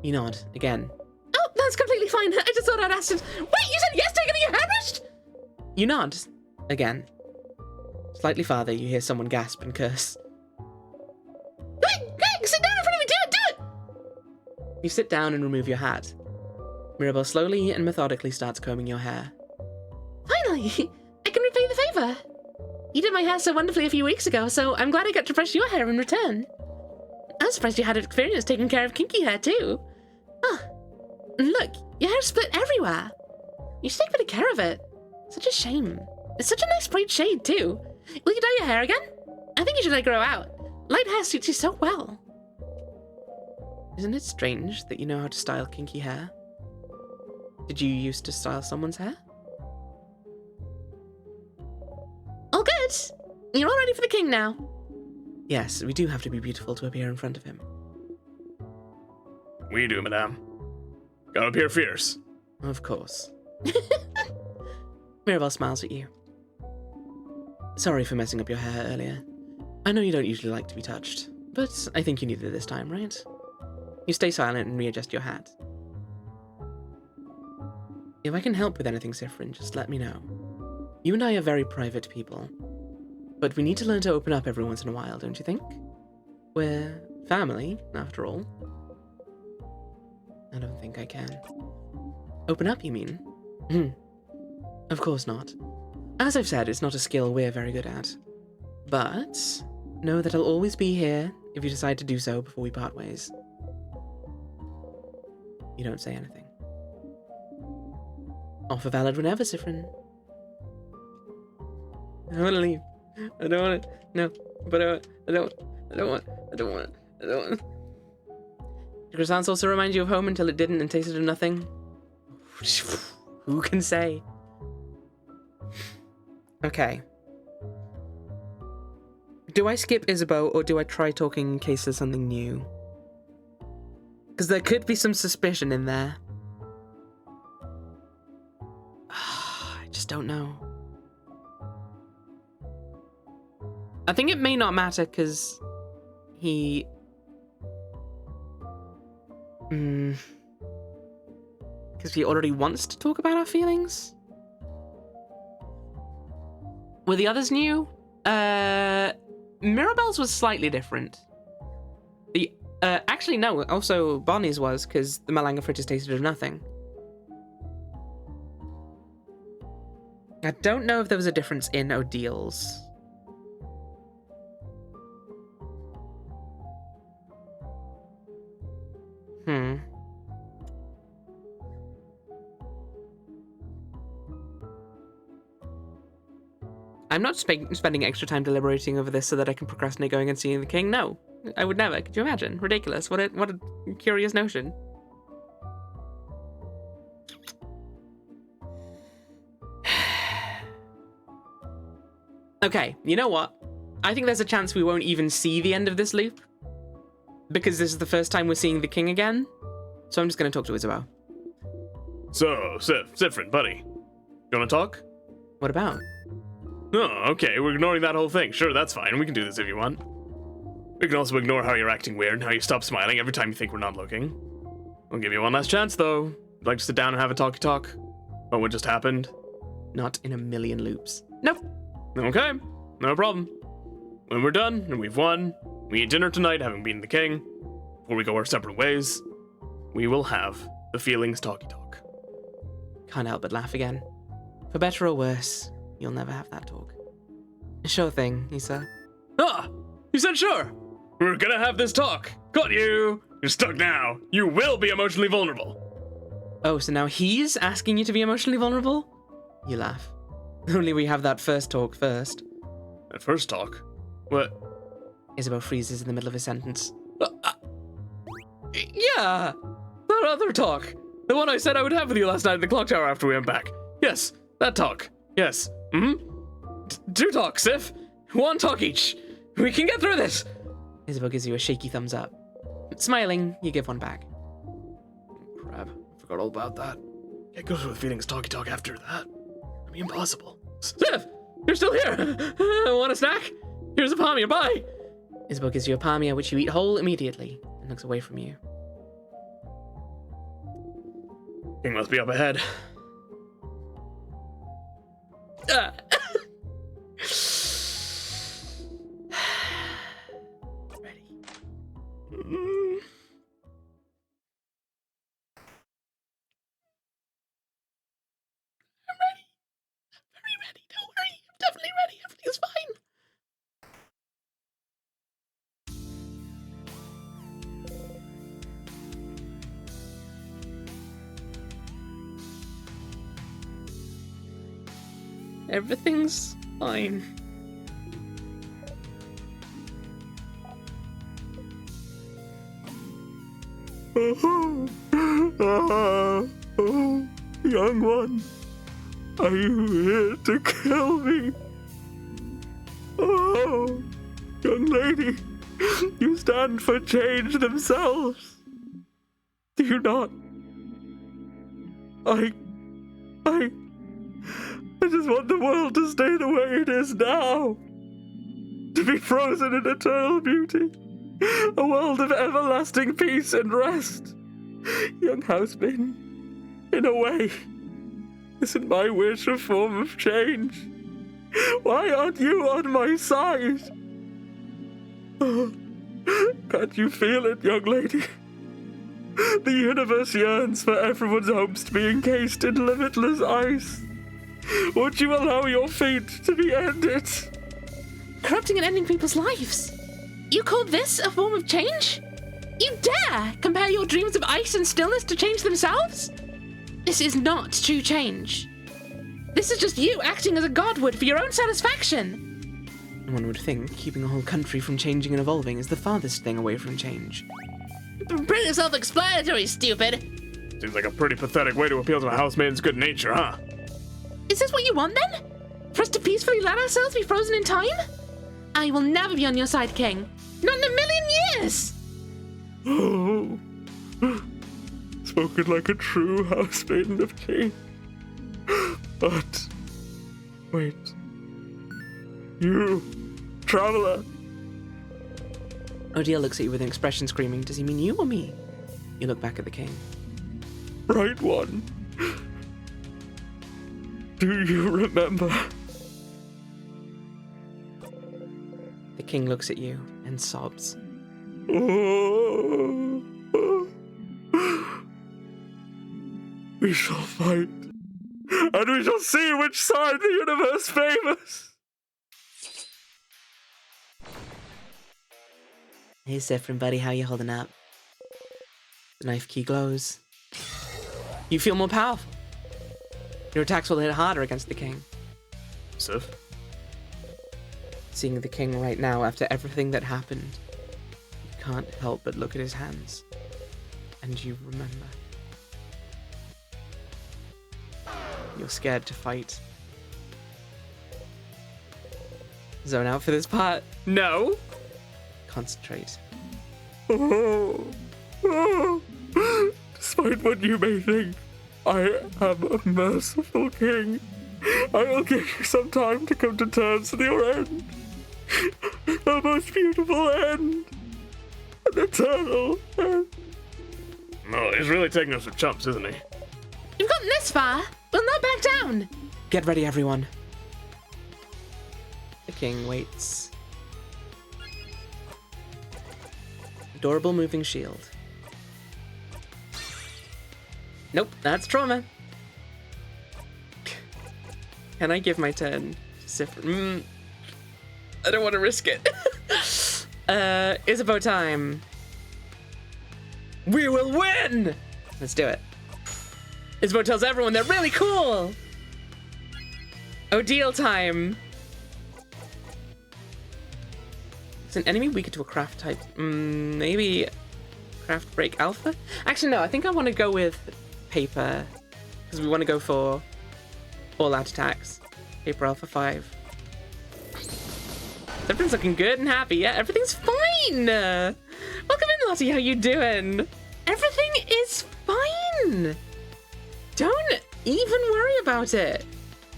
You nod again. Oh, that's completely fine. I just thought I'd asked it. Wait, you said yes to getting your hair brushed? You nod again. Slightly farther, you hear someone gasp and curse. Wait, Greg, sit down in front of me. Do it. You sit down and remove your hat. Mirabelle slowly and methodically starts combing your hair. Finally, I can repay the favor. You did my hair so wonderfully a few weeks ago, so I'm glad I got to brush your hair in return. I'm surprised you had experience taking care of kinky hair, too. Oh, and look, your hair's split everywhere. You should take better care of it. Such a shame. It's such a nice bright shade, too. Will you dye your hair again? I think you should let it grow out. Light hair suits you so well. Isn't it strange that you know how to style kinky hair? Did you used to style someone's hair? All good. You're all ready for the king now. Yes, we do have to be beautiful to appear in front of him. We do, madame. Gotta appear fierce. Of course. Mirabelle smiles at you. Sorry for messing up your hair earlier. I know you don't usually like to be touched, but I think you needed it this time, right? You stay silent and readjust your hat. If I can help with anything, Siffrin, just let me know. You and I are very private people, but we need to learn to open up every once in a while, don't you think? We're family, after all. I don't think I can. Open up, you mean? Of course not. As I've said, it's not a skill we're very good at. But know that I'll always be here if you decide to do so before we part ways. You don't say anything. Offer valid whenever, Siffrin. I want to leave. I don't want to. No, but I don't want. Do croissants also remind you of home until it didn't and tasted of nothing? Who can say? Okay. Do I skip Isabeau or do I try talking in case there's something new? Because there could be some suspicion in there. I just don't know. I think it may not matter because he Because he already wants to talk about our feelings? Were the others new? Mirabelle's was slightly different. Actually, no. Also, Bonnie's was, because the Malanga fritters tasted of nothing. I don't know if there was a difference in Odil's. I'm not spending extra time deliberating over this so that I can procrastinate going and seeing the king. No, I would never. Could you imagine? Ridiculous. What a curious notion. Okay, you know what? I think there's a chance we won't even see the end of this loop. Because this is the first time we're seeing the king again. So I'm just going to talk to Isabeau. So, Siffrin, buddy. You wanna talk? What about? Oh, okay, we're ignoring that whole thing. Sure, that's fine. We can do this if you want. We can also ignore how you're acting weird and how you stop smiling every time you think we're not looking. I'll give you one last chance, though. You'd like to sit down and have a talk about what just happened? Not in a million loops. Nope. Okay, no problem. When we're done and we've won, we eat dinner tonight, having beaten the king. Before we go our separate ways, we will have the feelings talk. Can't help but laugh again. For better or worse, you'll never have that talk. Sure thing, Issa. Ah! You said sure! We're gonna have this talk! Got you! You're stuck now! You will be emotionally vulnerable! Oh, so now he's asking you to be emotionally vulnerable? You laugh. Only we have that first talk first. That first talk? What? Isabeau freezes in the middle of his sentence. Yeah! That other talk! The one I said I would have with you last night at the clock tower after we went back. Yes, that talk. Yes. Two talks, Sif. One talk each. We can get through this. Isabeau gives you a shaky thumbs up. Smiling, you give one back. Crap, I forgot all about that. Can't go through the feelings talk after that. That'd be impossible. Sif, you're still here. Want a snack? Here's a palmia, bye. Isabeau gives you a palmia, which you eat whole immediately, and looks away from you. King must be up ahead. Ready. I'm ready. I'm very ready. Don't worry. I'm definitely ready. Everything's fine. Everything's fine. Young one, are you here to kill me? Oh, young lady, you stand for change themselves. Do you not? I just want the world to stay the way it is now. To be frozen in eternal beauty. A world of everlasting peace and rest. Young Housemaiden, in a way, isn't my wish a form of change? Why aren't you on my side? Oh, can't you feel it, young lady? The universe yearns for everyone's hopes to be encased in limitless ice. Won't you allow your fate to be ended? Corrupting and ending people's lives. You call this a form of change? You dare compare your dreams of ice and stillness to change themselves? This is not true change. This is just you acting as a god would for your own satisfaction. One would think keeping a whole country from changing and evolving is the farthest thing away from change. Pretty self-explanatory, stupid. Seems like a pretty pathetic way to appeal to a housemaiden's good nature, huh? Is this what you want then? For us to peacefully let ourselves be frozen in time? I will never be on your side, King. Not in a million years! Oh, spoken like a true housemaiden of change. But, wait. You, traveler. Odile looks at you with an expression screaming, does he mean you or me? You look back at the king. Right one. Do you remember? The king looks at you and sobs. Oh. We shall fight, and we shall see which side the universe favors. Hey, Siffrin, buddy, how you holding up? The knife key glows. You feel more powerful. Your attacks will hit harder against the king. Sif? Seeing the king right now after everything that happened, you can't help but look at his hands. And you remember. You're scared to fight. Zone out for this part. No! Concentrate. Oh. Oh. Despite what you may think, I am a merciful king. I will give you some time to come to terms with your end. A most beautiful end. An eternal end. No, he's really taking us for chumps, isn't he? You've gotten this far. We'll not back down. Get ready, everyone. The king waits. Adorable moving shield. Nope, that's trauma. Can I give my turn to Siffrin? I don't want to risk it. Isabeau time. We will win! Let's do it. Isabeau tells everyone they're really cool! Odile time. Is an enemy weaker to a craft type? Maybe craft break alpha? Actually, no, I think I want to go with paper. Because we want to go for all out attacks. Paper alpha 5. Everything's looking good and happy. Yeah, everything's fine. Welcome in, Lottie. How you doing? Everything is fine. Don't even worry about it.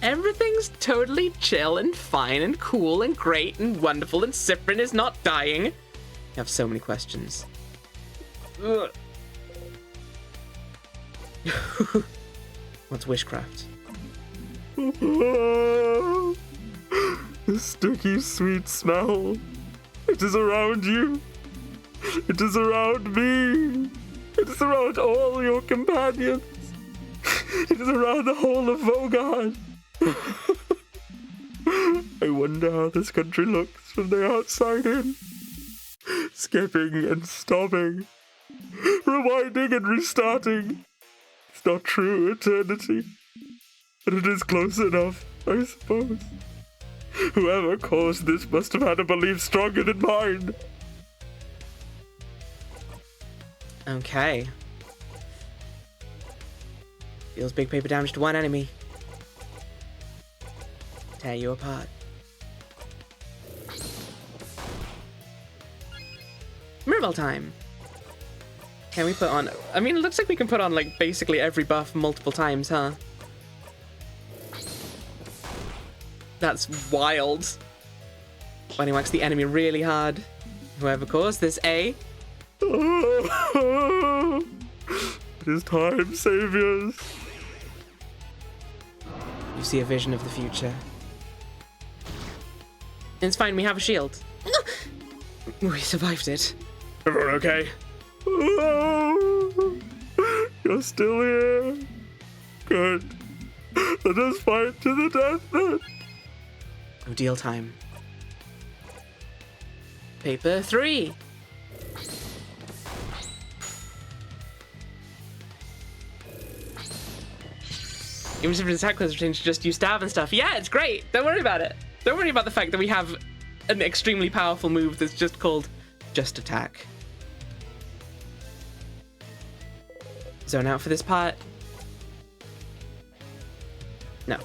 Everything's totally chill and fine and cool and great and wonderful, and Siffrin is not dying. You have so many questions. Ugh. What's witchcraft? The sticky, sweet smell. It is around you. It is around me. It is around all your companions. It is around the whole of Vogard. I wonder how this country looks from the outside in. Skipping and stopping. Rewinding and restarting. It's not true eternity. But it is close enough, I suppose. Whoever caused this must have had a belief stronger than mine. Okay. Deals big paper damage to one enemy. Tear you apart. Mirabelle time. Can we put on... I mean, it looks like we can put on, like, basically every buff multiple times, huh? That's wild. Bunny whacks the enemy really hard. Whoever caused this, A. It is time, saviors. You see a vision of the future. It's fine, we have a shield. We survived it. Everyone okay? You're still here. Good. Let us fight to the death then. Odile time. Paper 3. Even if his attack class change, just use stab and stuff. Yeah, it's great. Don't worry about it. Don't worry about the fact that we have an extremely powerful move that's just called Just Attack. Zone out for this part. No.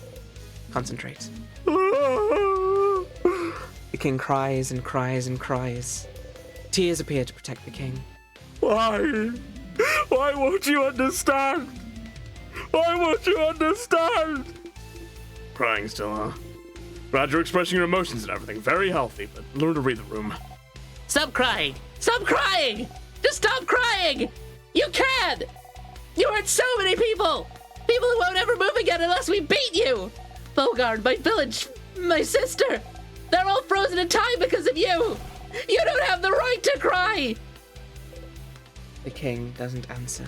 Concentrate. The king cries and cries and cries. Tears appear to protect the king. Why? Why won't you understand? Why won't you understand? Crying still, huh? Glad you're expressing your emotions and everything. Very healthy, but learn to read the room. Stop crying! Stop crying! Just stop crying! You can! You hurt so many people! People who won't ever move again unless we beat you! Bogard, my village, my sister! They're all frozen in time because of you! You don't have the right to cry! The king doesn't answer.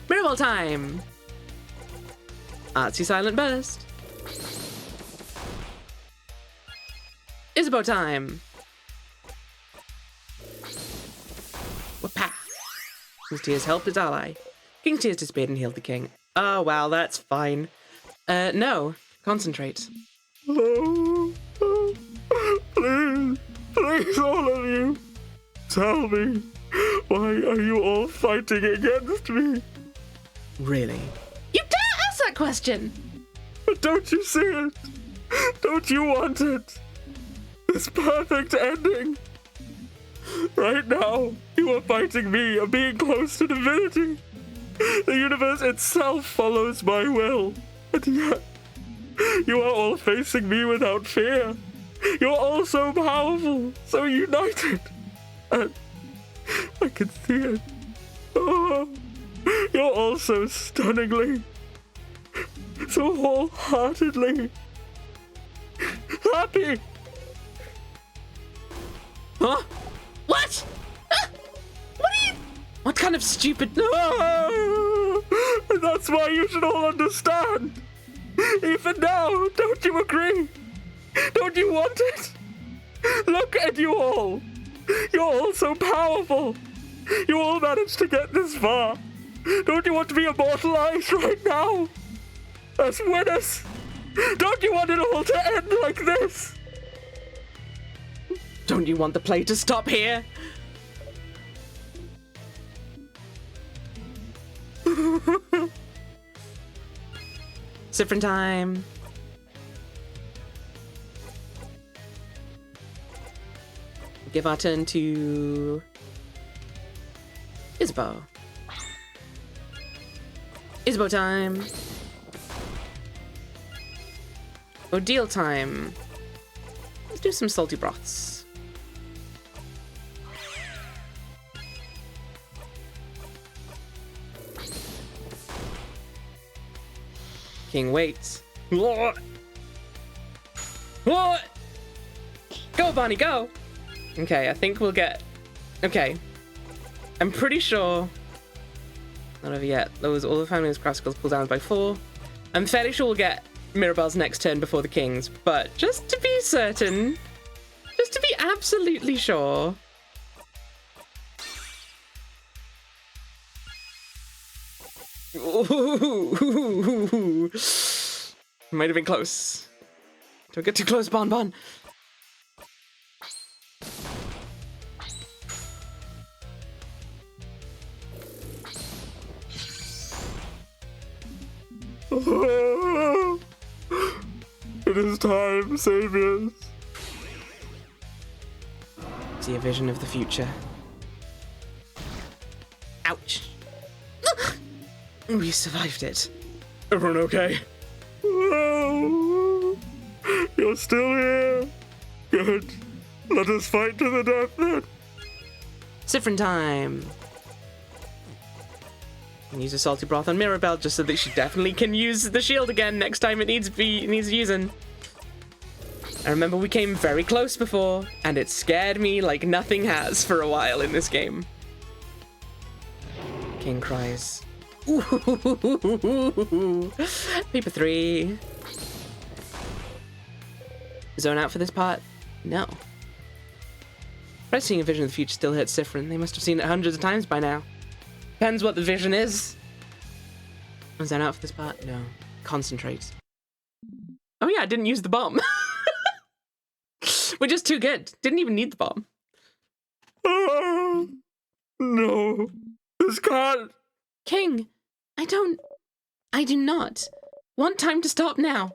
Mirabelle time! Artsy silent burst. Isabeau time! Whoopah! King's Tears helped its ally. King's Tears disappeared and healed the king. Oh, wow, that's fine. No. Concentrate. Oh, please, all of you, tell me, why are you all fighting against me? Really? You dare ask that question! But don't you see it? Don't you want it? This perfect ending. Right now, you are fighting me of being close to divinity. The universe itself follows my will, and yet you are all facing me without fear. You're all so powerful, so united, and I can see it. Oh, you're all so stunningly, so wholeheartedly happy. Huh? What? What are you... What kind of stupid... Ah, that's why you should all understand. Even now, don't you agree? Don't you want it? Look at you all. You're all so powerful. You all managed to get this far. Don't you want to be immortalized right now? As winners? Don't you want it all to end like this? Don't you want the play to stop here? Siffrin time. Give our turn to Isabeau. Isabeau time. Odile time. Let's do some salty broths. King waits. What? What? Go, Bonnie, go! Okay, I think we'll get... Okay. I'm pretty sure... Not over yet. There was all the family's classicals pulled down by 4. I'm fairly sure we'll get Mirabelle's next turn before the King's, but just to be certain... Just to be absolutely sure... Ooh. Might have been close. Don't get too close, Bon Bon. It is time, saviors. See a vision of the future. Ouch. We survived it. Everyone okay? Oh, you're still here. Good. Let us fight to the death then. Siffrin time. Use a salty broth on Mirabelle just so that she definitely can use the shield again next time it needs using. I remember we came very close before, and it scared me like nothing has for a while in this game. King cries. Ooh. Paper 3. Zone out for this part? No. But seeing a vision of the future still hurts Siffrin. They must have seen it hundreds of times by now. Depends what the vision is. Zone out for this part? No. Concentrate. Oh yeah, I didn't use the bomb. We're just too good. Didn't even need the bomb. No. This can't. King, I do not want time to stop now.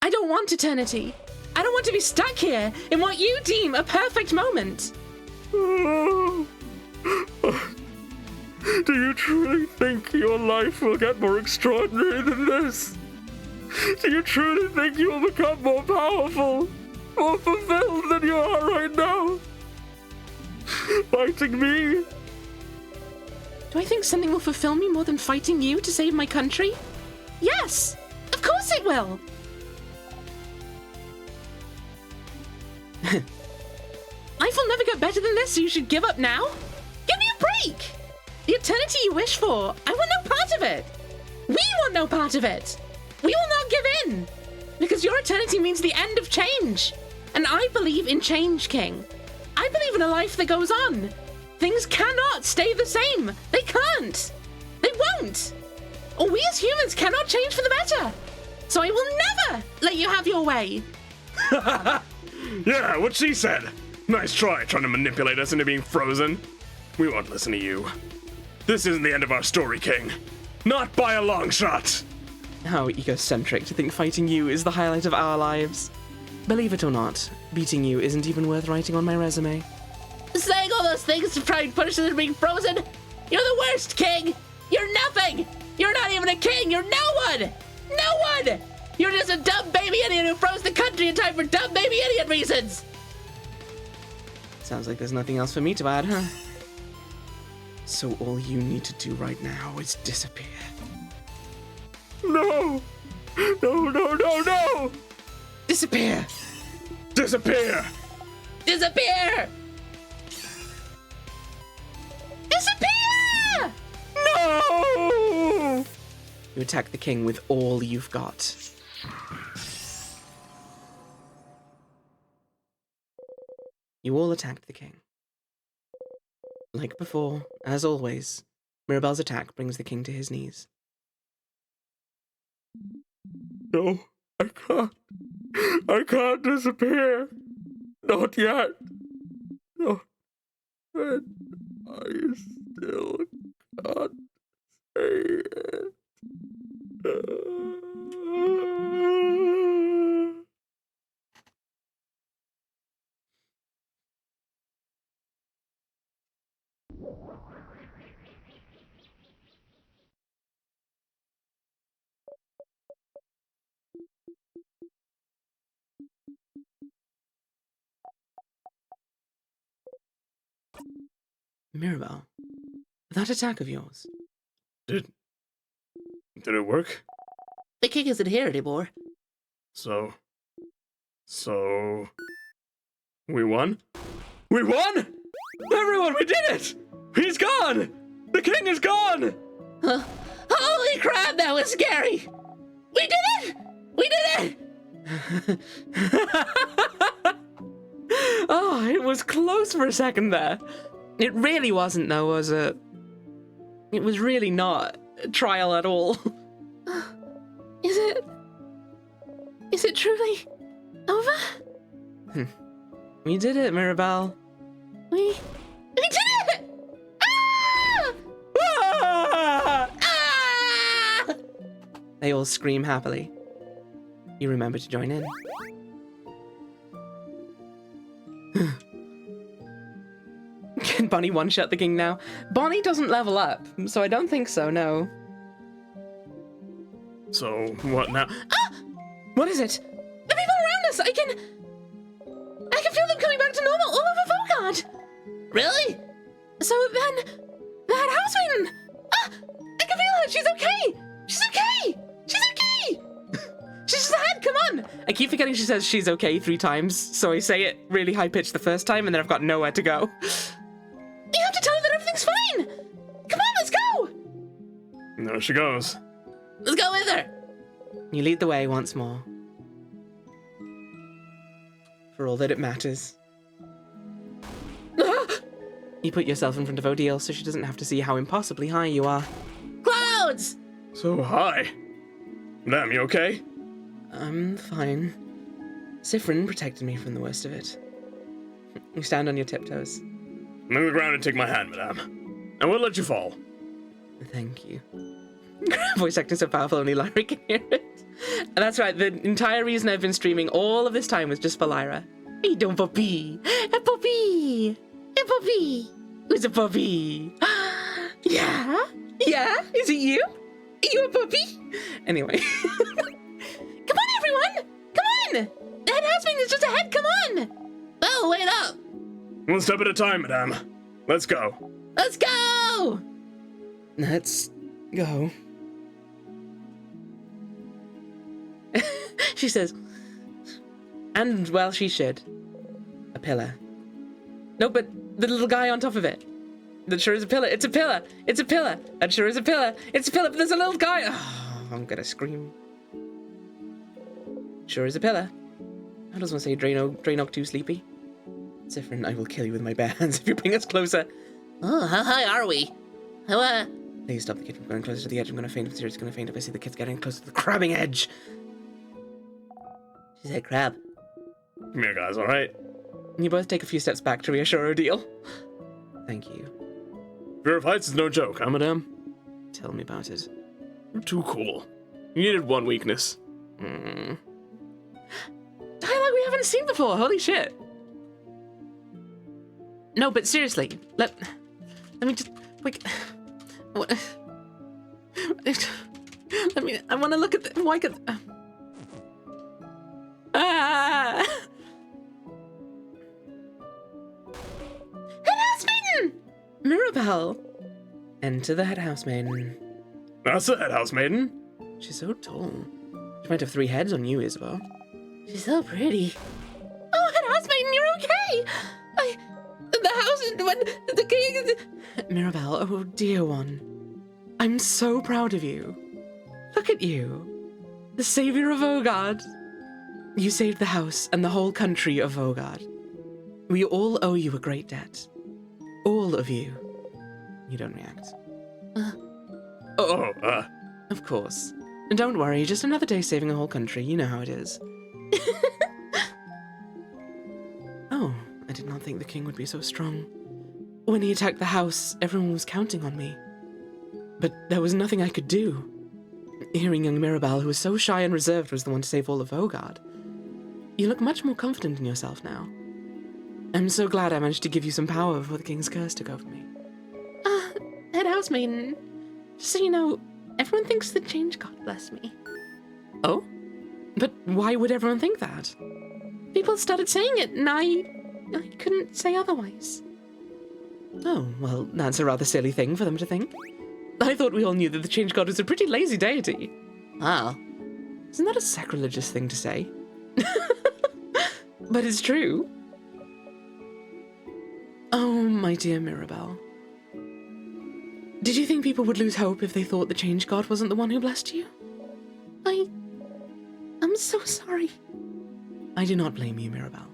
I don't want eternity. I don't want to be stuck here in what you deem a perfect moment. Do you truly think your life will get more extraordinary than this? Do you truly think you will become more powerful, more fulfilled than you are right now? Fighting me? Do I think something will fulfill me more than fighting you to save my country? Yes! Of course it will! Life will never get better than this, so you should give up now? Give me a break! The eternity you wish for, I want no part of it! We want no part of it! We will not give in! Because your eternity means the end of change! And I believe in change, King. I believe in a life that goes on. Things cannot stay the same. They can't. They won't. Or we as humans cannot change for the better. So I will never let you have your way. Yeah, what she said. Nice trying to manipulate us into being frozen. We won't listen to you. This isn't the end of our story, King. Not by a long shot. How egocentric to think fighting you is the highlight of our lives. Believe it or not, beating you isn't even worth writing on my resume. Saying all those things to try and punish us into being frozen? You're the worst, King! You're nothing! You're not even a king! You're no one! No one! You're just a dumb baby idiot who froze the country in time for dumb baby idiot reasons! Sounds like there's nothing else for me to add, huh? So all you need to do right now is disappear. No! No, no, no, no! Disappear! Disappear! Disappear! Disappear! No! You attack the king with all you've got. You all attacked the king. Like before, as always, Mirabelle's attack brings the king to his knees. No, I can't. I can't disappear. Not yet. Not when I still can't say it. Mirabelle, that attack of yours. Did it work? The king isn't here anymore. So we won? We won! Everyone, we did it! He's gone! The king is gone! Huh? Holy crap, that was scary! We did it! We did it! Oh, it was close for a second there. It really wasn't, though, was it? It was really not a trial at all. Is it truly over? We did it, Mirabelle. We did it! Ah! Ah! Ah! They all scream happily. You remember to join in. Can Bonnie one-shot the king now? Bonnie doesn't level up, so I don't think so, no. So, what now? Ah! What is it? The people around us! I can feel them coming back to normal all over Volgard! Really? So then, that house maiden! Ah! I can feel her! She's okay! She's okay! She's okay! She's just ahead, come on! I keep forgetting she says she's okay 3 times, so I say it really high-pitched the first time, and then I've got nowhere to go. You have to tell her that everything's fine! Come on, let's go! There she goes. Let's go with her! You lead the way once more. For all that it matters. You put yourself in front of Odile so she doesn't have to see how impossibly high you are. Clouds! So high. Damn, you okay? I'm fine. Siffrin protected me from the worst of it. You stand on your tiptoes. Move the ground and take my hand, madame. I won't let you fall. Thank you. Voice acting so powerful only Lyra can hear it. And that's right, the entire reason I've been streaming all of this time was just for Lyra. Hey, don't puppy! A puppy! A puppy! Who's a puppy? Yeah? Yeah? Is it you? Are you a puppy? Anyway. Come on, everyone! Come on! The head housemaid is just ahead, come on! Oh, wait up! One step at a time, madame. Let's go. Let's go! Let's go. She says, and well, she should. A pillar. No, but the little guy on top of it. That sure is a pillar. It's a pillar. It's a pillar. That sure is a pillar. It's a pillar, but there's a little guy. Oh, I'm gonna scream. Sure is a pillar. How does one say Draenor too sleepy? Zephyrin, I will kill you with my bare hands if you bring us closer. Oh, how high are we? How, Please stop the kid from going closer to the edge. I'm gonna faint if Sirius is gonna faint if I see the kids getting closer to the crabbing edge. She said crab. Come here, guys, alright? You both take a few steps back to reassure Odile. Thank you. Fear of heights is no joke, huh, madame? Tell me about it. You're too cool. You needed one weakness. Dialogue we haven't seen before. Holy shit. No, but seriously, let me just like. What? Let me. I want to look at the. Why could? Ah! Head housemaiden! Mirabelle. Enter the head housemaiden. That's the head housemaiden. She's so tall. She might have 3 heads on you, Isabel. She's so pretty. Oh, head housemaiden, you're okay. The house, when the king. Mirabelle, oh dear one. I'm so proud of you. Look at you. The savior of Vogard. You saved the house and the whole country of Vogard. We all owe you a great debt. All of you. You don't react. Of course. And don't worry, just another day saving a whole country. You know how it is. Oh, I did not think the king would be so strong. When he attacked the house, everyone was counting on me. But there was nothing I could do. Hearing young Mirabelle, who was so shy and reserved, was the one to save all of Vogard. You look much more confident in yourself now. I'm so glad I managed to give you some power before the king's curse took over me. Head housemaiden, just so you know, everyone thinks the change god blessed me. Oh? But why would everyone think that? People started saying it, and I couldn't say otherwise. Oh, well, that's a rather silly thing for them to think. I thought we all knew that the change god was a pretty lazy deity. Wow. Isn't that a sacrilegious thing to say? But it's true. Oh, my dear Mirabelle. Did you think people would lose hope if they thought the change god wasn't the one who blessed you? I'm so sorry. I do not blame you, Mirabelle.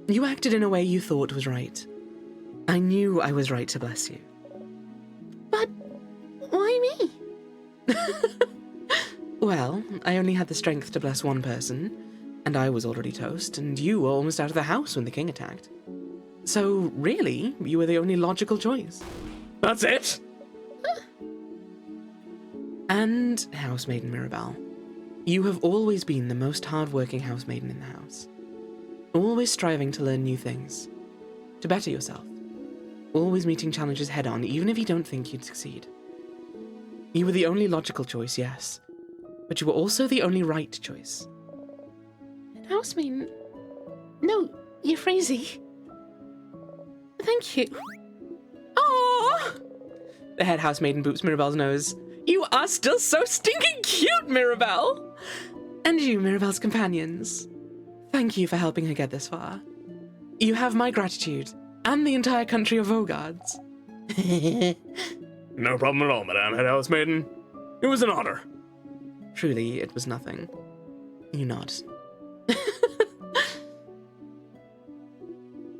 You acted in a way you thought was right. I knew I was right to bless you. But why me? Well, I only had the strength to bless one person, and I was already toast, and you were almost out of the house when the king attacked. So, really, you were the only logical choice. That's it? And, housemaiden Mirabelle, you have always been the most hard-working housemaiden in the house. Always striving to learn new things, to better yourself. Always meeting challenges head-on, even if you don't think you'd succeed. You were the only logical choice, yes, but you were also the only right choice. Head housemaiden. No, you're crazy. Thank you. Oh! The head housemaiden boops Mirabelle's nose. You are still so stinking cute, Mirabelle! And you, Mirabelle's companions. Thank you for helping her get this far. You have my gratitude, and the entire country of Vogard's. No problem at all, Madame Head Housemaiden. It was an honor. Truly, it was nothing. You nod.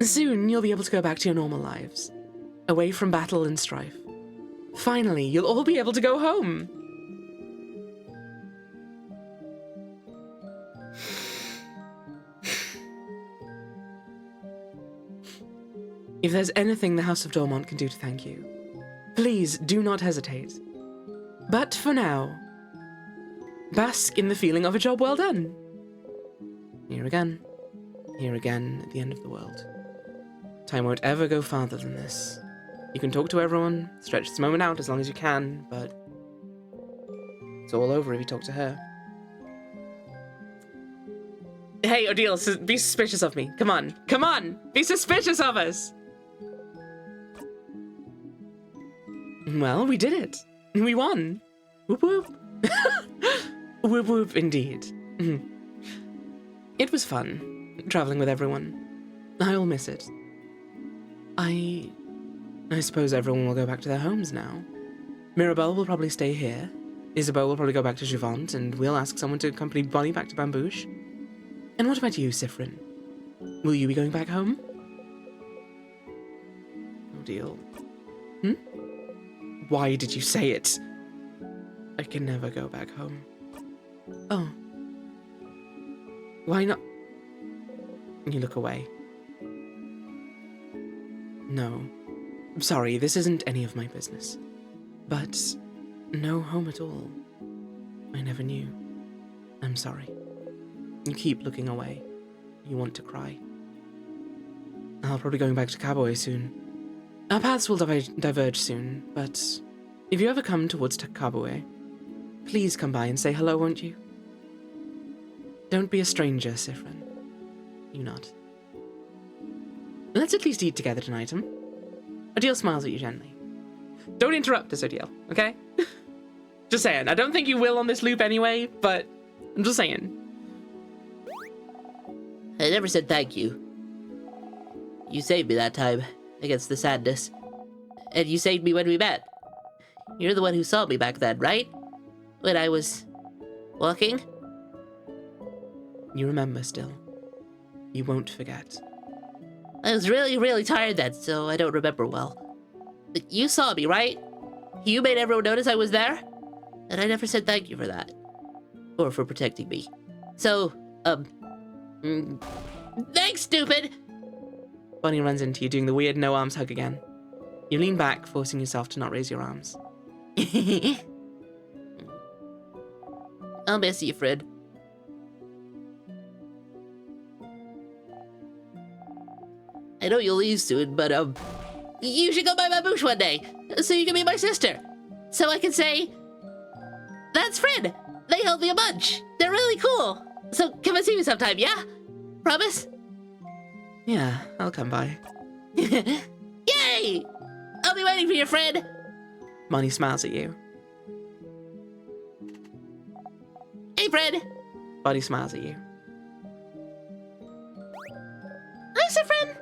Soon, you'll be able to go back to your normal lives. Away from battle and strife. Finally, you'll all be able to go home. If there's anything the House of Dormont can do to thank you, please do not hesitate. But for now, bask in the feeling of a job well done. Here again at the end of the world. Time won't ever go farther than this. You can talk to everyone, stretch this moment out as long as you can, but it's all over if you talk to her. Hey, Odile, be suspicious of me. Come on, be suspicious of us. Well, we did it. We won. Whoop whoop. Whoop whoop indeed. Mhm. It was fun, traveling with everyone. I'll miss it. I suppose everyone will go back to their homes now. Mirabelle will probably stay here. Isabelle will probably go back to Juvent, and we'll ask someone to accompany Bonnie back to Bambouche. And what about you, Siffrin? Will you be going back home? Oh, deal. Why did you say it? I can never go back home. Oh. Why not? You look away. No. Sorry, this isn't any of my business. But no home at all. I never knew. I'm sorry. You keep looking away. You want to cry. I'll probably going back to Cowboy soon. Our paths will diverge soon, but if you ever come towards Cowboy, please come by and say hello, won't you? Don't be a stranger, Siffrin. You not. Let's at least eat together tonight, hmm? Odile smiles at you gently. Don't interrupt us, Odile, okay? Just saying. I don't think you will on this loop anyway, but I'm just saying. I never said thank you. You saved me that time against the sadness. And you saved me when we met. You're the one who saw me back then, right? When I was walking? You remember still. You won't forget. I was really, really tired then, so I don't remember well. But you saw me, right? You made everyone notice I was there? And I never said thank you for that. Or for protecting me. So, thanks, stupid! Bonnie runs into you doing the weird no-arms hug again. You lean back, forcing yourself to not raise your arms. I'll miss you, Fred. I know you'll leave soon, but, you should go by Bambouche one day, so you can meet my sister. So I can say, that's Fred. They help me a bunch. They're really cool. So come and see me sometime, yeah? Promise? Yeah, I'll come by. Yay! I'll be waiting for you, Fred. Bonnie smiles at you. Hey, Fred. Bonnie smiles at you. Hi, Siffrin!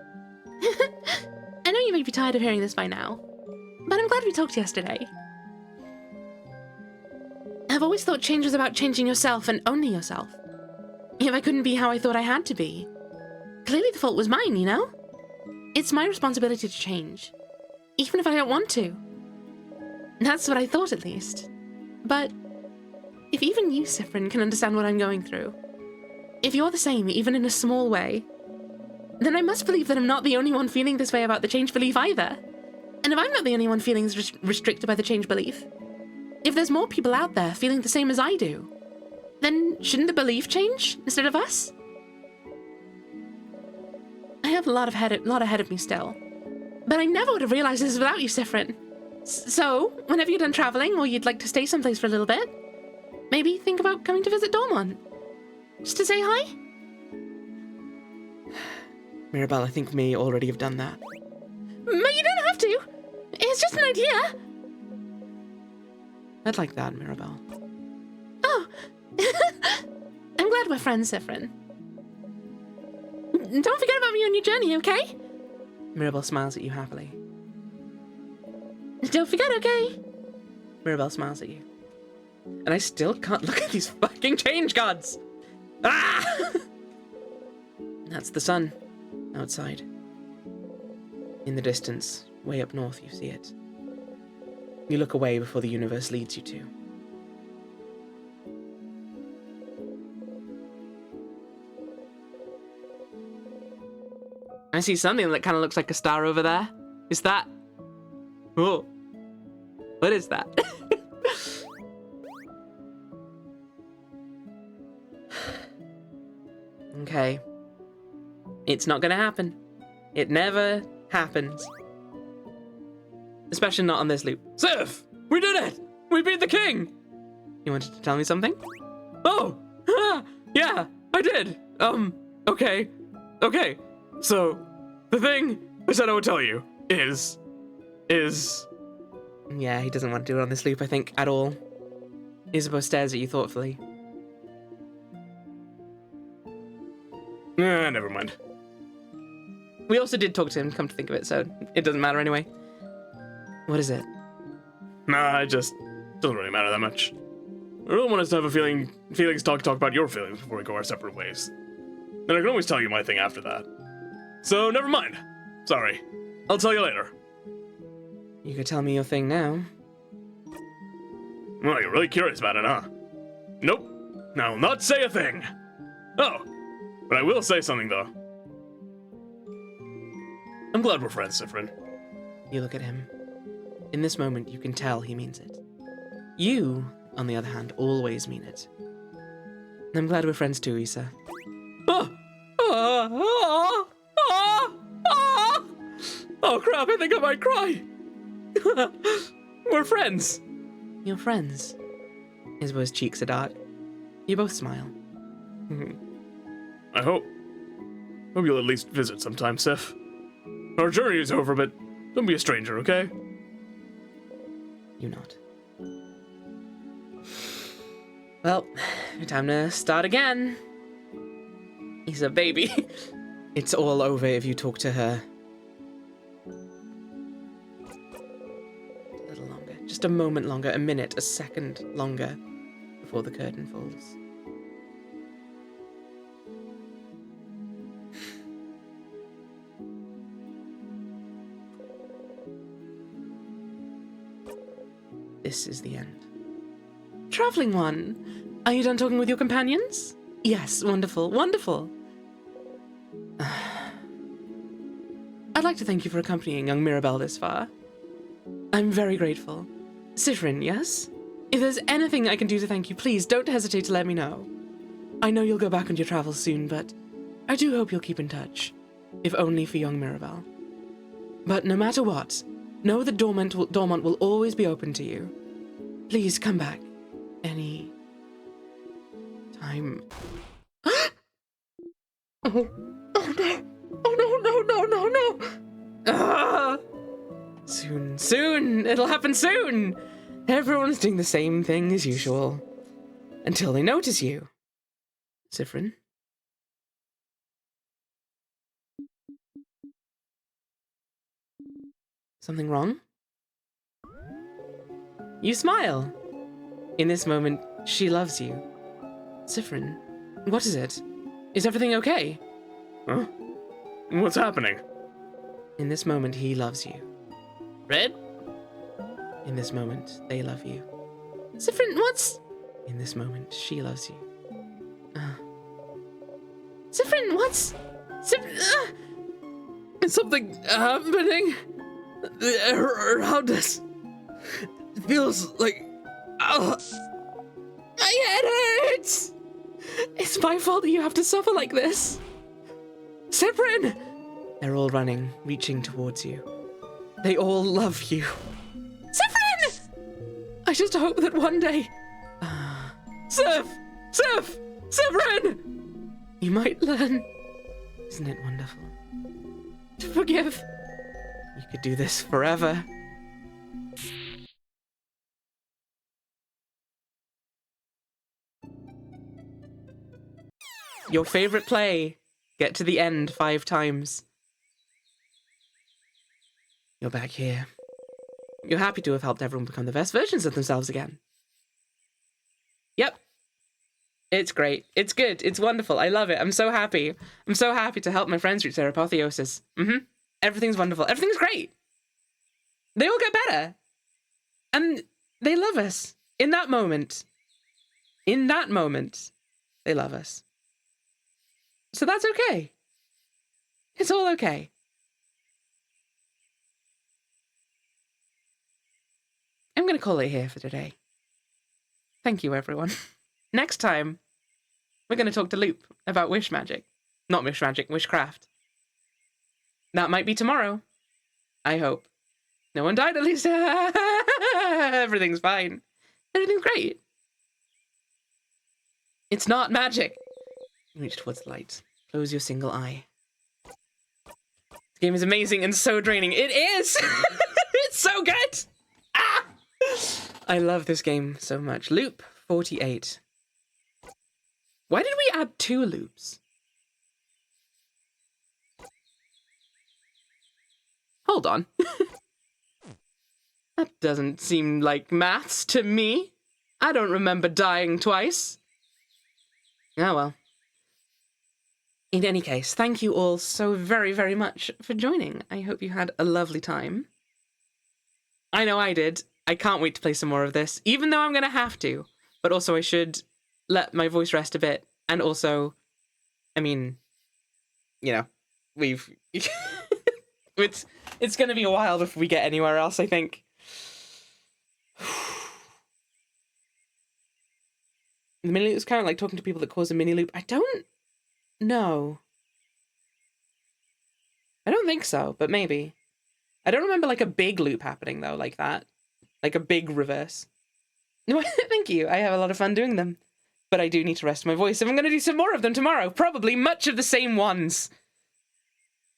I know you may be tired of hearing this by now, but I'm glad we talked yesterday. I've always thought change was about changing yourself and only yourself. If I couldn't be how I thought I had to be, clearly the fault was mine, you know? It's my responsibility to change, even if I don't want to. That's what I thought, at least. But if even you, Siffrin, can understand what I'm going through, if you're the same, even in a small way, then I must believe that I'm not the only one feeling this way about the change belief either. And if I'm not the only one feeling restricted by the change belief, if there's more people out there feeling the same as I do, then shouldn't the belief change instead of us? I have a lot ahead of me still, but I never would have realized this without you, Siffrin. So, whenever you're done traveling or you'd like to stay someplace for a little bit, maybe think about coming to visit Dormont. Just to say hi? Mirabelle, I think we may already have done that. But you don't have to. It's just an idea. I'd like that, Mirabelle. Oh. I'm glad we're friends, Siffrin. Don't forget about me on your journey, okay? Mirabelle smiles at you happily. Don't forget, okay? Mirabelle smiles at you. And I still can't look at these fucking change gods! Ah! That's the sun. Outside. In the distance, way up north, you see it. You look away before the universe leads you to. I see something that kind of looks like a star over there. Is that... Oh. What is that? Okay. It's not gonna happen. It never happens. Especially not on this loop. Sif! We did it! We beat the king! You wanted to tell me something? Oh! Yeah, I did! Okay. Okay. So, the thing I said I would tell you is... Yeah, he doesn't want to do it on this loop, I think, at all. Isabeau stares at you thoughtfully. Never mind. We also did talk to him, come to think of it, so it doesn't matter anyway. What is it? Nah, it just doesn't really matter that much. I really want us to have a feelings talk about your feelings before we go our separate ways. Then I can always tell you my thing after that. So, never mind. Sorry. I'll tell you later. You could tell me your thing now. Well, you're really curious about it, huh? Nope. I will not say a thing. Oh, but I will say something, though. I'm glad we're friends, Siffrin. You look at him. In this moment, you can tell he means it. You, on the other hand, always mean it. I'm glad we're friends too, Issa. Oh crap, I think I might cry! We're friends! You're friends. Isabeau's cheeks are dark. You both smile. I hope you'll at least visit sometime, Sif. Our journey is over, but don't be a stranger, okay? You nod. Well, time to start again. He's a baby. It's all over if you talk to her. A little longer. Just a moment longer, a minute, a second longer before the curtain falls. This is the end. Traveling one, are you done talking with your companions? Yes, wonderful, wonderful. I'd like to thank you for accompanying young Mirabelle this far. I'm very grateful. Siffrin, yes? If there's anything I can do to thank you, please don't hesitate to let me know. I know you'll go back on your travels soon, but I do hope you'll keep in touch, if only for young Mirabelle. But no matter what, know that Dormont will always be open to you. Please come back any time. Oh no! Oh no! Ah! Soon! It'll happen soon! Everyone's doing the same thing as usual. Until they notice you. Siffrin? Something wrong? You smile. In this moment, she loves you. Siffrin, what is it? Is everything okay? Huh? What's happening? In this moment, he loves you. Red? In this moment, they love you. Siffrin, what's... In this moment, she loves you. Siffrin, what's... Is something happening around us? It feels like... my head hurts! It's my fault that you have to suffer like this. Siffrin! They're all running, reaching towards you. They all love you. Siffrin! I just hope that one day... Siffrin! You might learn... Isn't it wonderful? To forgive. You could do this forever. Your favorite play. Get to the end 5 times. You're back here. You're happy to have helped everyone become the best versions of themselves again. Yep. It's great. It's good. It's wonderful. I love it. I'm so happy. I'm so happy to help my friends reach their apotheosis. Everything's wonderful. Everything's great. They all get better. And they love us. In that moment, they love us. So that's okay. It's all okay. I'm going to call it here for today. Thank you, everyone. Next time, we're going to talk to Loop about wish magic. Not wish magic, wishcraft. That might be tomorrow. I hope. No one died, at least. Everything's fine. Everything's great. It's not magic. Reach towards the light. Close your single eye. This game is amazing and so draining. It is! It's so good! Ah! I love this game so much. Loop 48. Why did we add 2 loops? Hold on. That doesn't seem like maths to me. I don't remember dying twice. Oh well. In any case, thank you all so very, very much for joining. I hope you had a lovely time. I know I did. I can't wait to play some more of this, even though I'm going to have to. But also I should let my voice rest a bit. And also, I mean, you know, we've... it's going to be a while before we get anywhere else, I think. The mini loop is kind of like talking to people that cause a mini loop. I don't know. I don't think so, but maybe. I don't remember like a big loop happening though, like that. Like a big reverse. No, thank you. I have a lot of fun doing them. But I do need to rest my voice. And I'm going to do some more of them tomorrow. Probably much of the same ones.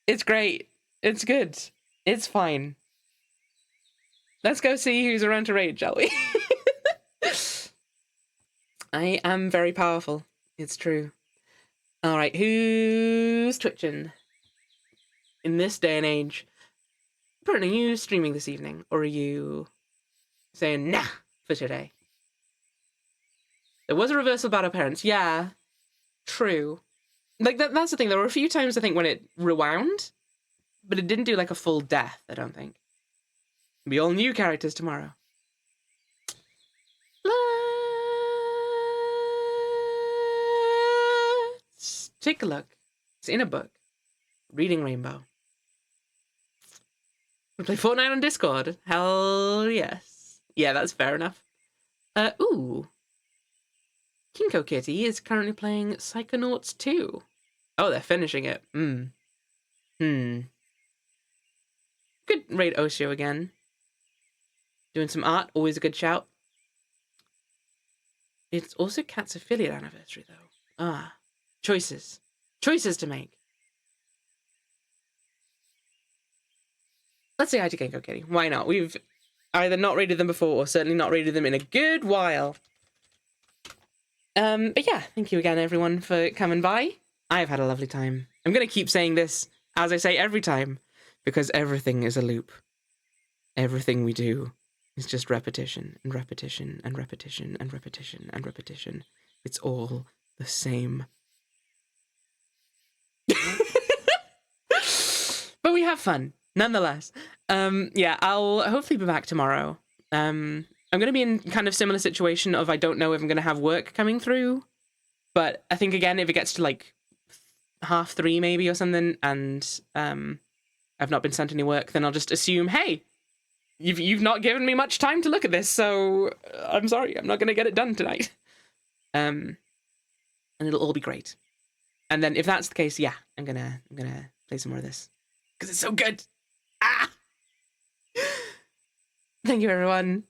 It's great. It's good. It's fine. Let's go see who's around to raid, shall we? I am very powerful. It's true. All right, who's twitching? In this day and age. Pern, are you streaming this evening? Or are you saying nah for today? There was a reversal about our parents. Yeah, true. Like, that's the thing. There were a few times, I think, when it rewound. But it didn't do, like, a full death, I don't think. It'll be all new characters tomorrow. Let's take a look. It's in a book. Reading Rainbow. We play Fortnite on Discord. Hell yes. Yeah, that's fair enough. Ooh. Kinko Kitty is currently playing Psychonauts 2. Oh, they're finishing it. Good raid Osho again. Doing some art, always a good shout. It's also Cat's affiliate anniversary, though. Ah, choices. Choices to make. Let's say hi to Kinko Kitty. Why not? We've either not raided them before or certainly not raided them in a good while. But yeah, thank you again, everyone, for coming by. I've had a lovely time. I'm going to keep saying this, as I say every time, because everything is a loop. Everything we do is just repetition and repetition and repetition and repetition and repetition. It's all the same. But we have fun, nonetheless. Yeah, I'll hopefully be back tomorrow. I'm going to be in kind of similar situation of I don't know if I'm going to have work coming through. But I think, again, if it gets to like 3:30 maybe or something, and I've not been sent any work, then I'll just assume, hey, you've not given me much time to look at this, so I'm sorry, I'm not going to get it done tonight. And it'll all be great. And then if that's the case, yeah, I'm gonna play some more of this because it's so good. Ah! Thank you, everyone.